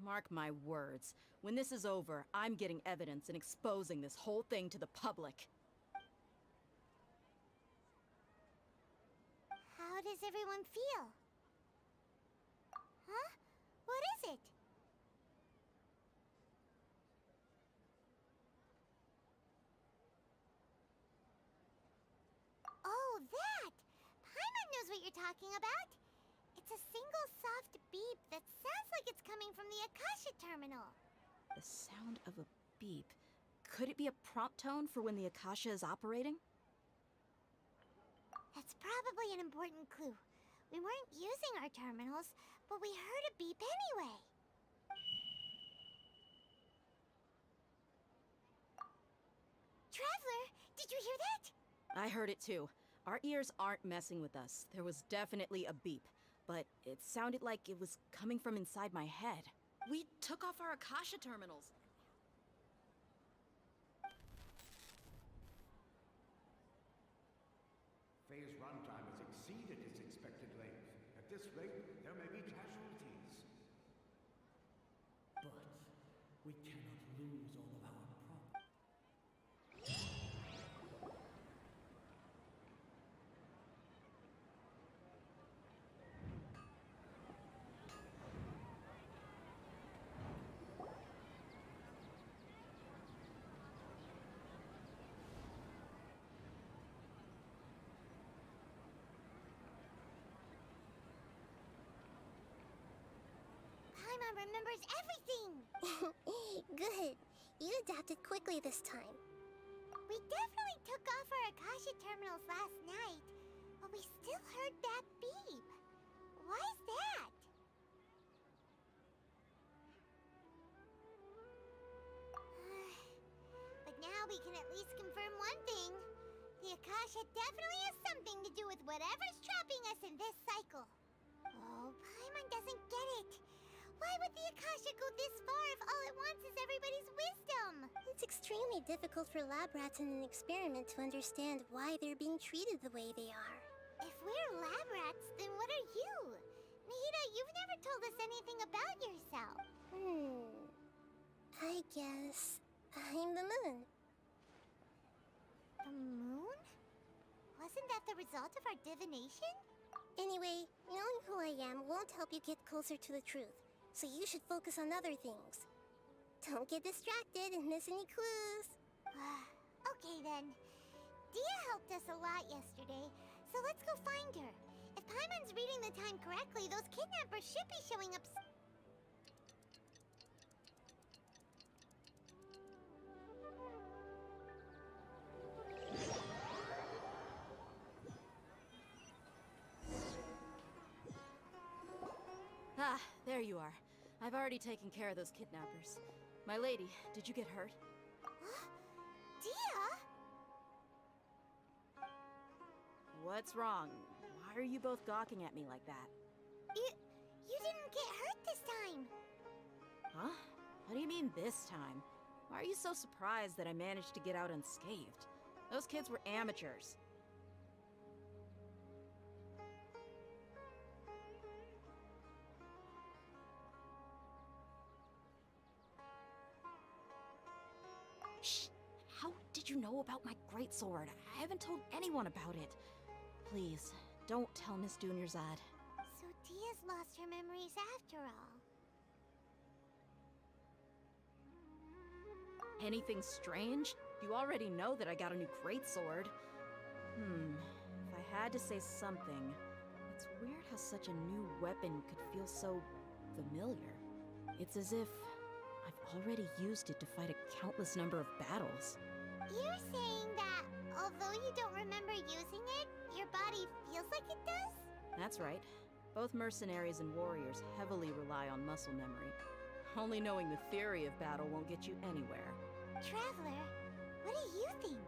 Mark my words, when this is over, I'm getting evidence and exposing this whole thing to the public. How does everyone feel? Huh? What is it? Oh, that! Paimon knows what you're talking about. It's a single soft beep that sounds like it's coming from the Akasha terminal. The sound of a beep. Could it be a prompt tone for when the Akasha is operating? That's probably an important clue. We weren't using our terminals, but we heard a beep anyway. Traveler, did you hear that? I heard it too. Our ears aren't messing with us. There was definitely a beep, but it sounded like it was coming from inside my head. We took off our Akasha terminals. Phase runtime has exceeded its expected length. At this rate, there may be casualties. But we cannot lose all of our property. Paimon remembers everything! Good. You adapted quickly this time. We definitely took off our Akasha terminals last night, but we still heard that beep. Why is that? But now we can at least confirm one thing. The Akasha definitely has something to do with whatever's trapping us in this cycle. Oh, Paimon doesn't get it. Why would the Akasha go this far if all it wants is everybody's wisdom? It's extremely difficult for lab rats in an experiment to understand why they're being treated the way they are. If we're lab rats, then what are you? Nahida, you've never told us anything about yourself. I guess I'm the moon. The moon? Wasn't that the result of our divination? Anyway, knowing who I am won't help you get closer to the truth, so you should focus on other things. Don't get distracted and miss any clues. Okay then. Dia helped us a lot yesterday, so let's go find her. If Paimon's reading the time correctly, those kidnappers should be showing up Ah, there you are. I've already taken care of those kidnappers. My lady, did you get hurt? Dia? What's wrong? Why are you both gawking at me like that? You didn't get hurt this time. Huh? What do you mean this time? Why are you so surprised that I managed to get out unscathed? Those kids were amateurs. Shh! How did you know about my greatsword? I haven't told anyone about it. Please, don't tell Miss Dunyarzad. So Dia's lost her memories after all. Anything strange? You already know that I got a new greatsword. If I had to say something, it's weird how such a new weapon could feel so familiar. It's as if I've already used it to fight a countless number of battles. You're saying that although you don't remember using it, your body feels like it does? That's right. Both mercenaries and warriors heavily rely on muscle memory. Only knowing the theory of battle won't get you anywhere. Traveler, what do you think?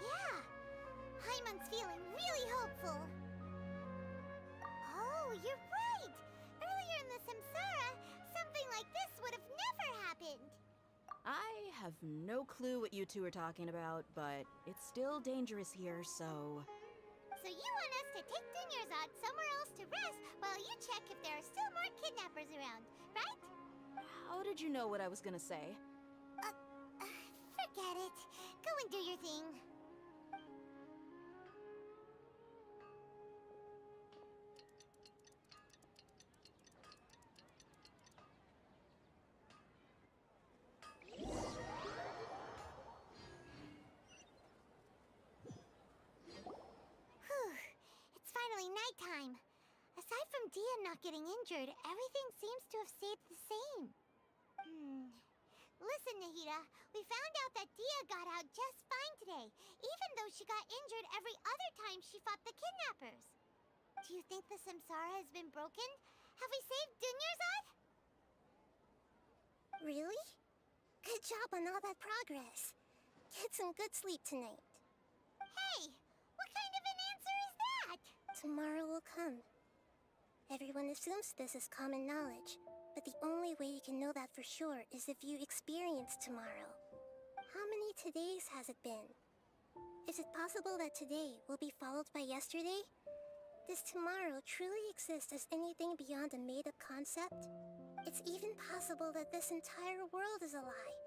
Yeah, Paimon's feeling really hopeful. Oh, you're right! Earlier in the Samsara, something like this would have never happened. I have no clue what you two are talking about, but it's still dangerous here, so... So you want us to take Dunyarzad somewhere else to rest while you check if there are still more kidnappers around, right? How did you know what I was gonna say? Forget it. Go and do your thing. Whew. It's finally nighttime. Aside from Dia not getting injured, everything seems to have stayed the same. Listen, Nahida, we found out that Dia got out just fine today, even though she got injured every other time she fought the kidnappers. Do you think the Samsara has been broken? Have we saved Dunyarzad? Really? Good job on all that progress. Get some good sleep tonight. Hey, what kind of an answer is that? Tomorrow will come. Everyone assumes this is common knowledge, but the only way you can know that for sure is if you experience tomorrow. How many todays has it been? Is it possible that today will be followed by yesterday? Does tomorrow truly exist as anything beyond a made-up concept? It's even possible that this entire world is a lie,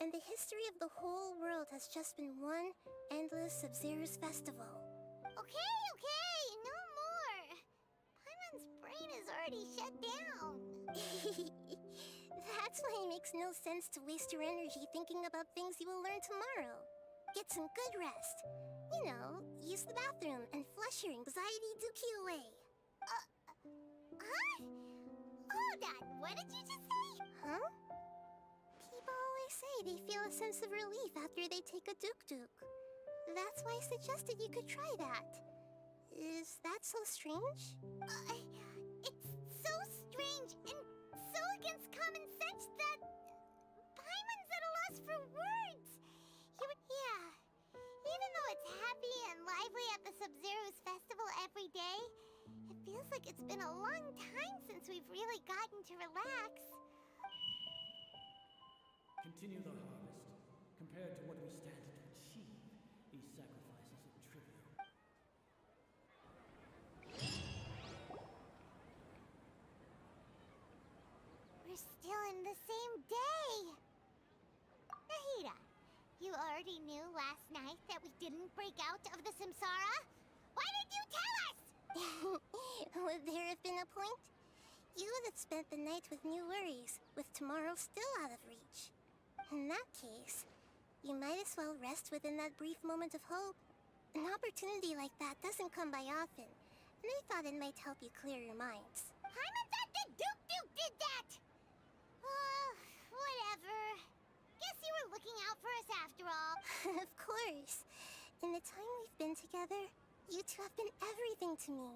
and the history of the whole world has just been one endless Sub-Zero's festival. Okay, no more. Paimon's brain is already shut down. That's why it makes no sense to waste your energy thinking about things you will learn tomorrow. Get some good rest. You know, use the bathroom and flush your anxiety dookie away. Huh? Hold on, what did you just say? Huh? People always say they feel a sense of relief after they take a duk-duk. That's why I suggested you could try that. Is that so strange? It's so strange and so against common sense that Paimon's at a loss for words. Yeah, even though it's happy and lively at the Sub-Zero's festival every day, it feels like it's been a long time since we've really gotten to relax. Continue the harvest. Compared to what we stand to achieve, these sacrifices are trivial. We're still in the same day. Nahida, you already knew last night that we didn't break out of the Samsara? Why did you tell us? Would there have been a point? You would have spent the night with new worries, with tomorrow still out of reach. In that case, you might as well rest within that brief moment of hope. An opportunity like that doesn't come by often, and I thought it might help you clear your minds. Paimon thought that Duke did that! Whatever. Guess you were looking out for us after all. Of course. In the time we've been together, you two have been everything to me.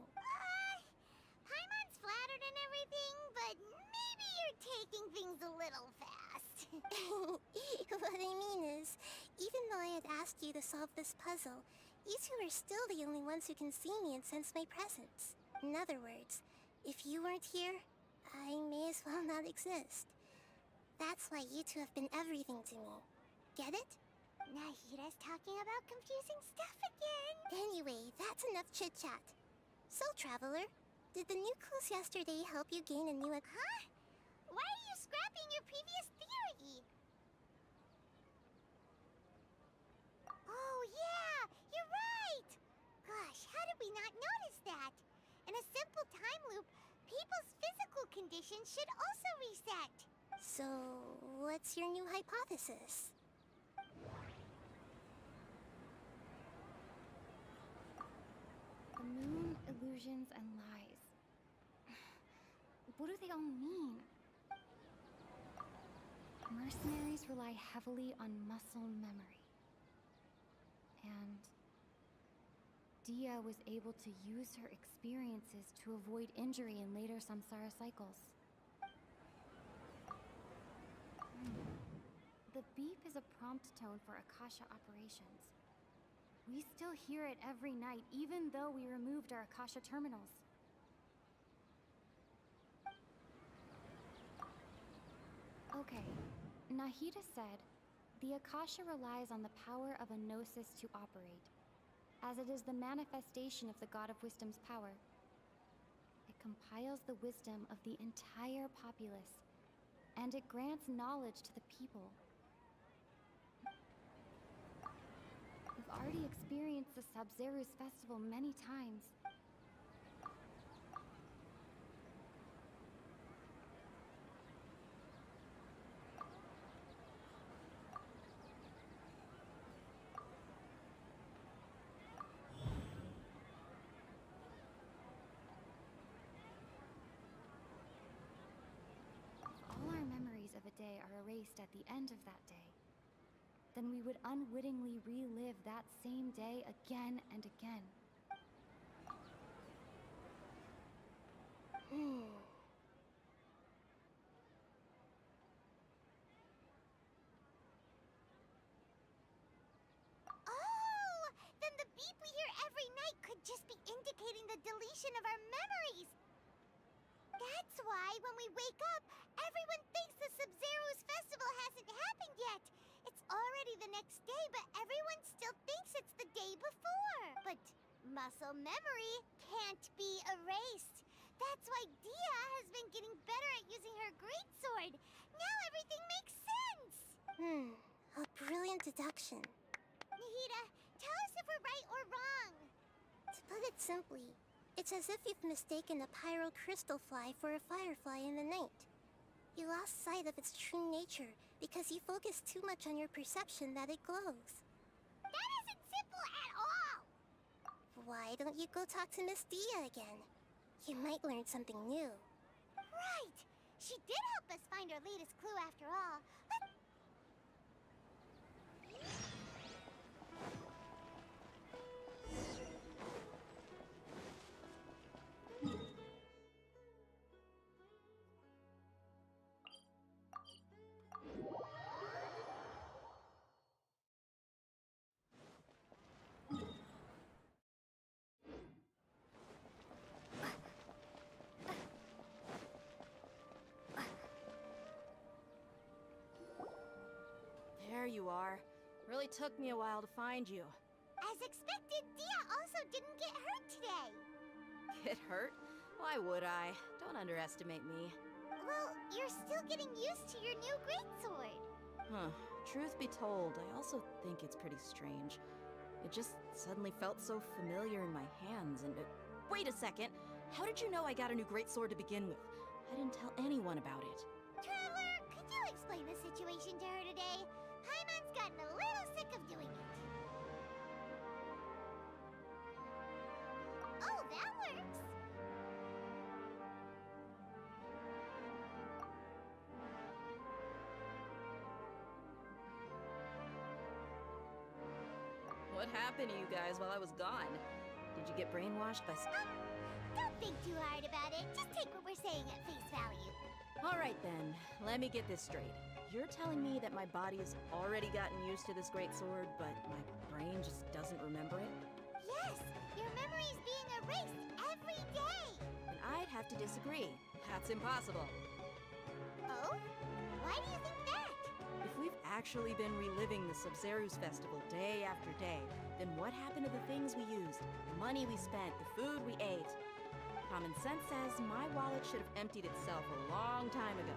Paimon's flattered and everything, but maybe you're taking things a little fast. What I mean is, even though I had asked you to solve this puzzle, you two are still the only ones who can see me and sense my presence. In other words, if you weren't here, I may as well not exist. That's why you two have been everything to me. Get it? Nahida's talking about confusing stuff again. Anyway, that's enough chit-chat. So, Traveler, did the new clues yesterday help you gain a new... Huh? Why are you scrapping your previous theory? Oh, yeah! You're right! Gosh, how did we not notice that? In a simple time loop, people's physical conditions should also reset. So, what's your new hypothesis? The moon illusions and lies. What do they all mean? Mercenaries rely heavily on muscle memory. And Dia was able to use her experiences to avoid injury in later samsara cycles. The beep is a prompt tone for Akasha operations. We still hear it every night, even though we removed our Akasha terminals. Okay, Nahida said, the Akasha relies on the power of a gnosis to operate, as it is the manifestation of the God of Wisdom's power. It compiles the wisdom of the entire populace, and it grants knowledge to the people. We've already experienced the Sub-Zeru's festival many times. Day are erased at the end of that day, then we would unwittingly relive that same day again and again. Oh! Then the beep we hear every night could just be indicating the deletion of our memories! That's why when we wake up, everyone thinks the Sub-Zeru's festival hasn't happened yet. It's already the next day, but everyone still thinks it's the day before. But muscle memory can't be erased. That's why Dia has been getting better at using her greatsword. Now everything makes sense. A brilliant deduction. Nahida, tell us if we're right or wrong. To put it simply, it's as if you've mistaken a pyro crystal fly for a firefly in the night. You lost sight of its true nature because you focused too much on your perception that it glows. That isn't simple at all! Why don't you go talk to Miss Dia again? You might learn something new. Right! She did help us find our latest clue after all. There you are. Really took me a while to find you. As expected, Dia also didn't get hurt today. Get hurt? Why would I? Don't underestimate me. Well, you're still getting used to your new greatsword. Huh. Truth be told, I also think it's pretty strange. It just suddenly felt so familiar in my hands and Wait a second! How did you know I got a new greatsword to begin with? I didn't tell anyone about it. Traveler, could you explain the situation to her today? Paimon's gotten a little sick of doing it. Oh, that works! What happened to you guys while I was gone? Did you get brainwashed by Don't think too hard about it. Just take what we're saying at face value. Alright then, let me get this straight. You're telling me that my body has already gotten used to this greatsword, but my brain just doesn't remember it? Yes! Your memory's being erased every day! And I'd have to disagree. That's impossible. Oh? Why do you think that? If we've actually been reliving the Sub-Zeru's festival day after day, then what happened to the things we used, the money we spent, the food we ate? Common sense says my wallet should have emptied itself a long time ago.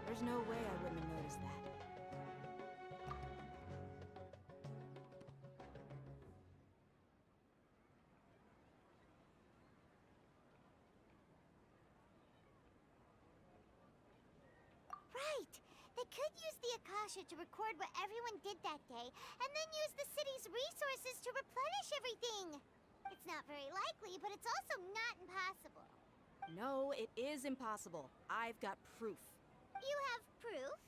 There's no way I wouldn't have noticed that. Right! They could use the Akasha to record what everyone did that day, and then use the city's resources to replenish everything! It's not very likely, but it's also not impossible. No, it is impossible. I've got proof. You have proof?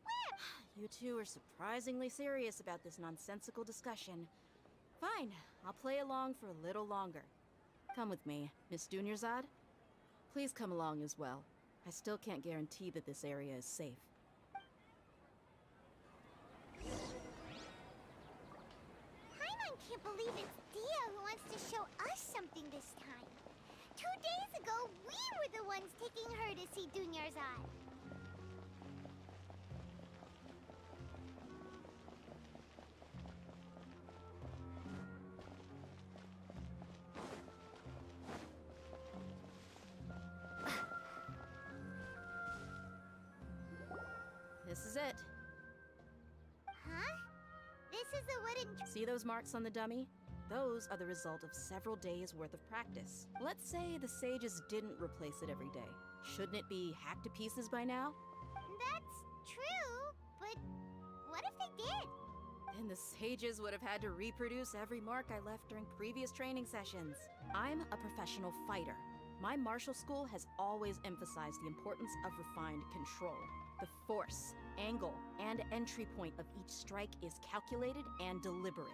Where? You two are surprisingly serious about this nonsensical discussion. Fine, I'll play along for a little longer. Come with me, Miss Dunyarzad. Please come along as well. I still can't guarantee that this area is safe. Paimon can't believe it's Dia who wants to show us something this time. 2 days ago, we were the ones taking her to see Dunyarzad. This is it. Huh? This is the wooden... See those marks on the dummy? Those are the result of several days' worth of practice. Let's say the sages didn't replace it every day. Shouldn't it be hacked to pieces by now? That's true, but what if they did? Then the sages would have had to reproduce every mark I left during previous training sessions. I'm a professional fighter. My martial school has always emphasized the importance of refined control. The force, angle, and entry point of each strike is calculated and deliberate.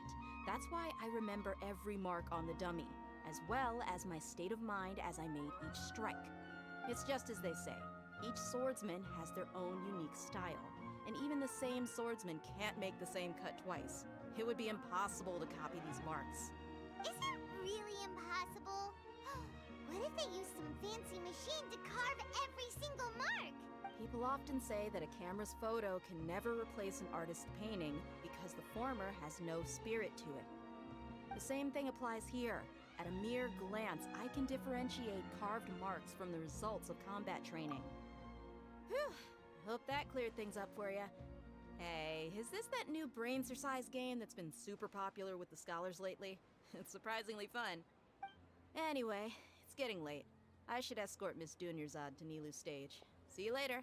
That's why I remember every mark on the dummy, as well as my state of mind as I made each strike. It's just as they say, each swordsman has their own unique style, and even the same swordsman can't make the same cut twice. It would be impossible to copy these marks. Is it really impossible? What if they used some fancy machine to carve every single mark? People often say that a camera's photo can never replace an artist's painting because the former has no spirit to it. The same thing applies here. At a mere glance, I can differentiate carved marks from the results of combat training. Whew, hope that cleared things up for you. Hey, is this that new brain-exercise game that's been super popular with the scholars lately? It's surprisingly fun. Anyway, it's getting late. I should escort Miss Dunyarzad to Nilu's stage. See you later.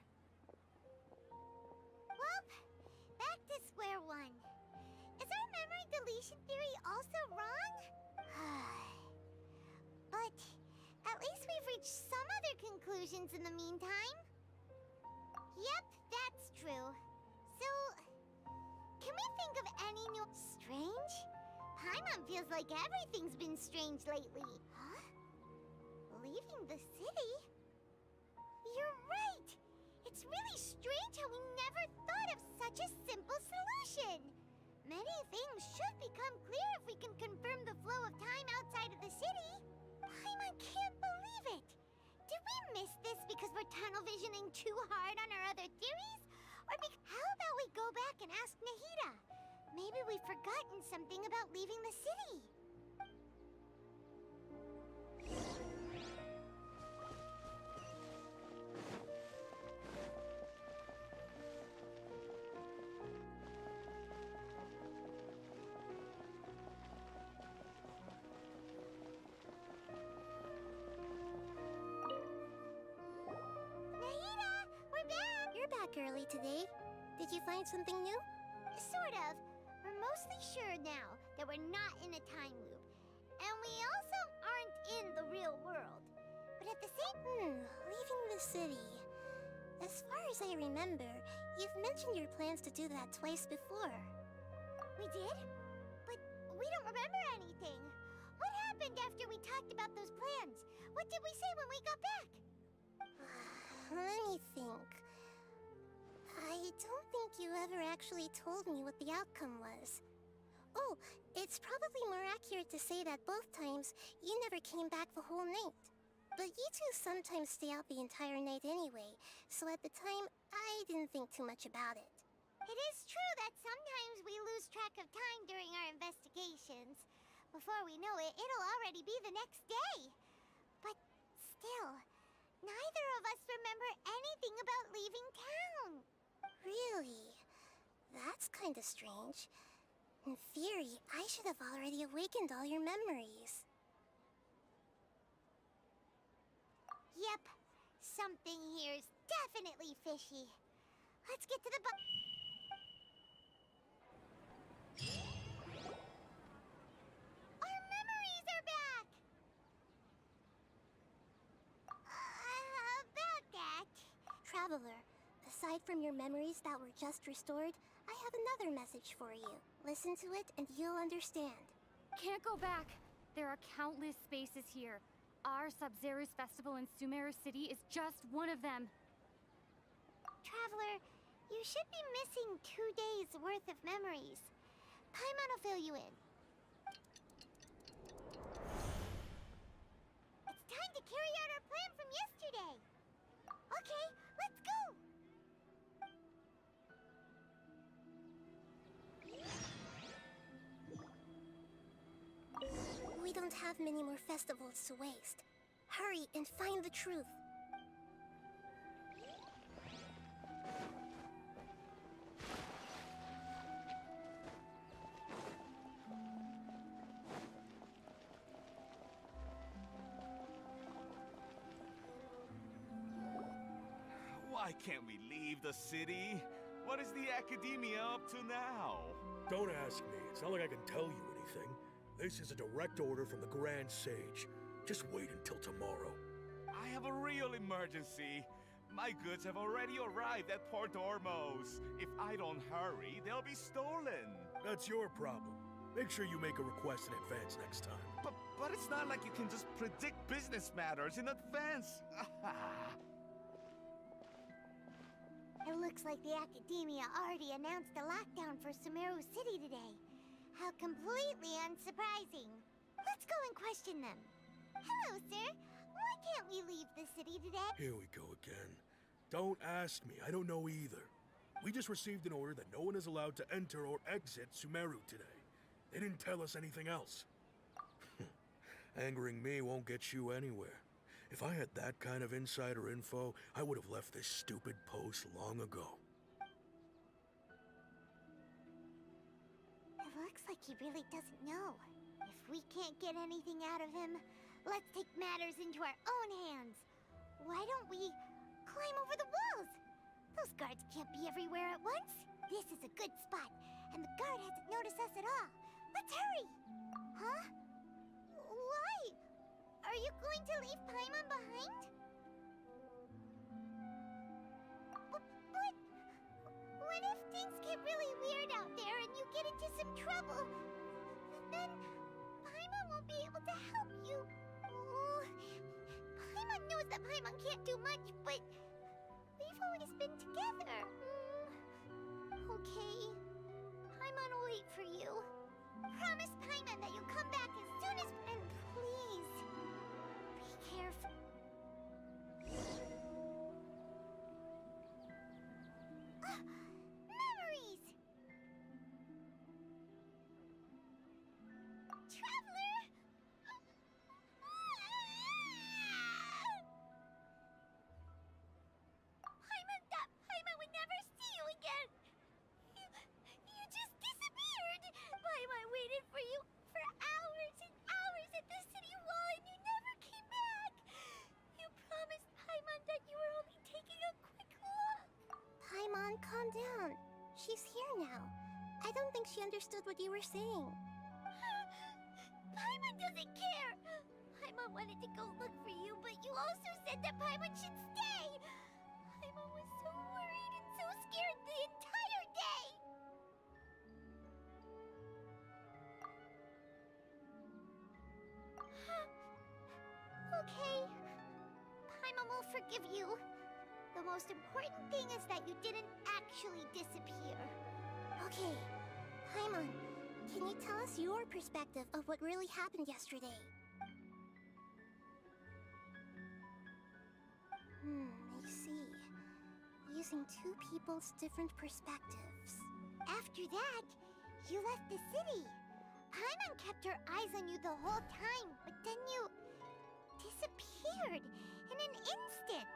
Well, back to square one. Is our memory deletion theory also wrong? But at least we've reached some other conclusions in the meantime. Yep, that's true. So, can we think of any new... Strange? Paimon feels like everything's been strange lately. Huh? Leaving the city? You're right! It's really strange how we never thought of such a simple solution! Many things should become clear if we can confirm the flow of time outside of the city. Paimon can't believe it! Did we miss this because we're tunnel visioning too hard on our other theories? Or how about we go back and ask Nahida? Maybe we've forgotten something about leaving the city. Early today. Did you find something new? Sort of. We're mostly sure now that we're not in a time loop. And we also aren't in the real world. But at the same... leaving the city. As far as I remember, you've mentioned your plans to do that twice before. We did? But we don't remember anything. What happened after we talked about those plans? What did we say when we got back? Let me think. I don't think you ever actually told me what the outcome was. Oh, it's probably more accurate to say that both times you never came back the whole night. But you two sometimes stay out the entire night anyway, so at the time, I didn't think too much about it. It is true that sometimes we lose track of time during our investigations. Before we know it, it'll already be the next day. But still, neither of us remember anything about leaving town. Really? That's kinda strange. In theory, I should have already awakened all your memories. Yep. Something here's definitely fishy. Let's get to the Our memories are Aside from your memories that were just restored, I have another message for you. Listen to it and you'll understand. Can't go back. There are countless spaces here. Our Sub-Zero's festival in Sumeru City is just one of them. Traveler, you should be missing 2 days worth of memories. Paimon will fill you in. It's time to carry out our plan from yesterday. Okay, let's go! We don't have many more festivals to waste. Hurry and find the truth. Why can't we leave the city? What is the Academia up to now? Don't ask me. It's not like I can tell you anything. This is a direct order from the Grand Sage. Just wait until tomorrow. I have a real emergency. My goods have already arrived at Port Ormos. If I don't hurry, they'll be stolen. That's your problem. Make sure you make a request in advance next time. But it's not like you can just predict business matters in advance. It looks like the Academia already announced a lockdown for Sumeru City today. How completely unsurprising. Let's go and question them. Hello, sir. Why can't we leave the city today? Here we go again. Don't ask me. I don't know either. We just received an order that no one is allowed to enter or exit Sumeru today. They didn't tell us anything else. Angering me won't get you anywhere. If I had that kind of insider info, I would have left this stupid post long ago. It looks like he really doesn't know. If we can't get anything out of him, let's take matters into our own hands. Why don't we climb over the walls? Those guards can't be everywhere at once. This is a good spot, and the guard hasn't noticed us at all. Let's hurry! Huh? Why? Are you going to leave Paimon behind? But what if things get really weird out there and you get into some trouble? Then Paimon won't be able to help you. Oh, Paimon knows that Paimon can't do much, but we've always been together. Okay. Paimon will wait for you. Promise Paimon that you'll come back as soon as... And please, be careful. Memories! Traveler! Paimon would never see you again! You just disappeared! Paimon waited for you for hours and hours at the city wall and you never came back! You promised Paimon that you were only taking a quick look! Paimon, calm down. She's here now. I don't think she understood what you were saying. Paimon doesn't care! Paimon wanted to go look for you, but you also said that Paimon should stay! Paimon was so worried and so scared the entire day! Okay. Paimon will forgive you. The most important thing is that you didn't actually disappear. Okay, Paimon, can you tell us your perspective of what really happened yesterday? I see. Using two people's different perspectives. After that, you left the city. Paimon kept her eyes on you the whole time, but then you disappeared in an instant.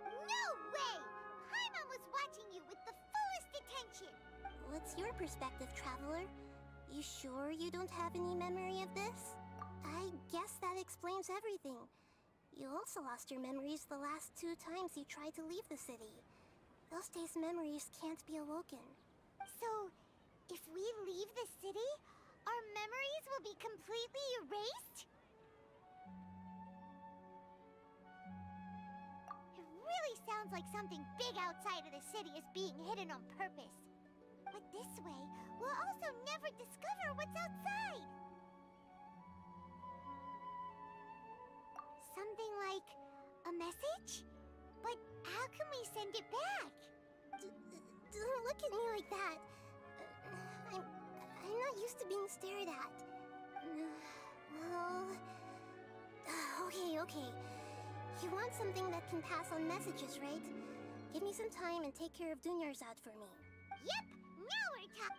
No way! Paimon was watching you with the fullest attention. What's your perspective, Traveler? You sure you don't have any memory of this? I guess that explains everything. You also lost your memories the last 2 times you tried to leave the city. Those days' memories can't be awoken. So, if we leave the city, our memories will be completely erased? really sounds like something big outside of the city is being hidden on purpose. But this way, we'll also never discover what's outside. Something like a message? But how can we send it back? Don't look at me like that. I'm not used to being stared at. Well... Okay. You want something that can pass on messages, right? Give me some time and take care of Dunyarzad for me. Yep! Now we're talking!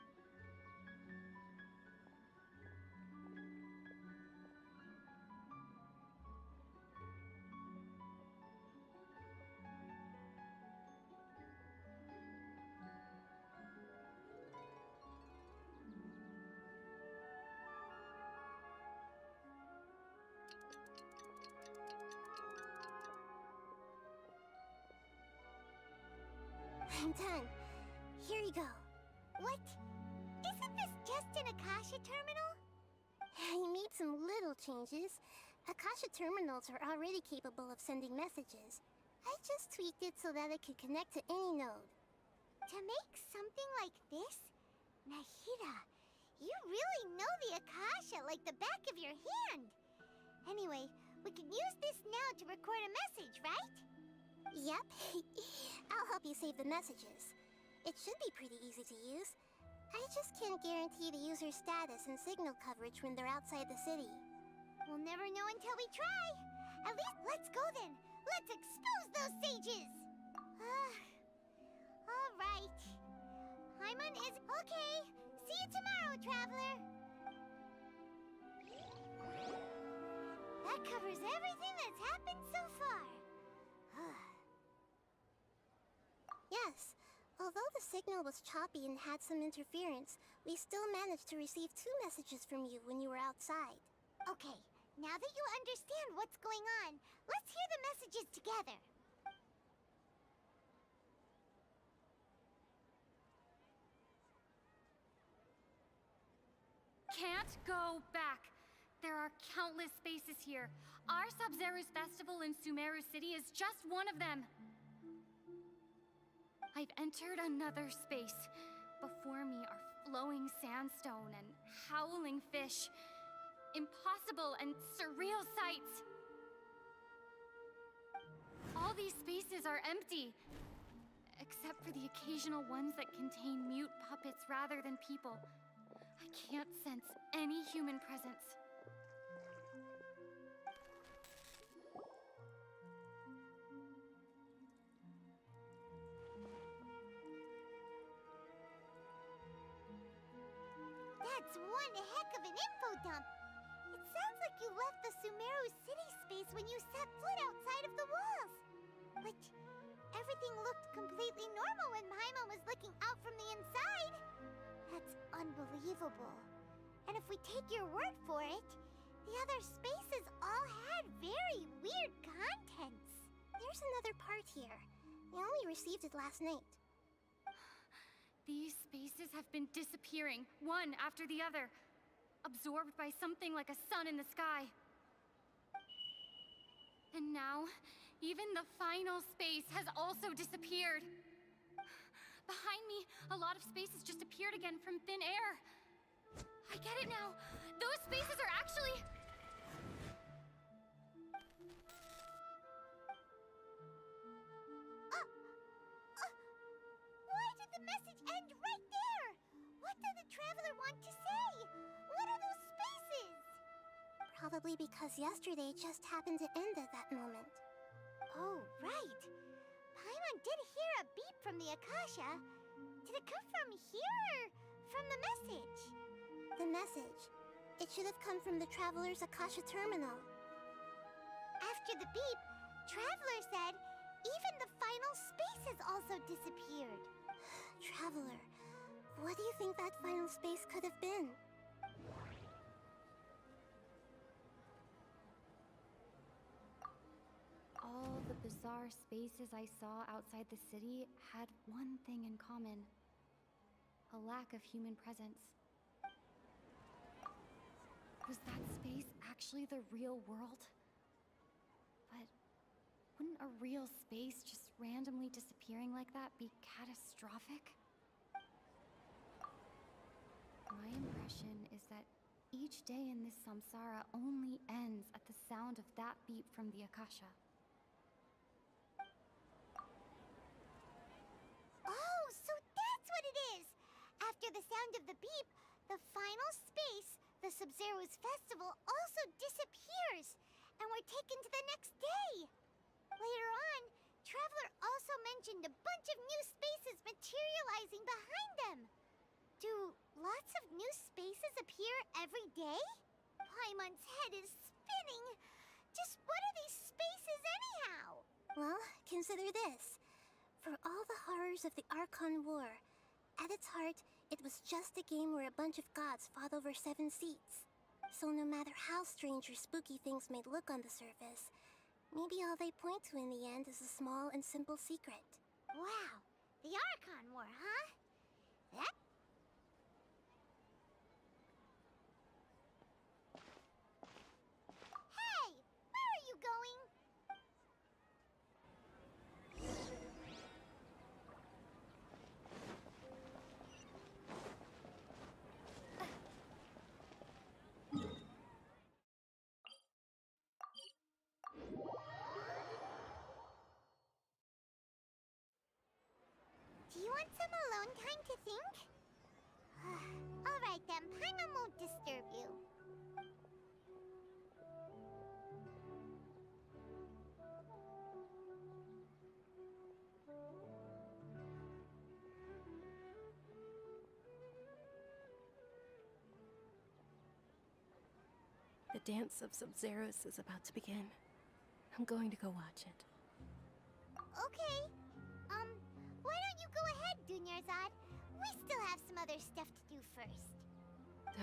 I'm done. Here you go. What? Isn't this just an Akasha terminal? I made some little changes. Akasha terminals are already capable of sending messages. I just tweaked it so that it could connect to any node. To make something like this? Nahida, you really know the Akasha like the back of your hand. Anyway, we can use this now to record a message, right? Yep. I'll help you save the messages. It should be pretty easy to use. I just can't guarantee the user's status and signal coverage when they're outside the city. We'll never know until we try. At least let's go then. Let's expose those sages. All right. Paimon is okay. See you tomorrow, traveler. That covers everything that's happened so far. Yes. Although the signal was choppy and had some interference, we still managed to receive 2 messages from you when you were outside. Okay, now that you understand what's going on, let's hear the messages together. Can't go back. There are countless spaces here. Our Sub-Zeru's festival in Sumeru City is just one of them. I've entered another space. Before me are flowing sandstone and howling fish. Impossible and surreal sights. All these spaces are empty, except for the occasional ones that contain mute puppets rather than people. I can't sense any human presence. That's one heck of an info dump. It sounds like you left the Sumeru city space when you set foot outside of the walls. But everything looked completely normal when Paimon was looking out from the inside. That's unbelievable. And if we take your word for it, the other spaces all had very weird contents. There's another part here. We only received it last night. These spaces have been disappearing, one after the other, absorbed by something like a sun in the sky. And now, even the final space has also disappeared. Behind me, a lot of spaces just appeared again from thin air. I get it now. Those spaces are actually... Why did the message end right there? What did the traveler want to say? What are those spaces? Probably because yesterday just happened to end at that moment. Oh, right. Paimon did hear a beep from the Akasha. Did it come from here or from the message? The message. It should have come from the Traveler's Akasha terminal. After the beep, Traveler said even the final space has also disappeared. Traveler, what do you think that final space could have been? All the bizarre spaces I saw outside the city had one thing in common. A lack of human presence. Was that space actually the real world? But wouldn't a real space just randomly disappearing like that be catastrophic? My impression is that each day in this samsara only ends at the sound of that beep from the Akasha. Oh, so that's what it is! After the sound of the beep, the final space, the Sub-Zero's festival, also disappears, and we're taken to the next day. Later on, Traveler also mentioned a bunch of new spaces materializing behind them. Do lots of new spaces appear every day? Paimon's head is spinning. Just what are these spaces anyhow? Well, consider this. For all the horrors of the Archon War, at its heart, it was just a game where a bunch of gods fought over 7 seats. So no matter how strange or spooky things may look on the surface, maybe all they point to in the end is a small and simple secret. Wow, the Archon War, huh? That... Hey, where are you going? Do you want some alone time to think? Alright then, Paimon won't disturb you. The dance of Sub-Zeros is about to begin. I'm going to go watch it. Okay. Why don't you go ahead, Dunyarzad? We still have some other stuff to do first.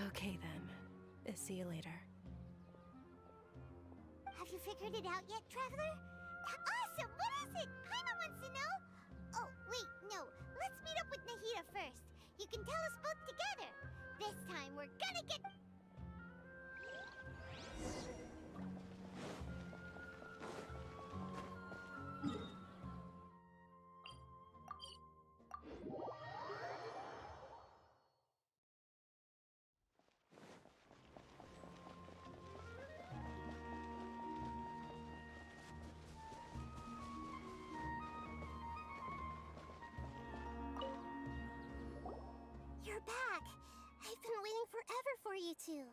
Okay then. See you later. Have you figured it out yet, Traveler? Awesome! What is it? Paimon wants to know! Oh, wait, no. Let's meet up with Nahida first. You can tell us both together. This time, we're gonna get... You're back! I've been waiting forever for you two.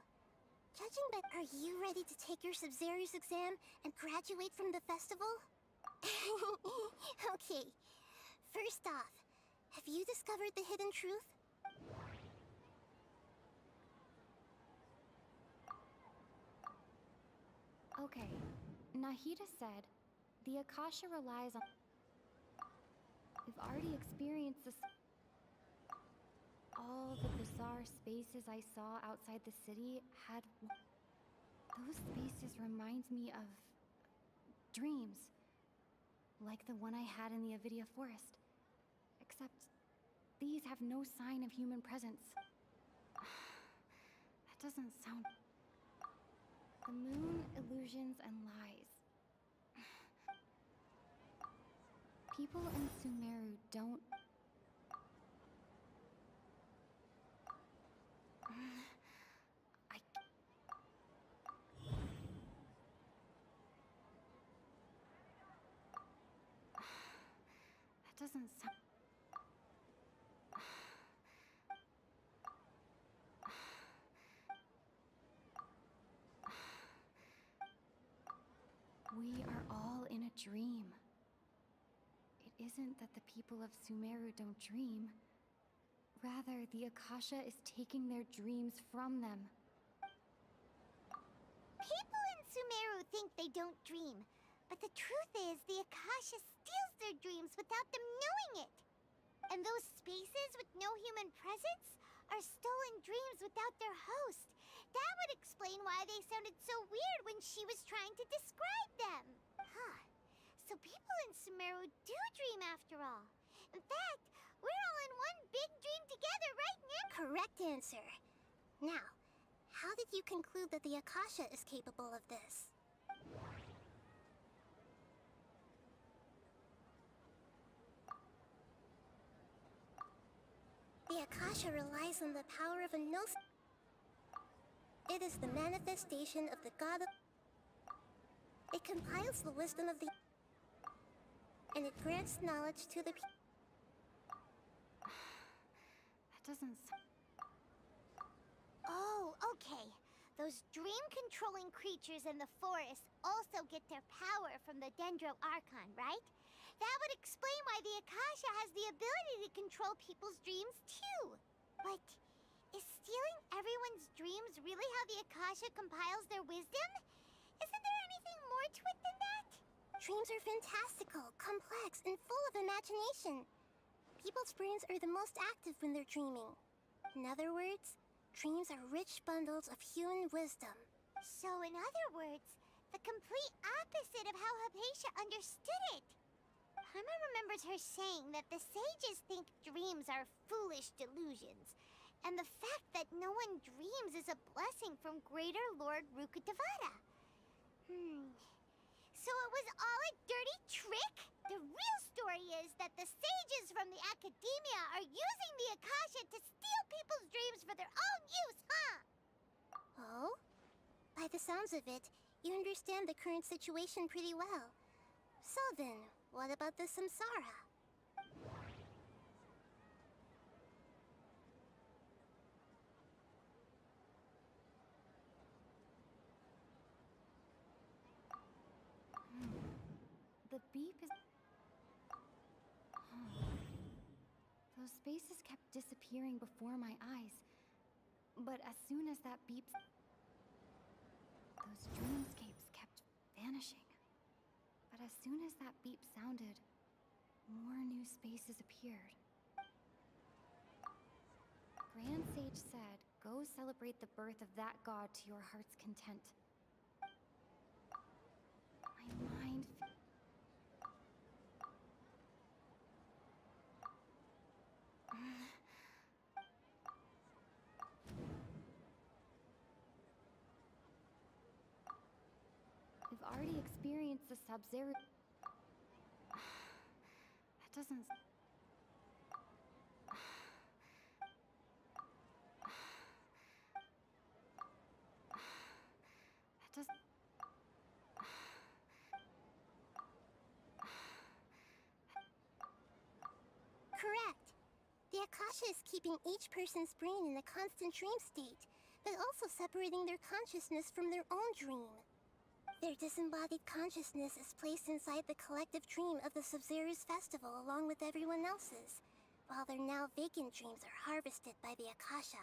Judging by... Are you ready to take your Sub-Zero's exam and graduate from the festival? Okay. First off, have you discovered the hidden truth? Okay, Nahida said the Akasha relies on... We've already experienced this... All the bizarre spaces I saw outside the city had... Those spaces remind me of... dreams. Like the one I had in the Avidia Forest. Except, these have no sign of human presence. That doesn't sound... The moon, illusions, and lies. People in Sumeru don't... That doesn't sound... We are all in a dream. It isn't that the people of Sumeru don't dream. Rather, the Akasha is taking their dreams from them. People in Sumeru think they don't dream, but the truth is the Akasha steals their dreams without them knowing it. And those spaces with no human presence are stolen dreams without their host. That would explain why they sounded so weird when she was trying to describe them. Huh. So people in Sumeru do dream after all. In fact, we're all in one big dream together right now. Correct answer. Now, how did you conclude that the Akasha is capable of this? Akasha relies on the power of a Gnos. It is the manifestation of the god of... It compiles the wisdom of the... And it grants knowledge to the people. That doesn't... Oh, okay. Those dream-controlling creatures in the forest also get their power from the Dendro Archon, right? That would explain why the Akasha has the ability to control people's dreams, too. But is stealing everyone's dreams really how the Akasha compiles their wisdom? Isn't there anything more to it than that? Dreams are fantastical, complex, and full of imagination. People's brains are the most active when they're dreaming. In other words, dreams are rich bundles of human wisdom. So in other words, the complete opposite of how Hypatia understood it. Paimon remembers her saying that the sages think dreams are foolish delusions, and the fact that no one dreams is a blessing from Greater Lord Rukkhadevata. So it was all a dirty trick? The real story is that the sages from the Academia are using the Akasha to steal people's dreams for their own use, huh? Oh? By the sounds of it, you understand the current situation pretty well. So then, what about the Samsara? The beep is... Those spaces kept disappearing before my eyes. But as soon as that beep... Those dreamscapes kept vanishing. But as soon as that beep sounded, more new spaces appeared. Grand Sage said, go celebrate the birth of that god to your heart's content. My mind... We've already experienced the Sub-Zero... That doesn't... That doesn't... Correct. The Akasha is keeping each person's brain in a constant dream state, but also separating their consciousness from their own dream. Their disembodied consciousness is placed inside the collective dream of the Sub-Zero's festival along with everyone else's, while their now vacant dreams are harvested by the Akasha.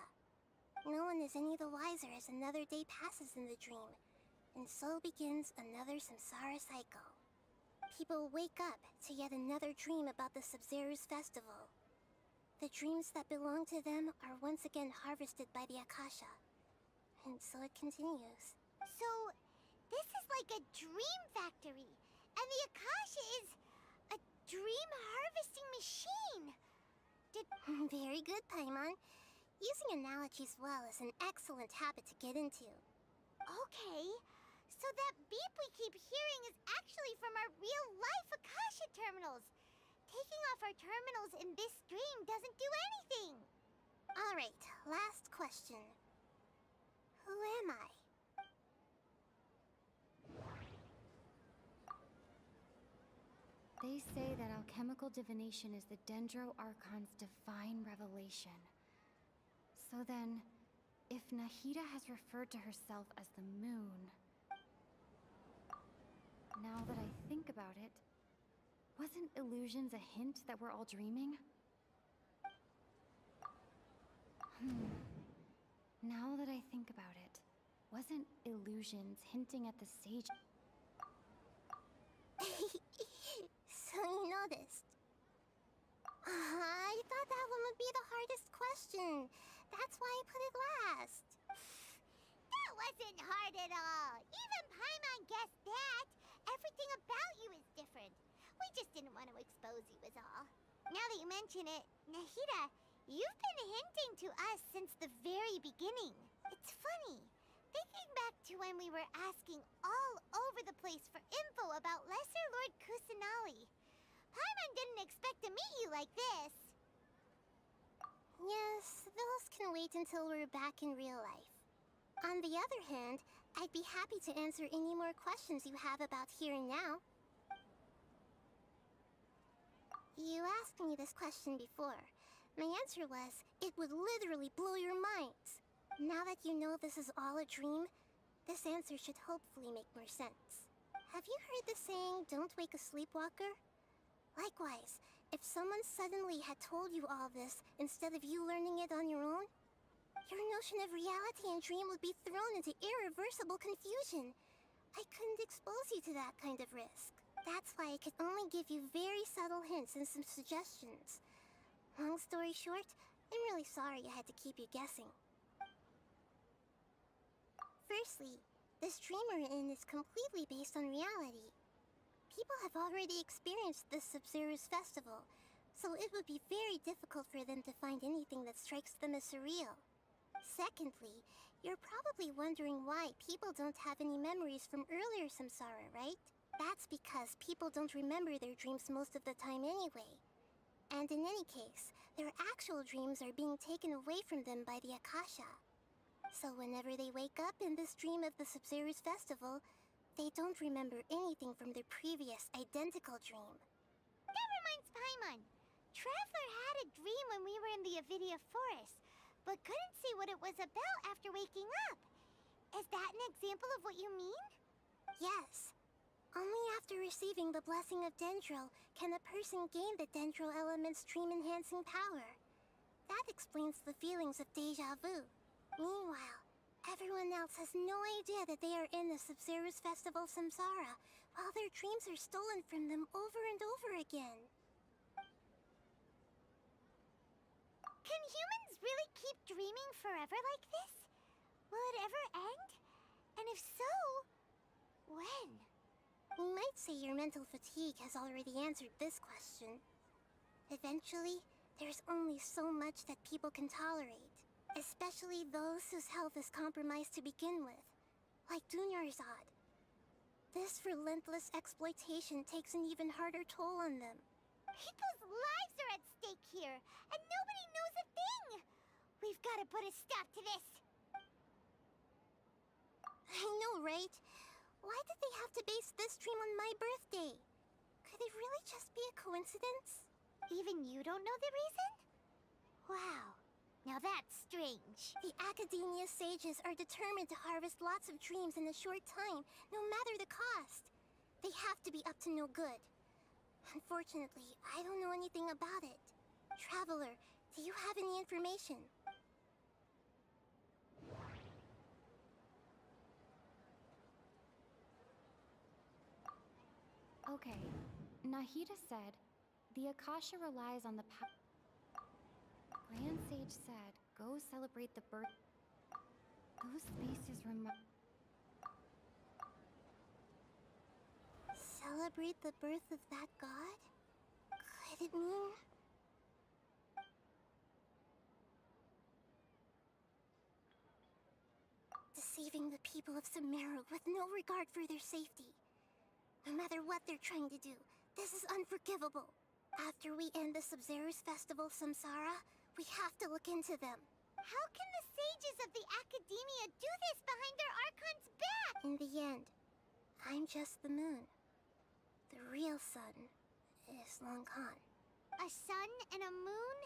No one is any the wiser as another day passes in the dream, and so begins another samsara cycle. People wake up to yet another dream about the Sub-Zero's festival. The dreams that belong to them are once again harvested by the Akasha, and so it continues. So... this is like a dream factory, and the Akasha is a dream harvesting machine. Very good, Paimon. Using analogies well is an excellent habit to get into. Okay, so that beep we keep hearing is actually from our real-life Akasha terminals. Taking off our terminals in this dream doesn't do anything. Alright, last question. Who am I? They say that alchemical divination is the Dendro Archon's divine revelation. So then, if Nahida has referred to herself as the moon... Now that I think about it, wasn't illusions a hint that we're all dreaming? Now that I think about it, wasn't illusions hinting at the sage... So you noticed. I thought that one would be the hardest question. That's why I put it last. That wasn't hard at all. Even Paimon guessed that. Everything about you is different. We just didn't want to expose you is all. Now that you mention it, Nahida, you've been hinting to us since the very beginning. It's funny. Thinking back to when we were asking all over the place for info about Lesser Lord Kusanali. Paimon didn't expect to meet you like this. Yes, those can wait until we're back in real life. On the other hand, I'd be happy to answer any more questions you have about here and now. You asked me this question before. My answer was, it would literally blow your minds. Now that you know this is all a dream, this answer should hopefully make more sense. Have you heard the saying, don't wake a sleepwalker? Likewise, if someone suddenly had told you all this instead of you learning it on your own, your notion of reality and dream would be thrown into irreversible confusion. I couldn't expose you to that kind of risk. That's why I could only give you very subtle hints and some suggestions. Long story short, I'm really sorry I had to keep you guessing. Firstly, this dream we're in is completely based on reality. People have already experienced this Sumeru's festival, so it would be very difficult for them to find anything that strikes them as surreal. Secondly, you're probably wondering why people don't have any memories from earlier samsara, right? That's because people don't remember their dreams most of the time anyway. And in any case, their actual dreams are being taken away from them by the Akasha. So whenever they wake up in this dream of the Sumeru's festival, they don't remember anything from their previous identical dream. That reminds Paimon. Traveler had a dream when we were in the Avidia Forest, but couldn't see what it was about after waking up. Is that an example of what you mean? Yes. Only after receiving the blessing of Dendril can a person gain the Dendril element's dream-enhancing power. That explains the feelings of déjà vu. Meanwhile, everyone else has no idea that they are in the Sumeru's festival samsara, while their dreams are stolen from them over and over again. Can humans really keep dreaming forever like this? Will it ever end? And if so, when? We might say your mental fatigue has already answered this question. Eventually, there's only so much that people can tolerate, especially those whose health is compromised to begin with, like Dunyarzad. This relentless exploitation takes an even harder toll on them. People's lives are at stake here, and nobody knows a thing! We've got to put a stop to this! I know, right? Why did they have to base this dream on my birthday? Could it really just be a coincidence? Even you don't know the reason? Wow, now that's strange. The Academia sages are determined to harvest lots of dreams in a short time, no matter the cost. They have to be up to no good. Unfortunately, I don't know anything about it. Traveler, do you have any information? Okay, Nahida said, the Akasha relies on the Grand Sage said, go celebrate the birth. Those spaces Celebrate the birth of that god? Could it mean... deceiving the people of Sumeru with no regard for their safety? No matter what they're trying to do, this is unforgivable. After we end the Sumeru's festival samsara, we have to look into them. How can the sages of the Academia do this behind their Archon's back? In the end, I'm just the moon. The real sun is long gone. A sun and a moon?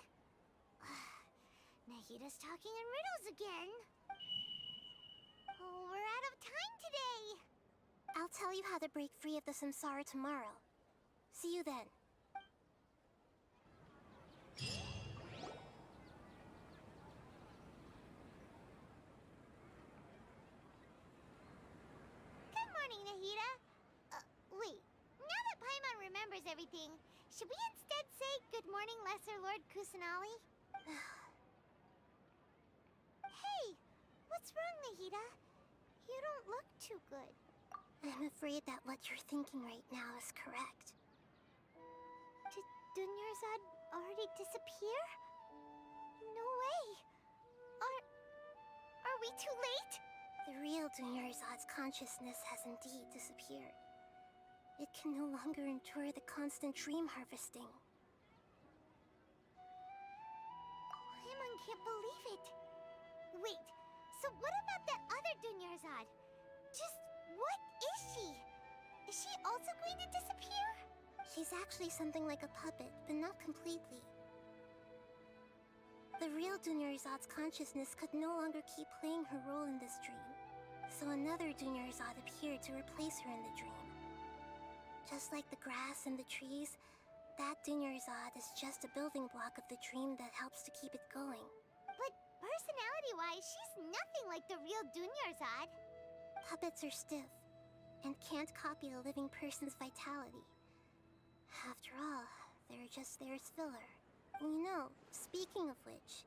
Nahida's talking in riddles again. Oh, we're out of time today. I'll tell you how to break free of the samsara tomorrow. See you then. Good morning, Nahida. Wait. Now that Paimon remembers everything, should we instead say good morning, Lesser Lord Kusanali? Hey! What's wrong, Nahida? You don't look too good. I'm afraid that what you're thinking right now is correct. Did Dunyarzad already disappear? No way! Are we too late? The real Dunyarzad's consciousness has indeed disappeared. It can no longer endure the constant dream harvesting. Paimon can't believe it. Wait, so what about that other Dunyarzad? Just what is she? Is she also going to disappear? She's actually something like a puppet, but not completely. The real Dunyarzad's consciousness could no longer keep playing her role in this dream, so another Dunyarzad appeared to replace her in the dream. Just like the grass and the trees, that Dunyarzad is just a building block of the dream that helps to keep it going. But personality-wise, she's nothing like the real Dunyarzad. Puppets are stiff, and can't copy a living person's vitality. After all, they're just there as filler. You know, speaking of which,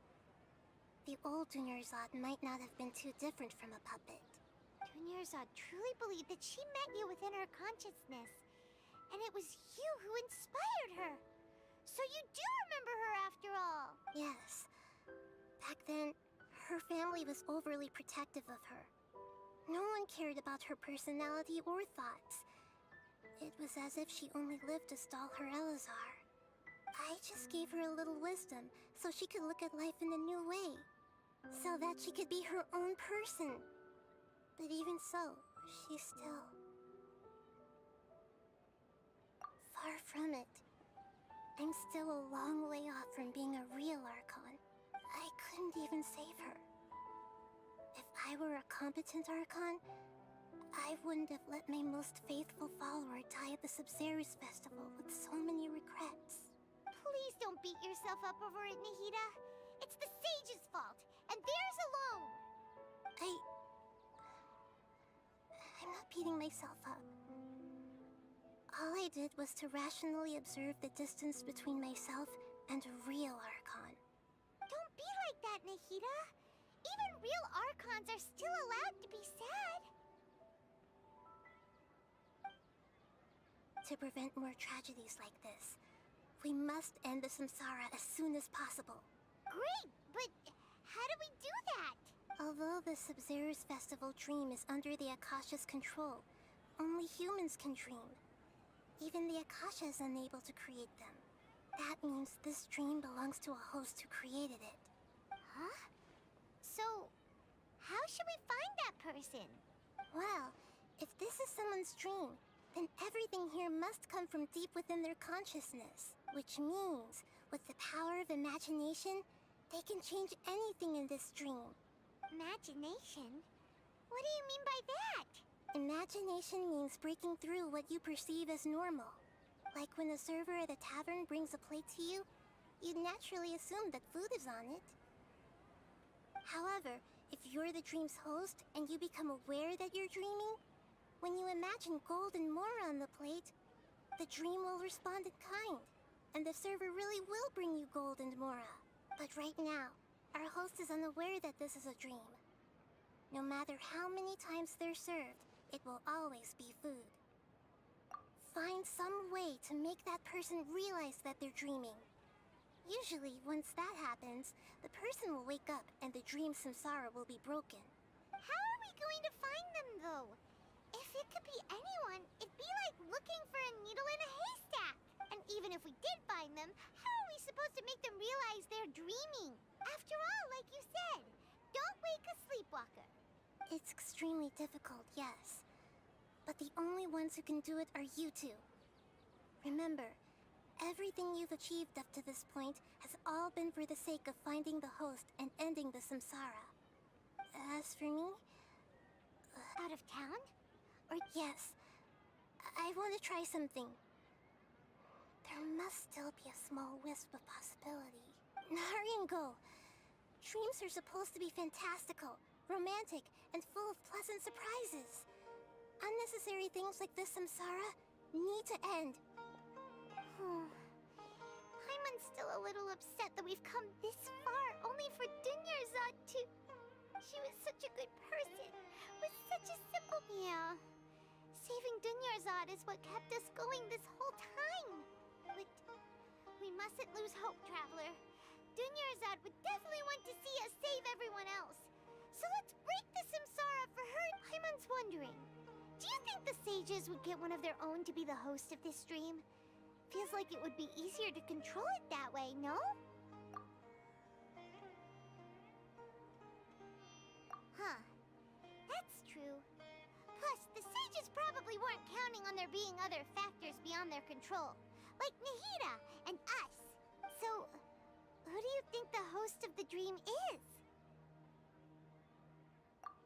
the old Dunyarzad might not have been too different from a puppet. Dunyarzad truly believed that she met you within her consciousness, and it was you who inspired her. So you do remember her after all. Yes. Back then, her family was overly protective of her. No one cared about her personality or thoughts. It was as if she only lived to stall her Elazar. I just gave her a little wisdom so she could look at life in a new way. So that she could be her own person. But even so, she's still... far from it. I'm still a long way off from being a real Archon. I couldn't even save her. If I were a competent Archon, I wouldn't have let my most faithful follower die at the Sumeru's festival with so many regrets. Please don't beat yourself up over it, Nahida. It's the sage's fault, and theirs alone. I'm not beating myself up. All I did was to rationally observe the distance between myself and a real Archon. Don't be like that, Nahida. Even real Archons are still allowed to be sad. To prevent more tragedies like this, we must end the samsara as soon as possible. Great, but how do we do that? Although the Sumeru's festival dream is under the Akasha's control, only humans can dream. Even the Akasha is unable to create them. That means this dream belongs to a host who created it. Huh? So, how should we find that person? Well, if this is someone's dream, then everything here must come from deep within their consciousness. Which means, with the power of imagination, they can change anything in this dream. Imagination? What do you mean by that? Imagination means breaking through what you perceive as normal. Like when a server at a tavern brings a plate to you, you'd naturally assume that food is on it. However, if you're the dream's host and you become aware that you're dreaming, when you imagine gold and more on the plate, the dream will respond in kind, and the server really will bring you gold and mora. But right now, our host is unaware that this is a dream. No matter how many times they're served, it will always be food. Find some way to make that person realize that they're dreaming. Usually, once that happens, the person will wake up and the dream samsara will be broken. How are we going to find them, though? If it could be anyone, it'd be like looking for a needle in a haystack. And even if we did find them, how are we supposed to make them realize they're dreaming? After all, like you said, don't wake a sleepwalker. It's extremely difficult, yes. But the only ones who can do it are you two. Remember, everything you've achieved up to this point has all been for the sake of finding the host and ending the samsara. As for me... out of town? Or yes, I want to try something. There must still be a small wisp of possibility. Hurry and go. Dreams are supposed to be fantastical, romantic, and full of pleasant surprises. Unnecessary things like this samsara need to end. Paimon's still a little upset that we've come this far only for Dunyarzad to... She was such a good person, with such a simple... Yeah. Saving Dunyarzad is what kept us going this whole time. But we mustn't lose hope, Traveler. Dunyarzad would definitely want to see us save everyone else. So let's break the samsara for her. Paimon's wondering, do you think the sages would get one of their own to be the host of this stream? Feels like it would be easier to control it that way, no? Plus, the sages probably weren't counting on there being other factors beyond their control, like Nahida and us. So, who do you think the host of the dream is?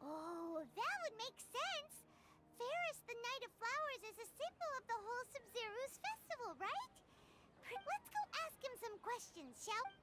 Oh, that would make sense. Ferris, the Knight of Flowers, is a symbol of the whole Sumeru's festival, right? Let's go ask him some questions, shall we?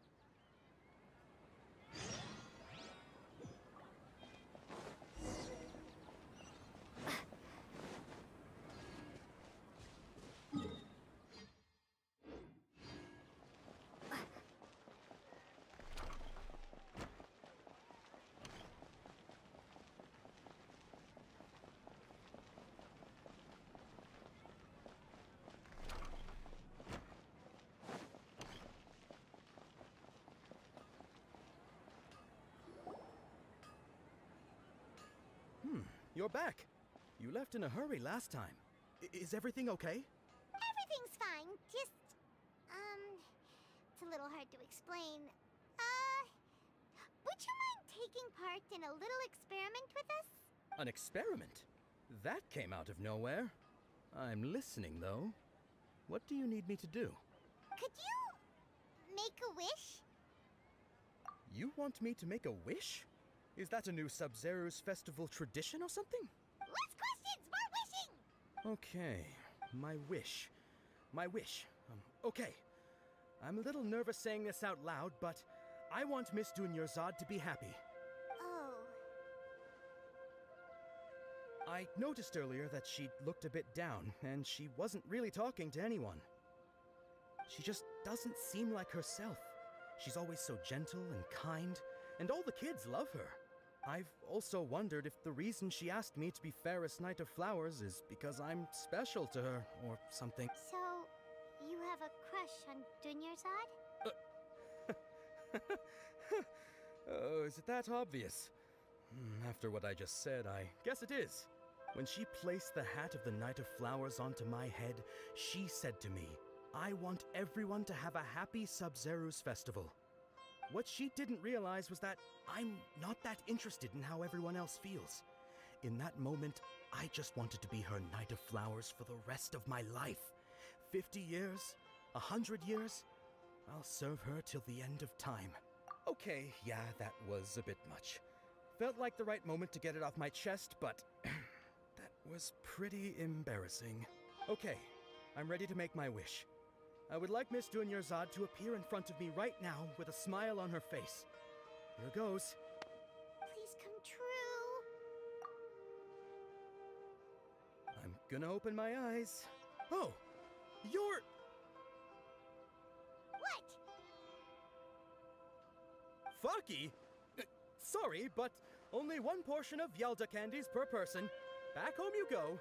You're back. You left in a hurry last time. Is everything okay? Everything's fine. Just, it's a little hard to explain. Would you mind taking part in a little experiment with us? An experiment? That came out of nowhere. I'm listening, though. What do you need me to do? Could you make a wish? You want me to make a wish? Is that a new Sub-Zero's festival tradition or something? Less questions! More wishing! Okay, my wish. My wish. Okay. I'm a little nervous saying this out loud, but I want Miss Dunyarzad to be happy. Oh. I noticed earlier that she looked a bit down, and she wasn't really talking to anyone. She just doesn't seem like herself. She's always so gentle and kind, and all the kids love her. I've also wondered if the reason she asked me to be Fairest Knight of Flowers is because I'm special to her, or something. So, you have a crush on Dunyarzad? Oh, is it that obvious? After what I just said, I guess it is. When she placed the hat of the Knight of Flowers onto my head, she said to me, I want everyone to have a happy Sub-Zero's festival. What she didn't realize was that I'm not that interested in how everyone else feels. In that moment, I just wanted to be her Knight of Flowers for the rest of my life. 50 years? 100 years? I'll serve her till the end of time. Okay, yeah, that was a bit much. Felt like the right moment to get it off my chest, but that was pretty embarrassing. Okay, I'm ready to make my wish. I would like Miss Dunyarzad to appear in front of me right now with a smile on her face. Here goes. Please come true. I'm gonna open my eyes. Oh, you're... What? Faki? Sorry, but only one portion of Yalda candies per person. Back home you go.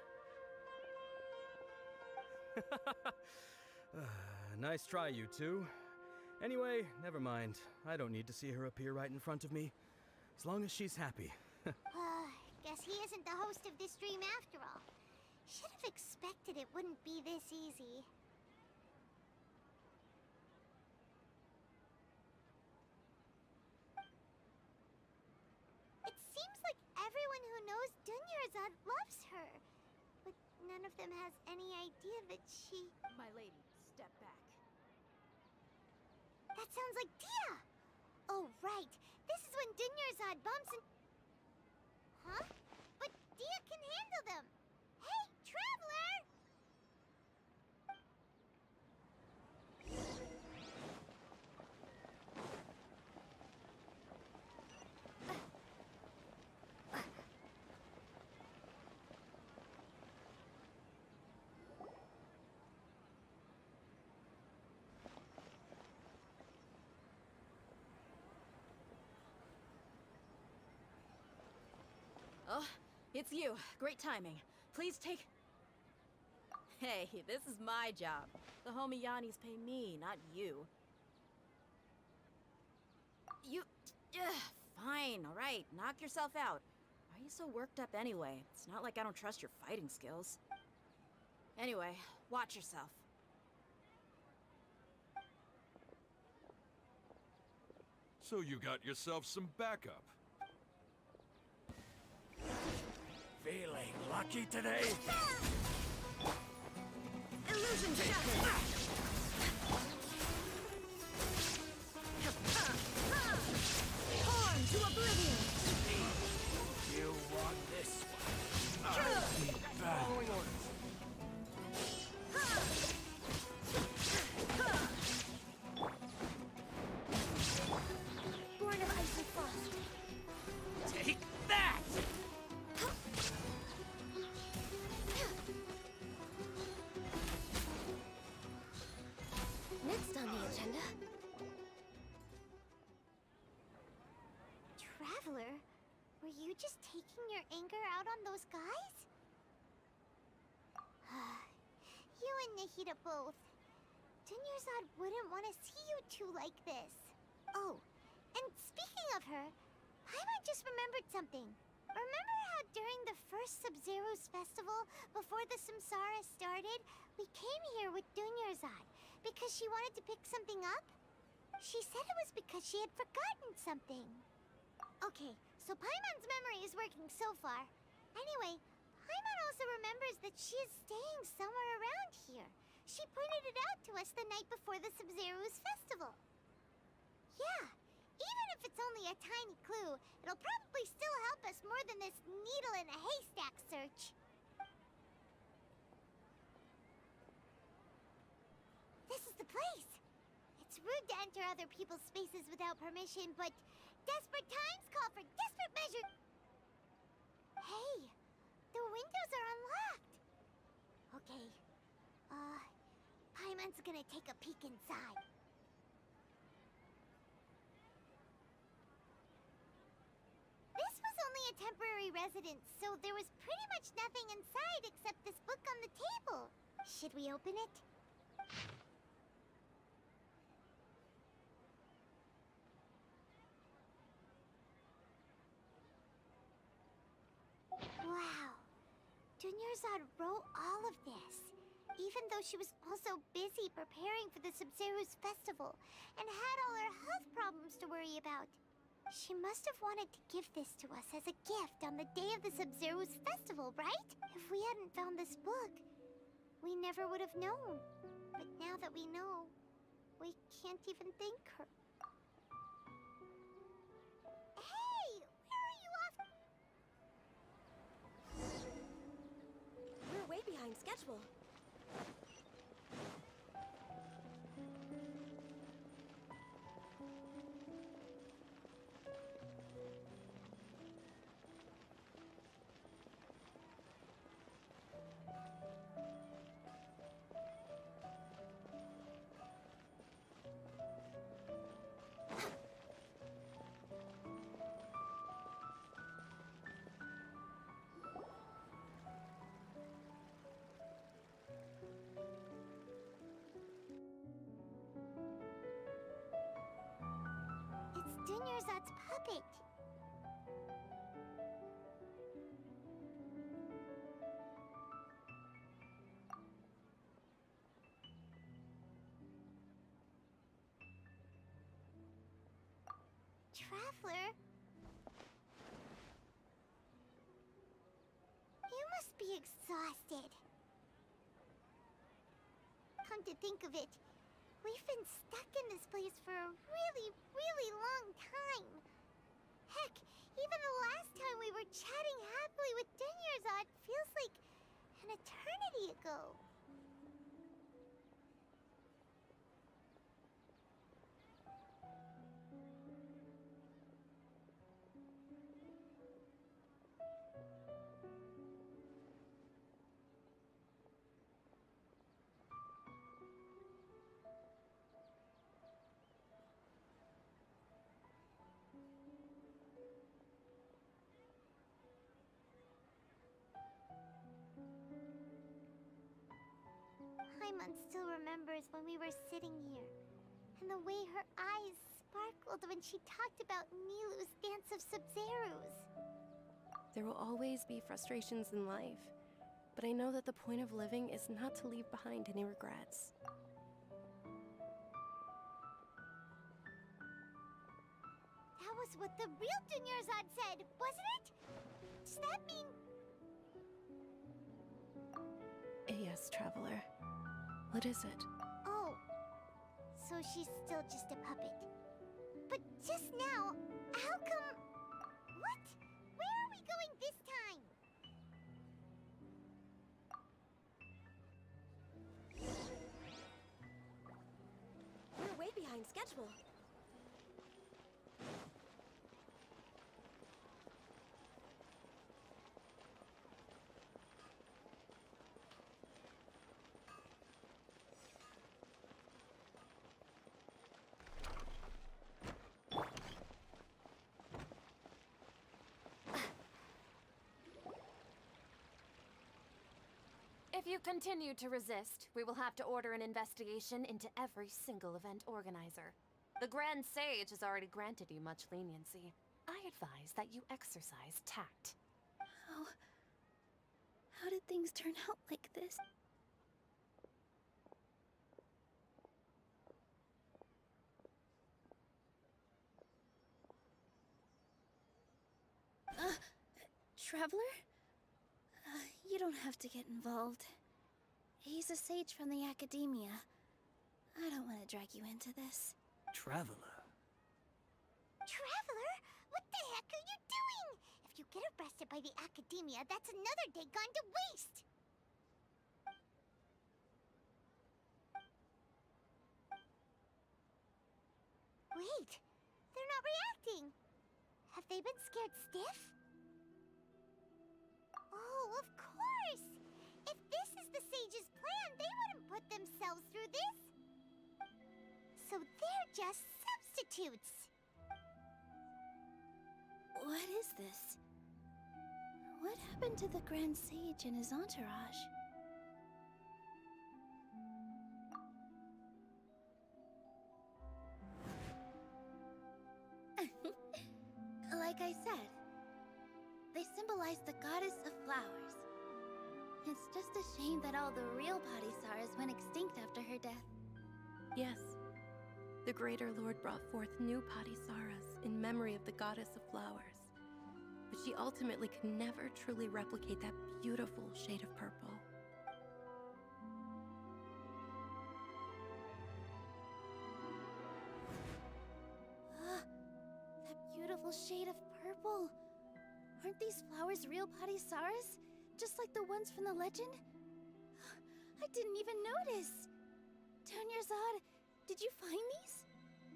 Nice try, you two. Anyway, never mind. I don't need to see her appear right in front of me. As long as she's happy. Guess he isn't the host of this dream after all. Should have expected it wouldn't be this easy. It seems like everyone who knows Dunyarzad loves her. But none of them has any idea that she... My lady, step back. That sounds like Dia! Oh, right. This is when Dunyarzad bumps and... Huh? But Dia can handle them! Hey, Traveler! Oh, it's you. Great timing. Please take... Hey, this is my job. The homie Yannis pay me, not you. Fine, alright. Knock yourself out. Why are you so worked up anyway? It's not like I don't trust your fighting skills. Anyway, watch yourself. So you got yourself some backup. Feeling lucky today? Illusion shattered! Torn to oblivion! You want this one? I'll be back. Following orders. Born of ice and frost. Take that! Next on the agenda. Traveler, were you just taking your anger out on those guys? You and Nahida both. Dunyarzad wouldn't want to see you two like this. Oh, and speaking of her, Paimon just remembered something. Remember how during the first Sub-Zero's festival, before the Samsara started, we came here with Dunyarzad because she wanted to pick something up? She said it was because she had forgotten something. Okay, so Paimon's memory is working so far. Anyway, Paimon also remembers that she is staying somewhere around here. She pointed it out to us the night before the Sub-Zero's festival. Yeah, even if it's only a tiny clue, it'll probably still help us more than this needle in a haystack search. This is the place. It's rude to enter other people's spaces without permission, but desperate times call for desperate measures. Hey, the windows are unlocked. Okay, Paimon's gonna take a peek inside. This was only a temporary residence, so there was pretty much nothing inside except this book on the table. Should we open it? Wow. Dunyarzad wrote all of this, even though she was also busy preparing for the Sub-Zero's festival and had all her health problems to worry about. She must have wanted to give this to us as a gift on the day of the Sub-Zero's festival, right? If we hadn't found this book, we never would have known. But now that we know, we can't even thank her. Hey! Where are you off? We're way behind schedule. It's Dunyarzad's puppet. Traveler? You must be exhausted. Come to think of it, we've been stuck in this place for a really, really long time. Heck, even the last time we were chatting happily with Dunyarzad feels like an eternity ago. Paimon still remembers when we were sitting here, and the way her eyes sparkled when she talked about Nilu's Dance of Sub-Zeros. There will always be frustrations in life, but I know that the point of living is not to leave behind any regrets. That was what the real Dunyarzad said, wasn't it? Does that mean... Yes, Traveler. What is it? Oh, so she's still just a puppet. But just now, how come... What? Where are we going this time? We're way behind schedule. If you continue to resist, we will have to order an investigation into every single event organizer. The Grand Sage has already granted you much leniency. I advise that you exercise tact. How did things turn out like this? Traveler? You don't have to get involved. He's a sage from the Academia. I don't want to drag you into this. Traveler? Traveler? What the heck are you doing? If you get arrested by the Academia, that's another day gone to waste! Wait, they're not reacting. Have they been scared stiff? Oh, of course! If this is the Sage's plan, they wouldn't put themselves through this. So they're just substitutes. What is this? What happened to the Grand Sage and his entourage? Like I said, they symbolize the goddess of flowers. It's just a shame that all the real Padisaras went extinct after her death. Yes. The Greater Lord brought forth new Padisaras in memory of the goddess of flowers. But she ultimately could never truly replicate that beautiful shade of purple. That beautiful shade of purple. Aren't these flowers real Padisaras? Just like the ones from the legend? I didn't even notice! Tanyarzad, did you find these?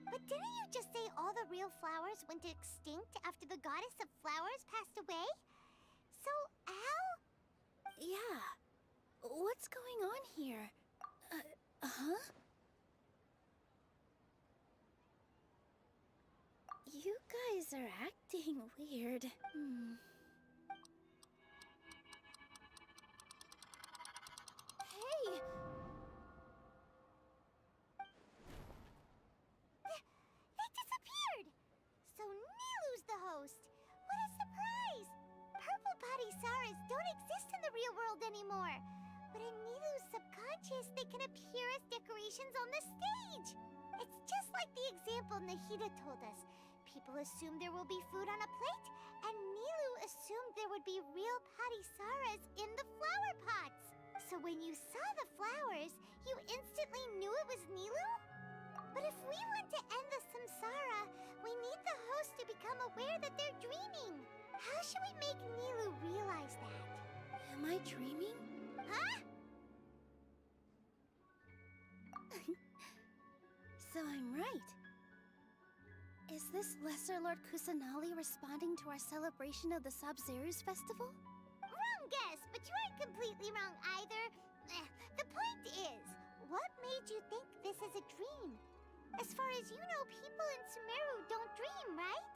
But didn't you just say all the real flowers went extinct after the goddess of flowers passed away? So, how? Yeah. What's going on here? Huh? You guys are acting weird. Hey! They disappeared! So Nilu's the host. What a surprise! Purple Padisaras don't exist in the real world anymore. But in Nilu's subconscious, they can appear as decorations on the stage. It's just like the example Nahida told us. People assume there will be food on a plate, and Nilu assumed there would be real Padisaras in the flower pots. So when you saw the flowers, you instantly knew it was Nilu? But if we want to end the samsara, we need the host to become aware that they're dreaming. How should we make Nilu realize that? Am I dreaming? Huh? So I'm right. Is this Lesser Lord Kusanali responding to our celebration of the Sabzeruz festival? Wrong guess, but you aren't completely wrong either. The point is, what made you think this is a dream? As far as you know, people in Sumeru don't dream, right?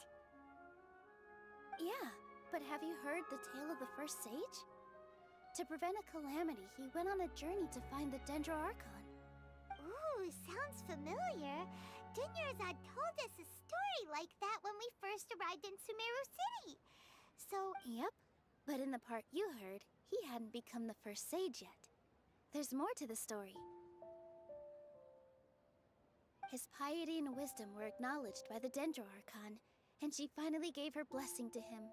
Yeah, but have you heard the tale of the first sage? To prevent a calamity, he went on a journey to find the Dendro Archon. Ooh, sounds familiar. Dinyarzad told us a story like that when we first arrived in Sumeru City. So... Yep, but in the part you heard, he hadn't become the first sage yet. There's more to the story. His piety and wisdom were acknowledged by the Dendro Archon, and she finally gave her blessing to him.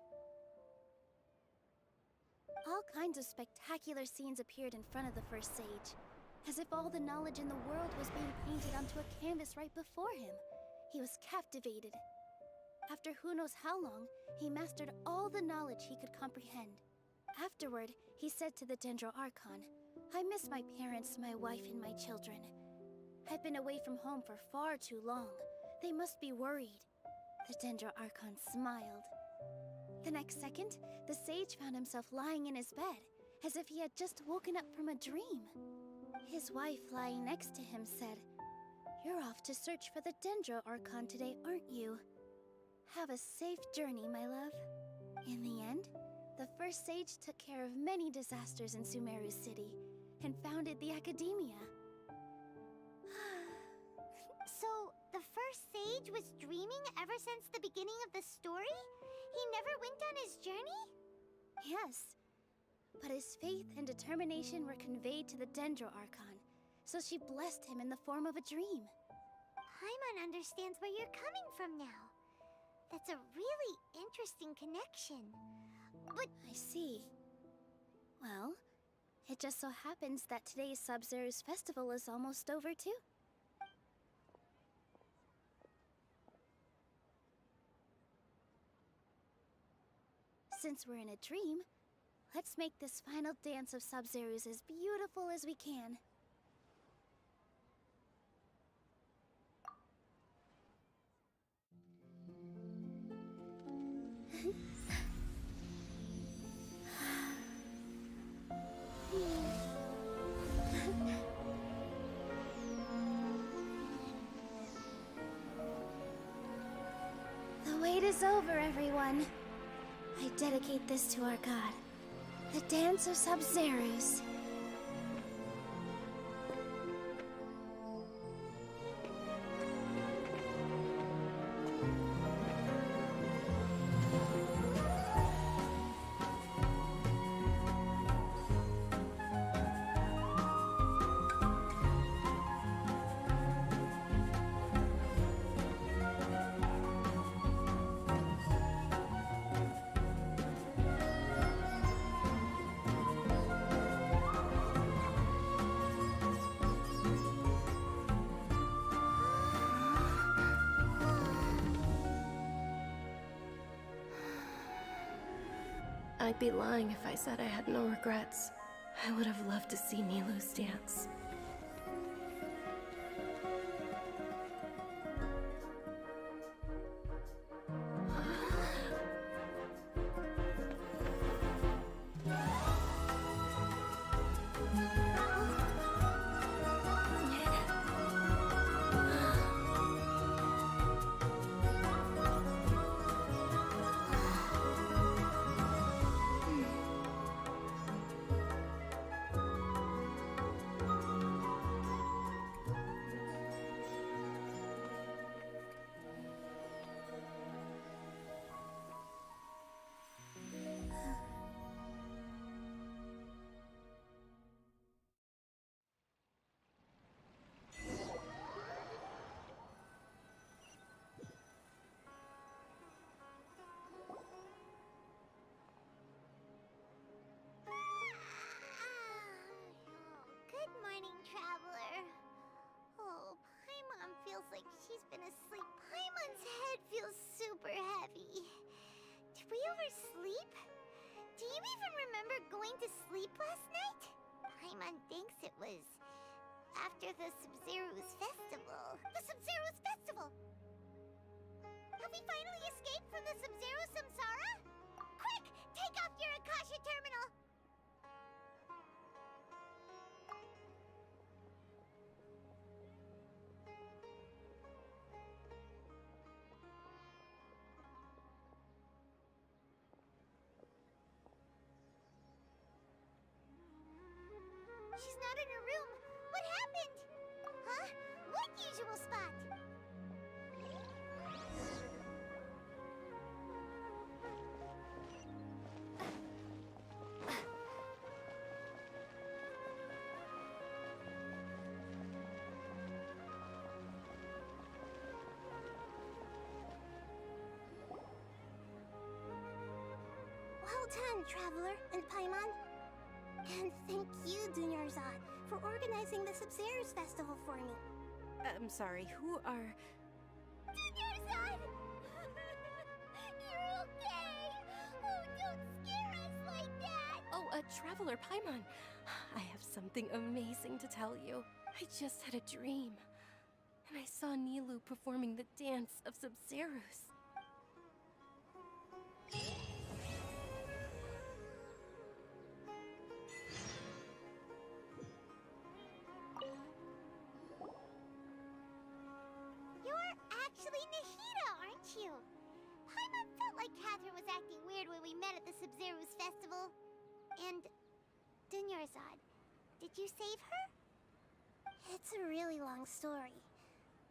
All kinds of spectacular scenes appeared in front of the first sage, as if all the knowledge in the world was being painted onto a canvas right before him. He was captivated. After who knows how long, he mastered all the knowledge he could comprehend. Afterward, he said to the Dendro Archon, "I miss my parents, my wife, and my children. I've been away from home for far too long. They must be worried." The Dendro Archon smiled. The next second, the sage found himself lying in his bed, as if he had just woken up from a dream. His wife, lying next to him, said, "You're off to search for the Dendro Archon today, aren't you? Have a safe journey, my love." In the end, the first sage took care of many disasters in Sumeru City and founded the Academia. So, the first sage was dreaming ever since the beginning of the story? He never went on his journey? Yes, but his faith and determination were conveyed to the Dendro Archon, so she blessed him in the form of a dream. Paimon understands where you're coming from now. That's a really interesting connection. But I see. Well, it just so happens that today's Sub-Zero's festival is almost over too. Since we're in a dream, let's make this final dance of Sub-Zero's as beautiful as we can. The wait is over, everyone. I dedicate this to our god, the Dance of Sub-Zeros. I'd be lying if I said I had no regrets. I would have loved to see Nilou's dance. Good morning, traveler. Oh, Paimon feels like she's been asleep. Paimon's head feels super heavy. Did we oversleep? Do you even remember going to sleep last night? Paimon thinks it was after the Sub-Zero's festival. The Sub-Zero's festival! Have we finally escaped from the Sub-Zero Samsara? Quick! Take off your Akasha terminal! She's not in her room. What happened? Huh? What usual spot? Traveler and Paimon. And thank you, Dunyarzad, for organizing the Sub-Zero's festival for me. I'm sorry, who are... Dunyarzad! You're okay! Oh, don't scare us like that! Oh, Traveler Paimon. I have something amazing to tell you. I just had a dream. And I saw Nilou performing the dance of Sub-Zero's. You're actually Nahida, aren't you? Paimon felt like Catherine was acting weird when we met at the Sub-Zero's festival. And... Dunyarzad, did you save her? It's a really long story.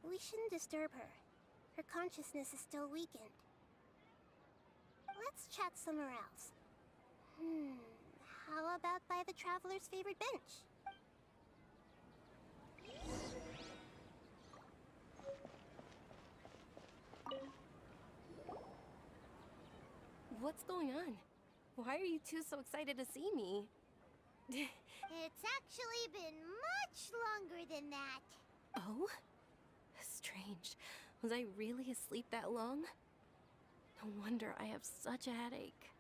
We shouldn't disturb her. Her consciousness is still weakened. Let's chat somewhere else. How about by the Traveler's favorite bench? What's going on? Why are you two so excited to see me? It's actually been much longer than that. Oh? Strange. Was I really asleep that long? No wonder I have such a headache.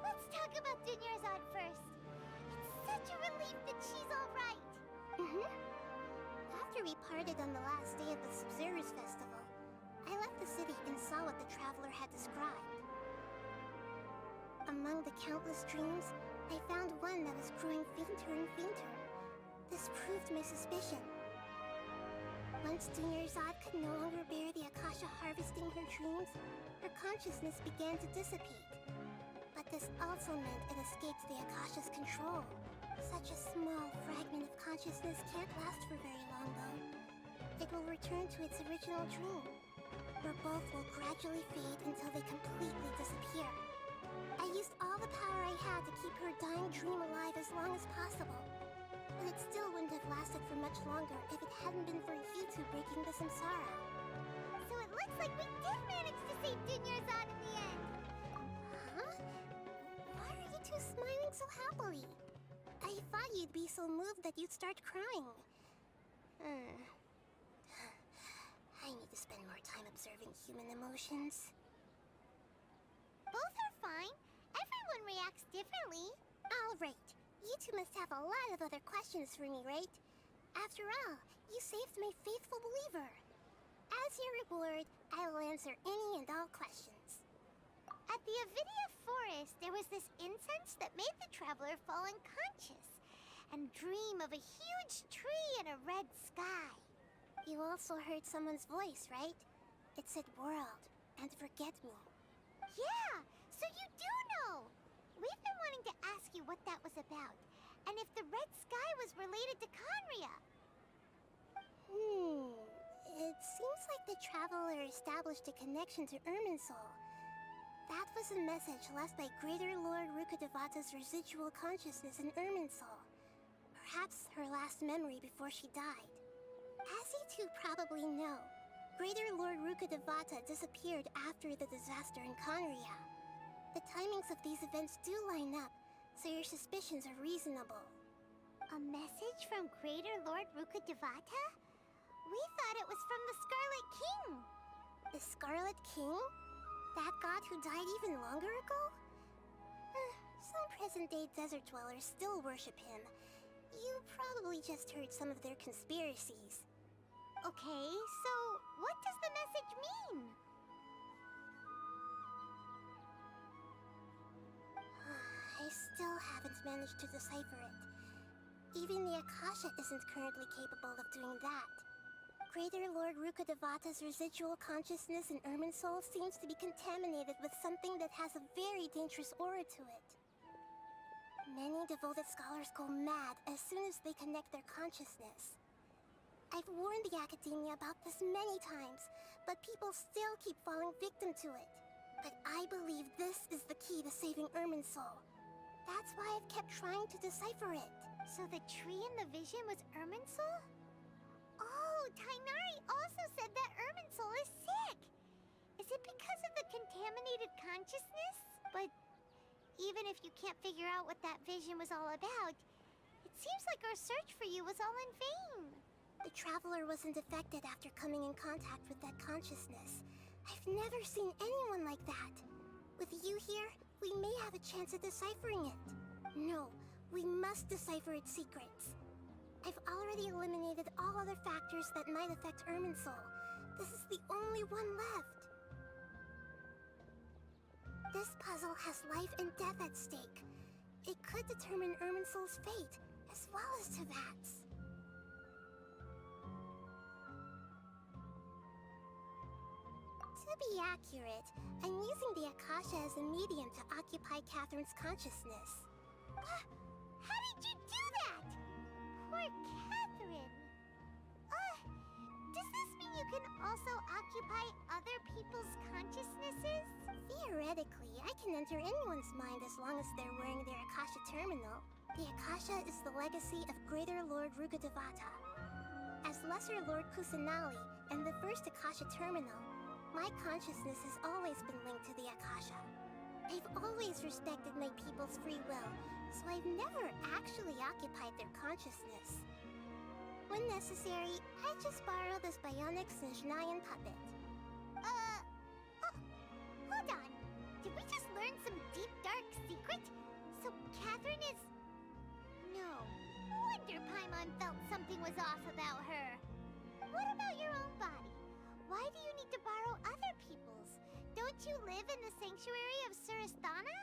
Let's talk about Dunyarzad first. It's such a relief that she's alright. After we parted on the last day of the Sub-Zero's festival, I left the city and saw what the Traveler had described. Among the countless dreams, I found one that was growing fainter and fainter. This proved my suspicion. Once Dunyarzad could no longer bear the Akasha harvesting her dreams, her consciousness began to dissipate. But this also meant it escaped the Akasha's control. Such a small fragment of consciousness can't last for very long, though. It will return to its original dream, where both will gradually fade until they completely disappear. I used all the power I had to keep her dying dream alive as long as possible. But it still wouldn't have lasted for much longer if it hadn't been for you two breaking the samsara. So it looks like we did manage to save Dunyarzad in the end. Huh? Why are you two smiling so happily? I thought you'd be so moved that you'd start crying. I need to spend more time observing human emotions. Both are fine. Everyone reacts differently. All right. You two must have a lot of other questions for me, right? After all, you saved my faithful believer. As your reward, I will answer any and all questions. At the Avidia Forest, there was this incense that made the Traveler fall unconscious and dream of a huge tree and a red sky. You also heard someone's voice, right? It said world and forget me. Yeah, so you do know. We've been wanting to ask you what that was about, and if the red sky was related to Conria. It seems like the Traveler established a connection to Irminsul. That was a message left by Greater Lord Rukkhadevata's residual consciousness in Irminsul. Perhaps her last memory before she died. As you two probably know, Greater Lord Rukkhadevata disappeared after the disaster in Conria. The timings of these events do line up, so your suspicions are reasonable. A message from Greater Lord Rukkhadevata? We thought it was from the Scarlet King. The Scarlet King? That god who died even longer ago? Some present-day desert dwellers still worship him. You probably just heard some of their conspiracies. Okay, so what does the message mean? still haven't managed to decipher it. Even the Akasha isn't currently capable of doing that. Greater Lord Rukkhadevata's residual consciousness in Irminsul seems to be contaminated with something that has a very dangerous aura to it. Many devoted scholars go mad as soon as they connect their consciousness. I've warned the Academia about this many times, but people still keep falling victim to it. But I believe this is the key to saving Irminsul. That's why I've kept trying to decipher it. So the tree in the vision was Irminsul? Oh, Tainari also said that Irminsul is sick! Is it because of the contaminated consciousness? But even if you can't figure out what that vision was all about, it seems like our search for you was all in vain. The Traveler wasn't affected after coming in contact with that consciousness. I've never seen anyone like that. With you here, we may have a chance at deciphering it. No, we must decipher its secrets. I've already eliminated all other factors that might affect Irminsul. This is the only one left. This puzzle has life and death at stake. It could determine Irminsul's fate, as well as Tevat's. To be accurate, I'm using the Akasha as a medium to occupy Catherine's consciousness. How did you do that? Poor Catherine. Does this mean you can also occupy other people's consciousnesses? Theoretically, I can enter anyone's mind as long as they're wearing their Akasha terminal. The Akasha is the legacy of Greater Lord Rukkhadevata. As Lesser Lord Kusanali and the first Akasha terminal, my consciousness has always been linked to the Akasha. I've always respected my people's free will, so I've never actually occupied their consciousness. When necessary, I just borrow this bionic Snezhnayan puppet. Hold on. Did we just learn some deep, dark secret? So Catherine is... No wonder Paimon felt something was off about her. What about your own body? Why do you need to borrow other people's? Don't you live in the sanctuary of Surasthana?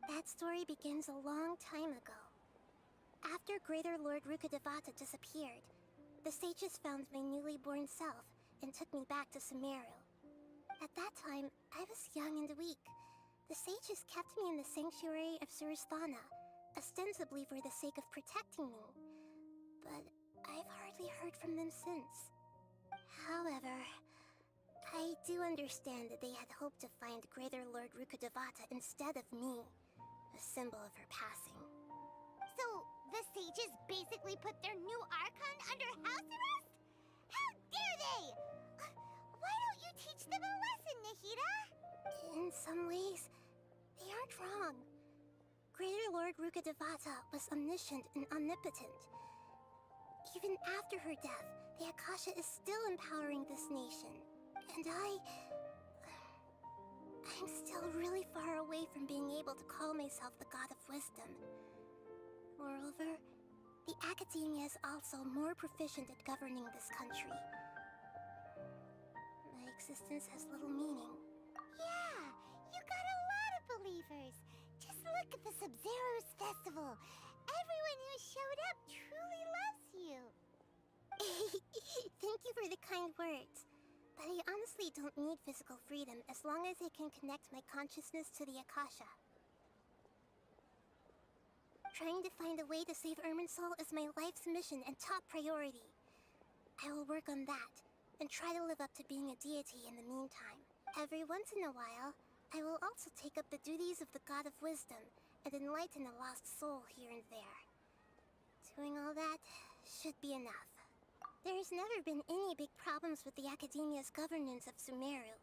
That story begins a long time ago. After Greater Lord Rukkhadevata disappeared, the sages found my newly born self and took me back to Sumeru. At that time, I was young and weak. The sages kept me in the sanctuary of Surasthana, ostensibly for the sake of protecting me. But I've hardly heard from them since. However, I do understand that they had hoped to find Greater Lord Rukkhadevata instead of me, a symbol of her passing. So, the sages basically put their new Archon under house arrest? How dare they! Why don't you teach them a lesson, Nahida? In some ways, they aren't wrong. Greater Lord Rukkhadevata was omniscient and omnipotent. Even after her death, the Akasha is still empowering this nation. And I'm still really far away from being able to call myself the God of Wisdom. Moreover, the Academia is also more proficient at governing this country. My existence has little meaning. Yeah, you got a lot of believers. Just look at the Sub-Zero's festival. Everyone who showed up truly loves you. Thank you for the kind words. But I honestly don't need physical freedom as long as I can connect my consciousness to the Akasha. Trying to find a way to save Irminsul is my life's mission and top priority. I will work on that, and try to live up to being a deity in the meantime. Every once in a while, I will also take up the duties of the God of Wisdom and enlighten a lost soul here and there. Doing all that should be enough. There has never been any big problems with the Academia's governance of Sumeru.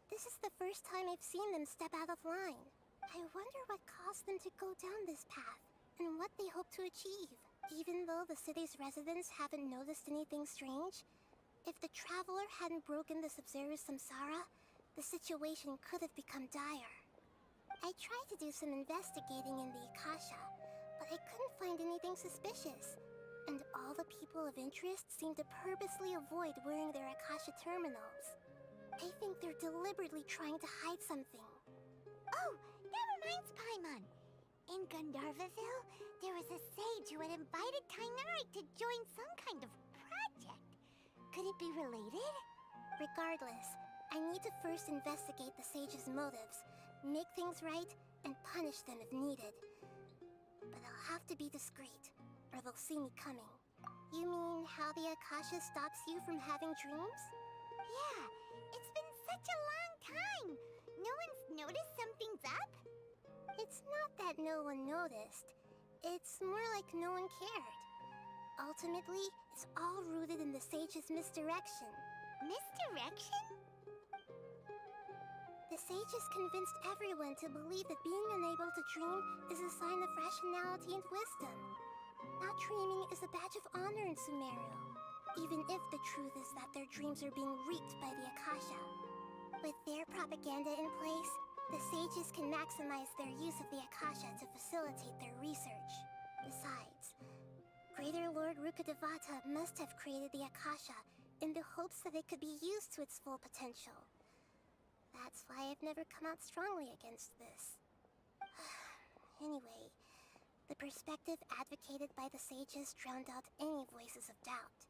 This is the first time I've seen them step out of line. I wonder what caused them to go down this path, and what they hope to achieve. Even though the city's residents haven't noticed anything strange, if the Traveler hadn't broken the Sub-Zero's samsara, the situation could have become dire. I tried to do some investigating in the Akasha, but I couldn't find anything suspicious. And all the people of interest seem to purposely avoid wearing their Akasha terminals. I think they're deliberately trying to hide something. Oh, that reminds Paimon. In Gandharvaville, there was a sage who had invited Kainari to join some kind of project. Could it be related? Regardless, I need to first investigate the sage's motives, make things right, and punish them if needed. But I'll have to be discreet, or they'll see me coming. You mean how the Akasha stops you from having dreams? Yeah, it's been such a long time. No one's noticed something's up? It's not that no one noticed. It's more like no one cared. Ultimately, it's all rooted in the sage's misdirection. Misdirection? The sages convinced everyone to believe that being unable to dream is a sign of rationality and wisdom. Not dreaming is a badge of honor in Sumeru, even if the truth is that their dreams are being reaped by the Akasha. With their propaganda in place, the sages can maximize their use of the Akasha to facilitate their research. Besides, Greater Lord Rukkhadevata must have created the Akasha in the hopes that it could be used to its full potential. That's why I've never come out strongly against this. Anyway, the perspective advocated by the sages drowned out any voices of doubt.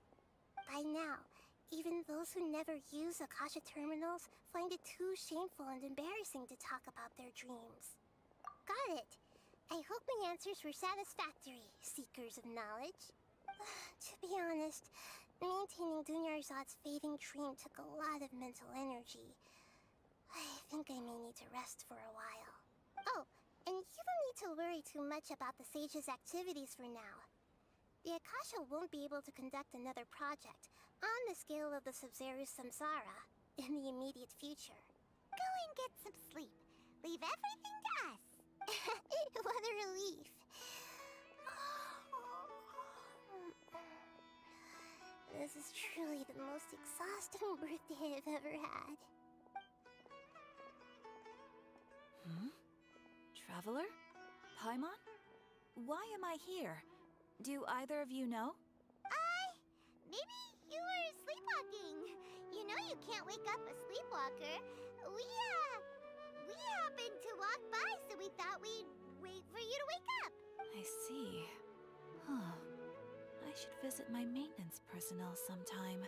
By now, even those who never use Akasha terminals find it too shameful and embarrassing to talk about their dreams. Got it! I hope my answers were satisfactory, seekers of knowledge. To be honest, maintaining Dunyarzad's fading dream took a lot of mental energy. I think I may need to rest for a while. Oh, and you don't need to worry too much about the sage's activities for now. The Akasha won't be able to conduct another project on the scale of the Sumeru Samsara in the immediate future. Go and get some sleep. Leave everything to us. What a relief. This is truly the most exhausting birthday I've ever had. Traveler? Paimon? Why am I here? Do either of you know? Maybe you were sleepwalking. You know you can't wake up a sleepwalker. We happened to walk by, so we thought we'd wait for you to wake up. I see. Huh. I should visit my maintenance personnel sometime.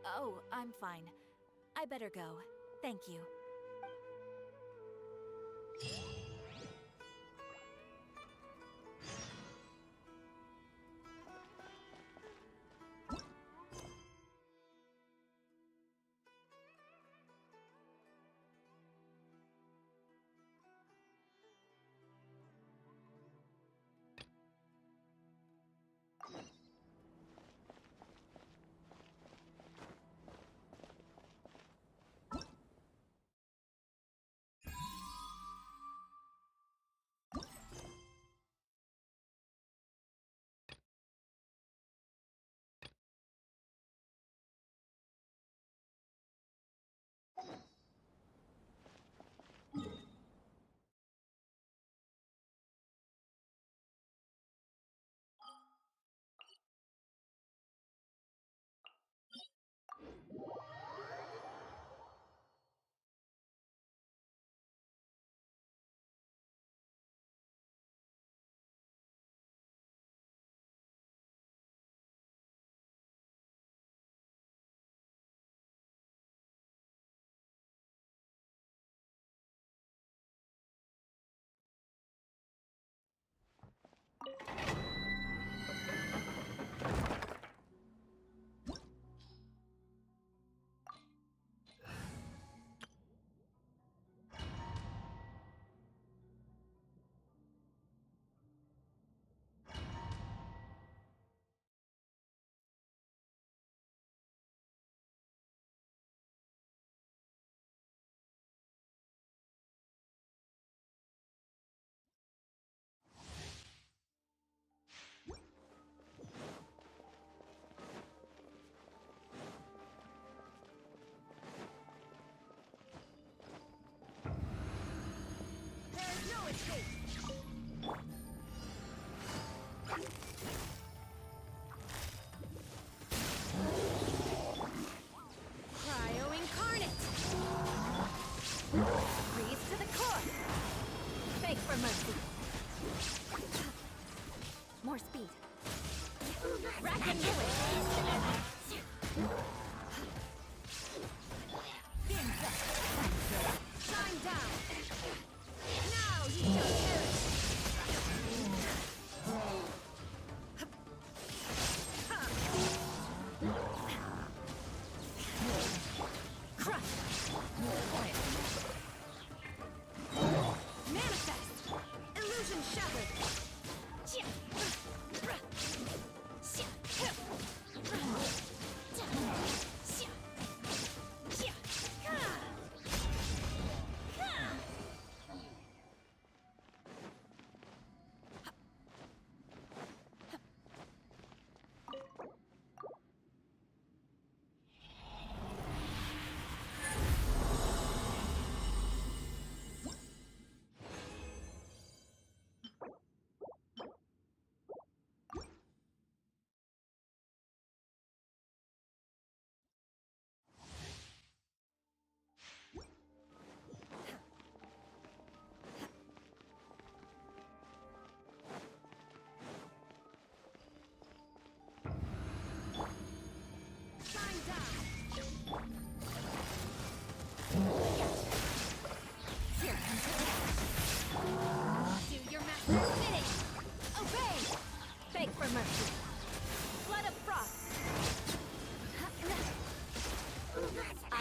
Oh, I'm fine. I better go. Thank you.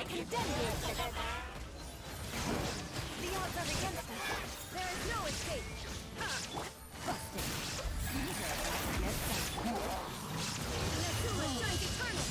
I condemn you! The odds are against us. There is no escape. Busted. These are about to get done. Nazuma shines eternal!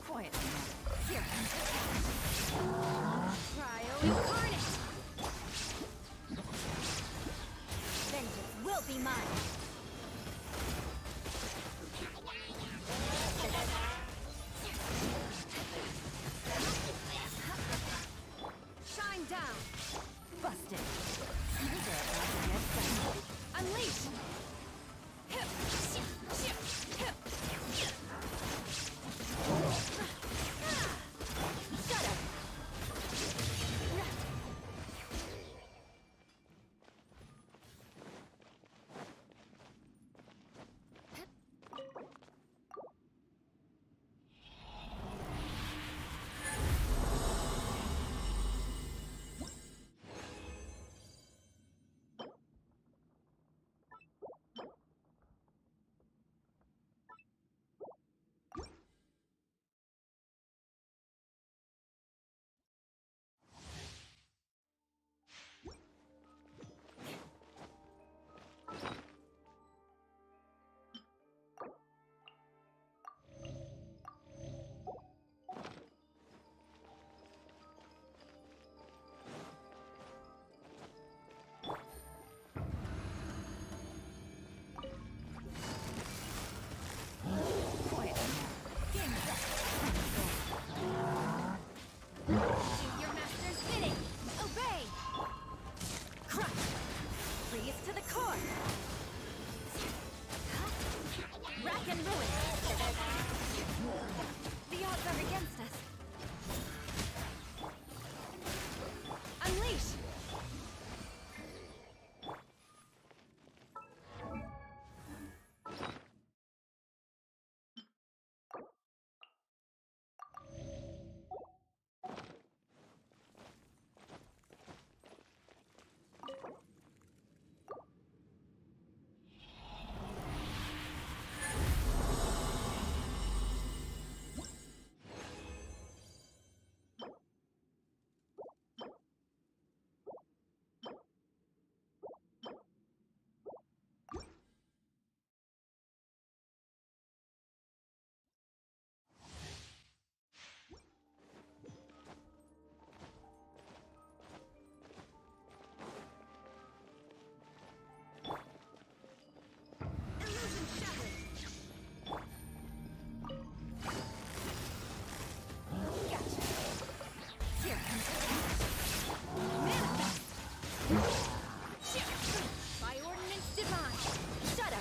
Quiet now. Here comes the catch. Cryo incarnate! Vengeance will be mine! Shine down! Busted! These are about to get done. Unleash! Shut up!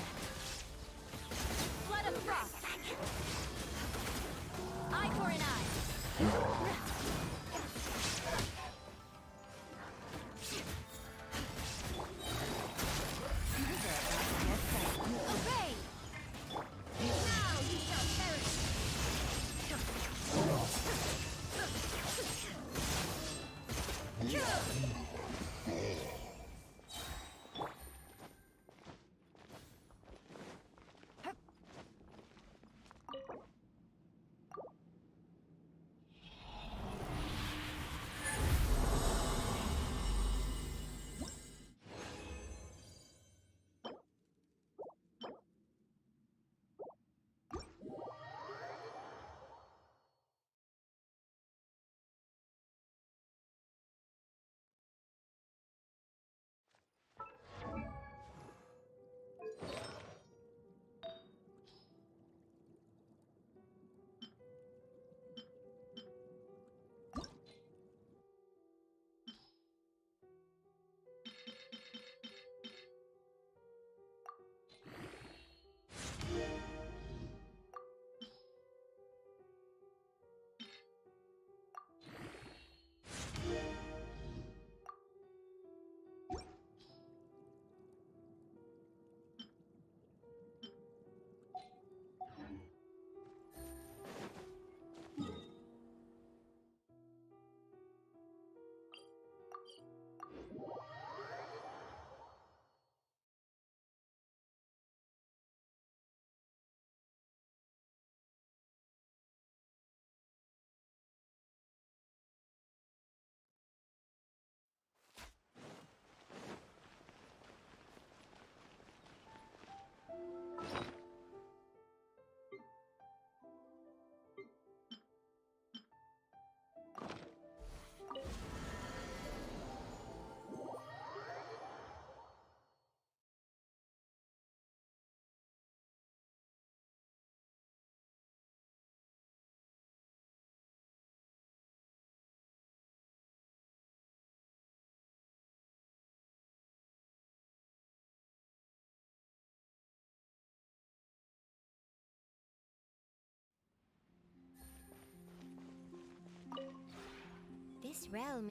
realm.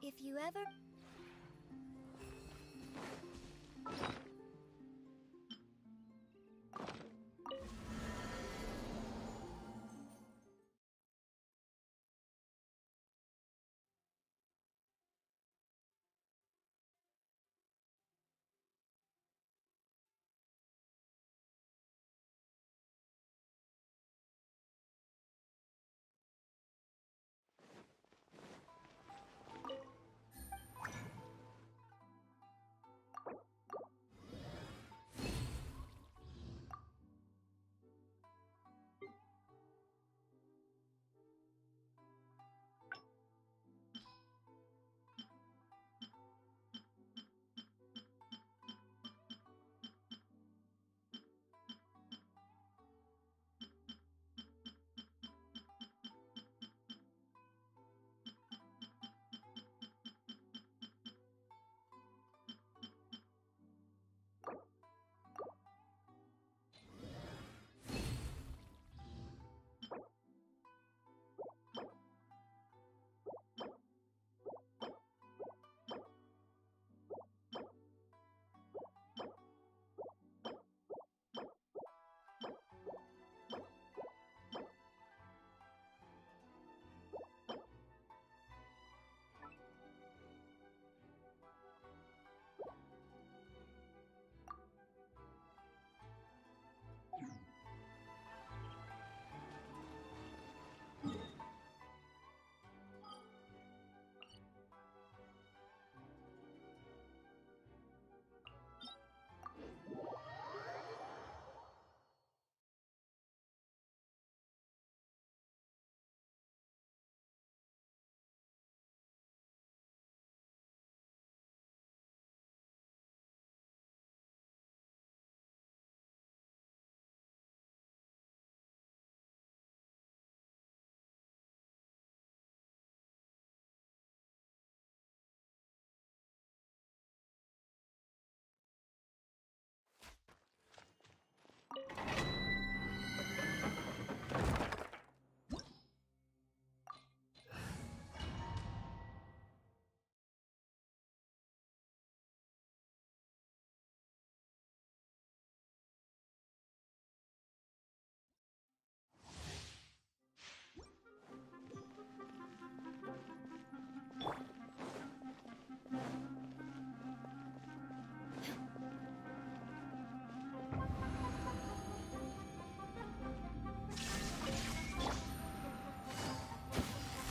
If you ever...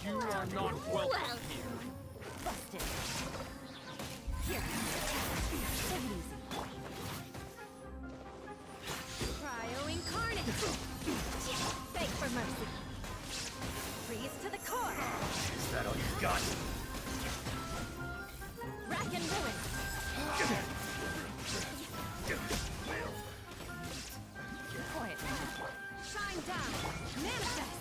You are not welcome here. Busted. Here. Take it easy. Cryo incarnate. Beg for mercy. Freeze to the core. Is that all you got? Rack and ruin. Quiet. Shine down. Manifest.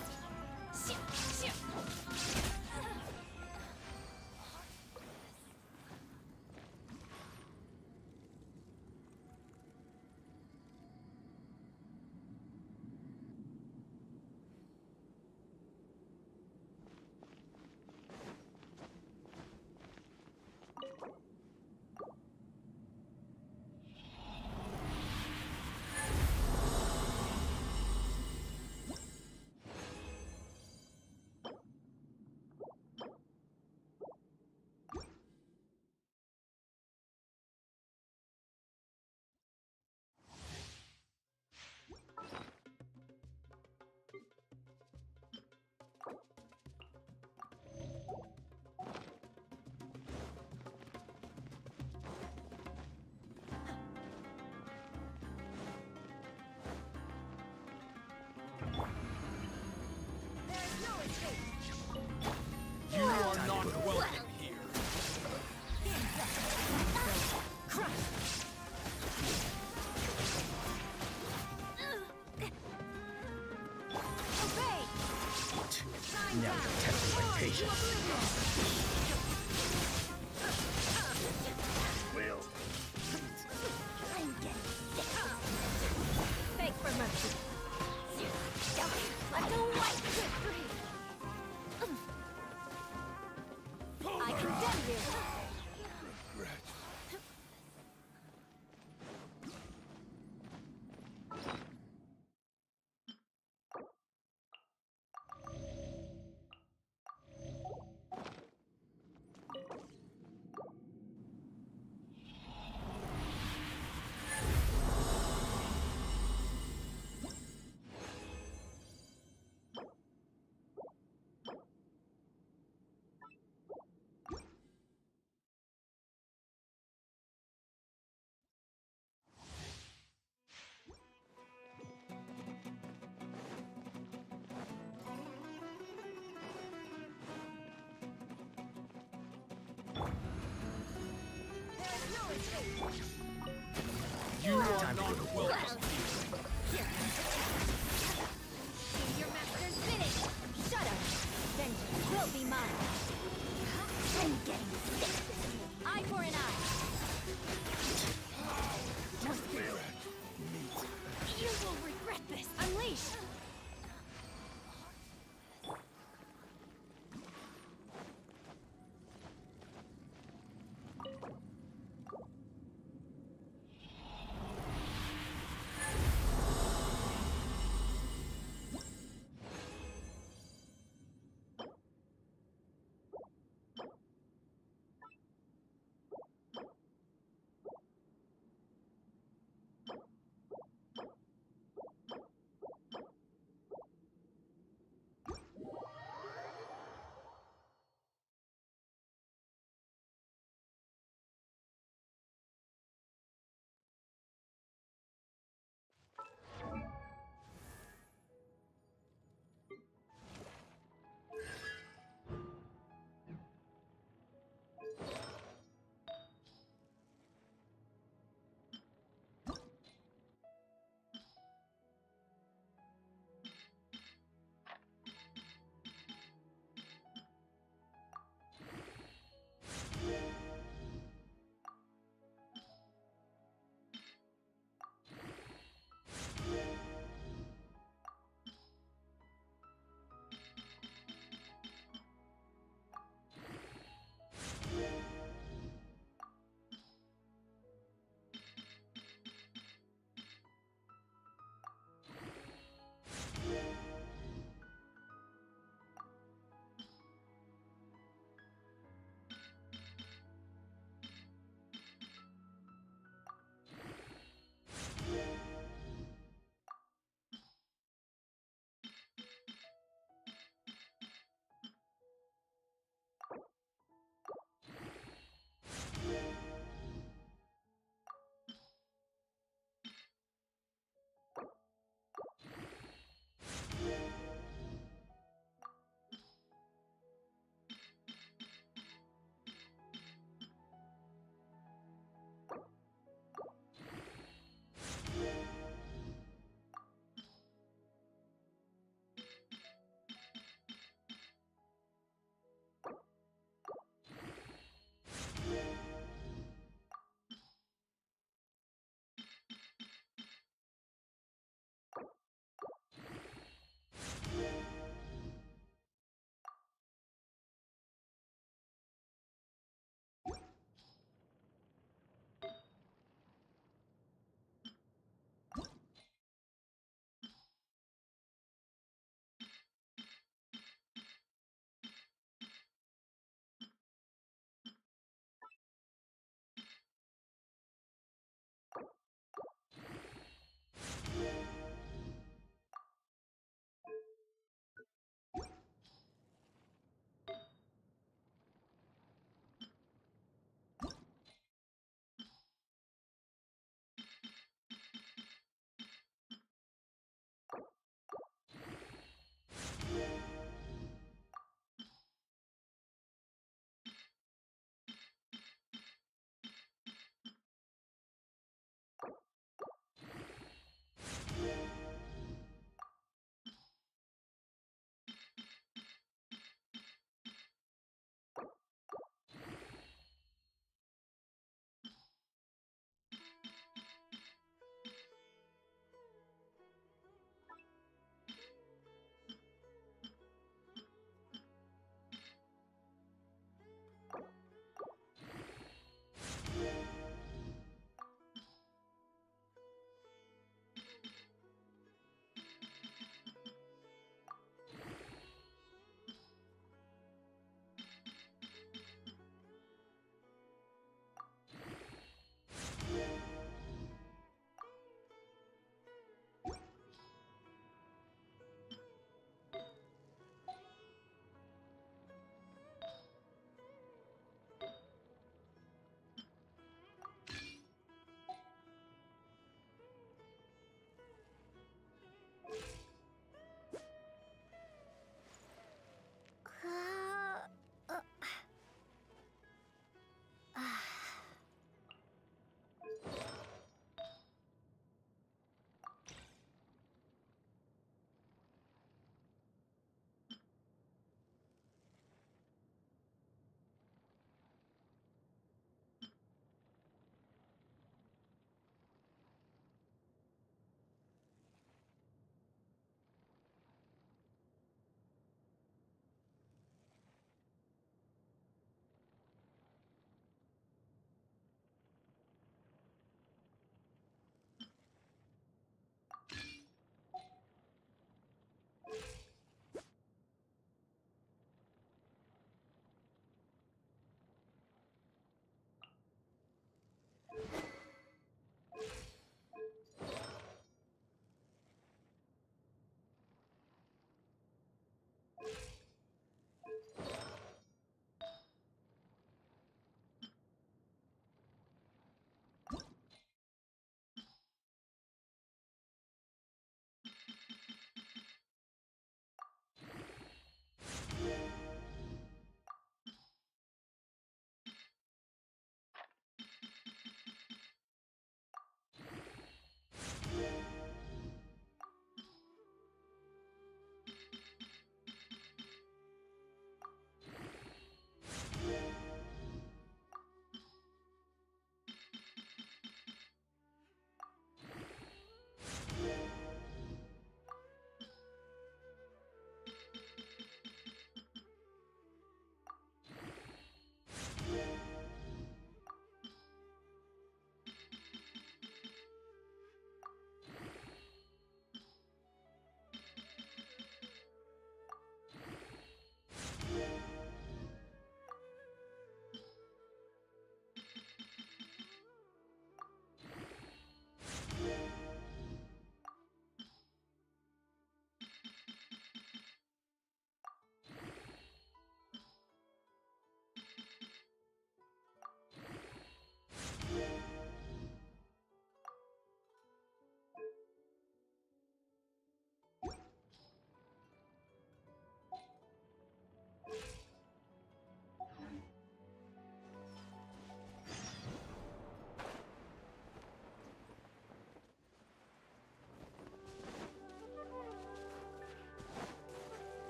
Beg for mercy. Like a white victory. I condemn you. You are not welcome. Your master's bidding. Shut up. Vengeance will be mine. I'm getting sick. Eye for an eye. You will regret this. Unleash.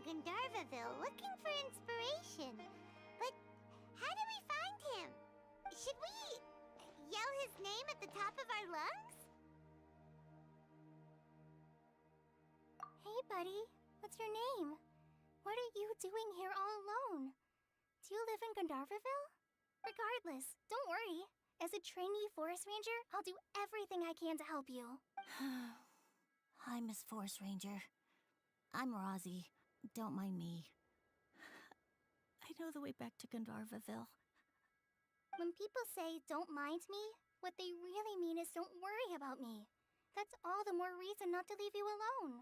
Gandharvaville looking for inspiration. But how do we find him? Should we yell his name at the top of our lungs? Hey, buddy. What's your name? What are you doing here all alone? Do you live in Gandharvaville? Regardless, don't worry. As a trainee forest ranger, I'll do everything I can to help you. Hi, Miss Forest Ranger. I'm Rosie. Don't mind me. I know the way back to Gandharvaville. When people say, don't mind me, what they really mean is don't worry about me. That's all the more reason not to leave you alone.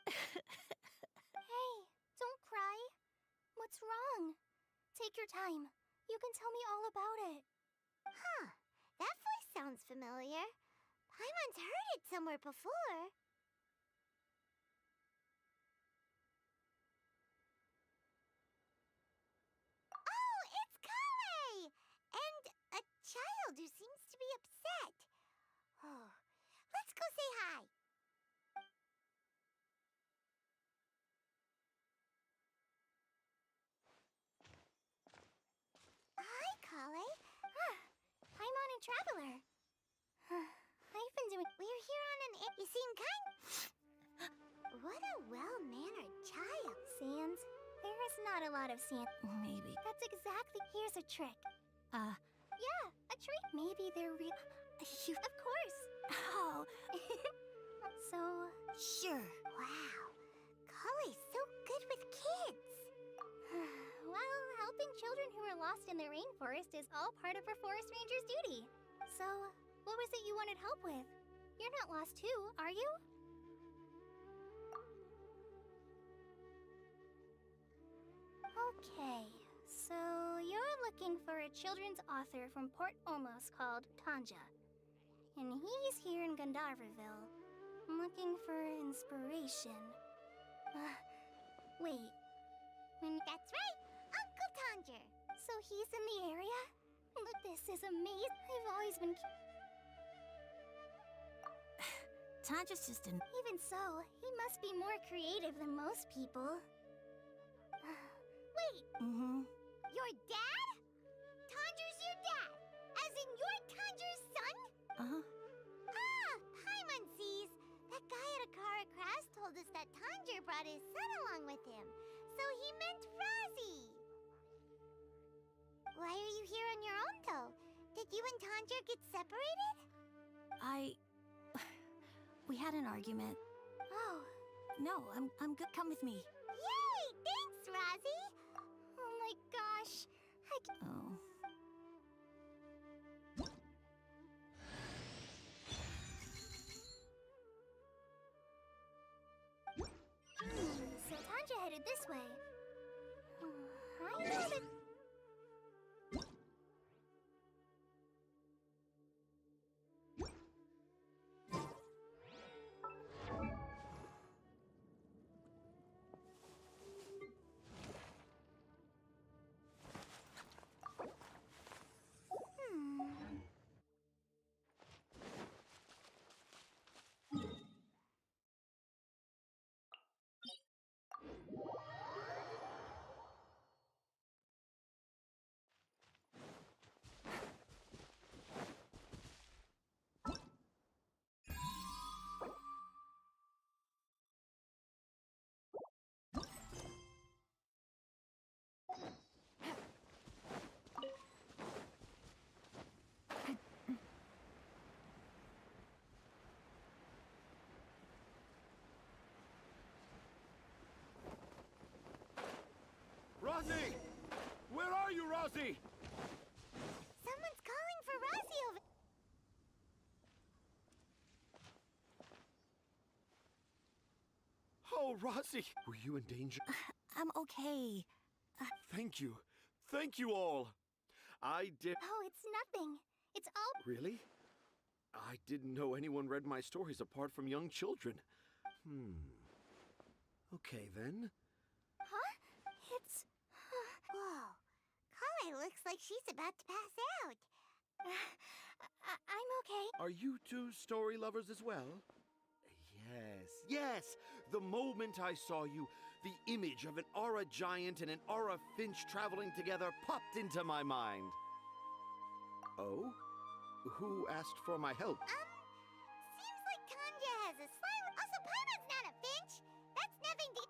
Hey, don't cry. What's wrong? Take your time. You can tell me all about it. Huh. That voice sounds familiar. Paimon's heard it somewhere before. Oh, it's Kale! And a child who seems to be upset. Oh, let's go say hi. Hi, Kale. Paimon and Traveler. I've been doing... We're here on an... You seem kind... What a well-mannered child. Sans? There is not a lot of sand. Maybe. That's exactly... Here's a trick. Yeah, a trick. Maybe they're real... Of course. Oh. So... Sure. Wow. Kale's so good with kids. Well, helping children who are lost in the rainforest is all part of a forest ranger's duty. So, what was it you wanted help with? You're not lost too, are you? Okay, so you're looking for a children's author from Port Omos called Tanja. And he's here in Gandharvaville, looking for inspiration. Wait. That's right, Uncle Tanger. So he's in the area? This is amazing. I've always been... Tanja's just an... Even so, he must be more creative than most people. Wait! Your dad? Tanger's your dad? As in you're Tanger's son? Ah, Paimon sees. That guy at Akara Crash told us that Tanger brought his son along with him. So he meant Rosie. Why are you here on your own, though? Did you and Tanger get separated? We had an argument. Oh. No, I'm good. Come with me. Yay! Thanks, Rosie! Oh my gosh. Oh. So Tanja headed this way. I know that... Rosie! Where are you, Rosie? Someone's calling for Rosie over... Oh, Rosie! Were you in danger? I'm okay. Thank you. Thank you all. I did... Oh, it's nothing. It's all... Really? I didn't know anyone read my stories apart from young children. Okay, then. Huh? It's... Whoa. Kale looks like she's about to pass out. I'm okay. Are you two story lovers as well? Yes, yes! The moment I saw you, the image of an aura giant and an aura finch traveling together popped into my mind. Oh? Who asked for my help? Seems like Tanja has a slightly... Also, Paimon's not a finch! That's nothing to...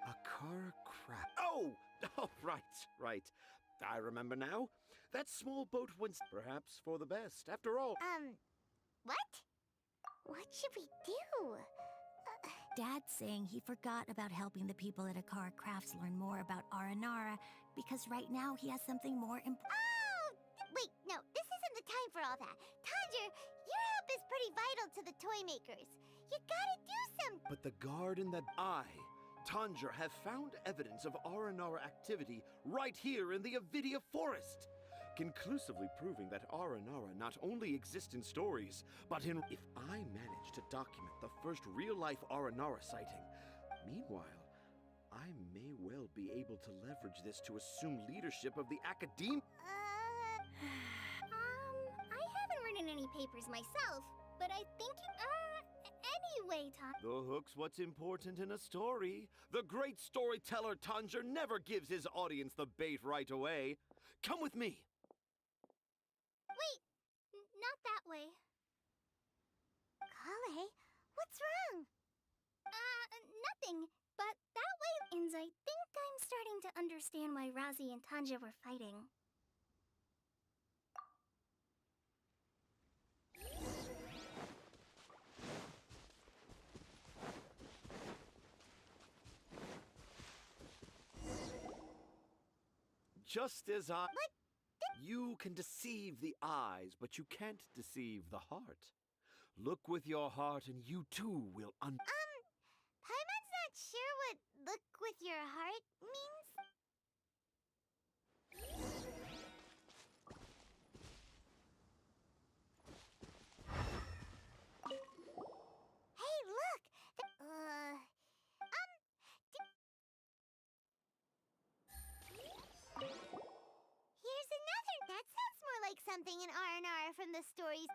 Akara crab. Oh! Oh, right. I remember now. That small boat went perhaps for the best. After all... What? What should we do? Dad's saying he forgot about helping the people at Akara Crafts learn more about Aranara because right now he has something more important. Oh! Wait, no, this isn't the time for all that. Tanja, your help is pretty vital to the toy makers. You gotta do something. But the garden that Tanja, have found evidence of Aranara activity right here in the Avidia Forest, conclusively proving that Aranara not only exists in stories, but in... If I manage to document the first real-life Aranara sighting, meanwhile, I may well be able to leverage this to assume leadership of the academe... I haven't written any papers myself, but I think anyway, The hook's what's important in a story. The great storyteller Tanja never gives his audience the bait right away. Come with me. Wait, not that way. Kale, what's wrong? Nothing, but that way... And I think I'm starting to understand why Razi and Tanja were fighting. Just as I... You can deceive the eyes, but you can't deceive the heart. Look with your heart and you too will Paimon's not sure what look with your heart means. Hey, look! Here's another! That sounds more like something in R&R from the stories.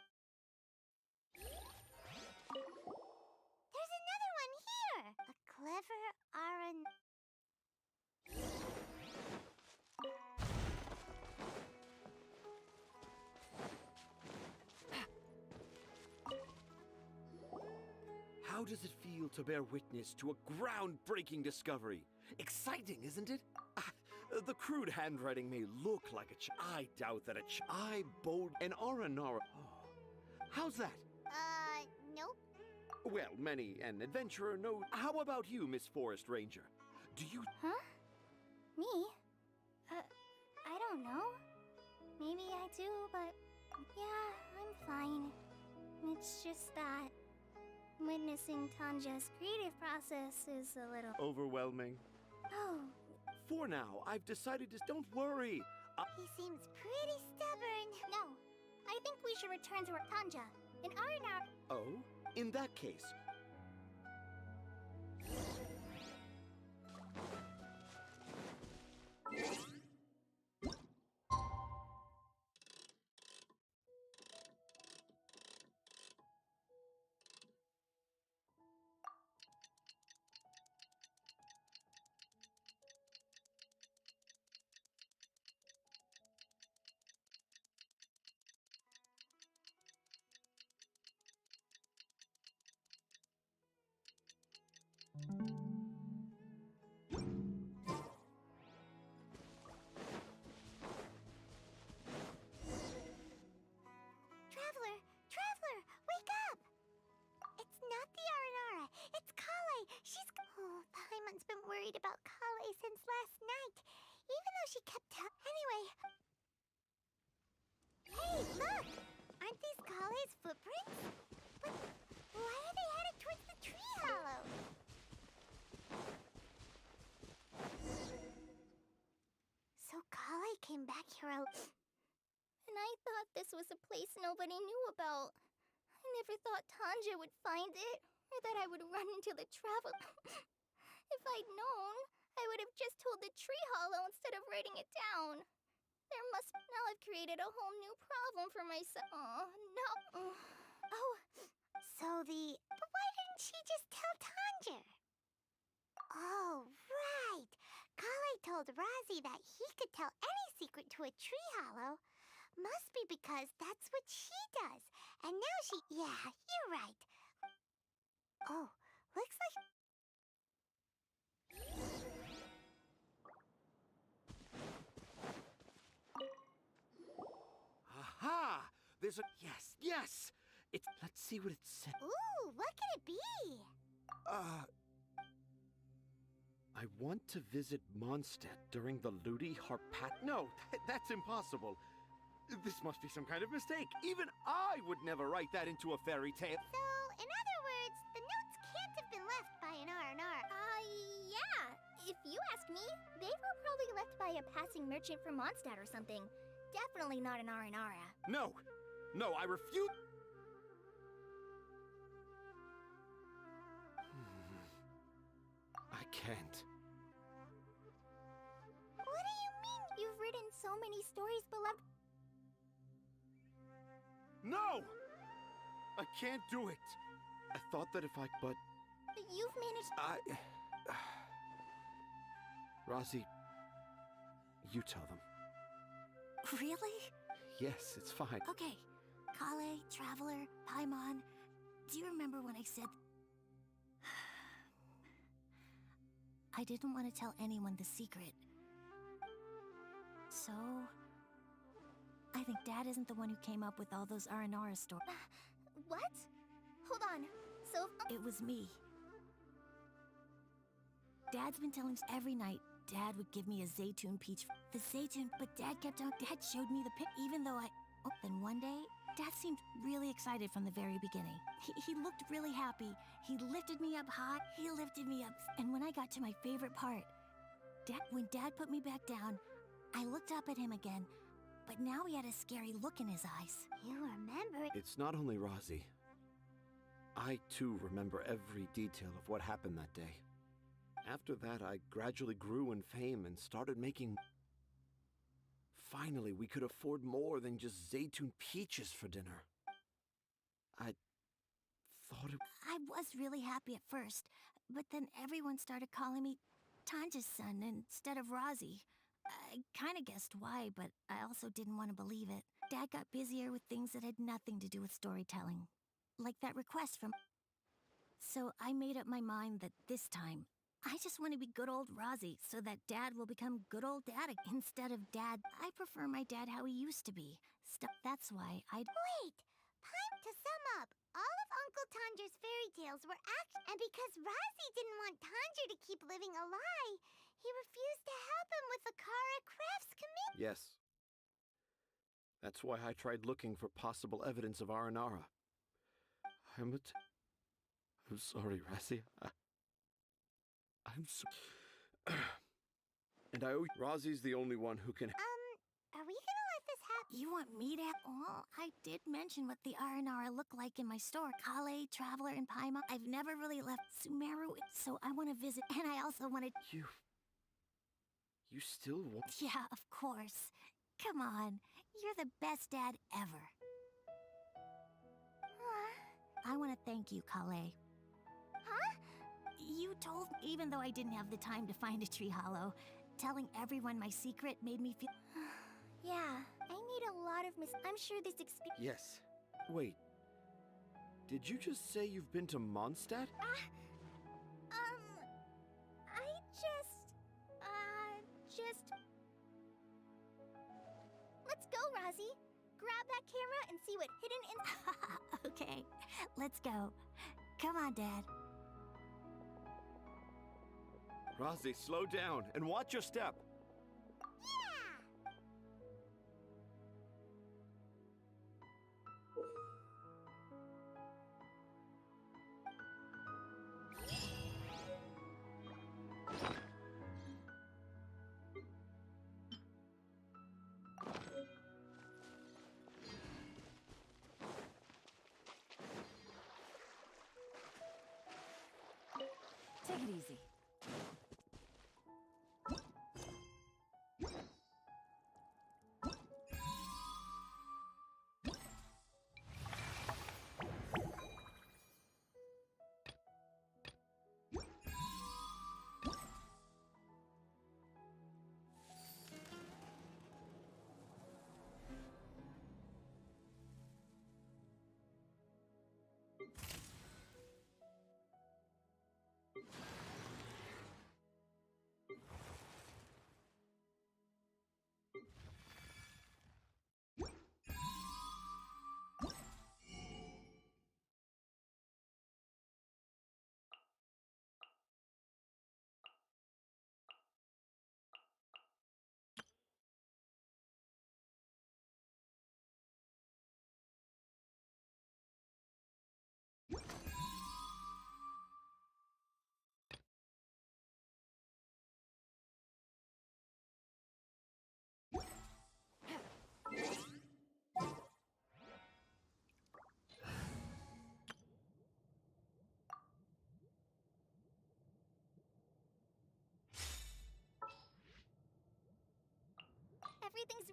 There's another one here! A clever R&... How does it feel to bear witness to a groundbreaking discovery? Exciting, isn't it? The crude handwriting may look like a I doubt that I bold an Aranara. Oh. How's that? Nope. Well, many an adventurer knows. How about you, Miss Forest Ranger? Do you... Huh? Me? I don't know. Maybe I do, but... Yeah, I'm fine. It's just that... witnessing Tanja's creative process is a little... Overwhelming. Oh. For now, I've decided to... Don't worry. He seems pretty stubborn. No. I think we should return to Tanja. In R&R... Oh? In that case... Traveler, wake up! It's not the Aranara, it's Kale. She's... Oh, Paimon's been worried about Kale since last night, even though she kept Anyway... Hey, look! Aren't these Kale's footprints? But why are they headed towards the tree hollow? So Kale came back here And I thought this was a place nobody knew about. I never thought Tanja would find it, or that I would run into the travel... If I'd known, I would have just told the tree hollow instead of writing it down. There Now I've created a whole new problem for myself. Oh, no. Oh, so But why didn't she just tell Tanger? Oh, right. Kale told Razi that he could tell any secret to a tree hollow. Must be because that's what she does. And now she... Yeah, you're right. Oh, looks like... Aha! There's a... Yes! Let's see what it says. Ooh, what could it be? I want to visit Mondstadt during the Ludi Harpat... No, that's impossible. This must be some kind of mistake. Even I would never write that into a fairy tale. So, in other words, the notes can't have been left by an R&R. Yeah. If you ask me, they were probably left by a passing merchant from Mondstadt or something. Definitely not an Aranara. No, I refuse... I can't. What do you mean? You've written so many stories, beloved. No! I can't do it. I thought that if I... But... You've managed... Razi, you tell them. Really? Yes, it's fine. Okay. Kale, Traveler, Paimon, do you remember when I said... I didn't want to tell anyone the secret. So... I think Dad isn't the one who came up with all those Aranara stories. What? Hold on. So... It was me. Dad's been telling us every night Dad would give me a Zaytun peach. The Zaytun, but Dad kept on... Dad showed me the pic, even though I... Oh, then one day, Dad seemed really excited from the very beginning. He looked really happy. He lifted me up high. He lifted me up. And when I got to my favorite part, when Dad put me back down, I looked up at him again, but now he had a scary look in his eyes. You remember... It's not only Razi. I, too, remember every detail of what happened that day. After that, I gradually grew in fame and started making... Finally, we could afford more than just Zaytun peaches for dinner. I thought it... I was really happy at first, but then everyone started calling me Tanja's son instead of Razi. I kinda guessed why, but I also didn't want to believe it. Dad got busier with things that had nothing to do with storytelling. Like that request from... So I made up my mind that this time, I just want to be good old Razi so that Dad will become good old Dad instead of Dad. I prefer my dad how he used to be. That's why I'd... Wait! Time to sum up. All of Uncle Tanger's fairy tales were and because Razi didn't want Tanger to keep living a lie, he refused to help him with the Kara Crafts Committee. Yes. That's why I tried looking for possible evidence of Aranara. I'm sorry, Razi. I'm so... And I owe... Razi's the only one who can... Are we gonna let this happen? You want me to... Well, I did mention what the Aranara look like in my store. Kale, Traveler, and Paimon. I've never really left Sumeru, so I want to visit, and I also wanted... You still want... Yeah, of course. Come on. You're the best dad ever. I want to thank you, Kale. Huh? You told me, even though I didn't have the time to find a tree hollow, telling everyone my secret made me feel... Yeah, I made a lot of I'm sure this experience... Yes. Wait. Did you just say you've been to Mondstadt? Let's go, Razi. Grab that camera and see what hidden Okay, let's go. Come on, Dad. Razi, slow down and watch your step. Take it easy.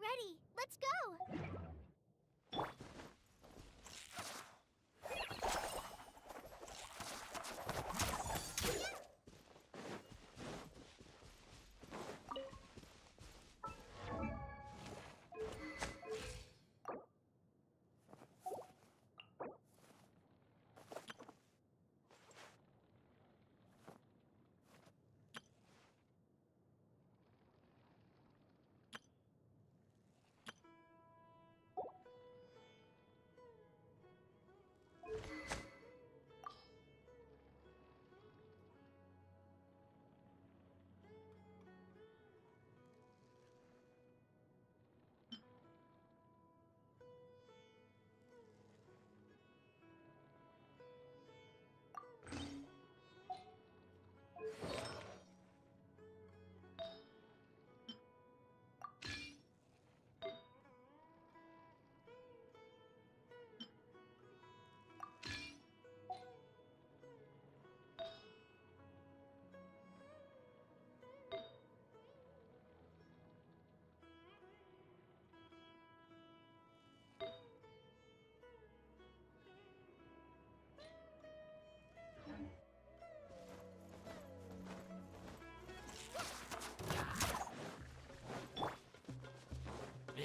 ready. Let's go!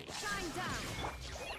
Shine down!